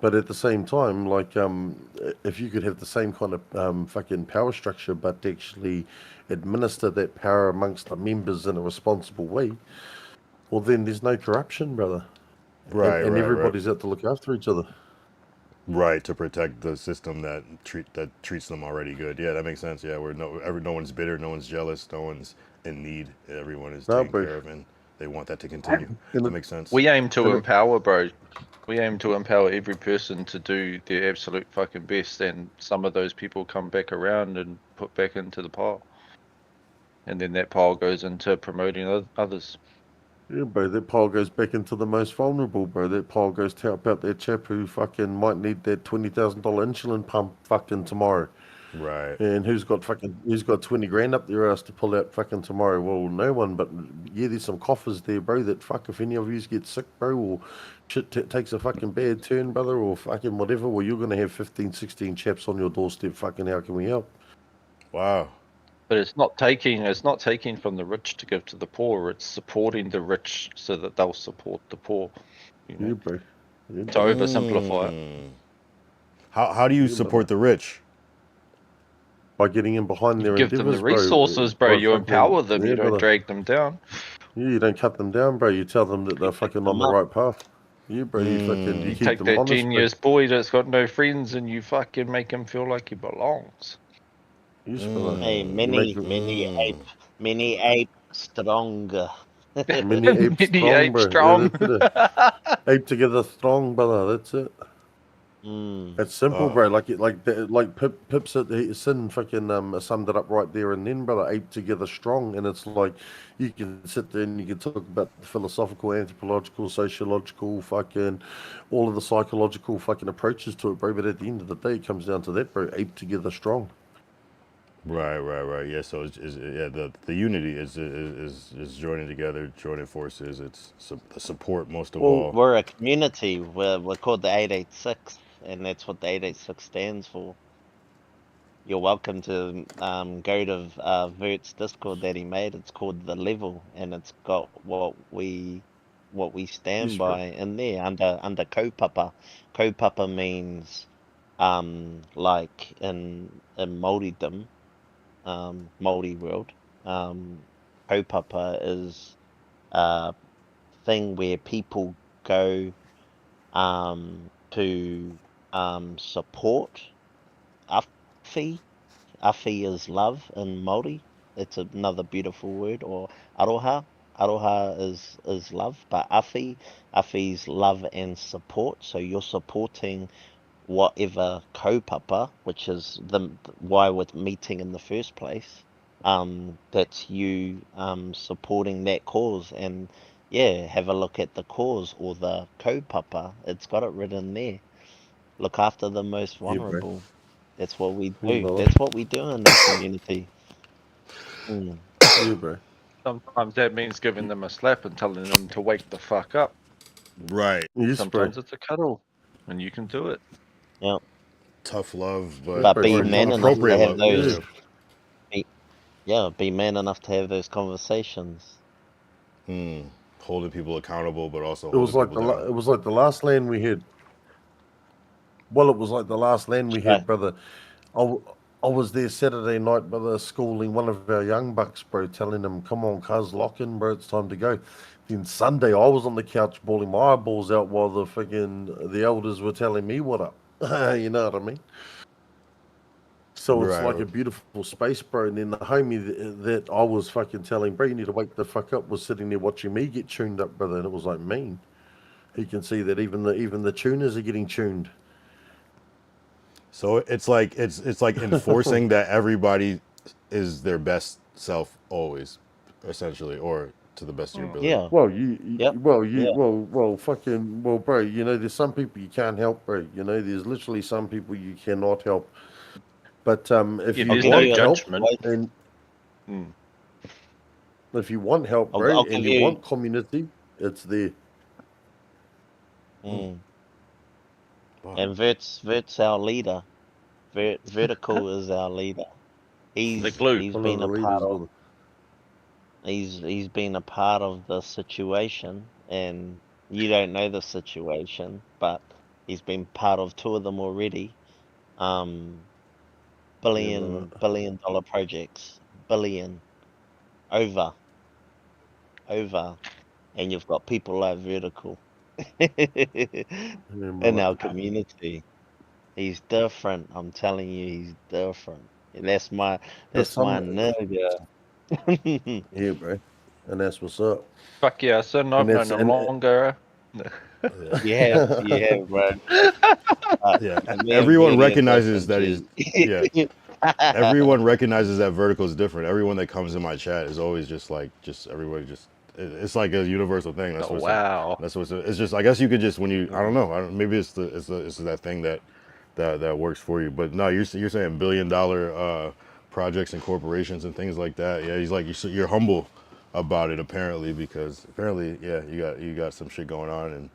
But at the same time, like, if you could have the same kind of fucking power structure, but actually administer that power amongst the members in a responsible way, well, then there's no corruption, brother. Right, and right. everybody's out to look after each other. Right, to protect the system that treats them already good. Yeah, that makes sense. Yeah, where no one's bitter, no one's jealous, no one's in need. Everyone is taken care of, and they want that to continue. That makes sense. We aim to empower, bro. We aim to empower every person to do their absolute fucking best, and some of those people come back around and put back into the pile. And then that pile goes into promoting others. Yeah, bro, that pile goes back into the most vulnerable, bro. That pile goes to help out that chap who fucking might need that $20,000 insulin pump fucking tomorrow. Right. And who's got 20 grand up their ass to pull out fucking tomorrow? Well, no one, but yeah, there's some coffers there, bro, that fuck, if any of you get sick, bro, or shit takes a fucking bad turn, brother, or fucking whatever, well, you're going to have 15, 16 chaps on your doorstep, fucking how can we help? Wow. But it's not taking from the rich to give to the poor. It's supporting the rich so that they'll support the poor. You know? Yeah, bro. Yeah, to oversimplify it. How do you support the rich? By getting in behind their give them the endeavors, resources, bro. You fucking- empower them. yeah, You don't brother. drag them down. Yeah, you don't cut them down, bro. You tell them that they're fucking on the right path. Yeah, bro. You keep Take them that honest, genius boy that's got no friends, and you fucking make him feel like he belongs. Yes, brother. Hey, mini ape stronger. Mini ape strong, bro. strong. Yeah, that's it. Ape together strong, brother. That's it. It's simple, bro. Like Pip Sin fucking summed it up right there and then, brother. Ape together strong, and it's like you can sit there and you can talk about the philosophical, anthropological, sociological, fucking all of the psychological fucking approaches to it, bro. But at the end of the day, it comes down to that, bro. Ape together strong. Right. Yeah. So the unity is joining together, joining forces. It's the support most of all. We're a community. We're called the 886, and that's what the 886 stands for. You're welcome to go to Vert's Discord that he made. It's called The Level, and it's got what we stand by in there under kaupapa. Kaupapa means like in Māoridom, Māori world, kaupapa is a thing where people go to support awhi. Awhi is love in Māori. It's another beautiful word, or aroha. Aroha is love, but awhi's love and support. So you're supporting whatever kaupapa, which is why we're meeting in the first place. That's you supporting that cause, and yeah, have a look at the cause or the kaupapa. It's got it written there. Look after the most vulnerable. That's what we do. That's what we do in the community. Yeah, bro. Sometimes that means giving them a slap and telling them to wake the fuck up. Right. Yes, Sometimes it's a cuddle, and you can do it. Yeah. Tough love, but be man enough to have those. Yeah. Be man enough to have those conversations. Holding people accountable, but also it was like the last land we had. Well, it was like the last land we had, brother. I was there Saturday night, brother, schooling one of our young bucks, bro, telling him, "Come on, cuz, lock in, bro. It's time to go." Then Sunday, I was on the couch bawling my eyeballs out while the elders were telling me what up. You know what I mean? So it's like a beautiful space, bro. And then the homie that I was fucking telling, bro, you need to wake the fuck up, was sitting there watching me get tuned up, brother. And it was like mean. He can see that even the tuners are getting tuned. So it's like enforcing that everybody is their best self always, essentially, or to the best of your ability. Yeah. Well, Yep. Yeah. well, bro. You know, there's some people you can't help, bro. You know, there's literally some people you cannot help. But if If you there's want no help, judgment, and mm, if you want help, bro, I'll and give you you. want community, it's there. Mm. Wow. And Vert's our leader. Vertical is our leader. the glue. He's One of been the a part leaders, of. brother. He's been a part of the situation, and you don't know the situation, but he's been part of two of them already. Um, Yeah, brother. billion dollar projects, billion over, and you've got people like Vertical Yeah, in brother. our community. He's different. I'm telling you, he's different. That's my There's some, nigga. yeah, bro, and that's what's up. Fuck yeah, son, And I've that's known him and longer. You have, bro. Yeah, And me and everyone Verdi are recognizes different, that he's. G. Yeah, everyone recognizes that Vertical is different. Everyone that comes in my chat is always just like, everybody just. It's like a universal thing. That's Oh what's. wow. That's what's. It's just. I guess you could just when you. I don't know. Maybe it's that thing that works for you. But no, you're saying $1 billion projects and corporations and things like that. Yeah, he's like you're humble about it apparently because apparently yeah you got some shit going on and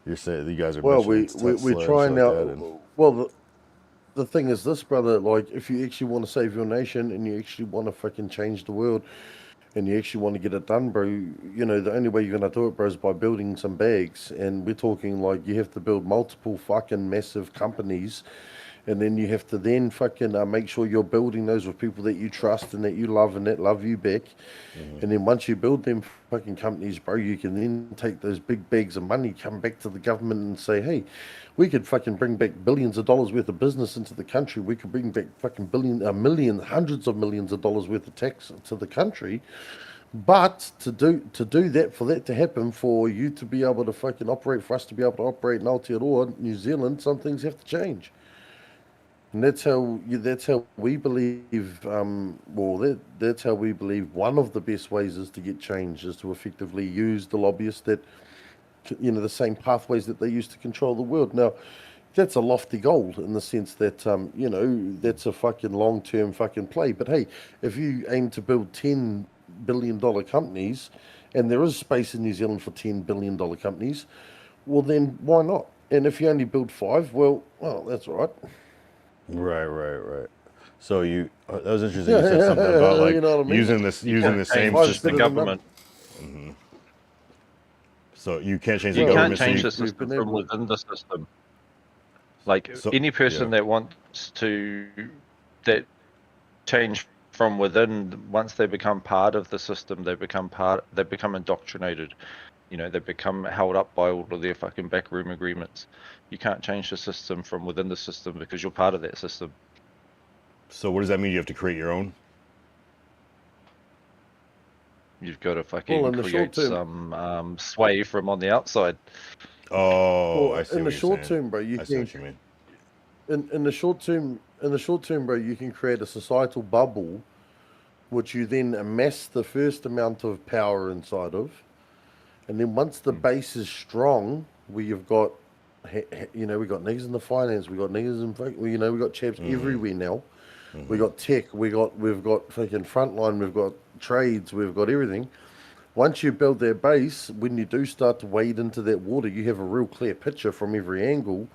you're saying you guys are well, mentioning we're Tesla and shit trying like now. that and Well, the thing is this, brother. Like, if you actually want to save your nation and you actually want to fucking change the world, and you actually want to get it done, bro, you know, the only way you're going to do it, bro, is by building some bags. And we're talking like you have to build multiple fucking massive companies. And then you have to then fucking make sure you're building those with people that you trust and that you love and that love you back. And then once you build them fucking companies, bro, you can then take those big bags of money, come back to the government and say, hey, we could fucking bring back billions of dollars worth of business into the country. We could bring back fucking millions, hundreds of millions of dollars worth of tax to the country. But to do that, for that to happen, for you to be able to fucking operate, for us to be able to operate in Aotearoa, New Zealand, some things have to change. And that's how we believe. That's how we believe one of the best ways is to get change is to effectively use the lobbyists that, you know, the same pathways that they use to control the world. Now, that's a lofty goal in the sense that you know, that's a fucking long-term fucking play. But hey, if you aim to build $10 billion companies, and there is space in New Zealand for $10 billion companies, well then why not? And if you only build 5, well, that's all right. right. So that was interesting. You said something about like you know what I mean? using the Can't same change Five's the system. better than government. So you can't change the You can't government. So change you, the system been from able- within the system. Like So- any person yeah. that wants to that change from within, once they become part of the system, they become indoctrinated. You know, they become held up by all of their fucking backroom agreements. You can't change the system from within the system because you're part of that system. So what does that mean? You have to create your own? You've got to Well, fucking in the short create term- some sway from on the outside. Oh, Well, I see in what the you're short saying. term, bro, you I see can what you mean. in the short term, bro, you can create a societal bubble, which you then amass the first amount of power inside of, and then once the base is strong, where you've got, you know, we got niggas in the finance, we got niggas in, you know, we got chaps everywhere now. We got tech, we've got fucking frontline, we've got trades, we've got everything. Once you build that base, when you do start to wade into that water, you have a real clear picture from every angle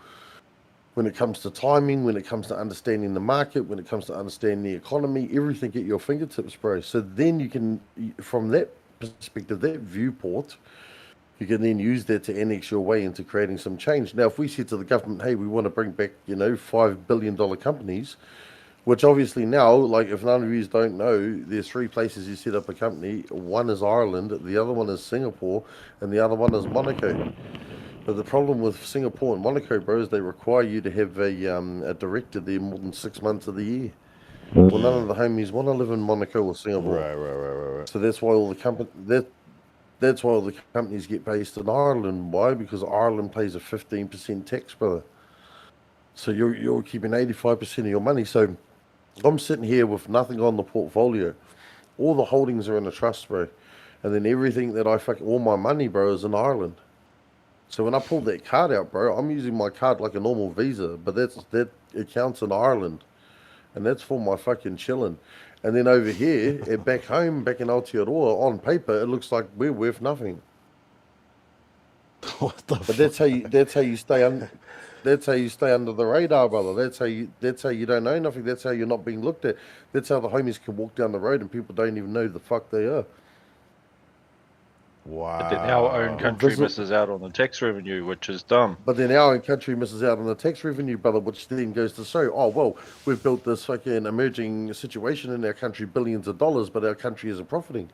when it comes to timing, when it comes to understanding the market, when it comes to understanding the economy, everything at your fingertips, bro. So then you can, from that perspective, that viewport, you can then use that to annex your way into creating some change. Now, if we said to the government, hey, we want to bring back, you know, $5 billion companies, which obviously now, like, if none of you don't know, there's 3 places you set up a company. One is Ireland, the other one is Singapore, and the other one is Monaco. But the problem with Singapore and Monaco, bro, is they require you to have a director there more than 6 months of the year. Well, none of the homies want to live in Monaco or Singapore. Right. So that's why all the that's why all the companies get based in Ireland. Why? Because Ireland pays a 15% tax, brother. So you're keeping 85% of your money. So I'm sitting here with nothing on the portfolio. All the holdings are in a trust, bro. and then everything that all my money, bro, is in Ireland. So when I pull that card out, bro, I'm using my card like a normal Visa, but that accounts in Ireland, and that's for my fucking chilling. And then over here, back home, back in Aotearoa, on paper, it looks like we're worth nothing. What the But that's how you stay that's how you stay under the radar, brother. That's how you don't know nothing. That's how you're not being looked at. That's how the homies can walk down the road and people don't even know who the fuck they are. Wow. But then our own country misses out on the tax revenue, which is dumb. But then our own country misses out on the tax revenue, brother, which then goes to show, oh, well, we've built this fucking emerging situation in our country, billions of dollars, but our country isn't profiting.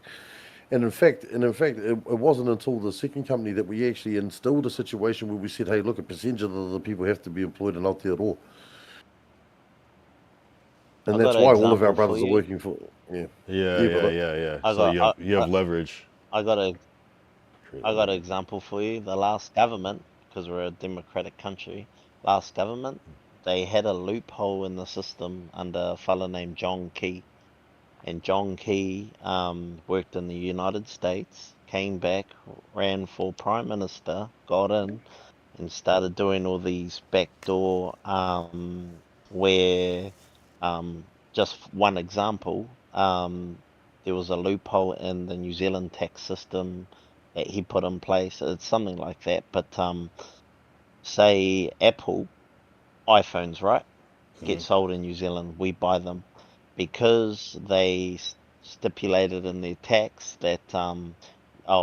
And in fact, it wasn't until the second company that we actually instilled a situation where we said, hey, look, a percentage of the people have to be employed in Aotearoa. And that's why all of our brothers are working for. Yeah. Yeah. So you have leverage. I got an example for you. The last government, because we're a democratic country, last government, they had a loophole in the system under a fella named John Key. And John Key worked in the United States, came back, ran for Prime Minister, got in, and started doing all these backdoor where, just one example, there was a loophole in the New Zealand tax system that he put in place. It's something like that. But say Apple iPhones, right, get sold in New Zealand, we buy them. Because they stipulated in their tax that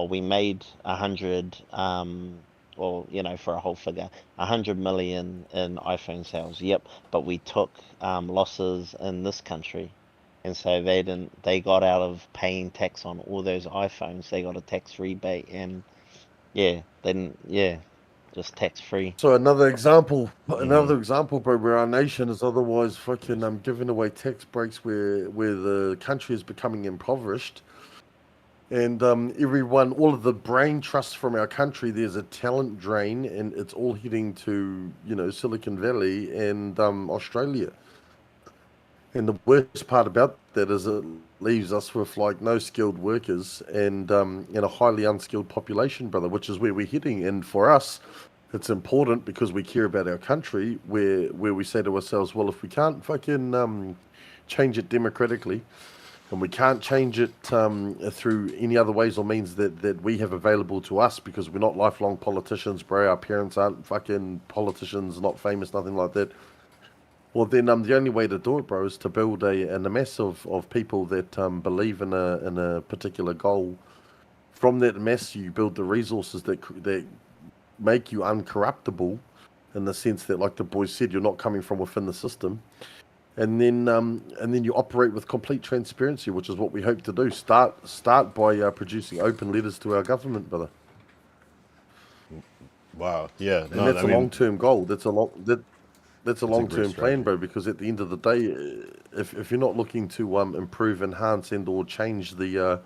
we made 100 or for a whole figure 100 million in iPhone sales. Yep, but we took losses in this country, and so they got out of paying tax on all those iPhones. They got a tax rebate, and just tax free. So another example, bro, where our nation is otherwise fucking giving away tax breaks, where the country is becoming impoverished, and all of the brain trusts from our country, there's a talent drain, and it's all heading to Silicon Valley and Australia. And the worst part about that is it leaves us with like no skilled workers and a highly unskilled population, brother, which is where we're heading. And for us, it's important because we care about our country, where we say to ourselves, well, if we can't fucking change it democratically, and we can't change it through any other ways or means that we have available to us, because we're not lifelong politicians, bro. Our parents aren't fucking politicians, not famous, nothing like that. Well, then the only way to do it, bro, is to build a mass of people that believe in a particular goal. From that mass, you build the resources that make you uncorruptible, in the sense that, like the boys said, you're not coming from within the system. And then you operate with complete transparency, which is what we hope to do. Start by producing open letters to our government, brother. Wow. Yeah. And that's a long-term goal. That's a long-term plan, bro. Because at the end of the day, if you're not looking to improve, enhance, and/or change the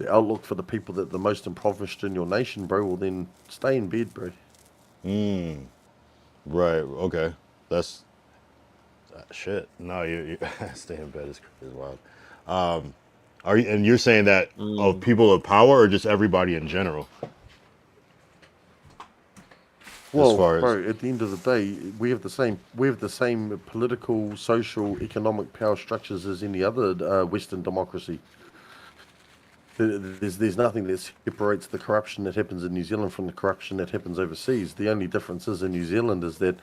outlook for the people that are the most impoverished in your nation, bro, well then stay in bed, bro. Right. Okay. That's shit. No, you stay in bed is wild. And you're saying that of people of power, or just everybody in general? Well, bro, at the end of the day, we have the same political, social, economic power structures as any other Western democracy. There's nothing that separates the corruption that happens in New Zealand from the corruption that happens overseas. The only difference is in New Zealand is that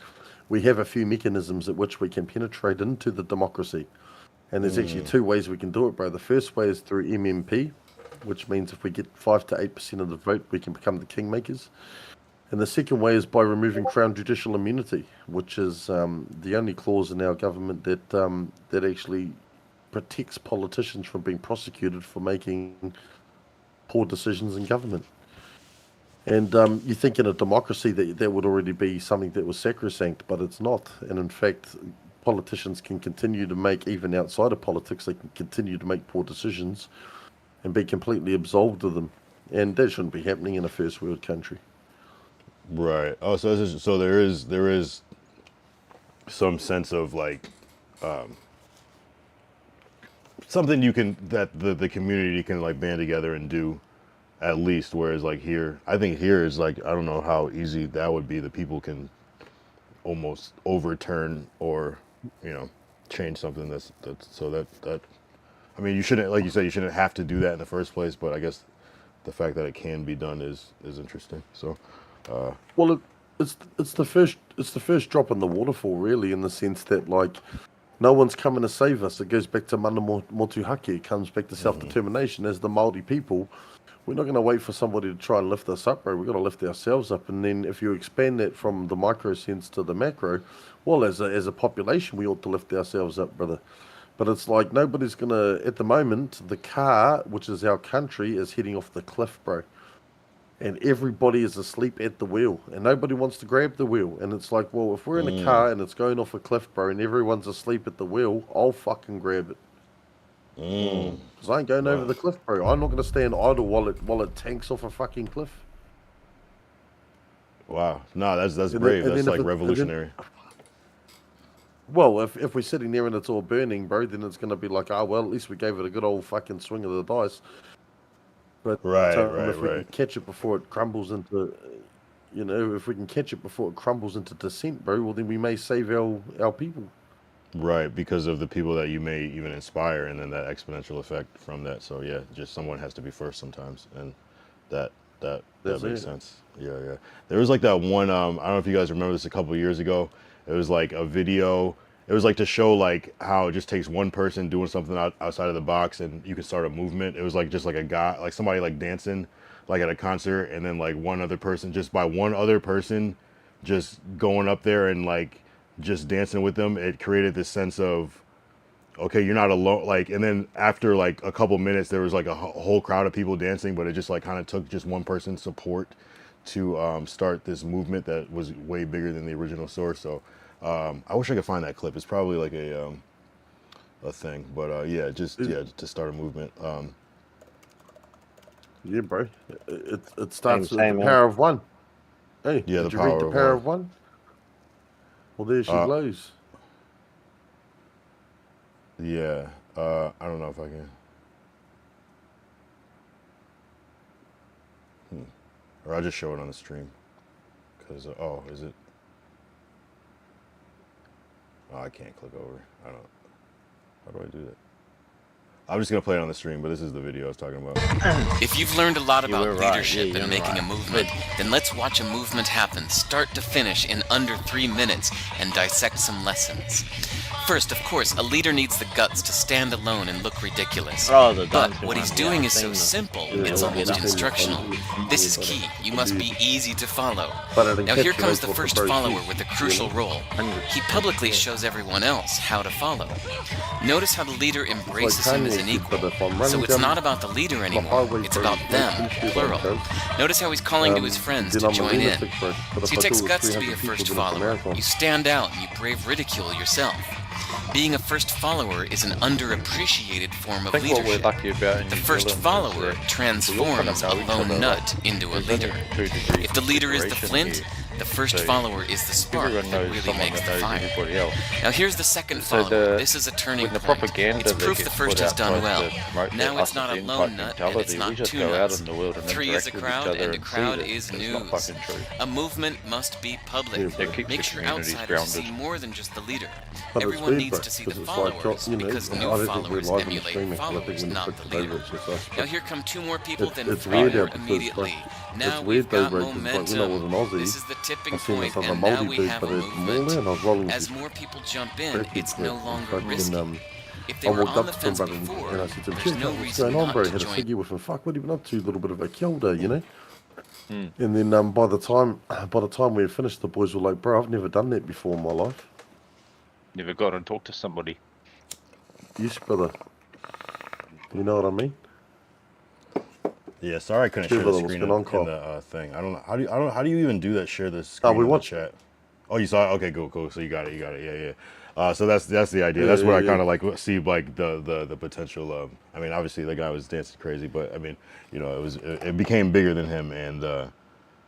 we have a few mechanisms at which we can penetrate into the democracy. And there's actually two ways we can do it, bro. The first way is through MMP, which means if we get 5 to 8% of the vote, we can become the kingmakers. And the second way is by removing Crown judicial immunity, which is the only clause in our government that actually protects politicians from being prosecuted for making poor decisions in government. And you think in a democracy that would already be something that was sacrosanct, but it's not. And in fact, politicians can continue to make, even outside of politics, they can continue to make poor decisions and be completely absolved of them. And that shouldn't be happening in a first world country. Right. Oh, so there is some sense of like something that the community can like band together and do at least. Whereas like here, I think here is like, I don't know how easy that would be. The people can almost overturn or, you know, change something that's so that I mean, you shouldn't, like you said, you shouldn't have to do that in the first place, but I guess the fact that it can be done is interesting. So Well, it's the first drop in the waterfall, really, in the sense that like no one's coming to save us. It goes back to mana motuhake. It comes back to self-determination. As the Māori people, we're not going to wait for somebody to try and lift us up, bro. We've got to lift ourselves up. And then if you expand that from the micro sense to the macro, well, as a population, we ought to lift ourselves up, brother. But it's like nobody's going to, at the moment, the car, which is our country, is heading off the cliff, bro. And everybody is asleep at the wheel, and nobody wants to grab the wheel. And it's like, well, if we're in a car and it's going off a cliff, bro, and everyone's asleep at the wheel, I'll fucking grab it. Because I ain't going over the cliff, bro. I'm not going to stand idle while it tanks off a fucking cliff. Wow, no, that's brave. That's like revolutionary. Well, if we're sitting there and it's all burning, bro, then it's going to be like, oh, well, at least we gave it a good old fucking swing of the dice. But if we can catch it before it crumbles into, you know, if we can catch it before it crumbles into dissent, bro, well, then we may save our people. Right, because of the people that you may even inspire, and then that exponential effect from that. So yeah, just someone has to be first sometimes, and that makes sense. Yeah. There was like that one. I don't know if you guys remember this a couple of years ago. It was like a video. It was like to show like how it just takes one person doing something outside of the box, and you can start a movement. It was like just like a guy, like somebody like dancing, like at a concert, and then like one other person, just by one other person, just going up there and like just dancing with them. It created this sense of, okay, you're not alone. Like, and then after like a couple minutes, there was like a whole crowd of people dancing, but it just like kind of took just one person's support to start this movement that was way bigger than the original source. So I wish I could find that clip. It's probably like a thing, but yeah, just to start a movement. Yeah, bro. It starts with the power of one. Hey, yeah, did you read the power of one? Well, there she glows. Yeah, I don't know if I can. Or I'll just show it on the stream. Cause oh, is it? Oh, I can't click over. I don't. How do I do that? I'm just gonna play it on the stream, but this is the video I was talking about. If you've learned a lot about leadership and making a movement, then let's watch a movement happen, start to finish, in under 3 minutes, and dissect some lessons. First, of course, a leader needs the guts to stand alone and look ridiculous. But what he's doing is so simple, it's almost instructional. This is key. You must be easy to follow. Now here comes the first follower with a crucial role. He publicly shows everyone else how to follow. Notice how the leader embraces him as an equal. So it's not about the leader anymore, it's about them, plural. Notice how he's calling to his friends to join in. See, it takes guts to be a first follower. You stand out and you brave ridicule yourself. Being a first follower is an underappreciated form of leadership. The first follower transforms a lone nut into a leader. If the leader is the flint, the first follower is the spark that really makes the fire. Now here's the second follower. This is a turning point. It's proof the first has done well. Now it's not a lone nut, and it's not two nuts. 3 is a crowd, and a crowd is news. A movement must be public. Make sure outsiders see more than just the leader. Everyone needs to see the followers, because new followers emulate followers, not the leader. Now here come 2 more people, then 3 more immediately. Now we've got momentum. This is the tipping point, and now we have a movement. As more people jump in, it's no longer risky. If they were on the fence before, there's no reason not to join. I said, with him, fuck, what have you been up to? A little bit of a kia ora, you know? And then by the time we had finished, the boys were like, bro, I've never done that before in my life. Never got and talked to somebody. Yes, brother. You know what I mean? Yeah, sorry I couldn't share the screen in the thing. I don't know. How do you even do that? Share the screen in the chat. Oh, you saw it? Okay, cool. So you got it. Yeah. So that's the idea. That's what I kind of like see, like the potential of. I mean, obviously the guy was dancing crazy, but I mean, you know, it became bigger than him, and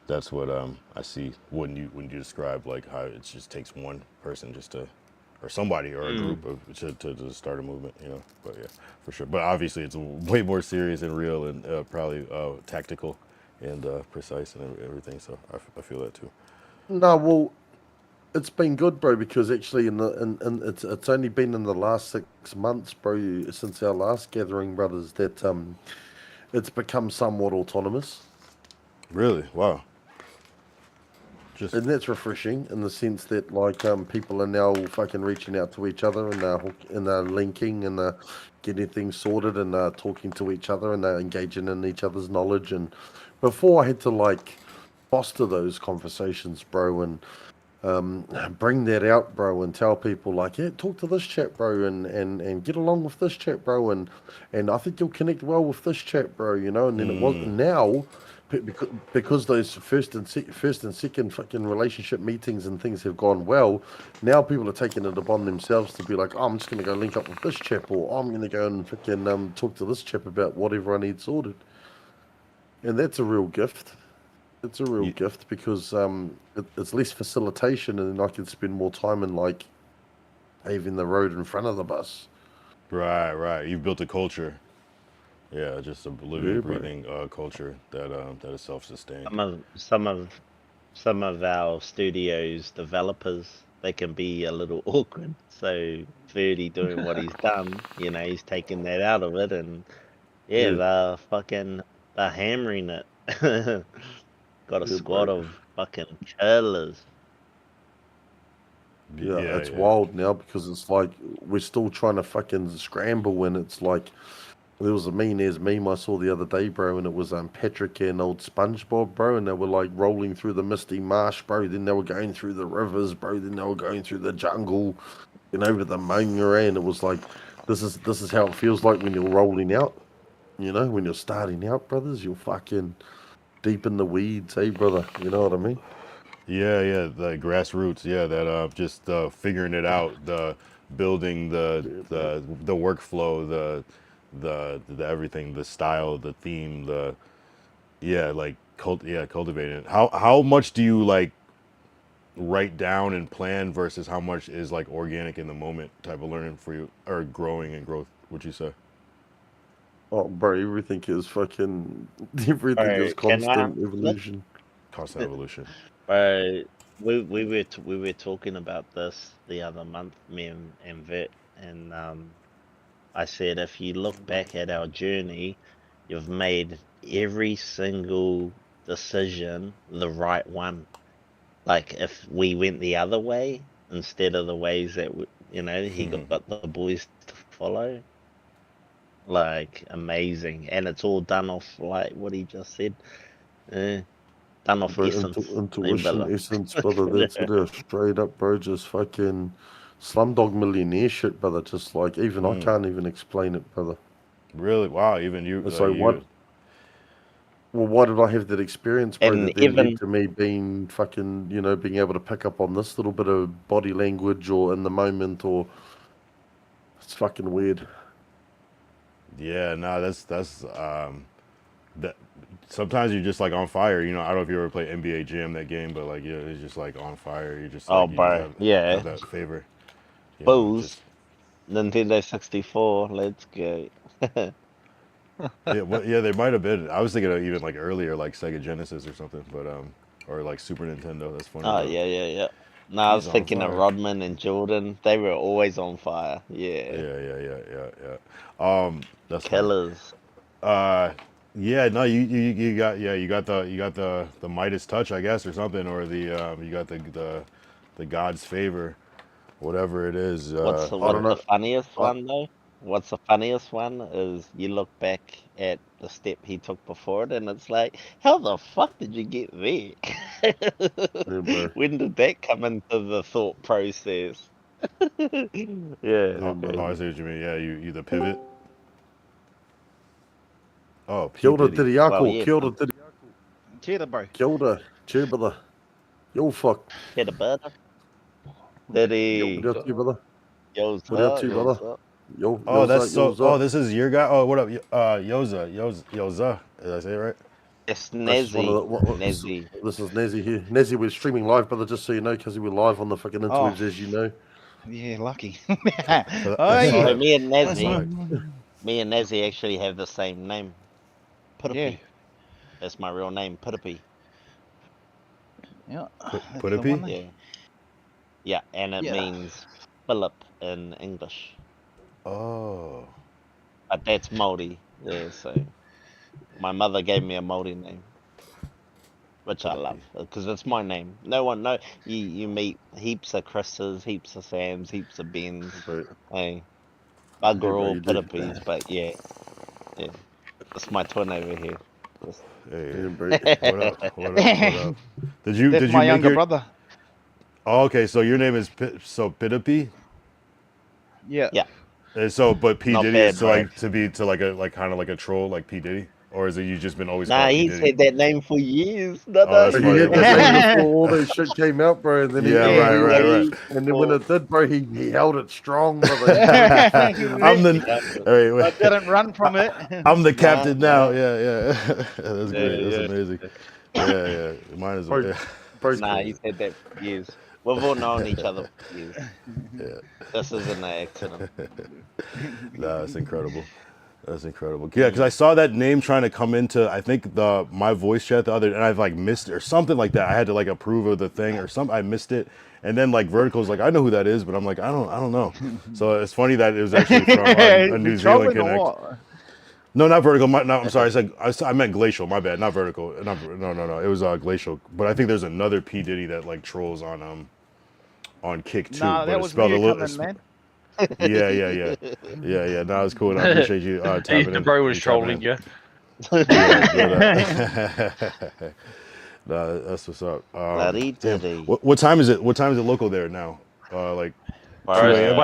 that's what I see when you describe like how it just takes one person just to or somebody or a group of to start a movement, you know. But yeah, for sure. But obviously, it's way more serious and real and probably tactical and precise and everything. So I feel that too. No, well, it's been good, bro, because actually in it's only been in the last 6 months, bro, since our last gathering, brothers, that it's become somewhat autonomous. Really? Wow. And that's refreshing in the sense that like people are now fucking reaching out to each other and they're linking and they're getting things sorted and they're talking to each other and they're engaging in each other's knowledge. And before I had to like foster those conversations, bro, and bring that out, bro, and tell people like, yeah, talk to this chat, bro, and get along with this chat, bro, and I think you'll connect well with this chat, bro, you know. And then it was now because those first and second fucking relationship meetings and things have gone well. Now people are taking it upon themselves to be like, oh, I'm just gonna go link up with this chap, or oh, I'm gonna go and fucking talk to this chap about whatever I need sorted. And that's a real gift. It's a real gift because it's less facilitation, and then I can spend more time in like paving the road in front of the bus. Right. You've built a culture. Yeah, just a living, breathing culture that is self-sustained. Some of our studios developers, they can be a little awkward. So Verdi doing what he's done, you know, he's taking that out of it, and they're hammering it. Got a squad of fucking killers. Yeah, it's wild now because it's like we're still trying to fucking scramble, and it's like there was a mean-ass meme I saw the other day, bro, and it was Patrick and old SpongeBob, bro, and they were like rolling through the misty marsh, bro. Then they were going through the rivers, bro. Then they were going through the jungle, and over the Mangere, and it was like this is how it feels like when you're rolling out. You know, when you're starting out, brothers, you're fucking deep in the weeds, hey, brother. You know what I mean? Yeah, the grassroots. Yeah, that just figuring it out, the building the workflow, the everything, the style, the theme, cultivating it. How much do you like write down and plan versus how much is like organic in the moment type of learning for you, or growing and growth, would you say? Oh, bro, everything is constant evolution. Constant evolution. We were talking about this the other month, me and Vert, and I said if you look back at our journey, you've made every single decision the right one. Like if we went the other way instead of the ways that he got the boys to follow. Like amazing, and it's all done off like what he just said. Done off essence. Intuition, essence, brother. That's it is. Straight up, bro. Just fucking Slumdog Millionaire shit, brother. Just like even I can't even explain it, brother. Really? Wow. Even you. It's like what? Well, why did I have that experience, bro? And that then led to me being fucking, being able to pick up on this little bit of body language or in the moment, or it's fucking weird. Yeah, no, that's that. Sometimes you're just like on fire. You know, I don't know if you ever play NBA Jam, that game, but like, it's just like on fire. You're just like, have that favor. Bulls, Nintendo 64. Let's go. They might have been. I was thinking of even like earlier, like Sega Genesis or something, but or like Super Nintendo. That's funny. Oh yeah. No, I was thinking of Rodman and Jordan. They were always on fire. Yeah. That's killers. Yeah, no, you got the Midas touch, I guess, or something, or you got the God's favor, whatever it is. What's the funniest one though? What's the funniest one is you look back at the step he took before it, and it's like, how the fuck did you get there? When did that come into the thought process? I see what you mean. Yeah, you the pivot. Oh, Kilda Tiriako, Kilda Tiriako. Cheetah, bro. Kilda, brother. Yo, fuck. Cheetah, brother. Daddy. What up, brother? Yo's what up, brother? Yo, oh, that's so. Oh, this is your guy. Oh, what up, Yoza? Did I say it right? It's Nezzy. This is Nezzy here. Nezzy, we're streaming live, brother. Just so you know, because we're live on the fucking interwebs, as you know. Yeah, lucky. So Oh yeah. So me and that's Nazi actually have the same name. Yeah. Putapi. That's my real name, Putapi. Yeah. That's Put a the one. P? Yeah. Yeah, and it Yeah. means Philip in English. Oh. But that's Māori. Yeah, so my mother gave me a Māori name, which I love because it's my name. No one know you meet heaps of Chris's, heaps of Sam's, heaps of Ben's. Hey, bugger bro, all you do. Pitapis, but yeah, that's my twin over here. Hey, Yeah, bro. what up? What up? What up? That's Did you my make younger your? brother. Oh, okay, so your name is Pitapi. Yeah. Yeah. And so, but P Not Diddy is bad, to bro. like to be to like a like kind of like a troll like P Diddy, or is it you just been always Nah, called P he's Diddy? had that name for years. No, Oh, that's He funny. had That's that name funny. before all that shit came out, bro. And then Yeah, right, right. and then when it did, bro, he held it strong, brother. I'm the. I didn't run from it. I'm the captain now. Nah. Yeah, yeah. That's great. That's amazing. Yeah, yeah. Mine is. Bro, bro, Nah, he's had that for years. We've all known each other for years. Yeah. This isn't an accident. Nah, that's incredible. That's incredible. Yeah, because I saw that name trying to come into I think my voice chat the other, and I've like missed it or something like that. I had to like approve of the thing or something. I missed it, and then like Vertical's like I know who that is, but I'm like I don't know. So it's funny that it was actually from a New Zealand connect. No, not Vertical. No, I'm sorry. I meant Glacial. My bad. Not Vertical. No. It was Glacial. But I think there's another P Diddy that like trolls on Kick too. Nah, but that it's was spelled me a little. coming, man. Yeah. No, it's cool. And I appreciate you tapping in. bro was you tapping trolling in. you. Nah, that's what's up. La-dee-da-dee. What time is it? What time is it local there now? Like 2 Bro, a.m.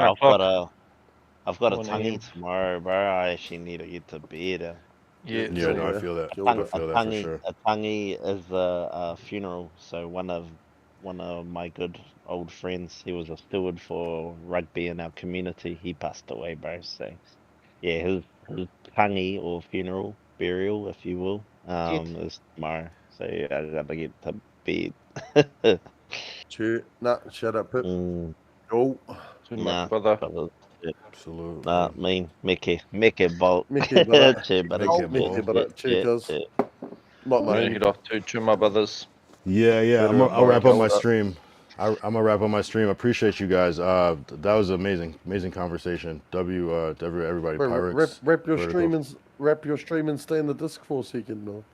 I've got a 1 tangy a.m. tomorrow, bro. I actually need to get to bed. Yeah. Yeah, no, I feel that. I feel that for sure. A tangi is a funeral. So one of my good old friends, he was a steward for rugby in our community. He passed away, bro. So yeah, his tangi or funeral burial, if you will, is tomorrow. So yeah, I gotta get to bed. Shut up, Pip. Mm. Go. Nah, brother. Absolutely. Nah, Mickey Bolt. Mickey, brother. Che, brother. Mickey, brother. Cheers. Not I'm gonna mine. get off to my brothers. Yeah. Better I'll wrap up my hold up. stream. I'm gonna wrap up my stream. I appreciate you guys. That was amazing conversation. To everybody. Bro, Pyrex. wrap your Vertical. stream and stay in the disc for a second, no.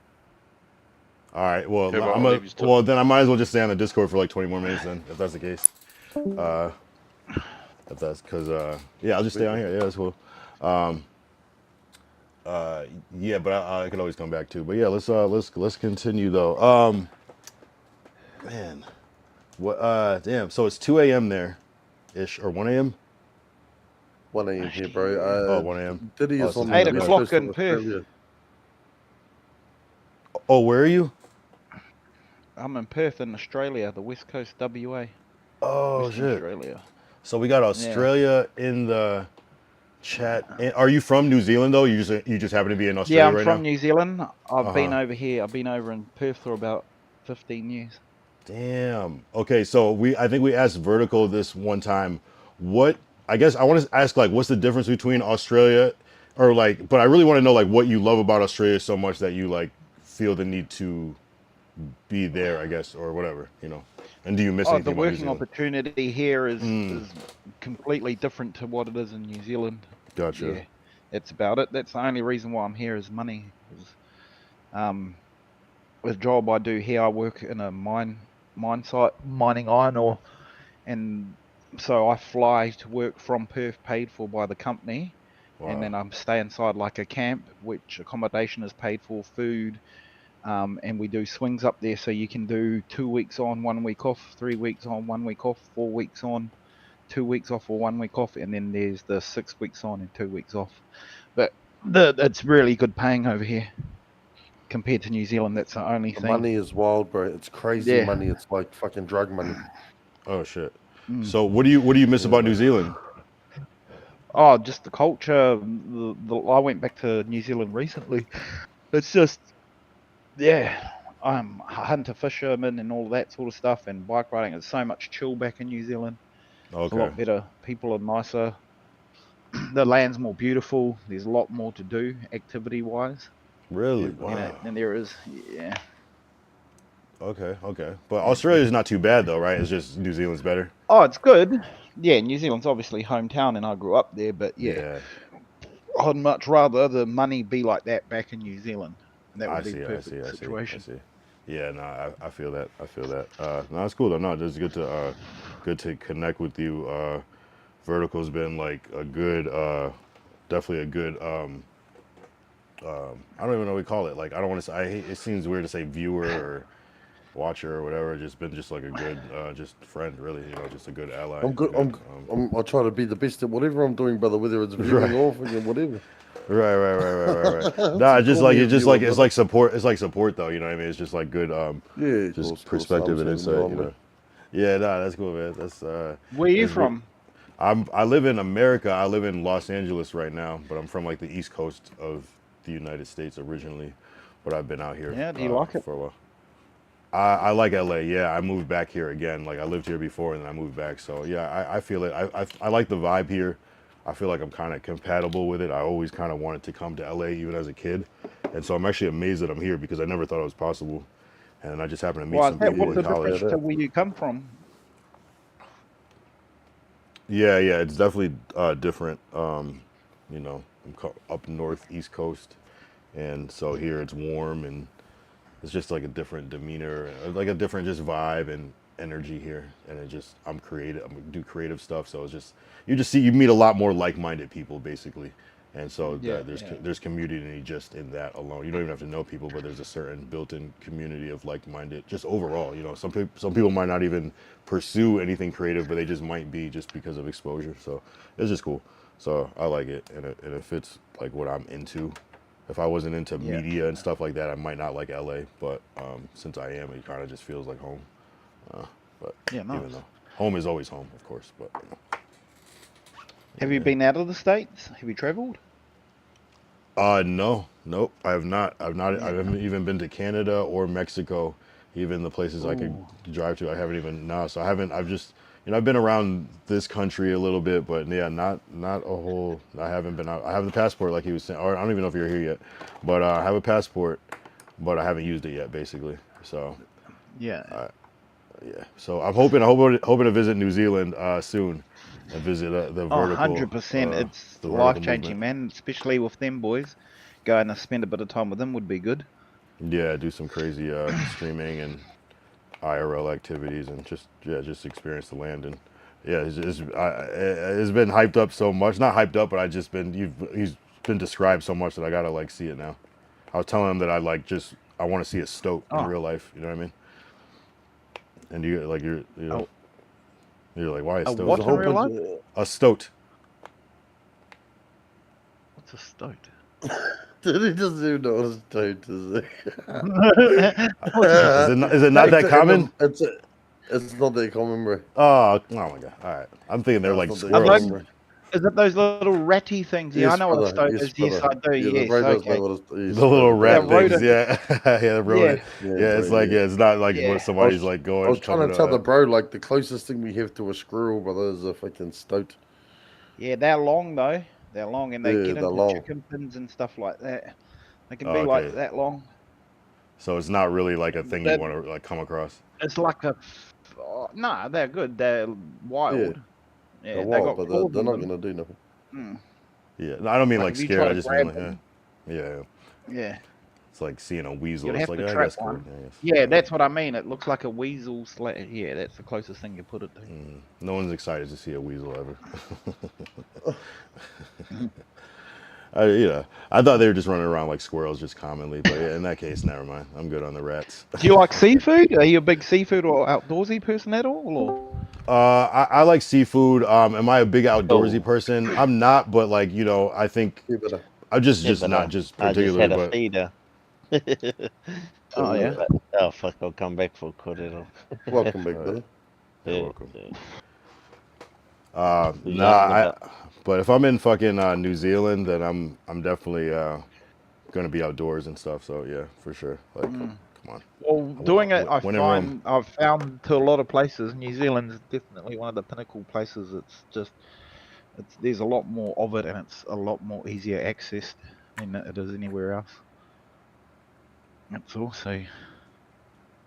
All right. Well, Okay, well, well then I might as well just stay on the Discord for like 20 more minutes then, if that's the case. If that's because yeah, I'll just stay on here. Yeah, that's cool. Yeah, but I could always come back too. But yeah, let's continue though. Man, what? Damn. So it's 2 a.m. there, ish, or 1 a.m. 1 a.m. here, bro. 1 a.m. Diddy is Oh, on so the 8 west o'clock coast of in Perth. Australia. Oh, where are you? I'm in Perth in Australia, the west coast WA. Oh Western shit. Australia. So we got Australia in the chat. Are you from New Zealand though? You just happen to be in Australia Yeah, I'm right from now? New Zealand. I've been over here. I've been over in Perth for about 15 years. Damn. Okay, so I think we asked Vertical this one time. What I guess I want to ask like what's the difference between Australia or like but I really want to know like what you love about Australia so much that you like feel the need to be there, I guess, or whatever, you know. And do you miss anything The about New working Zealand? opportunity here is completely different to what it is in New Zealand. Gotcha. Yeah, that's about it. That's the only reason why I'm here is money. The job I do here, I work in a mine site, mining iron ore, and so I fly to work from Perth, paid for by the company, and then I'm stay inside like a camp, which accommodation is paid for, food, and we do swings up there, so you can do 2 weeks on, 1 week off, 3 weeks on, 1 week off, 4 weeks on, 2 weeks off or 1 week off, and then there's the 6 weeks on and 2 weeks off. But it's really good paying over here compared to New Zealand. That's the only thing. Money is wild, bro. It's crazy money. It's like fucking drug money. Oh shit. So what do you miss about New Zealand? Oh, just the culture. I went back to New Zealand recently. It's just, I'm a hunter fisherman and all that sort of stuff, and bike riding is so much chill back in New Zealand. It's a lot better. People are nicer. The land's more beautiful. There's a lot more to do activity-wise. Really? You know, than there is. Yeah. Okay. But Australia's not too bad though, right? It's just New Zealand's better. Oh, it's good. Yeah, New Zealand's obviously hometown, and I grew up there. But yeah. I'd much rather the money be like that back in New Zealand. And that would be the perfect situation. I see. Yeah, no, I feel that. No, it's cool though. No, it's good to connect with you. Vertical's been like a good, definitely a good. I don't even know what we call it. Like I don't want to say. It seems weird to say viewer or watcher or whatever. Just been just like a good, just friend, really. You know, just a good ally. I'm good. I try to be the best at whatever I'm doing, brother. Whether it's viewing or whatever. Right. Nah, it's like support. It's like support, though. You know what I mean? It's just like good, just perspective and insight. You know? Yeah, nah, that's cool, man. That's Where are you from? I live in America. I live in Los Angeles right now, but I'm from like the East Coast of the United States originally. But I've been out here. Yeah, do you like it? For a while. I like LA. Yeah, I moved back here again. Like I lived here before, and then I moved back. So yeah, I feel it. I like the vibe here. I feel like I'm kind of compatible with it. I always kind of wanted to come to LA even as a kid, and so I'm actually amazed that I'm here because I never thought it was possible, and I just happened to meet some people in college. To where you come from? Yeah, it's definitely different. You know, I'm up north, East Coast, and so here it's warm and it's just like a different demeanor, like a different just vibe and energy here. And it just I'm creative. I do creative stuff, so it's just you meet a lot more like-minded people basically, and so there's community just in that alone. You don't even have to know people, but there's a certain built-in community of like-minded. Just overall, you know, some people might not even pursue anything creative, but they just might be just because of exposure. So it's just cool. So I like it, and it fits like what I'm into. If I wasn't into media and stuff like that, I might not like LA. But since I am, it kind of just feels like home. But even though home is always home, of course. But you know. Have you been out of the States? Have you traveled? Nope. I have not. I haven't even been to Canada or Mexico. Even the places I could drive to, I haven't even. No, so I haven't. I've just. You know, I've been around this country a little bit, but yeah, not a whole. I haven't been out. I have the passport, like he was saying, or I don't even know if you're here yet, but I have a passport, but I haven't used it yet, basically. So yeah. So I'm hoping to visit New Zealand soon, and visit the vertical. 100%. It's life changing, man. Especially with them boys, going to spend a bit of time with them would be good. Yeah, do some crazy streaming and IRL activities and just experience the land. And yeah, it's been hyped up so much. Not hyped up, but he's been described so much that I gotta like see it now. I was telling him that I want to see a stoat in real life. You know what I mean? And you're like why a stoat? What in real life? A stoat. What's a stoat? He doesn't even know what a stoat is. Is it not that common? It's not that common, bro. Oh my god! All right, I'm thinking they're like squirrels. Is it those little ratty things? Yeah, I know what a stoat is. Yes, I do. Yes, okay. The little rat things. Yeah, the rodent. Yeah, it's like it's not like where somebody's like going. I was trying to tell the bro like the closest thing we have to a squirrel, brother, is a fucking stoat. Yeah, they're long though. They're long and they get into chicken pins and stuff like that. They can be like that long. So it's not really like a thing you want to like come across. It's like a no, they're good. They're wild. Yeah, they're wild, but they're not gonna do nothing. Mm. Yeah, no, I don't mean like scared. I just mean like yeah. It's like seeing a weasel. You'd It's have like to trap one. Yeah, that's what I mean. It looks like a weasel. Yeah, that's the closest thing you put it to. No one's excited to see a weasel ever. I thought they were just running around like squirrels just commonly, but yeah, in that case, never mind. I'm good on the rats. Do you like seafood? Are you a big seafood or outdoorsy person at all? Or? I like seafood. Am I a big outdoorsy person? I'm not, but like I think I'm just not just particularly. I just had a feeder. Oh yeah. Oh fuck! I'll come back for Corridor. Welcome back, brother. Yeah, welcome. But if I'm in fucking New Zealand, then I'm definitely gonna be outdoors and stuff. So yeah, for sure. Like come on. Well, doing it, I When in Rome. find I've found to a lot of places, New Zealand's definitely one of the pinnacle places. There's a lot more of it, and it's a lot more easier accessed than it is anywhere else. It's also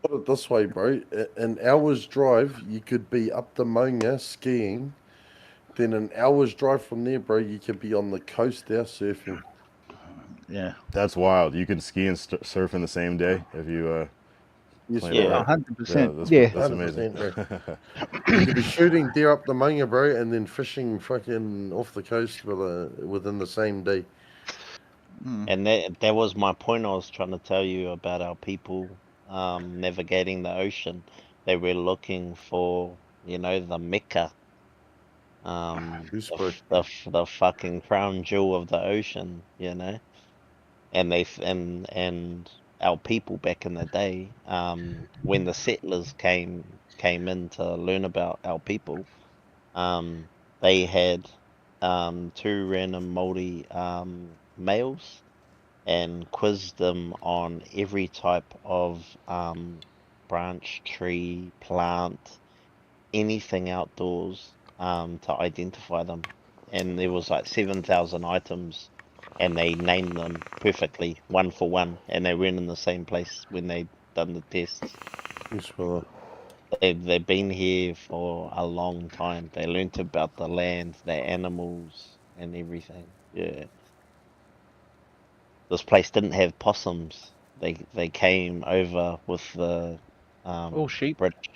Put it this way, bro. An hour's drive, you could be up the Maunga skiing. Then an hour's drive from there, bro, you could be on the coast there surfing. Yeah. That's wild. You can ski and surf in the same day if you Yes, plan it bro. right. 100%. Yeah, Yeah. that's amazing. 100%, bro. You could be shooting deer up the Maunga, bro, and then fishing fucking off the coast within the same day. And that was my point I was trying to tell you about our people navigating the ocean. They were looking for, the Mecca, the fucking crown jewel of the ocean, and and our people back in the day, when the settlers came in to learn about our people, they had two random Māori males and quizzed them on every type of branch, tree, plant, anything outdoors, to identify them. And there was like 7,000 items, and they named them perfectly, one for one, and they weren't in the same place when they done the tests. Yes, brother. They've been here for a long time. They learnt about the land, the animals, and everything. Yeah. This place didn't have possums. They came over with the all sheep. British.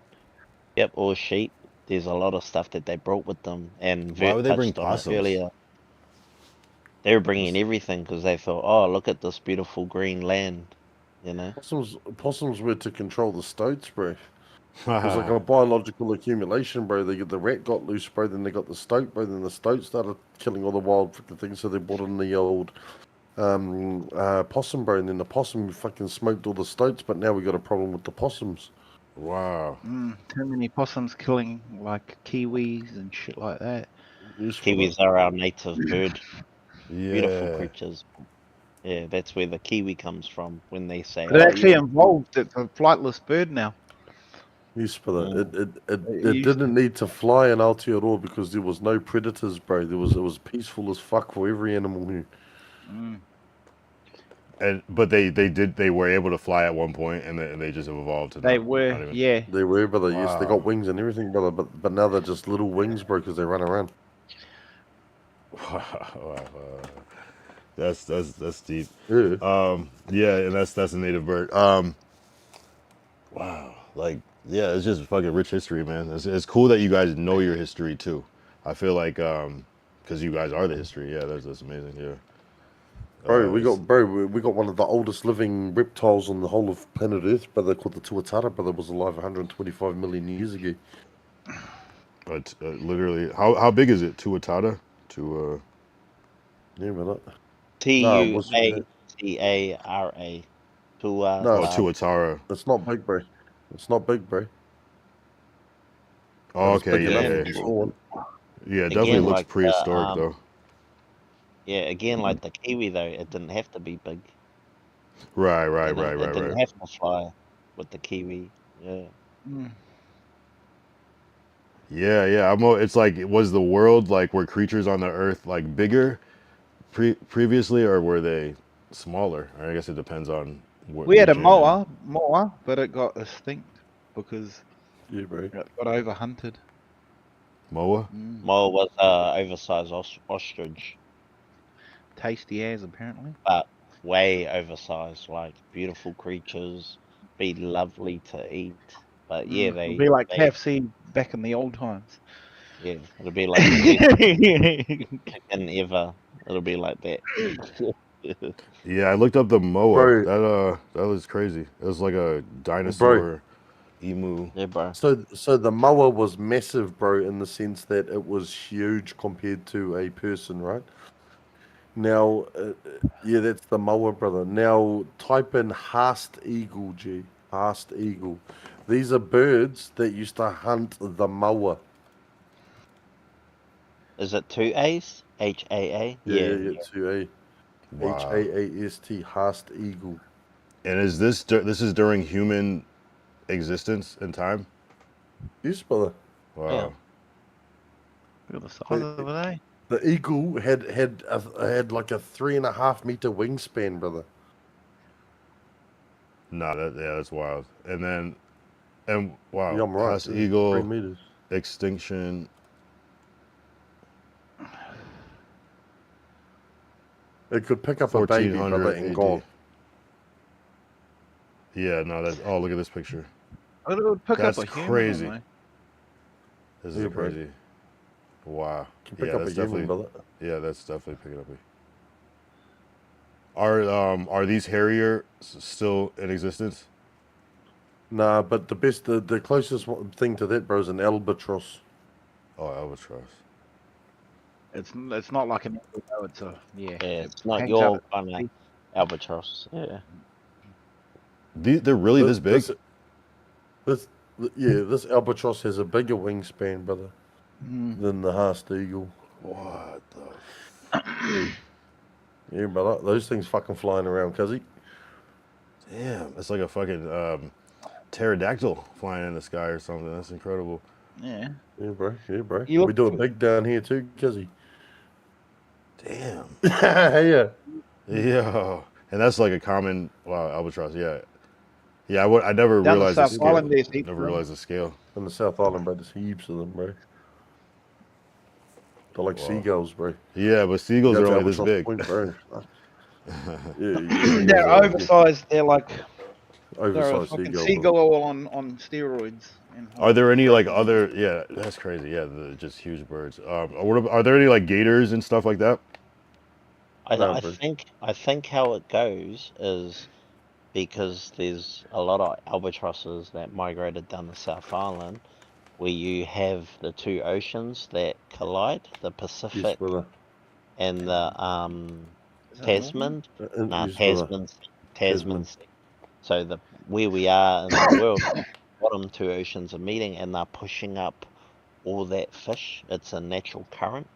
Yep, all sheep. There's a lot of stuff that they brought with them, and Why Vert would they bring touched on it possums? earlier. They were bringing everything because they thought, oh, look at this beautiful green land, Possums were to control the stoats, bro. It was like a biological accumulation, bro. The rat got loose, bro. Then they got the stoat, bro. Then the stoat started killing all the wild freaking things. So they brought in the old possum, bro. And then the possum fucking smoked all the stoats. But now we got a problem with the possums. Wow. Too many possums killing like kiwis and shit like that. Kiwis are our native bird. Yeah. Beautiful creatures. Yeah, that's where the kiwi comes from when they say, It actually evolved. It's a flightless bird now. Yes, brother. It used didn't need to fly in Aotearoa because there was no predators, bro. It was peaceful as fuck for every animal here. But they were able to fly at one point, and they just evolved to. They were, yeah. They were, brother. Wow. Yes, they got wings and everything, brother. But now they're just little wings, bro, because they run around. Wow. That's deep. Yeah. Yeah, and that's a native bird. Wow. Like, yeah, it's just fucking rich history, man. It's cool that you guys know your history too. I feel like because you guys are the history. Yeah, that's amazing. Yeah. Bro, we got one of the oldest living reptiles on the whole of planet Earth, brother, called the tuatara, brother, was alive 125 million years ago. But literally, how big is it? Tuatara? Yeah, brother. Tuatara. No, Tuatara. It's not big, bro. It's not big, bro. Oh, But it's okay, big yeah, enough yeah. to be sworn. Yeah, it definitely Again, looks like prehistoric though. Yeah, again, like the kiwi though, it didn't have to be big. Right. It didn't have to fly with the kiwi. Yeah. Yeah. It's like, was the world like, were creatures on the earth like bigger previously, or were they smaller? Or I guess it depends on what We had a region moa, but it got extinct because it got overhunted. Moa? Moa was oversized ostrich. Tasty as apparently. But way oversized, like beautiful creatures, be lovely to eat. But yeah, It'll be like KFC back in the old times. Yeah, it'll be like the best chicken ever. It'll be like that. Yeah, I looked up the Moa. Bro. That was crazy. It was like a dinosaur emu. Yeah, bro. So the moa was massive, bro, in the sense that it was huge compared to a person, right? Now, yeah, that's the moa, brother. Now, type in Haast eagle, G. Haast eagle. These are birds that used to hunt the moa. Is it two A's? HAA? Yeah, 2A. Wow. HAAST, Haast eagle. And is this is during human existence and time? Yes, brother. Wow. Yeah. Look at the size of it, eh? The eagle had like a 3.5 meter wingspan, brother. Nah, that's wild. And wow, Yeah, I'm right. House 3 eagle meters. extinction. It could pick up a baby, brother, 1400 and AD. gone. Yeah, no, that's. Oh, look at this picture. It would pick That's up a human, crazy. though. This Yeah, is bro. crazy. Wow. Can pick Yeah, up that's a human, definitely. brother. Yeah, that's definitely picking up. Are these Harrier still in existence? Nah, but the closest thing to that, bro, is an albatross. Oh, albatross. It's not like an eagle, it's a Yeah, it it's not hangs out your at kind of albatross. Yeah. They're really this big? This albatross has a bigger wingspan, brother, than the Haast eagle. What the? Yeah, brother, those things fucking flying around, cuzzy. Damn, it's like a fucking pterodactyl flying in the sky or something. That's incredible. Yeah. Yeah, bro. Yeah, bro. You We do it big down here too, cuzzy. Damn. Yeah. Yeah. And that's like a common albatross. Yeah. Yeah, I never Down the realized the South scale. Island, there's heaps Never of them. realized the scale. On the South Island, bro, there's heaps of them, bro. They're like Wow. seagulls, bro. Yeah, but seagulls are only this Albatross big. Point, bro. They're oversized. They're like they're a Oversized fucking seagull, seagull on steroids. Are there any like other? Yeah, that's crazy. Yeah, just huge birds. Are there any like gators and stuff like that? I think how it goes is because there's a lot of albatrosses that migrated down the South Island, where you have the two oceans that collide, the Pacific and the Tasman. Nah, Tasman. So where we are in the world, bottom two oceans are meeting and they're pushing up all that fish. It's a natural current,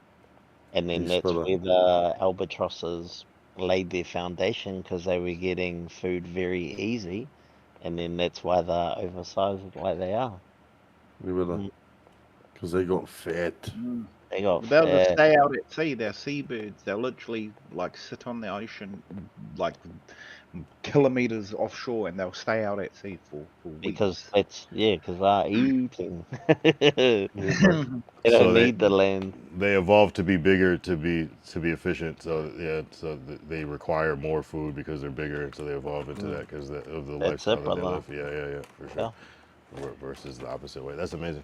and then that's where the albatrosses laid their foundation because they were getting food very easy, and then that's why they're oversized like they are. Because they got fat. They got They'll just fat. stay out at sea. They're seabirds. They'll literally like sit on the ocean, like kilometers offshore, and they'll stay out at sea for weeks. Because they're eating. They don't need the land. They evolved to be bigger to be efficient. So they require more food because they're bigger, and so they evolve into that because of the lifestyle that they live. Yeah, for sure. Versus the opposite way. That's amazing.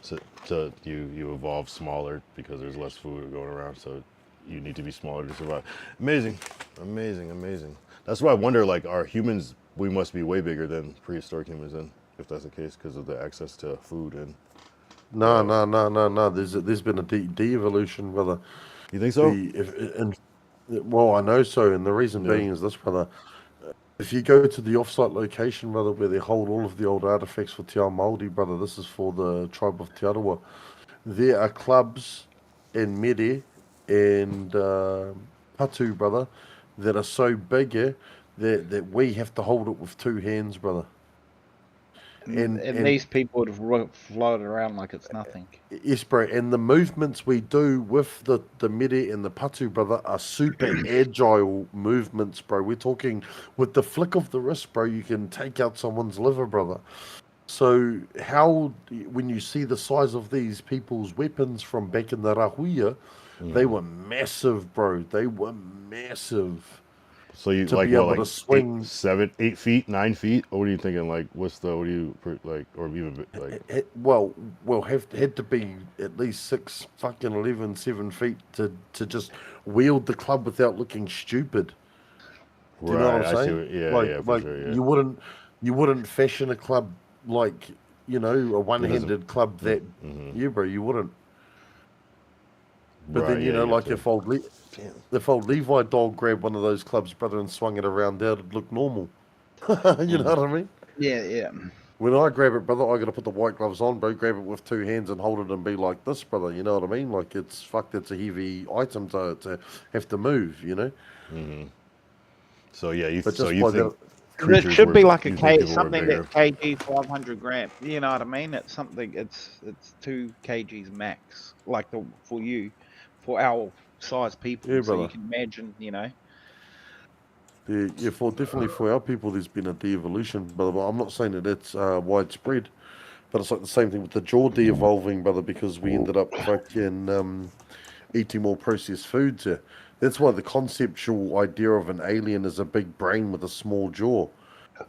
So you evolve smaller because there's less food going around. So you need to be smaller to survive. Amazing. That's why I wonder, like, are humans? We must be way bigger than prehistoric humans, then, if that's the case, because of the access to food and. No. There's been a de-evolution, brother. You think so? Well, I know so, and the reason being is this, brother. If you go to the off-site location, brother, where they hold all of the old artifacts for Te Ao Māori, brother, this is for the tribe of Te Arawa. There are clubs in Mere and Patu, brother, that are so big that we have to hold it with two hands, brother. And these people would have floated around like it's nothing. Yes, bro. And the movements we do with the Mere and the Patu, brother, are super agile movements, bro. We're talking with the flick of the wrist, bro, you can take out someone's liver, brother. So when you see the size of these people's weapons from back in the Rahuia, they were massive, bro. They were massive. So you to like be what, able like to swing 8 feet, 9 feet? Or what are you thinking? Like, what do you like, or even like? Well, had to be at least 6, fucking 11, 7 feet to just wield the club without looking stupid. Do you know what I'm saying? For sure, yeah. You wouldn't fashion a club like a one-handed club that bro, you wouldn't. But then if old Levi dog grabbed one of those clubs, brother, and swung it around, that'd look normal. You know what I mean? Yeah. When I grab it, brother, I got to put the white gloves on, bro. Grab it with two hands and hold it and be like this, brother. You know what I mean? Like it's a heavy item to have to move. So yeah, you but so just you by think creatures should be like you think people were something bigger. that kg 500 gram. You know what I mean? It's something. It's 2 kgs max. Like for you, for our size people. Yeah, So you brother. can imagine. You know. Yeah, definitely for our people, there's been a de-evolution, brother. But I'm not saying that it's widespread, but it's like the same thing with the jaw de-evolving, brother, because we ended up fucking eating more processed foods. Yeah. That's why the conceptual idea of an alien is a big brain with a small jaw,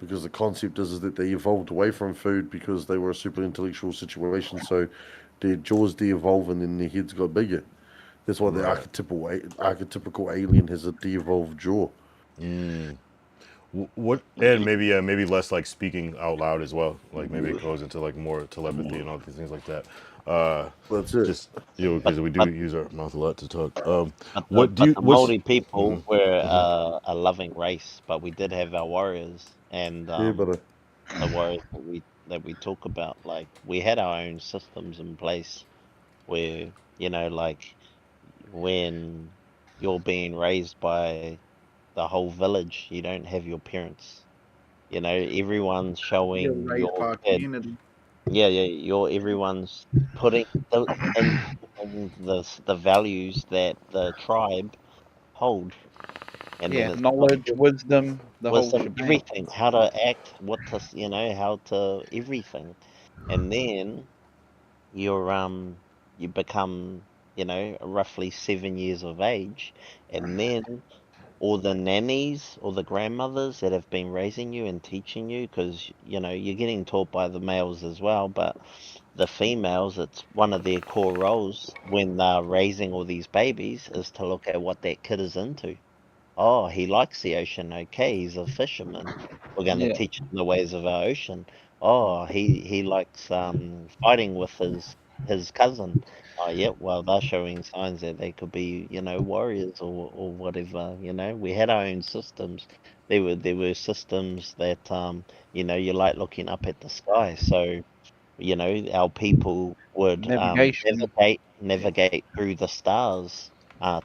because the concept is that they evolved away from food because they were a super intellectual situation, so their jaws de-evolve and then their heads got bigger. That's why the Right. archetypical alien has a de-evolved jaw. What and maybe less like speaking out loud as well. Like maybe it goes into like more telepathy and all these things like that. That's it. Just because we do use our mouth a lot to talk. But the What's Maori people were a loving race, but we did have our warriors, and Yeah, brother. the warriors that we talk about, like we had our own systems in place where like when you're being raised by the whole village, you don't have your parents. Everyone's You're showing raised your by a kid. community. Yeah, everyone's putting in the values that the tribe hold, and then Yeah, it's knowledge, wisdom, the whole wisdom, shebang. everything, how to act, what to, how to everything, and then you become, roughly 7 years of age, and then or the nannies or the grandmothers that have been raising you and teaching you, because you're getting taught by the males as well, but the females, it's one of their core roles when they're raising all these babies is to look at what that kid is into. Oh, he likes the ocean. Okay, he's a fisherman. We're going to Yeah. teach him the ways of our ocean. Oh, he likes fighting with his cousin. Oh, yeah. Well, they're showing signs that they could be, warriors or whatever. We had our own systems. There were systems that you like looking up at the sky. So our people would Navigation. navigate through the stars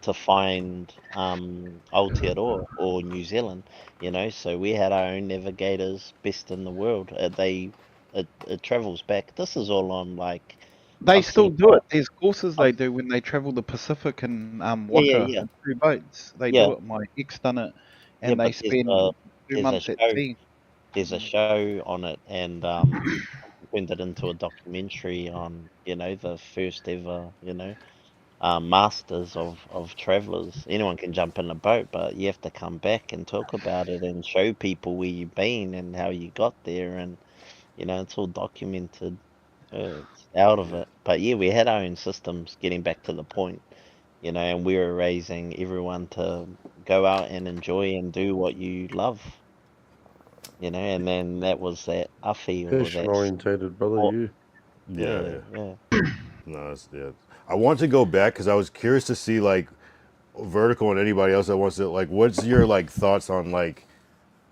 to find Aotearoa or New Zealand. So we had our own navigators, best in the world. It travels back. This is all on like They I've still seen. do it. There's courses I've, they do when they travel the Pacific and yeah, yeah, Waka yeah, in 2 boats. They yeah, do it. My ex done it, yeah. and they But spend two there's a months at show. sea. There's a show on it, and turned it into a documentary on the first ever masters of travelers. Anyone can jump in a boat, but you have to come back and talk about it and show people where you've been and how you got there, and it's all documented. It's out of it. But yeah, we had our own systems. Getting back to the point, and we were raising everyone to go out and enjoy and do what you love. And then that was that uffy or Passion that orientated, brother. sport. You. Yeah, Yeah. yeah. No, yeah. I want to go back because I was curious to see like vertical and anybody else that wants to like. What's your like thoughts on like?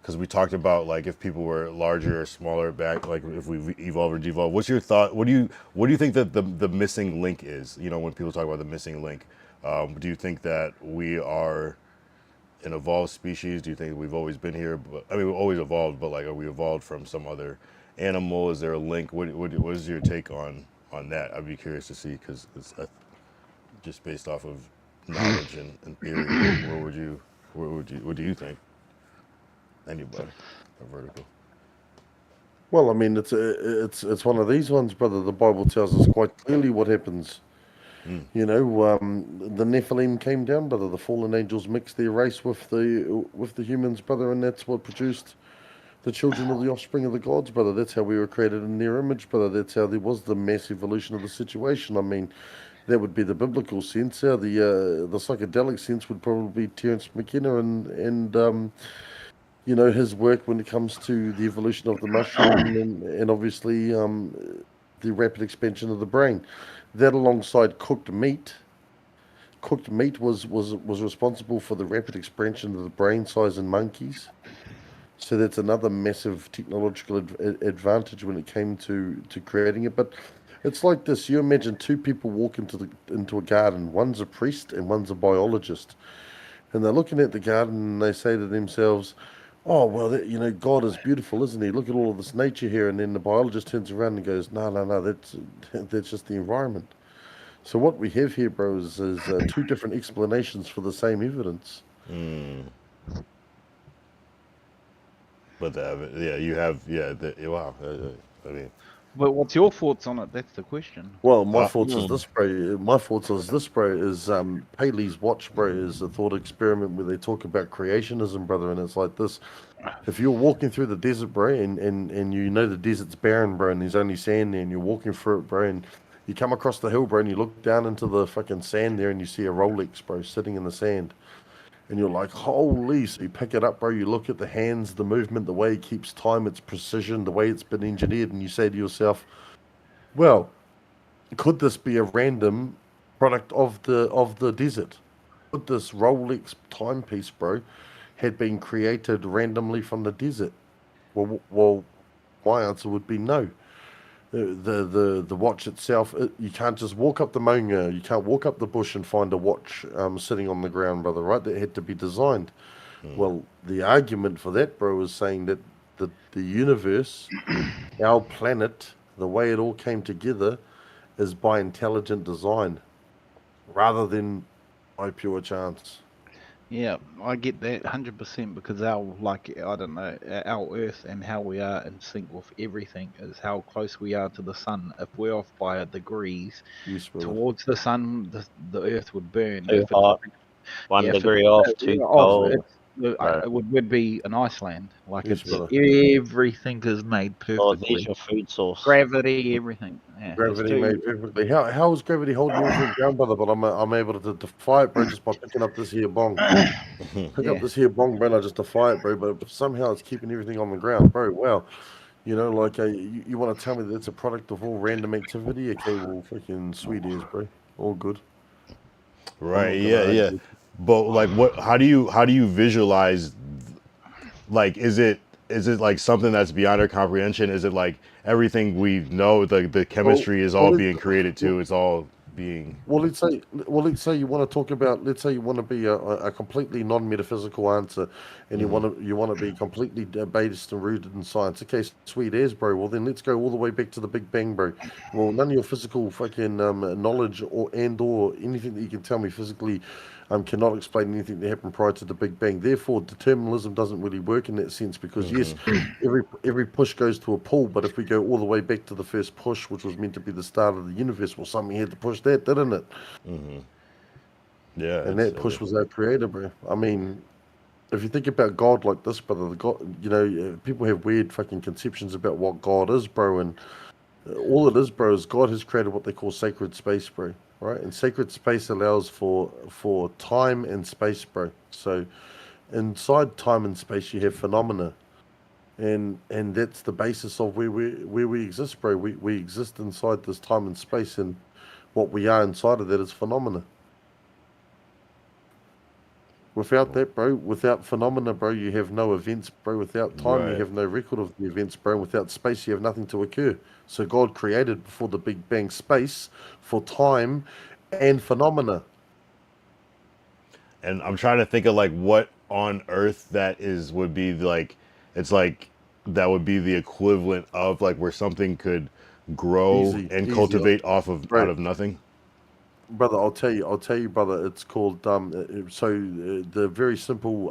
Because we talked about like if people were larger or smaller back, like if we evolve or devolve. What's your thought? What do you think that the missing link is? When people talk about the missing link, do you think that we are an evolved species? Do you think we've always been here? But I mean, we've always evolved, but like, are we evolved from some other animal? Is there a link? What is your take on that? I'd be curious to see because it's just based off of knowledge and theory. What do you think? Anybody, a vertical. Well, I mean, it's one of these ones, brother. The Bible tells us quite clearly what happens. The Nephilim came down, brother. The fallen angels mixed their race with the humans, brother, and that's what produced the children of the offspring of the gods, brother. That's how we were created in their image, brother. That's how there was the mass evolution of the situation. I mean, that would be the biblical sense. The psychedelic sense would probably be Terence McKenna and his work when it comes to the evolution of the mushroom and obviously the rapid expansion of the brain. That alongside cooked meat. Cooked meat was responsible for the rapid expansion of the brain size in monkeys. So that's another massive technological advantage when it came to creating it. But it's like this: you imagine two people walk into a garden. One's a priest and one's a biologist, and they're looking at the garden and they say to themselves, Oh, well, God is beautiful, isn't he? Look at all of this nature here. And then the biologist turns around and goes, no, that's just the environment. So what we have here, bro, is two different explanations for the same evidence. But you have, wow. I mean, But what's your thoughts on it? That's the question. Well, my thoughts is this, bro. My thoughts is this, bro. Is Paley's Watch, bro, is a thought experiment where they talk about creationism, brother, and it's like this: if you're walking through the desert, bro, and you know the desert's barren, bro, and there's only sand there, and you're walking through it, bro, and you come across the hill, bro, and you look down into the fucking sand there, and you see a Rolex, bro, sitting in the sand. And you're like, holy, so you pick it up, bro, you look at the hands, the movement, the way it keeps time, its precision, the way it's been engineered, and you say to yourself, well, could this be a random product of the desert? Could this Rolex timepiece, bro, had been created randomly from the desert? Well, my answer would be no. The watch itself, you can't just walk up the mountain, you can't walk up the bush and find a watch sitting on the ground, brother, right? That had to be designed. Well, the argument for that, bro, is saying that the universe, our planet, the way it all came together, is by intelligent design, rather than by pure chance. Yeah, I get that 100% because our, like, I don't know, our Earth and how we are in sync with everything is how close we are to the sun. If we're off by degrees towards the sun, the Earth would burn. Too If hot. it's 1 degree off, too cold. It would be an Iceland. Like, Yes, it's brother. everything is made Oh, perfectly. there's your food source. Gravity, everything. Yeah, Gravity made perfectly. How is gravity holding everything down, brother? But I'm able to defy it, bro, just by picking up this here bong. Pick up this here bong, bro, and I just defy it, bro. But somehow it's keeping everything on the ground, bro. Wow. Like you want to tell me that it's a product of all random activity? Okay, well, freaking sweet ears, bro. All good. Right. Yeah. But like, how do you visualize? Like, is it like something that's beyond our comprehension? Is it like everything we know, the chemistry is all being created too? It's all being. Well, let's say you want to talk about. Let's say you want to be a completely non-metaphysical answer, and you want to be completely based and rooted in science. Okay, sweet as, bro. Well, then let's go all the way back to the Big Bang, bro. Well, none of your physical fucking knowledge or anything that you can tell me physically cannot explain anything that happened prior to the Big Bang. Therefore, determinism doesn't really work in that sense because yes, every push goes to a pull, but if we go all the way back to the first push, which was meant to be the start of the universe, well, something had to push that, didn't it? Yeah. And that push was our creator, bro. I mean, if you think about God like this, brother, the God, people have weird fucking conceptions about what God is, bro, and all it is, bro, is God has created what they call sacred space, bro. Right, and sacred space allows for time and space, bro. So inside time and space, you have phenomena, and that's the basis of where we exist, bro. We exist inside this time and space, and what we are inside of that is phenomena. Without that, bro, without phenomena, bro, you have no events, bro. Without time, you have no record of the events, bro. Without space, you have nothing to occur. So God created before the Big Bang space for time and phenomena. And I'm trying to think of like what on earth would be like, it's like that would be the equivalent of like where something could grow and cultivate off of out of nothing. Brother, I'll tell you, brother. It's called the very simple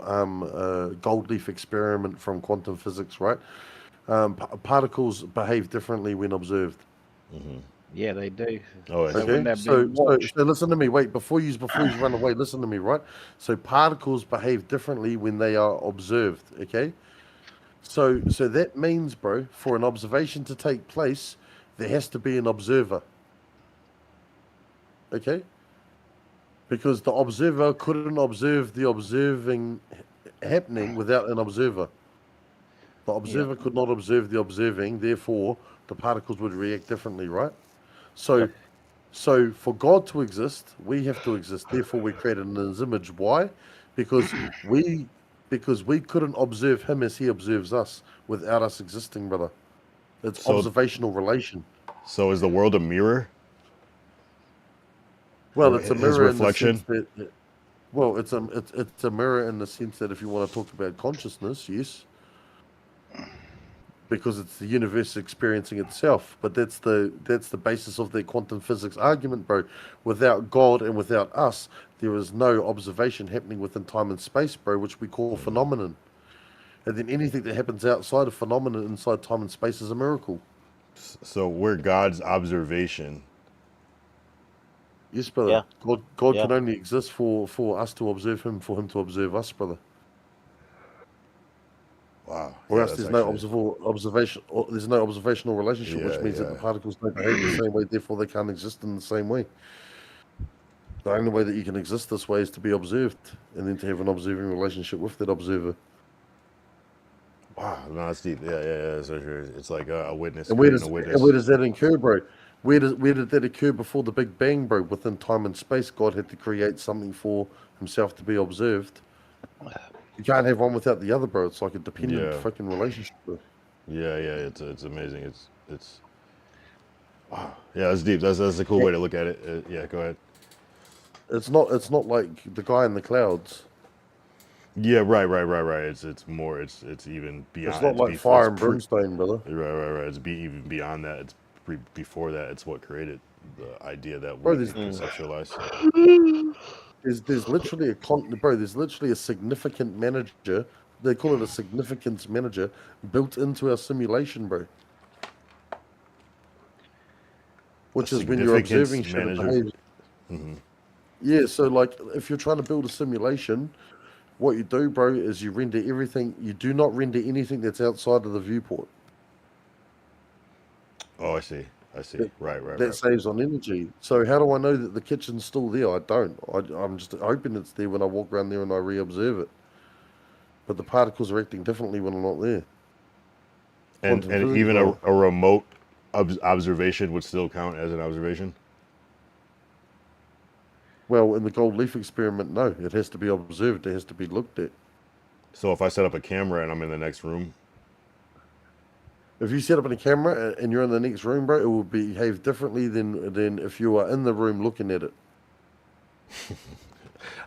gold leaf experiment from quantum physics, right? Particles behave differently when observed. Yeah, they do. Oh, okay. So listen to me. Wait, before you run away, listen to me, right? So particles behave differently when they are observed. Okay. So that means, bro, for an observation to take place, there has to be an observer. Okay? Because the observer couldn't observe the observing happening without an observer. The observer could not observe the observing, therefore the particles would react differently, right? So for God to exist, we have to exist. Therefore we created in His image. Why? Because we couldn't observe Him as He observes us without us existing, brother. It's observational relation. So is the world a mirror? Well, it's a mirror reflection. in the sense that Well, it's a mirror in the sense that if you want to talk about consciousness, yes, because it's the universe experiencing itself. But that's the basis of their quantum physics argument, bro. Without God and without us, there is no observation happening within time and space, bro, which we call phenomenon. And then anything that happens outside of phenomenon inside time and space is a miracle. So we're God's observation. Yes, brother. Yeah. God Yeah. can only exist for us to observe him, for him to observe us, brother. Wow. Or Yeah, else that's there's no actually... observation. There's no observational relationship, which means that the particles don't behave the same way. Therefore, they can't exist in the same way. The only way that you can exist this way is to be observed, and then to have an observing relationship with that observer. Wow, no, that's deep. Yeah. That's for sure. It's like a witness And where creating does a witness. that occur, bro? Where did that occur before the Big Bang, bro? Within time and space, God had to create something for himself to be observed. You can't have one without the other, bro. It's like a dependent fucking relationship, bro. Yeah. It's amazing. It's wow. Yeah, that's deep. That's a cool way to look at it. Yeah, go ahead. It's not like the guy in the clouds. Yeah, right. It's more. It's even beyond. It's not like fire and brimstone, brother. Right. It's even beyond that. It's before that. It's what created the idea that Bro, we conceptualize. There's literally there's literally a significant manager. They call it a significance manager built into our simulation, bro. Which is when you're observing shit it behaves. Yeah, so like if you're trying to build a simulation, what you do, bro, is you render everything. You do not render anything that's outside of the viewport. Oh, I see. Right. That saves on energy. So how do I know that the kitchen's still there? I don't. I'm just hoping it's there when I walk around there and I re-observe it. But the particles are acting differently when I'm not there. And even a remote observation would still count as an observation? Well, in the gold leaf experiment, no. It has to be observed. It has to be looked at. So if I set up a camera and I'm in the next room? If you set up a camera and you're in the next room, bro, it will behave differently than if you are in the room looking at it.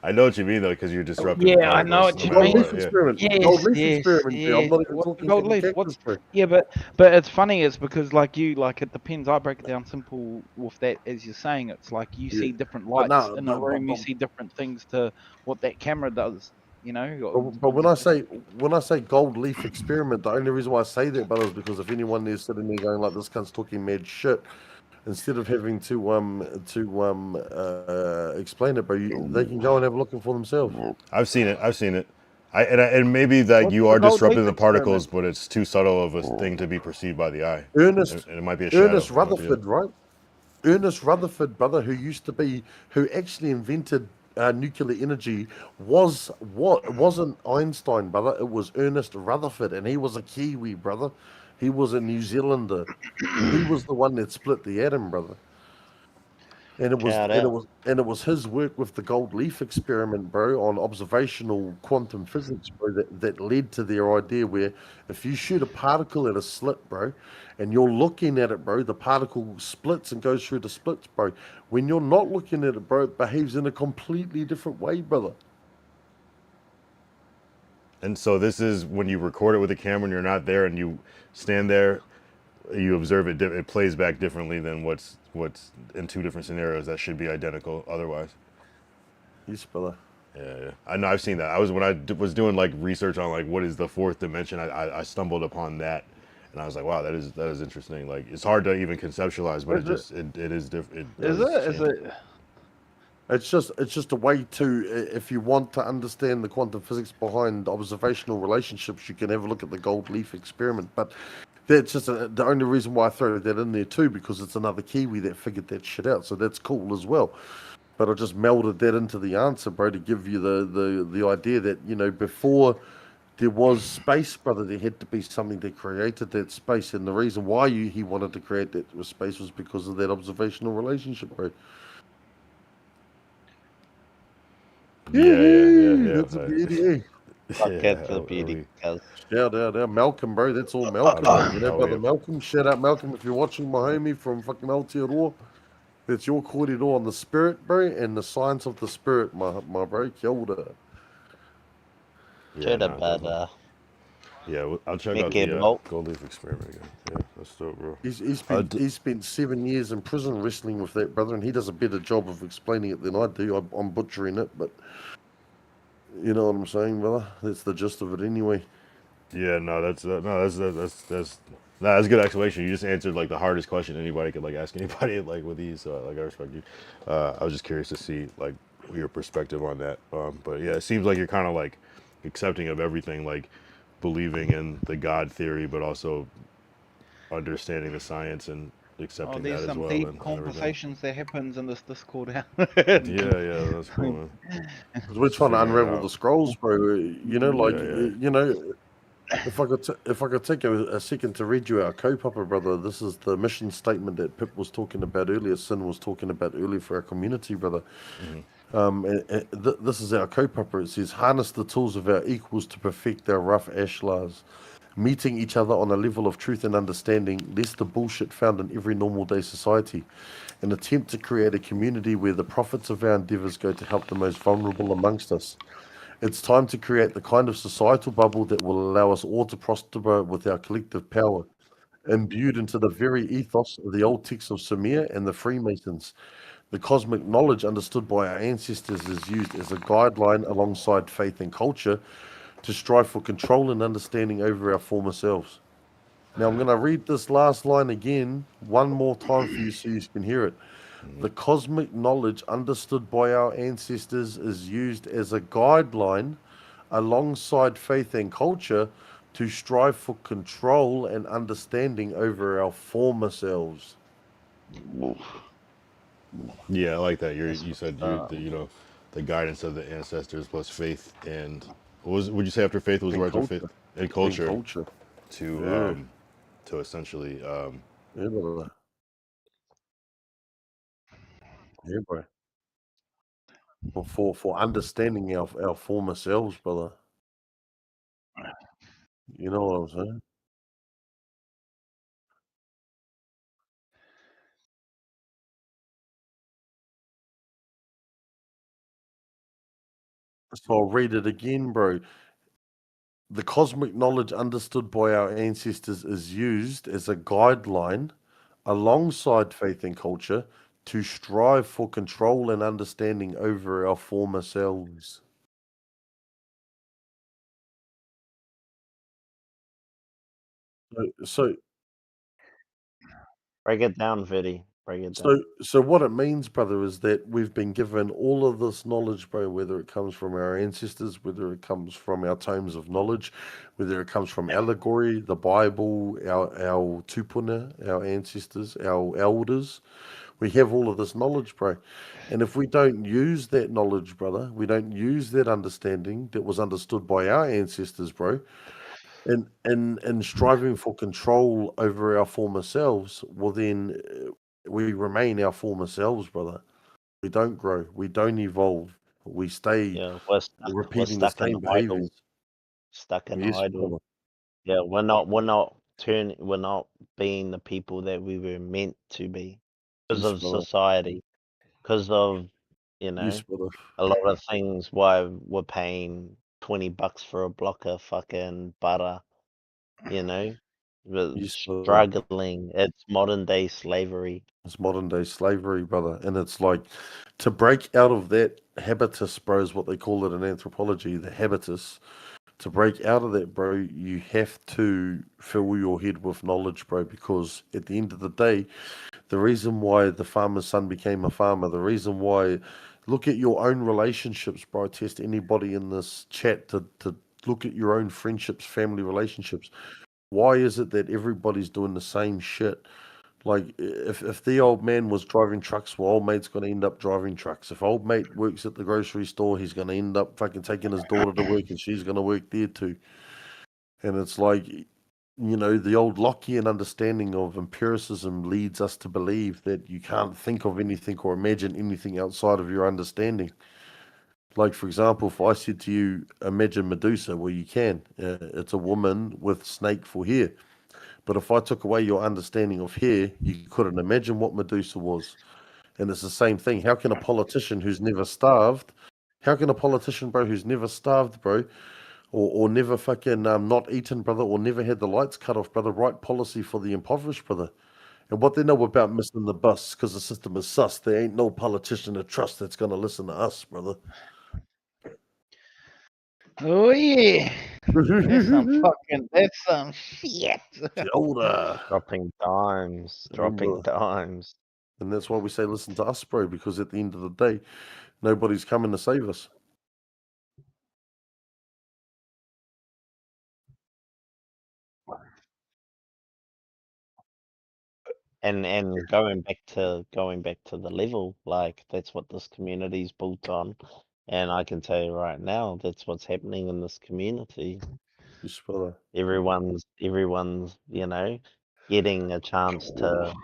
I know what you mean, though, because you're disrupting. Yeah, I know what you mean. Experiment. Yes, Gold leaf yes, experiment. yes. I'm not even talking Gold about leaf. cactus, bro. Yeah, but it's funny is because like it depends. I break it down simple with that as you're saying. It's like you see different lights in a room. You see different things to what that camera does. You know. But when I say gold leaf experiment, the only reason why I say that, brother, is because if anyone is sitting there going like this cunt's talking mad shit, instead of having to explain it, bro, they can go and have a look for themselves. I've seen it. And maybe that you are disrupting the particles, but it's too subtle of a thing to be perceived by the eye. Ernest, and it might be a shadow. Ernest Rutherford, right? Ernest Rutherford, brother, who actually invented nuclear energy wasn't Einstein, brother. It was Ernest Rutherford, and he was a Kiwi, brother. He was a New Zealander. He was the one that split the atom, brother. And it was his work with the gold leaf experiment, bro, on observational quantum physics, bro, that led to their idea where if you shoot a particle at a slit, bro, and you're looking at it, bro, the particle splits and goes through the splits, bro. When you're not looking at it, bro, it behaves in a completely different way, brother. And so this is when you record it with a camera and you're not there and you stand there, you observe it, it plays back differently than what's in two different scenarios that should be identical otherwise. Yes, brother. Yeah. I know, I've seen that. When I was doing like research on like what is the fourth dimension, I stumbled upon that, and I was like, wow, that is interesting. Like it's hard to even conceptualize, but it is different. Is it? It's just a way to, if you want to understand the quantum physics behind observational relationships, you can have a look at the gold leaf experiment. But that's just the only reason why I throw that in there too, because it's another Kiwi that figured that shit out. So that's cool as well. But I just melded that into the answer, bro, to give you the idea that, you know, before there was space, brother, there had to be something that created that space. And the reason why he wanted to create that space was because of that observational relationship, bro. Yeah. That's a beauty. That's a beauty. Shout out Malcolm, bro. That's all Malcolm. You know, brother Malcolm. Shout out Malcolm if you're watching, my homie from fucking Aotearoa. That's your kōrero on the spirit, bro, and the science of the spirit, my bro. Kia ora. Yeah, nah, definitely. Yeah, I'll check out the Gold Leaf Experiment again. Yeah, that's dope, bro. He's spent 7 years in prison wrestling with that, brother, and he does a better job of explaining it than I do. I'm butchering it, but you know what I'm saying, brother? That's the gist of it anyway. Yeah, no, that's a good explanation. You just answered like the hardest question anybody could like ask anybody like with these. Like I respect you. I was just curious to see like your perspective on that. But yeah, it seems like you're kind of like accepting of everything, like believing in the God theory, but also understanding the science and accepting there's that as some well deep and everything. conversations that happens in this Discord. Yeah, that's cool, man. Because we're trying to unravel the scrolls, bro. You know, like you know, if I could take a second to read you our kaupapa, brother. This is the mission statement that Pip was talking about earlier. Sin was talking about earlier for our community, brother. This is our kaupapa. It says, harness the tools of our equals to perfect our rough ashlars, meeting each other on a level of truth and understanding, less the bullshit found in every normal day society. An attempt to create a community where the profits of our endeavours go to help the most vulnerable amongst us. It's time to create the kind of societal bubble that will allow us all to prosper with our collective power, imbued into the very ethos of the old texts of Sumer and the Freemasons. The cosmic knowledge understood by our ancestors is used as a guideline alongside faith and culture to strive for control and understanding over our former selves. Now I'm going to read this last line again one more time for you so you can hear it. The cosmic knowledge understood by our ancestors is used as a guideline alongside faith and culture to strive for control and understanding over our former selves. Yeah, I like that. You said you know the guidance of the ancestors plus faith and what was would you say after faith was right after faith and culture to essentially yeah, brother. Yeah, bro. For understanding our former selves, brother. You know what I'm saying? So I'll read it again, bro. The cosmic knowledge understood by our ancestors is used as a guideline alongside faith and culture to strive for control and understanding over our former selves. So Break it down, Viddy. Break it down. So what it means, brother, is that we've been given all of this knowledge, bro, whether it comes from our ancestors, whether it comes from our tomes of knowledge, whether it comes from allegory, the Bible, our tupuna, our ancestors, our elders. We have all of this knowledge, bro. And if we don't use that knowledge, brother, we don't use that understanding that was understood by our ancestors, bro, and striving for control over our former selves, well then we remain our former selves, brother. We don't grow. We don't evolve. We stay repeating the stuck in same idle. behaviors. Stuck in Yes, idle. brother. Yeah, we're not being the people that we were meant to be because Yes, of brother. society, because of Yes, brother. a lot of things. Why we're paying $20 for a block of fucking butter, we're Yes, brother. struggling. It's modern day slavery. It's modern day slavery, brother. And it's like to break out of that habitus, bro, is what they call it in anthropology, the habitus. To break out of that, bro, you have to fill your head with knowledge, bro, because at the end of the day, the reason why the farmer's son became a farmer, the reason why, look at your own relationships, bro. Test anybody in this chat to look at your own friendships, family relationships. Why is it that everybody's doing the same shit? Like, if the old man was driving trucks, well, old mate's going to end up driving trucks. If old mate works at the grocery store, he's going to end up fucking taking his daughter to work and she's going to work there too. And it's like, the old Lockean understanding of empiricism leads us to believe that you can't think of anything or imagine anything outside of your understanding. Like, for example, if I said to you, imagine Medusa, well, you can. It's a woman with snake for hair. But if I took away your understanding of hair, you couldn't imagine what Medusa was. And it's the same thing. How can a politician who's never starved, bro, who's never starved, bro, or never fucking not eaten, brother, or never had the lights cut off, brother, write policy for the impoverished, brother? And what they know about missing the bus, because the system is sus, there ain't no politician to trust that's going to listen to us, brother. Oh yeah, that's some shit. Dropping dimes, dropping dimes. And that's why we say listen to us, bro, because at the end of the day, nobody's coming to save us. And going back to the level, like that's what this community's built on. And I can tell you right now, that's what's happening in this community. Yes, brother. Everyone's, you know, getting a chance to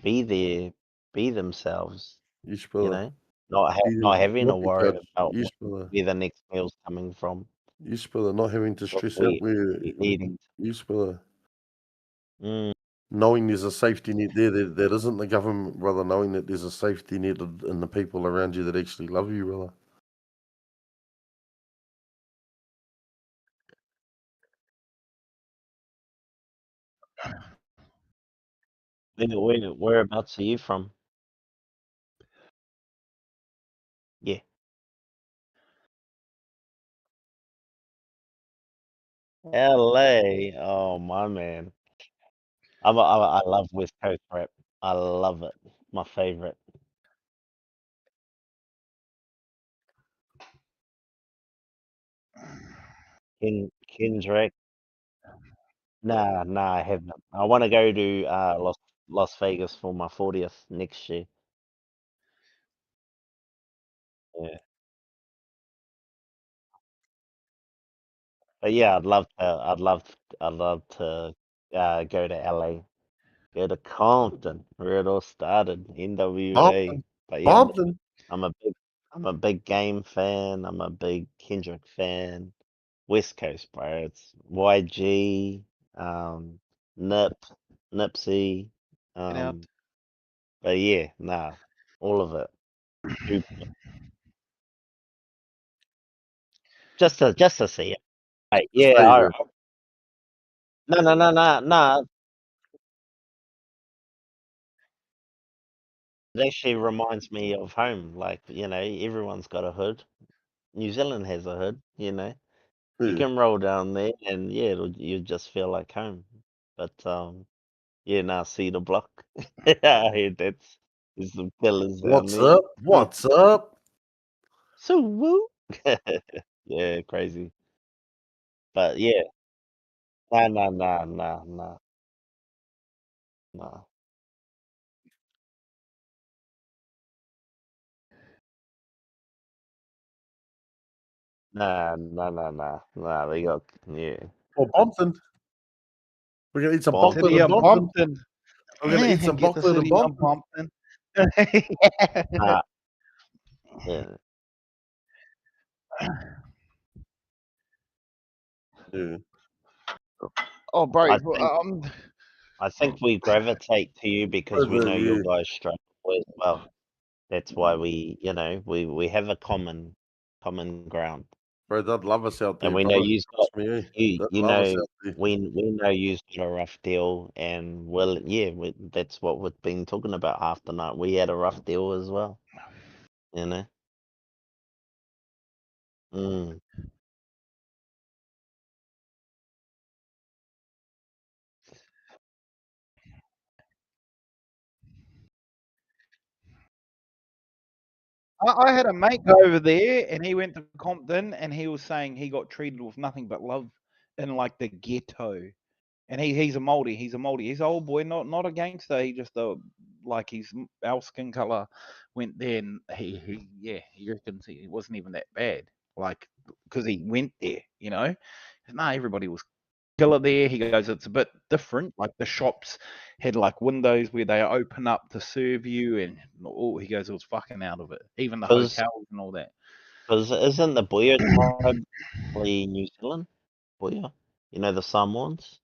be there, be themselves. Yes, You brother. know, not having to Not be worry judged. about Yes, brother. where the next meal's coming from. Yes, brother. Not having to What stress out we where. needing. Yes, brother. Mm. Knowing there's a safety net there that isn't the government, brother. Knowing that there's a safety net in the people around you that actually love you, brother. Whereabouts are you from? Yeah. LA. Oh my man. I love West Coast rap. I love it. My favorite. Kendrick. Nah, I haven't. I want to go to Las Vegas for my 40th next year. Yeah. But yeah, I'd love to go to LA. Go to Compton, where it all started, NWA. Bompton. But yeah, Bompton. I'm a big I'm a big Game fan. I'm a big Kendrick fan. West Coast, bro. It's YG, Nip, Nipsey, Get out. um, but yeah, nah, all of it. Super. Just to see it. Like, yeah, Stay there. no. It actually reminds me of home. Like, everyone's got a hood. New Zealand has a hood, You Yeah. can roll down there and yeah, you just feel like home. But yeah, now see the block. Yeah, there's some killers down What's there. up? What's up? So woo. Yeah, crazy. But yeah, nah. Nah. They got yeah. Well, Bompton. We're gonna eat some Bompton. chocolate City and of Bompton. Bompton. We're gonna eat some Get the chocolate and city of Bompton. Bompton. Nah, yeah. Yeah. Oh, bro. I think I think we gravitate to you because we know your Yeah. guys struggle as well. That's why we have a common ground. Bro, they'd love us out And there, we know brother. you've got Trust me, eh? you They'd you love us know out there. we know you've got a rough deal and well yeah, that's what we've been talking about half the night. We had a rough deal as well. You know? Mm. I had a mate go over there, and he went to Compton, and he was saying he got treated with nothing but love in like the ghetto. And he's a Māori. He's a Māori. He's an old boy, not a gangster. He just like his our skin color went there, and he reckons it wasn't even that bad. Like because he went there, Nah, everybody was killer there. He goes, it's a bit different. Like the shops had like windows where they open up to serve you, and he goes, it was fucking out of it. Even the Cause, hotels and all that. 'Cause isn't the Boya tribe probably New Zealand? Boya? You know the Samoans?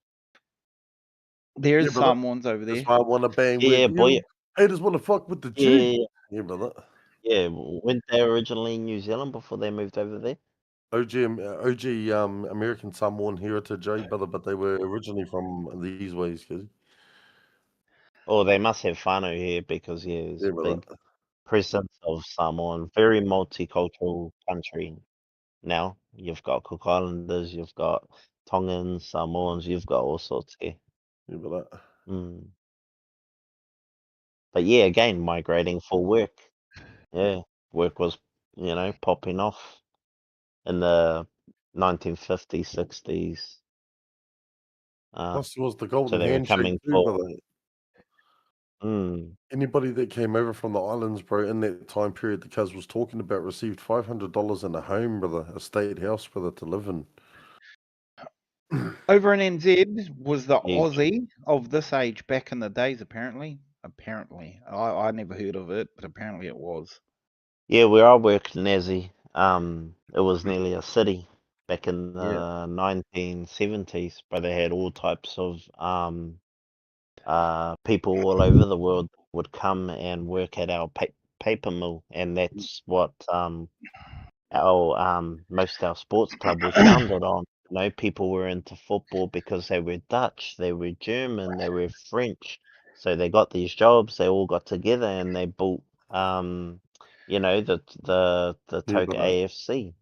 There's Yeah, brother. some ones over That's there. why I want to bang Yeah, with Boya. you. Haters want to fuck with the G. Yeah, Yeah, brother. yeah. Weren't they originally in New Zealand before they moved over there? OG American Samoan heritage, brother, but they were originally from these ways, kid. Or they must have whānau here because yeah, there's Yeah, a brother. big presence of Samoan, very multicultural country now. You've got Cook Islanders, you've got Tongans, Samoans, you've got all sorts here. Yeah, brother. Mm. But yeah, again, migrating for work. Yeah, work was, popping off in the 1950s, 60s. Plus, there was the So golden they were handshake coming too, for. brother. Mm, Anybody that came over from the islands, bro, in that time period the cuz was talking about received $500 in a home, brother, a state house, brother, to live in. Over in NZ was the huge. Aussie of this age back in the days, apparently. Apparently. I never heard of it, but apparently it was. Yeah, where I worked in Aussie, it was nearly a city back in Yeah. the 1970s, but they had all types of people all over the world would come and work at our paper mill, and that's what our most our sports club was founded on. People were into football because they were Dutch, they were German, they were French. So they got these jobs, they all got together and they built the Yeah, Toka brother. AFC.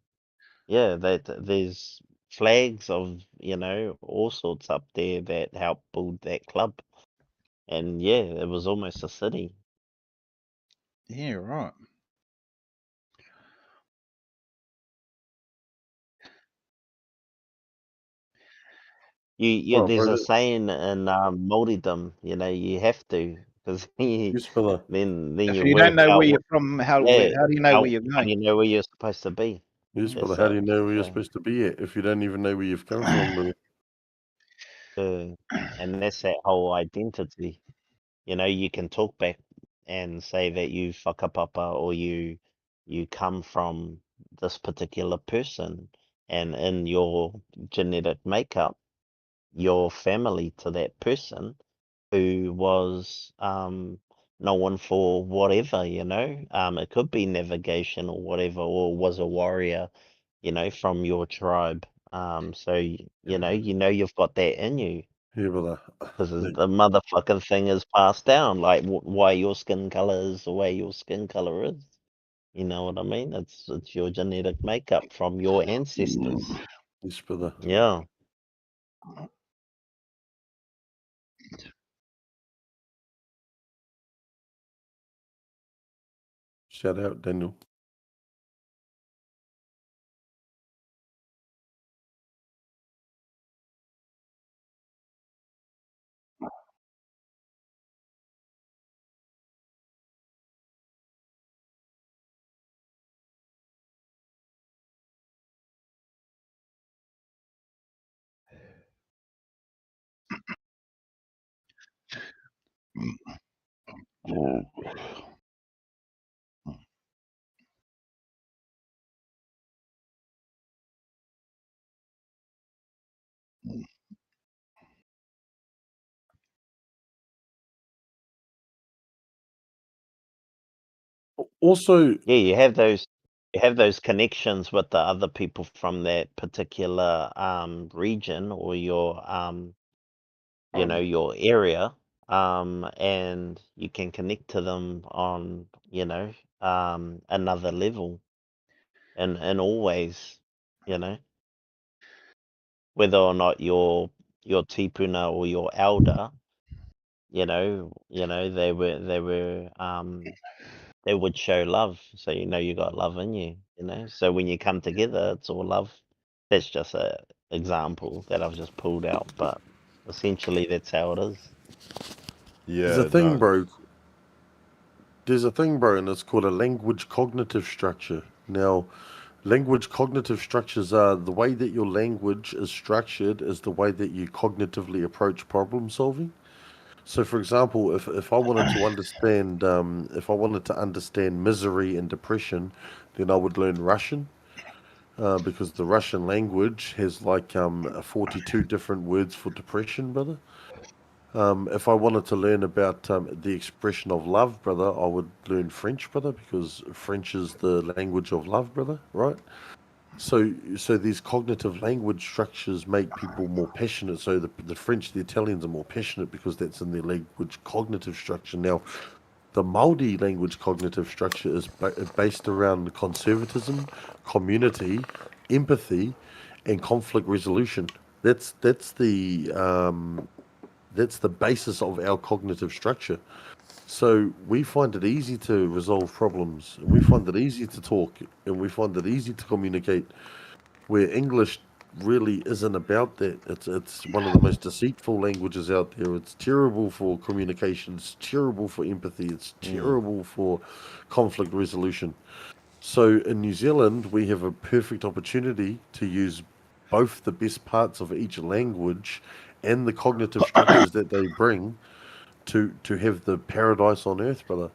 Yeah, there's flags of, all sorts up there that helped build that club. And yeah, it was almost a city. Yeah, right. You Oh, there's bro, a saying in Māoridom, you have to, because yes, brother. then If you you work don't know out where what, you're from, yeah, how do you know where you're how do going? you know where you're supposed to be? Yes, brother. That's How do it. you know where you're So, supposed to be at if you don't even know where you've come from, brother? and that's that whole identity. You can talk back and say that you whakapapa or you come from this particular person, and in your genetic makeup, your family to that person who was known for whatever, it could be navigation or whatever, or was a warrior, from your tribe. So you've got that in you Yeah, brother. because the motherfucking thing is passed down, like why your skin color is the way your skin color is. You know what I mean? It's your genetic makeup from your ancestors. Yes, brother. Yeah. Shout out, Daniel. Also, Yeah, you have those connections with the other people from that particular region or your area, and you can connect to them on, another level, and always, you know, whether or not your tipuna or your elder, they would show love. So you got love in you. So when you come together, it's all love. That's just a example that I've just pulled out, but essentially that's how it is. there's a Yeah, thing, no, bro. There's a thing, bro, and it's called a language cognitive structure. Now, language cognitive structures are the way that your language is structured is the way that you cognitively approach problem solving. So, for example, if I wanted to understand misery and depression, then I would learn Russian, because the Russian language has like 42 different words for depression, brother. If I wanted to learn about the expression of love, brother, I would learn French, brother, because French is the language of love, brother, right? So these cognitive language structures make people more passionate. So the French, the Italians are more passionate because that's in their language cognitive structure. Now, the Maori language cognitive structure is based around conservatism, community, empathy, and conflict resolution. That's the basis of our cognitive structure. So we find it easy to resolve problems, and we find it easy to talk, and we find it easy to communicate. Where English really isn't about that. It's one of the most deceitful languages out there. It's terrible for communication. It's terrible for empathy. It's terrible for conflict resolution. So in New Zealand, we have a perfect opportunity to use both the best parts of each language and the cognitive structures that they bring to have the paradise on earth, brother.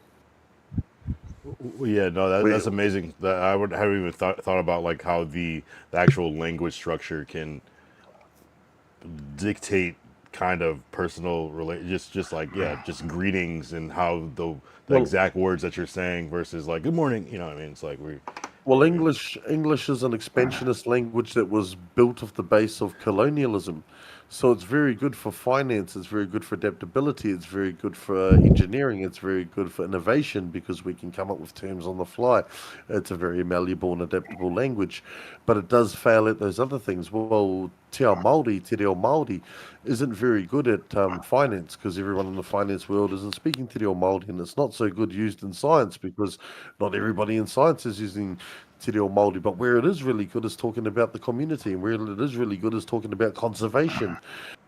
Yeah, no, that's amazing. That haven't even thought about like how the actual language structure can dictate kind of personal just like just greetings and how the Well, exact words that you're saying versus like good morning. You know what I mean? It's like Well, English is an expansionist language that was built off the base of colonialism. So it's very good for finance, it's very good for adaptability, it's very good for engineering, it's very good for innovation because we can come up with terms on the fly. It's a very malleable and adaptable language, but it does fail at those other things. Well, te reo Māori, isn't very good at finance because everyone in the finance world isn't speaking te reo Māori, and it's not so good used in science because not everybody in science is using te reo Māori, but where it is really good is talking about the community, and where it is really good is talking about conservation,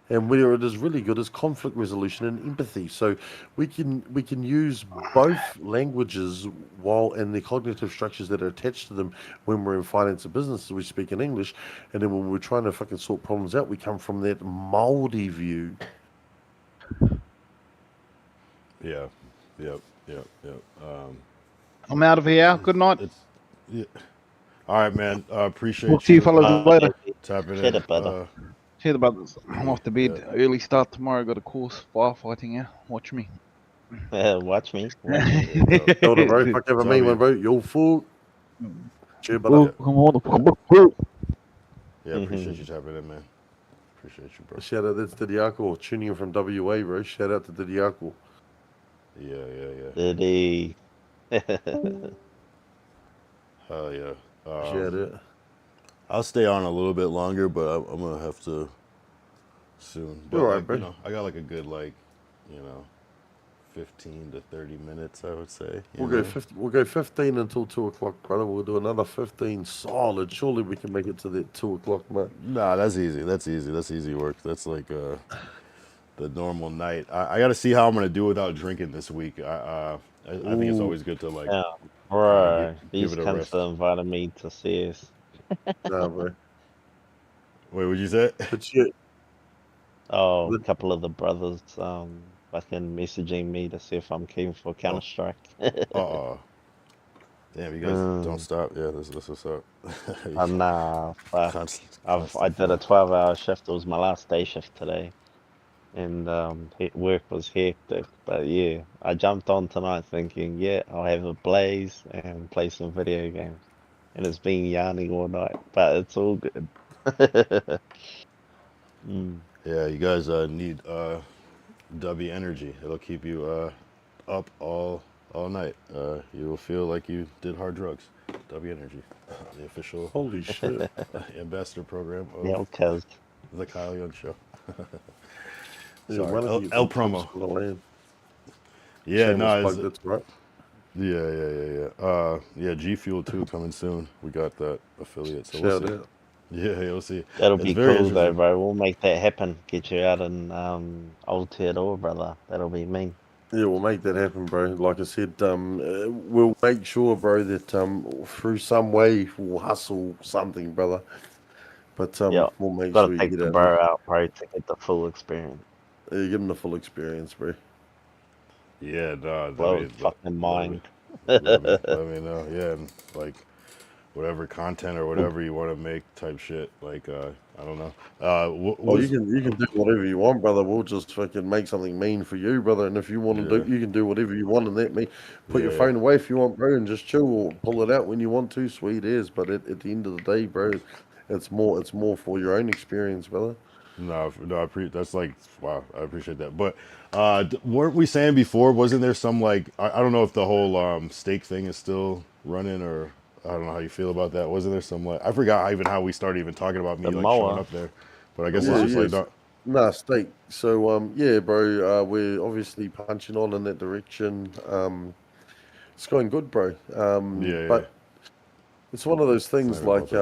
and where it is really good is conflict resolution and empathy. So we can use both languages while and the cognitive structures that are attached to them when we're in finance and business, we speak in English, and then when we're trying to fucking sort problems out, we come from that Māori view. yeah, yep. I'm out of here. Good night. Yeah. All right, man. Appreciate Talk to you fellas later. tapping Shut in. up, brother. See you, brothers. I'm off to bed. Early start tomorrow. Got a course firefighting. Yeah, watch me. Watch me. Elder, bro. Fuck over me, one, bro. You're full. Cheer, brother. Yeah, appreciate you tapping in, man. Appreciate you, bro. Shout out, that's Didiako, tuning in from WA, bro. Shout out to Didiako. Yeah. Diddy. Hell yeah. Shout out. I'll stay on a little bit longer, but I'm gonna have to soon. But All right, like, bro. I got like a good 15 to 30 minutes, I would say. We'll go 15 until 2 o'clock, brother. We'll do another 15 solid. Surely we can make it to that 2 o'clock mark. Nah, that's easy. That's easy work. That's like the normal night. I got to see how I'm gonna do without drinking this week. I think it's always good to like bro, give these it a cunts rest. invited me to CS. Nah, bro. Wait, what'd you say? But yeah. Oh, a couple of the brothers fucking messaging me to see if I'm keen for Counter Strike. Damn, you guys don't stop. Yeah, this what's up. Nah, fuck. I did a Constant 12-hour shift. It was my last day shift today, and work was hectic. But yeah, I jumped on tonight thinking, yeah, I'll have a blaze and play some video games, and it's been yarning all night, but it's all good. Yeah, you guys need W energy. It'll keep you up all night. You will feel like you did hard drugs. W energy, the official Holy shit. ambassador program of Yeah, cuz. the Kyle Young Show. Yeah, Sorry, one of you L comes promo. from the land. Yeah, Shameless no, plug, that's right. Yeah, G Fuel 2 coming soon. We got that affiliate, so Shout we'll see. out. Yeah, you'll see. That'll It's be very cool though, interesting. bro. We'll make that happen. Get you out in Old Theodore, brother. That'll be me. Yeah, we'll make that happen, bro. Like I said, we'll make sure, bro, that through some way we'll hustle something, brother. But Yeah, we'll make gotta sure you take get the out there. bro out, bro, to get the full experience. You give them the full experience, bro. Yeah, no, Blow his fucking mind. let me know. Yeah, and like whatever content or whatever you want to make type shit. Like I don't know. You can do whatever you want, brother. We'll just fucking make something mean for you, brother. And if you want to do, you can do whatever you want, and let me put your phone away if you want, bro, and just chill or pull it out when you want to. Sweet as, but at the end of the day, bro, it's more for your own experience, brother. No, that's like wow. I appreciate that. But weren't we saying before? Wasn't there some like I don't know if the whole steak thing is still running or I don't know how you feel about that. Wasn't there some like I forgot even how we started even talking about me The like showing mower. up there, but I guess it's just like not. Nah, steak. So yeah, bro. We're obviously punching on in that direction. It's going good, bro. But it's one of those things like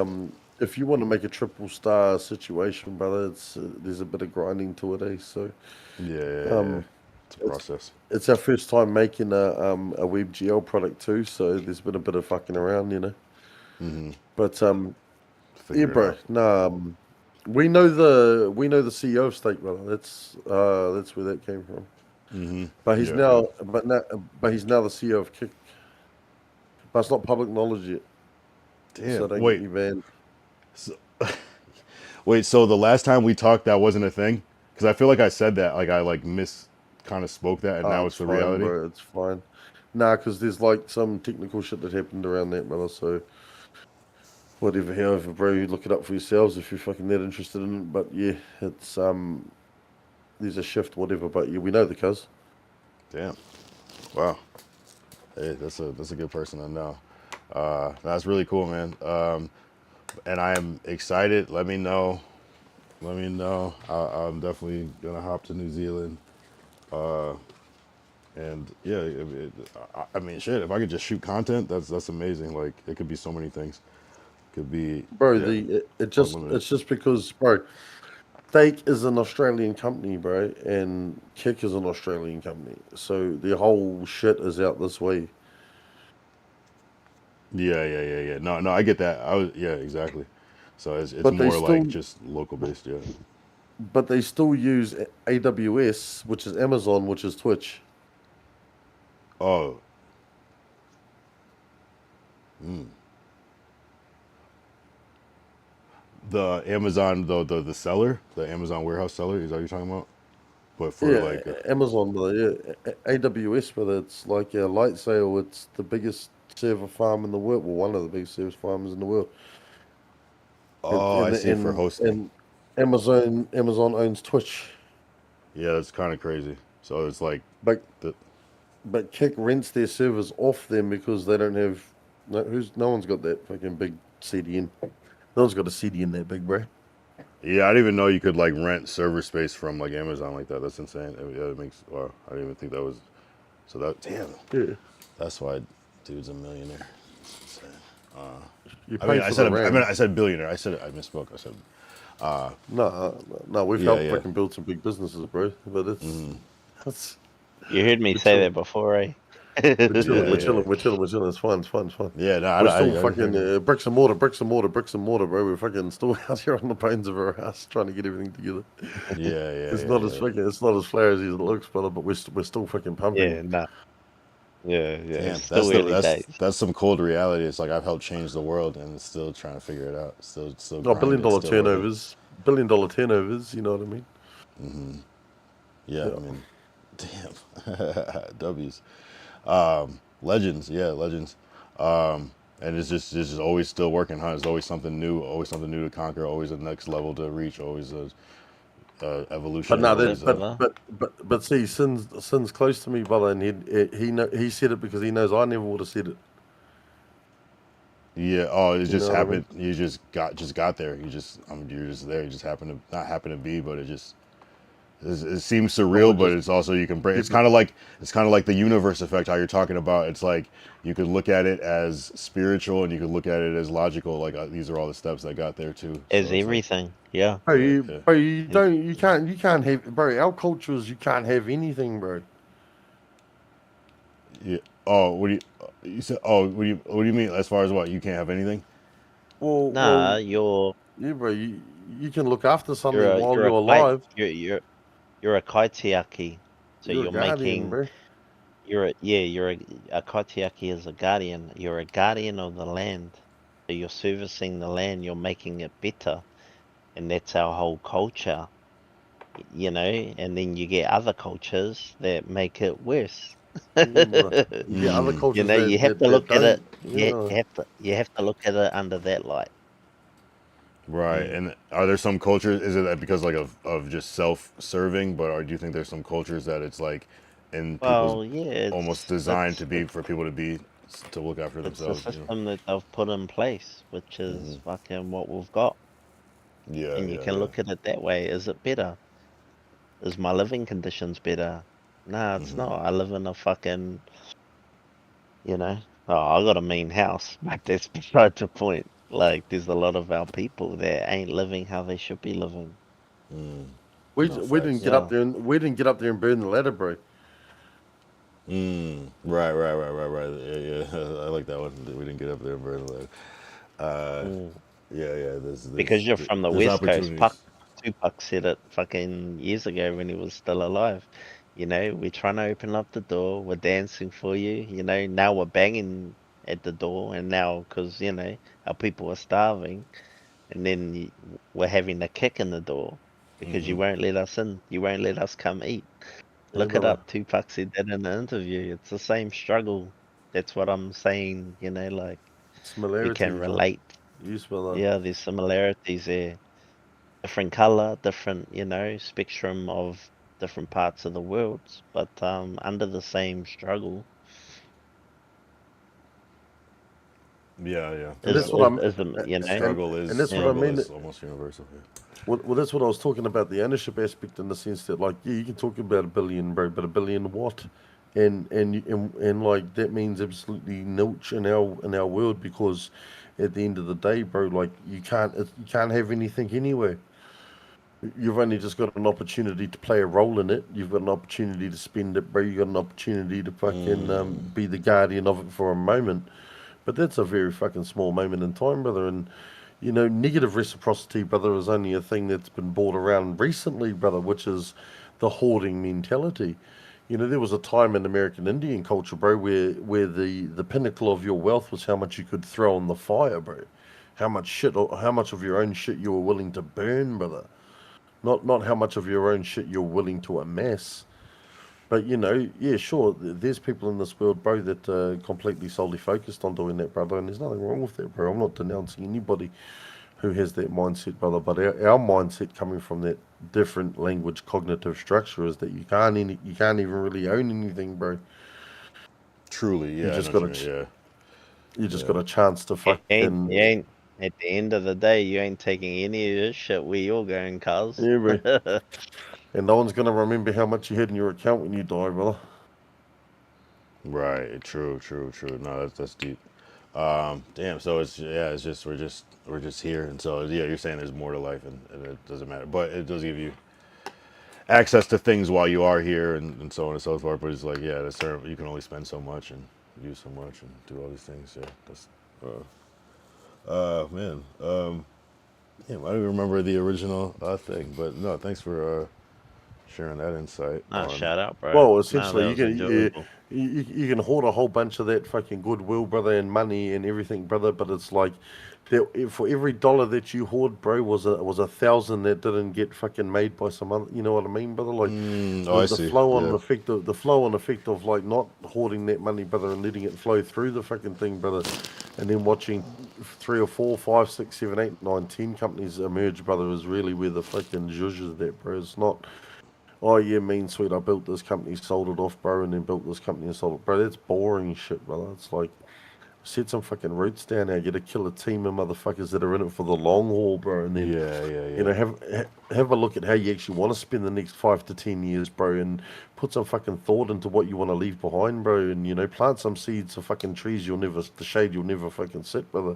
if you want to make a triple star situation, brother, it's there's a bit of grinding to it, eh? So it's a process. It's our first time making a WebGL product too, so there's been a bit of fucking around, you know. But yeah, bro. No, we know the CEO of Steak, brother. That's where that came from. But he's but he's now the CEO of Kick. But it's not public knowledge yet. Damn. So don't get me banned. Wait, so the last time we talked, that wasn't a thing? Because I feel like I said that, like I like kind of spoke that, and now it's the fine, reality. Bro, it's fine. Nah, because there's like some technical shit that happened around that, brother. So whatever, however, bro, you look it up for yourselves if you're fucking that interested in it. But yeah, it's there's a shift, whatever. But yeah, we know the cuz. Damn. Wow. Hey, that's a good person to know. That's really cool, man. And I am excited. Let me know. I'm definitely gonna hop to New Zealand. And yeah, I mean, shit. If I could just shoot content, that's amazing. Like it could be so many things. Could be, bro. It's just because, bro. Steak is an Australian company, bro, and Kick is an Australian company. So the whole shit is out this way. Yeah. No, I get that. Exactly. So it's But more like just local based, yeah. But they still use AWS, which is Amazon, which is Twitch. Oh. The Amazon, the seller, the Amazon warehouse seller, is that what you're talking about? But for Amazon, brother, AWS, brother, it's like a light sale. It's the biggest server farm in the world. Well, one of the biggest server farms in the world. I see, for hosting. And Amazon owns Twitch. Yeah, that's kind of crazy. So it's like, but Kick rents their servers off them because they don't have no one's got that fucking big CDN. No one's got a CDN that big, bro. Yeah, I didn't even know you could like rent server space from like Amazon like that. That's insane. Yeah, it makes. Wow, I didn't even think that was. So that damn. Yeah. That's why dude's a millionaire. I said billionaire. I misspoke. I said. No, we've helped fucking build some big businesses, bro. But it's You heard me say that before, eh? We're chilling. It's fun. Yeah, we're still fucking bricks and mortar, bro. We're fucking still out here on the bones of our house trying to get everything together. It's not as flowery as it looks, brother. But we're still fucking pumping. Yeah, nah. Yeah. Damn, that's some cold reality. It's like I've helped change the world and it's still trying to figure it out. Still. No, $1 billion turnovers. $1 billion turnovers. You know what I mean? Yeah. I mean, damn. W's. Legends. And it's just always still working, huh? There's always something new to conquer, always a next level to reach, always a evolution. But see, Sin's close to me, brother, and he said it because he knows I never would have said it. Yeah. Oh, it just happened. I mean? You just got there. You're just there. You just not happen to be, but it seems surreal, but it's also you can break. It's kind of like the universe effect. How you're talking about. It's like you could look at it as spiritual, and you could look at it as logical. Like these are all the steps that got there too. As everything, yeah. Bro, you can't have, bro. Our culture is you can't have anything, bro. Yeah. Oh, what do you said? Oh, what do you mean? As far as what, you can't have anything? Well, yeah, bro. You can look after something while you're alive. You're a kaitiaki, so you're making. Bro. You're a kaitiaki is a guardian. You're a guardian of the land. You're servicing the land, you're making it better, and that's our whole culture, you know. And then you get other cultures that make it worse. You get other You cultures know, you have to that look at it. don't. Yeah. You have to look at it under that light. Right. And are there some cultures? Is it that because like of just self-serving, but do you think there's some cultures that it's like in people's Well, yeah, almost designed to be for people to be to look after it's the themselves? You know. system that they've put in place, which is fucking what we've got. Yeah. And you Yeah. can Yeah. look at it that way. Is it better? Is my living conditions better? Nah, it's not. I live in a fucking, you know, oh, I got a mean house, but that's beside the point. Like, there's a lot of our people that ain't living how they should be living. We No, we didn't facts. get up there and we didn't get up there and burn the ladder, bro. Right. Yeah. Yeah. I like that one. We didn't get up there and burn the lead. Yeah. Yeah. Because you're from the there's West Coast. opportunities. Tupac said it fucking years ago when he was still alive. You know, we're trying to open up the door. We're dancing for you. You know, now we're banging at the door, and now because you know our people are starving, and then we're having a kick in the door because you won't let us in. You won't let us come eat. Yeah, Look it brother. up. Tupac said that in the interview. It's the same struggle. That's what I'm saying. You know, like we can Similarities, relate. You spell that. Yeah, there's similarities there. Different color, different, you know, spectrum of different parts of the world, but under the same struggle. Yeah. Yeah. And Yeah. that's what I'm, You know, Struggle is and that's what I mean. almost universal. Yeah. Well, that's what I was talking about, the ownership aspect, in the sense that, like, yeah, you can talk about a billion, bro, but a billion what? And like that means absolutely nilch in our world, because at the end of the day, bro, like you can't have anything anyway. You've only just got an opportunity to play a role in it. You've got an opportunity to spend it, bro. You've got an opportunity to fucking be the guardian of it for a moment. But that's a very fucking small moment in time, brother. And, you know, negative reciprocity, brother, is only a thing that's been brought around recently, brother, which is the hoarding mentality. You know, there was a time in American Indian culture, bro, where the pinnacle of your wealth was how much you could throw on the fire, bro. How much of your own shit you were willing to burn, brother. Not how much of your own shit you're willing to amass. But, you know, yeah, sure, there's people in this world, bro, that are completely solely focused on doing that, brother, and there's nothing wrong with that, bro. I'm not denouncing anybody who has that mindset, brother, but our mindset, coming from that different language cognitive structure, is that you can't even really own anything, bro. Truly, yeah. You just got a chance to you fucking ain't, at the end of the day, you ain't taking any of this shit where you're going, cuz. yeah, bro. And no one's gonna remember how much you had in your account when you die, brother. Right. True. No, that's deep. Damn. So it's just we're just here, and so yeah, you're saying there's more to life, and it doesn't matter, but it does give you access to things while you are here, and so on and so forth. But it's like, yeah, you can only spend so much and use so much and do all these things. Yeah. That's man. Yeah, I don't even remember the original thing, but no, thanks for sharing that insight. Shout out, bro. Well, No, essentially, that was enjoyable. you can hoard a whole bunch of that fucking goodwill, brother, and money and everything, brother. But it's like, for every dollar that you hoard, bro, was a 1,000 that didn't get fucking made by some other. You know what I mean, brother? Like I the see. flow on Yeah. effect of like not hoarding that money, brother, and letting it flow through the fucking thing, brother, and then watching 3 or 4, 5, 6, 7, 8, 9, 10 companies emerge, brother, is really where the fucking zhuzh is there, bro. It's not. Oh yeah, mean sweet. I built this company, sold it off, bro, and then built this company and sold it, bro. That's boring shit, brother. It's like, set some fucking roots down there. Get a killer team of motherfuckers that are in it for the long haul, bro. And then, you know, have a look at how you actually want to spend the next 5 to 10 years, bro, and put some fucking thought into what you want to leave behind, bro. And, you know, plant some seeds of fucking trees the shade you'll never fucking sit, brother.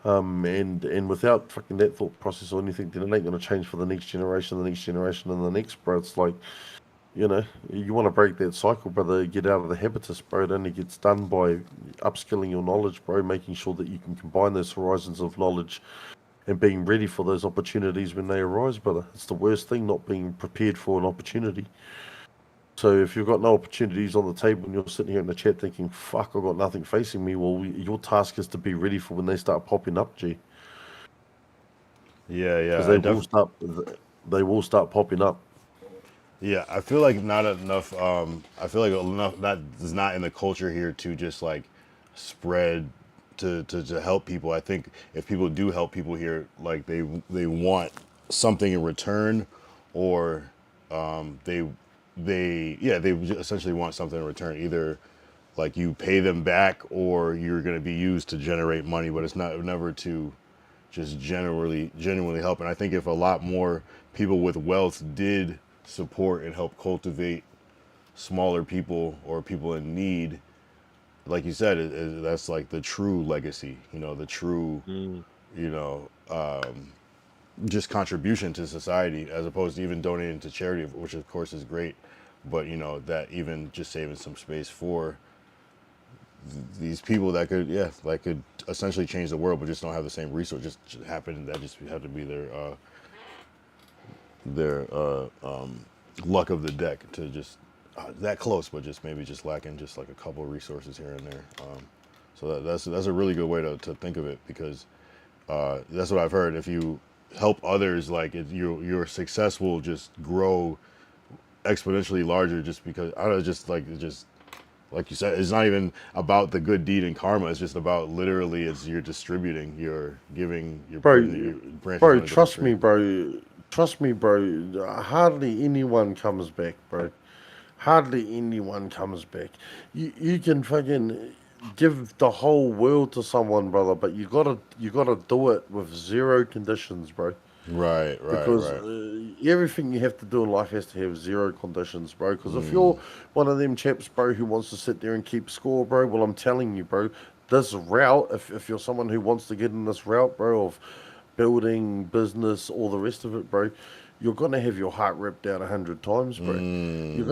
And without fucking that thought process or anything, then it ain't gonna change for the next generation, and the next, bro. It's like, you know, you want to break that cycle, brother. Get out of the habitus, bro. It only gets done by upskilling your knowledge, bro. Making sure that you can combine those horizons of knowledge and being ready for those opportunities when they arise, brother. It's the worst thing, not being prepared for an opportunity. So if you've got no opportunities on the table and you're sitting here in the chat thinking, fuck, I've got nothing facing me, well, your task is to be ready for when they start popping up, G. Yeah, Because they will start popping up. Yeah, I feel like not enough. I feel like enough that is not in the culture here to just like spread to help people. I think if people do help people here, like they want something in return, or they essentially want something in return. Either like you pay them back, or you're going to be used to generate money, but it's never to just genuinely help. And I think if a lot more people with wealth did support and help cultivate smaller people or people in need, like you said, that's like the true legacy, the true, just contribution to society, as opposed to even donating to charity, which of course is great, but that even just saving some space for these people that could essentially change the world, but just don't have the same resource. Just happen that just have to be their luck of the deck to just that close, but just maybe just lacking just like a couple of resources here and there. So that's a really good way to think of it, because that's what I've heard. If you help others, like your success will just grow exponentially larger, just because I don't know, just like you said, it's not even about the good deed and karma. It's just about literally, it's you're distributing, you're giving, you're putting your branches Bro, on a different trust tree. me, bro. Trust me, bro. Hardly anyone comes back, bro. Hardly anyone comes back. You can fucking give the whole world to someone, brother, but you gotta do it with zero conditions, bro. Right. Because everything you have to do in life has to have zero conditions, bro. Because if you're one of them chaps, bro, who wants to sit there and keep score, bro, well, I'm telling you, bro, this route, if you're someone who wants to get in this route, bro, of building, business, all the rest of it, bro, you're gonna have your heart ripped out 100 times, bro. You're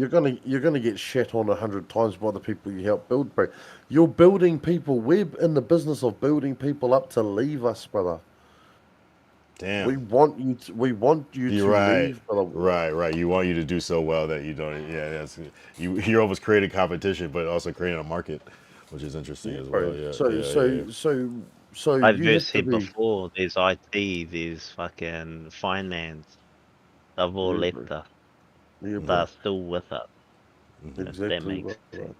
gonna get shat on 100 times by the people you help build, bro. You're building people. We're in the business of building people up to leave us, brother. Damn. We want you to leave, brother. Right. You want you to do so well that you don't. Yeah, that's you're almost creating competition, but also creating a market, which is interesting as well. Yeah. So I've you have just to said be. before, there's IT, there's fucking finance. They've all Yeah, left bro. us. Yeah, bro. They're still with us. If that Exactly, makes bro. sense.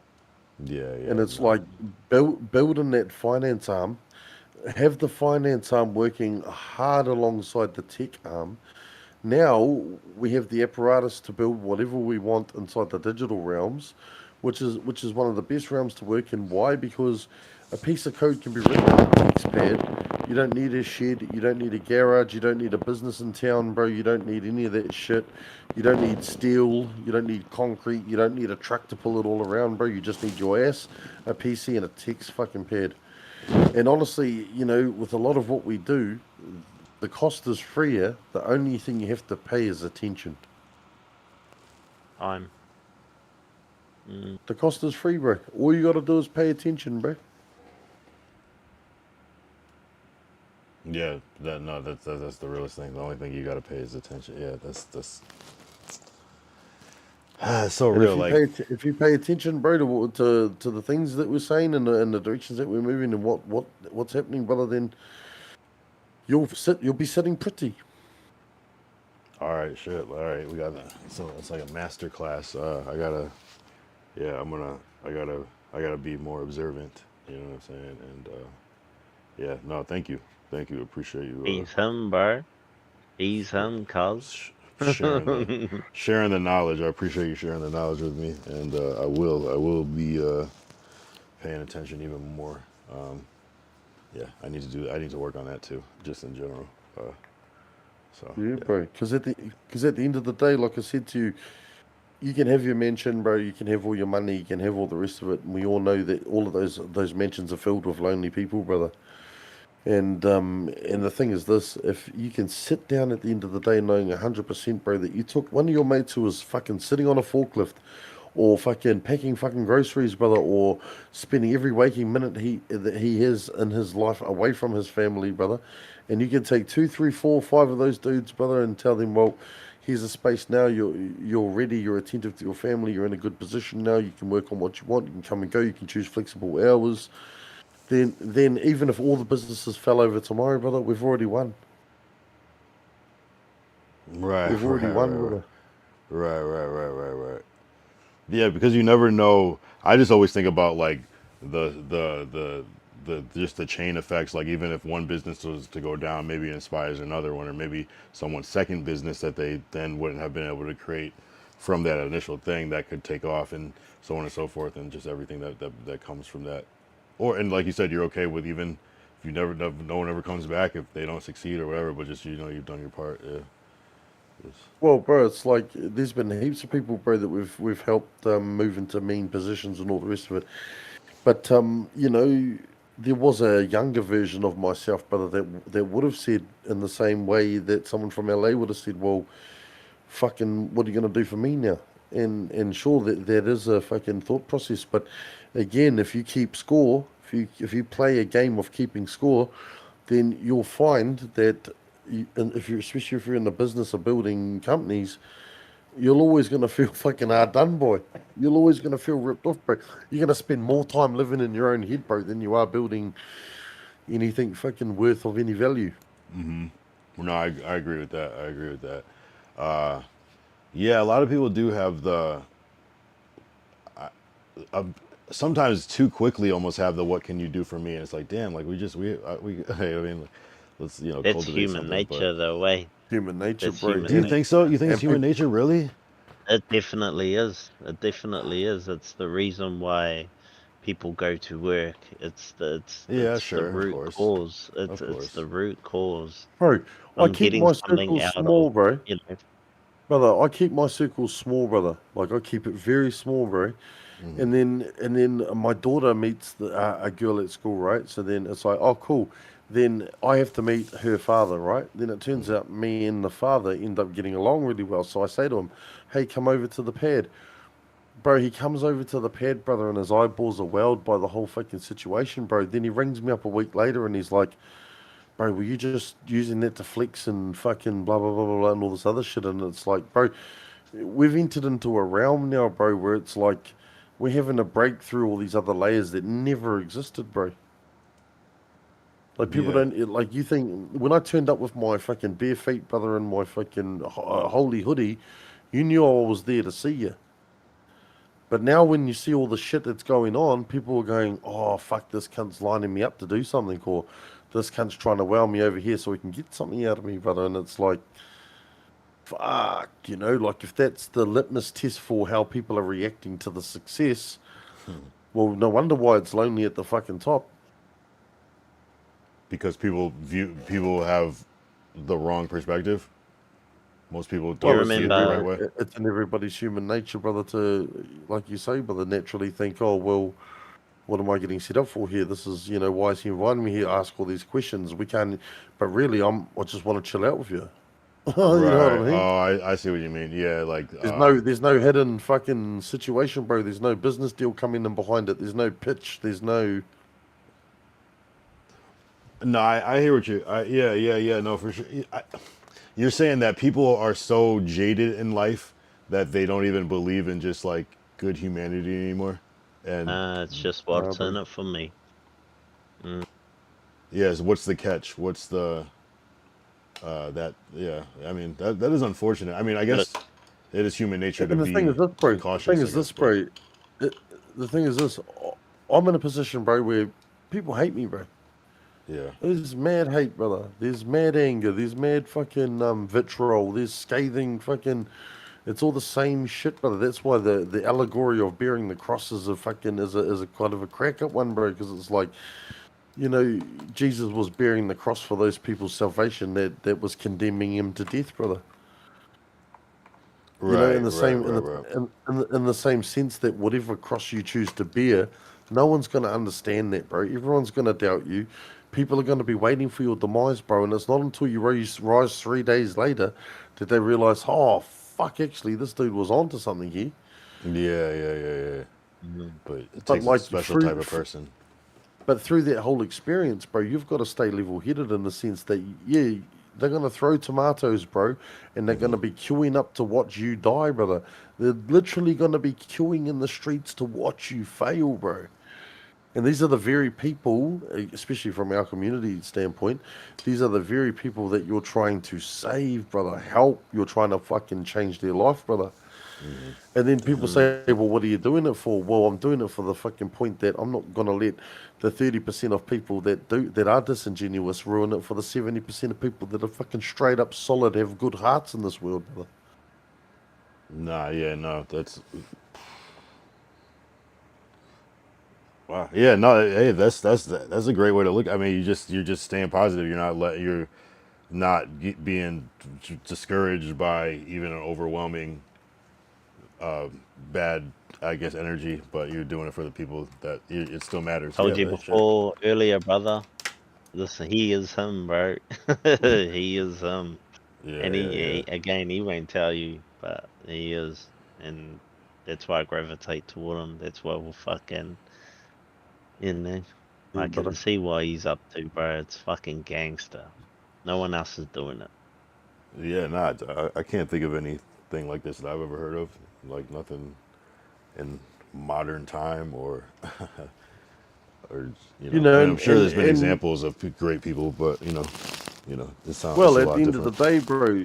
Yeah. And it's like building that finance arm. Have the finance arm working hard alongside the tech arm. Now we have the apparatus to build whatever we want inside the digital realms, which is one of the best realms to work in. Why? Because a piece of code can be written on a text pad. You don't need a shed, you don't need a garage, you don't need a business in town, bro. You don't need any of that shit. You don't need steel, you don't need concrete, you don't need a truck to pull it all around, bro. You just need your ass, a PC, and a text fucking pad. And honestly, with a lot of what we do, the cost is freer. The only thing you have to pay is attention. Time. The cost is free, bro. All you got to do is pay attention, bro. Yeah. That's the realest thing. The only thing you got to pay is attention. Yeah. That's so real. If you pay attention, bro, to the things that we're saying and the directions that we're moving and what's happening, brother, then you'll be sitting pretty. All right, shit. All right, we got that. So it's like a master class. I gotta be more observant. You know what I'm saying? And yeah, no, thank you, appreciate you. He's him, bro. He's him, cuz. sharing the knowledge. I appreciate you sharing the knowledge with me, and I will be paying attention even more. Yeah, I need to work on that too, just in general. Yeah, bro. Because at the end of the day, like I said to you, you can have your mansion, bro. You can have all your money. You can have all the rest of it. And we all know that all of those mansions are filled with lonely people, brother. And the thing is this: if you can sit down at the end of the day knowing 100%, bro, that you took one of your mates who was fucking sitting on a forklift, or fucking packing fucking groceries, brother, or spending every waking minute that he has in his life away from his family, brother, and you can take 2, 3, 4, 5 of those dudes, brother, and tell them, well, here's a space now. You're ready. You're attentive to your family. You're in a good position now. You can work on what you want. You can come and go. You can choose flexible hours. Then even if all the businesses fell over tomorrow, brother, we've already won. Right, We've already won, brother. Right. Yeah, because you never know. I just always think about like the just the chain effects. Like even if one business was to go down, maybe it inspires another one, or maybe someone's second business that they then wouldn't have been able to create from that initial thing that could take off, and so on and so forth, and just everything that comes from that. Or and like you said, you're okay with even if you no one ever comes back if they don't succeed or whatever, but just you've done your part. Yeah. Well, bro, it's like there's been heaps of people, bro, that we've helped move into mean positions and all the rest of it. But there was a younger version of myself, brother, that would have said in the same way that someone from LA would have said, "Well, fucking, what are you going to do for me now?" And sure, that is a fucking thought process. But again, if you keep score, if you play a game of keeping score, then you'll find that and especially if you're in the business of building companies, you're always going to feel fucking hard done, boy. You're always going to feel ripped off, bro. You're going to spend more time living in your own head, bro, than you are building anything fucking worth of any value. Well, no, I agree with that. I agree with that. Yeah, a lot of people do have sometimes too quickly almost have the "what can you do for me?" and it's like, damn, like we I mean, let's That's cultivate human something. nature, though, way. Human nature, That's bro. human Do you think so? You think it's human nature, really? It definitely is. It definitely is. It's the reason why people go to work. It's the root cause. It's the root cause. Bro, I I'm keep getting my something circles out small, of, bro. you know. Brother, I keep my circles small, brother. Like I keep it very small, bro. And then my daughter meets a girl at school, right? So then it's like, oh, cool. Then I have to meet her father, right? Then it turns out me and the father end up getting along really well. So I say to him, hey, come over to the pad. Bro, he comes over to the pad, brother, and his eyeballs are welled by the whole fucking situation, bro. Then he rings me up a week later and he's like, bro, were you just using that to flex and fucking blah, blah, blah, blah, blah, and all this other shit? And it's like, bro, we've entered into a realm now, bro, where it's like we're having to break through all these other layers that never existed, bro. Like people don't like you think when I turned up with my fucking bare feet, brother, and my fucking holy hoodie, you knew I was there to see you. But now when you see all the shit that's going on, people are going, oh, fuck, this cunt's lining me up to do something, or this cunt's trying to wow me over here so he can get something out of me, brother. And it's like, fuck, like if that's the litmus test for how people are reacting to the success, well, no wonder why it's lonely at the fucking top. Because people have the wrong perspective. Most people don't see it the right way. It's in everybody's human nature, brother, to, like you say, brother, naturally think, oh, well, what am I getting set up for here? This is, why is he inviting me here? Ask all these questions. We can't, but really, I just want to chill out with you. You know what I mean? Oh, I see what you mean. Yeah, like there's no hidden fucking situation, bro. There's no business deal coming in behind it. There's no pitch. There's no. No, I hear what you. Yeah. No, for sure. You're saying that people are so jaded in life that they don't even believe in just like good humanity anymore, and it's just what's in it for me. Yes. What's the catch? What's the that? Yeah. I mean that is unfortunate. I mean, I guess it is human nature to be cautious. The thing is this, bro. The thing is this. I'm in a position, bro, where people hate me, bro. Yeah. There's mad hate, brother. There's mad anger. There's mad fucking vitriol. There's scathing fucking. It's all the same shit, brother. That's why the allegory of bearing the cross is a fucking is a kind of a crack up one, bro. Because it's like, Jesus was bearing the cross for those people's salvation that was condemning him to death, brother. Right. In the same sense that whatever cross you choose to bear, no one's going to understand that, bro. Everyone's going to doubt you. People are going to be waiting for your demise, bro. And it's not until you rise 3 days later that they realize, oh, fuck, actually, this dude was onto something here. Yeah. But it takes a special type of person. But through that whole experience, bro, you've got to stay level-headed in the sense that, throw tomatoes, bro, and they're gonna be queuing up to watch you die, brother. They're literally gonna be queuing in the streets to watch you fail, bro. And these are the very people, especially from our community standpoint, these are the very people that you're trying to save, brother. Help. You're trying to fucking change their life, brother. And then people say, well, what are you doing it for? Well, I'm doing it for the fucking point that I'm not going to let the 30% of people that are disingenuous ruin it for the 70% of people that are fucking straight up solid, have good hearts in this world, brother. Nah, yeah, no, that's wow. Yeah, no, hey, that's a great way to look. I mean, you're just staying positive. You're not being discouraged by even an overwhelming bad, I guess, energy, but you're doing it for the people that it still matters. Told Yeah, you that shit. before earlier, brother. Listen, he is him, bro. He is him. Yeah, And yeah, yeah. again, he won't tell you, but he is. And that's why I gravitate toward him. That's why we'll fucking, you know, I can see why he's up to, bro. It's fucking gangster. No one else is doing it. Yeah, I can't think of anything like this that I've ever heard of. Like nothing in modern time or or I mean, I'm sure there's been examples of great people, but it sounds well, a at lot the end of different. the day, bro,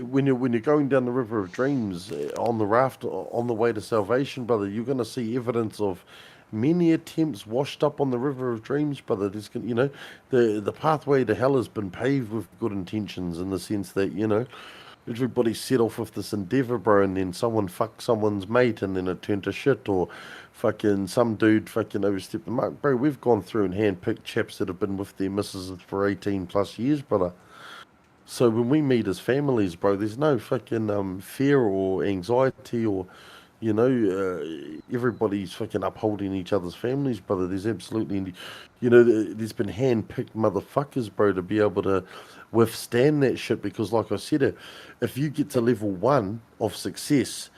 when you're going down the river of dreams on the raft on the way to salvation, brother, you're gonna see evidence of many attempts washed up on the river of dreams, brother. The pathway to hell has been paved with good intentions in the sense that everybody set off with this endeavor, bro, and then someone fucked someone's mate, and then it turned to shit, or fucking some dude fucking overstepped the mark, bro. We've gone through and handpicked chaps that have been with their missus for 18 plus years, brother. So when we meet as families, bro, there's no fucking fear or anxiety or, everybody's fucking upholding each other's families, brother. There's absolutely, there's been hand-picked motherfuckers, bro, to be able to withstand that shit because, like I said, if you get to level 1 of success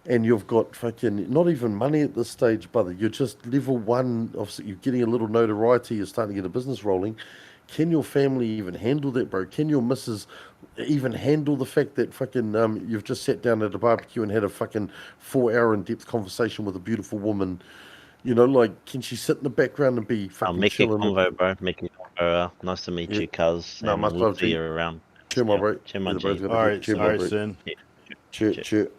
and you've got fucking not even money at this stage, brother, you're just level 1 of, you're getting a little notoriety, you're starting to get a business rolling. Can your family even handle that, bro? Can your missus even handle the fact that fucking you've just sat down at a barbecue and had a fucking 4 hour in-depth conversation with a beautiful woman? Like, can she sit in the background and be I'll fucking make your chilling? convo, bro. Make your convo. Nice to meet Yeah. you, cuz. No, And much we'll love, see G. you around. Cheer, my bro. Cheer, my Yeah, the bro's G. got a good cheer, All my right, bro. Sin. Cheer.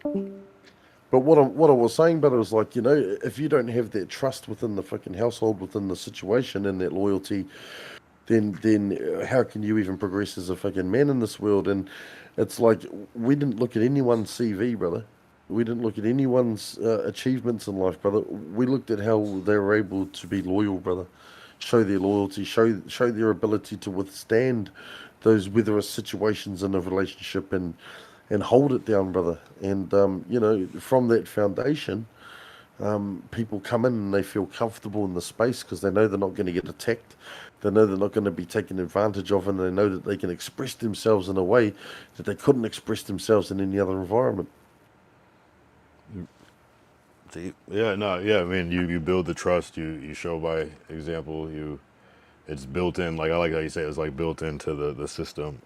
But what I was saying, brother, was like, if you don't have that trust within the fucking household, within the situation, and that loyalty, then how can you even progress as a fucking man in this world? And it's like we didn't look at anyone's CV, brother. We didn't look at anyone's achievements in life, brother. We looked at how they were able to be loyal, brother. Show their loyalty, show their ability to withstand those whether situations in a relationship and hold it down, brother. And from that foundation, people come in and they feel comfortable in the space because they know they're not going to get attacked. They know they're not going to be taken advantage of, and they know that they can express themselves in a way that they couldn't express themselves in any other environment. Yeah, no, yeah. I mean, you build the trust. You show by example. It's built in. Like I like how you say it's like built into the system,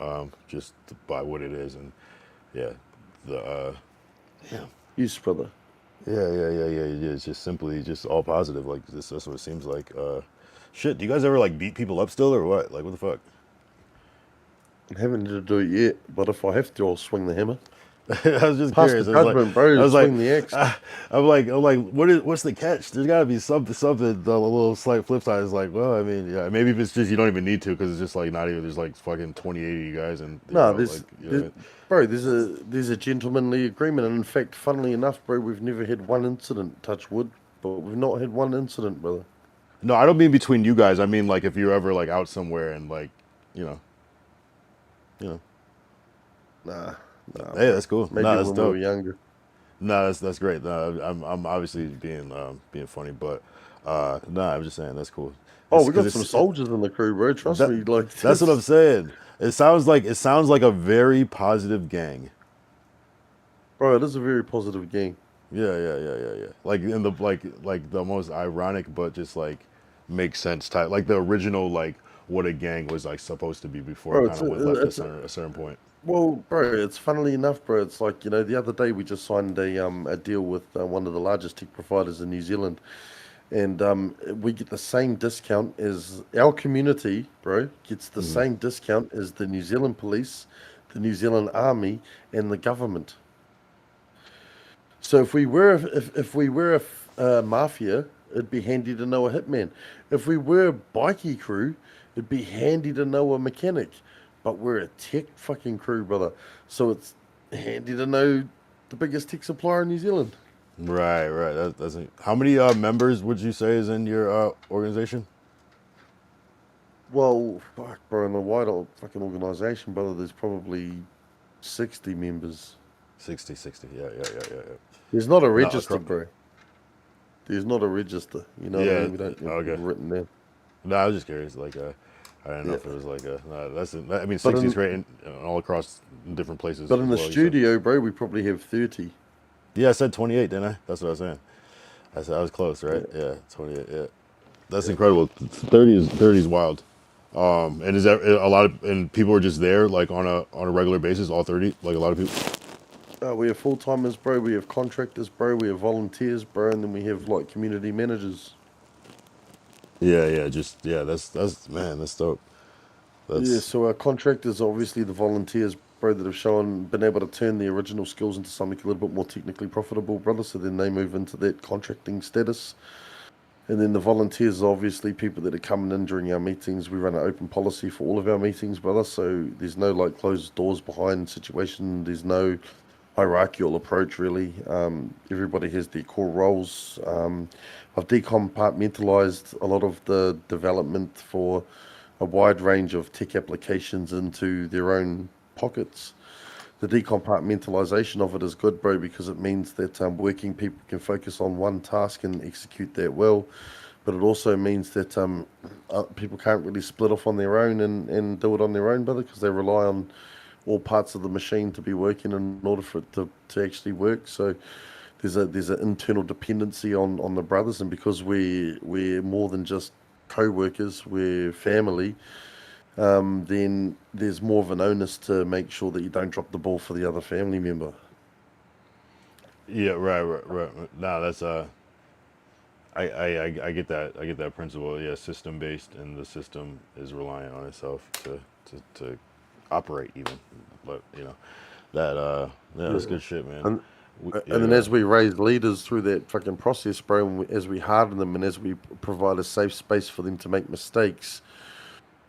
just by what it is, and yeah, yeah. Yes, brother. Yeah. It's just simply just all positive. Like this, that's what it seems like. Shit, do you guys ever like beat people up still or what? Like what the fuck? I haven't had to do it yet, but if I have to, I'll swing the hammer. I was just Pass curious. the judgment, bro. I was Swing like, the axe. I'm like, what's the catch? There's got to be something. The little slight flip side is like, well, I mean, yeah, maybe if it's just you don't even need to because it's just like not even. There's like fucking 28 of you guys, and No, there's a gentlemanly agreement, and in fact, funnily enough, bro, we've never had one incident. Touch wood, but we've not had one incident, brother. No, I don't mean between you guys. I mean like if you're ever like out somewhere and like, you know. Nah. Hey, that's cool. Maybe that's when dope. we were younger. No, that's great. No, I'm obviously being funny, but no, I'm just saying that's cool. Oh, we got some soldiers in the crew, bro. Trust me, like that's what I'm saying. It sounds like a very positive gang. Bro, it is a very positive gang. Yeah. Like in the like the most ironic but just like makes sense type. Like the original like what a gang was like supposed to be before Bro, it kind of went left at a certain point. Well, bro, it's funnily enough, bro. It's like, you know, the other day we just signed a deal with one of the largest tech providers in New Zealand, and we get the same discount as our community, bro, gets the same discount as the New Zealand police, the New Zealand Army, and the government. So if we were a mafia, it'd be handy to know a hitman. If we were a bikie crew, it'd be handy to know a mechanic. But we're a tech fucking crew, brother. So it's handy to know the biggest tech supplier in New Zealand. Right. That's how many members would you say is in your organization? Well, fuck, bro, in the wider fucking organization, brother, there's probably 60 members. 60. Yeah. There's not a No, register, bro. There's not a register. You know what I mean? We don't have it written down. No, I was just curious. Like, I don't know if it was like a. I mean, 60 is great all across different places. But in the studio, bro, we probably have 30. Yeah, I said 28, didn't I? That's what I was saying. I said I was close, right? Yeah, 28. Yeah, that's incredible. 30 is wild. And is that a lot of and people are just there like on a regular basis? All 30, like a lot of people. We have full timers, bro. We have contractors, bro. We have volunteers, bro, and then we have like community managers. Yeah. That's man, that's dope. Yeah, so our contractors are obviously the volunteers, bro, that have been able to turn the original skills into something a little bit more technically profitable, brother. So then they move into that contracting status. And then the volunteers are obviously people that are coming in during our meetings. We run an open policy for all of our meetings, brother. So there's no like closed doors behind situation. There's no hierarchical approach, really. Everybody has their core roles. I've decompartmentalized a lot of the development for a wide range of tech applications into their own pockets. The decompartmentalization of it is good, bro, because it means that working people can focus on one task and execute that well. But it also means that people can't really split off on their own and do it on their own, brother, because they rely on all parts of the machine to be working in order for it to actually work. So there's an internal dependency on the brothers, and because we're more than just co-workers, we're family, then there's more of an onus to make sure that you don't drop the ball for the other family member. Yeah, right. No, that's I get that. I get that principle. Yeah, system based, and the system is reliant on itself to operate even. But you know, that's good shit, man. And then as we raise leaders through that fucking process, bro, and as we harden them and as we provide a safe space for them to make mistakes,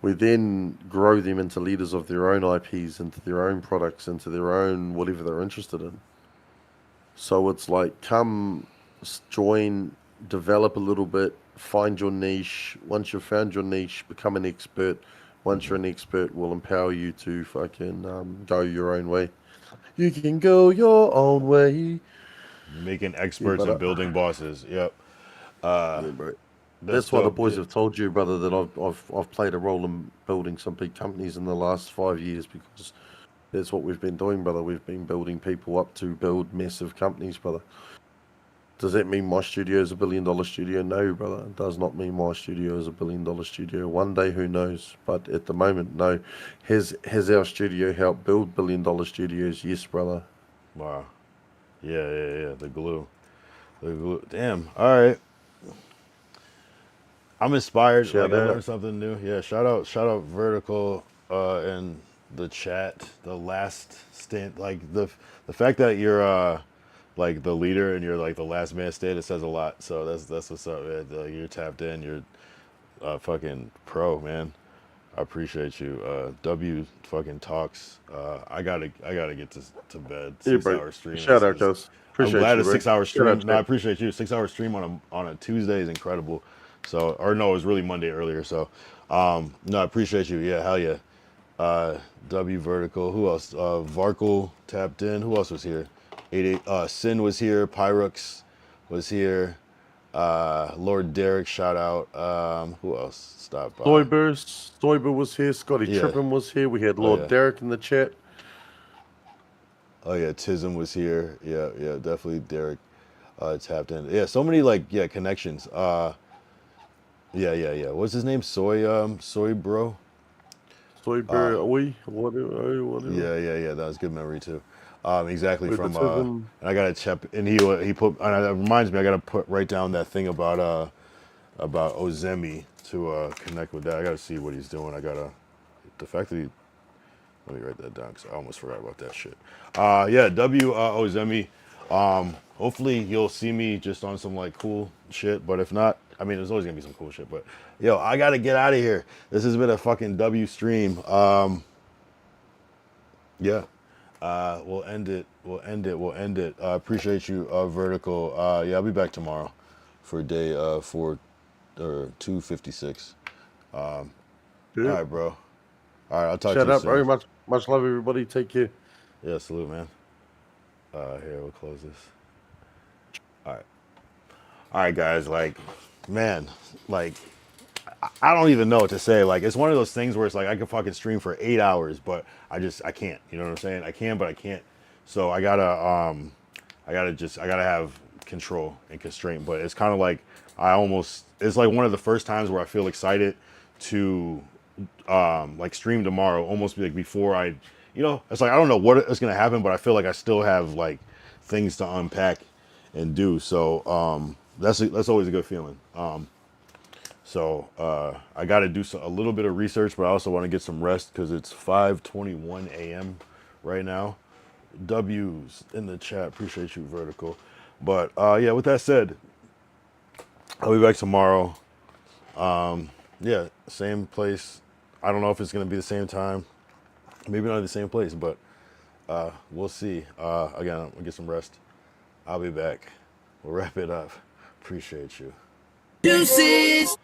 we then grow them into leaders of their own IPs, into their own products, into their own whatever they're interested in. So it's like, come, join, develop a little bit, find your niche. Once you've found your niche, become an expert. Once you're an expert, we'll empower you to fucking go your own way. You can go your own way. Making experts and building bosses. Yep. That's why the boys have told you, brother, that I've played a role in building some big companies in the last 5 years, because that's what we've been doing, brother. We've been building people up to build massive companies, brother. Does that mean my studio is $1 billion studio? No, brother. It does not mean my studio is $1 billion studio. One day, who knows? But at the moment, no. Has our studio helped build $1 billion studios? Yes, brother. Wow. Yeah. The glue. Damn. All right. I'm inspired. I learned something new. Yeah. Shout out Vertical in the chat. The last stint, like the fact that you're like the leader and you're like the last man standing, says a lot. So that's what's up, man. You're tapped in. You're fucking pro, man. I appreciate you. W fucking talks. I gotta get to bed. 6-hour stream. Shout out, Gus. I'm glad a 6-hour stream. No, I appreciate you. 6-hour stream on a Tuesday is incredible. So, or no, it was really Monday earlier. So, no, I appreciate you. Yeah, hell yeah. W Vertical. Who else? Varkle tapped in. Who else was here? 88. Sin was here. Pyrux was here. Lord Derek, shout out. Who else stopped by? Stoiber was here. Scotty Trippin was here. We had Lord Derek in the chat. Oh yeah, Tism was here. Yeah, definitely Derek tapped in. Yeah, so many connections. Yeah. What's his name? Soy bro. Soy Berry, whatever. Yeah. That was good memory too. Exactly With the from tism. and I gotta check, and he put, and it reminds me, I gotta write down that thing about Ozemi to connect with that. I gotta see what he's doing. The fact that let me write that down because I almost forgot about that shit. Yeah, Ozemi. Hopefully you'll see me just on some like cool shit, but if not, I mean, there's always gonna be some cool shit. But yo, I gotta get out of here. This has been a fucking W stream. Yeah. We'll end it. Appreciate you, Vertical. Yeah, I'll be back tomorrow for day 4 or 256. All right, bro. All right, I'll talk to you Shout out, soon. bro. Much love, everybody. Take care. Yeah, salute, man. Here, we'll close this. All right, guys. Like, man, like, I don't even know what to say. Like, it's one of those things where it's like I could fucking stream for 8 hours, but I can't. You know what I'm saying? I can, but I can't. So I gotta have control and constraint. But it's kind of like it's like one of the first times where I feel excited to like stream tomorrow, almost like before it's like I don't know what is gonna happen, but I feel like I still have like things to unpack and do. So that's always a good feeling. So I got to do a little bit of research, but I also want to get some rest because it's 5:21 a.m. right now. W's in the chat. Appreciate you, Vertical. But yeah, with that said, I'll be back tomorrow. Yeah, same place. I don't know if it's going to be the same time. Maybe not the same place, but we'll see. Again, I'm going to get some rest. I'll be back. We'll wrap it up. Appreciate you. Deuces.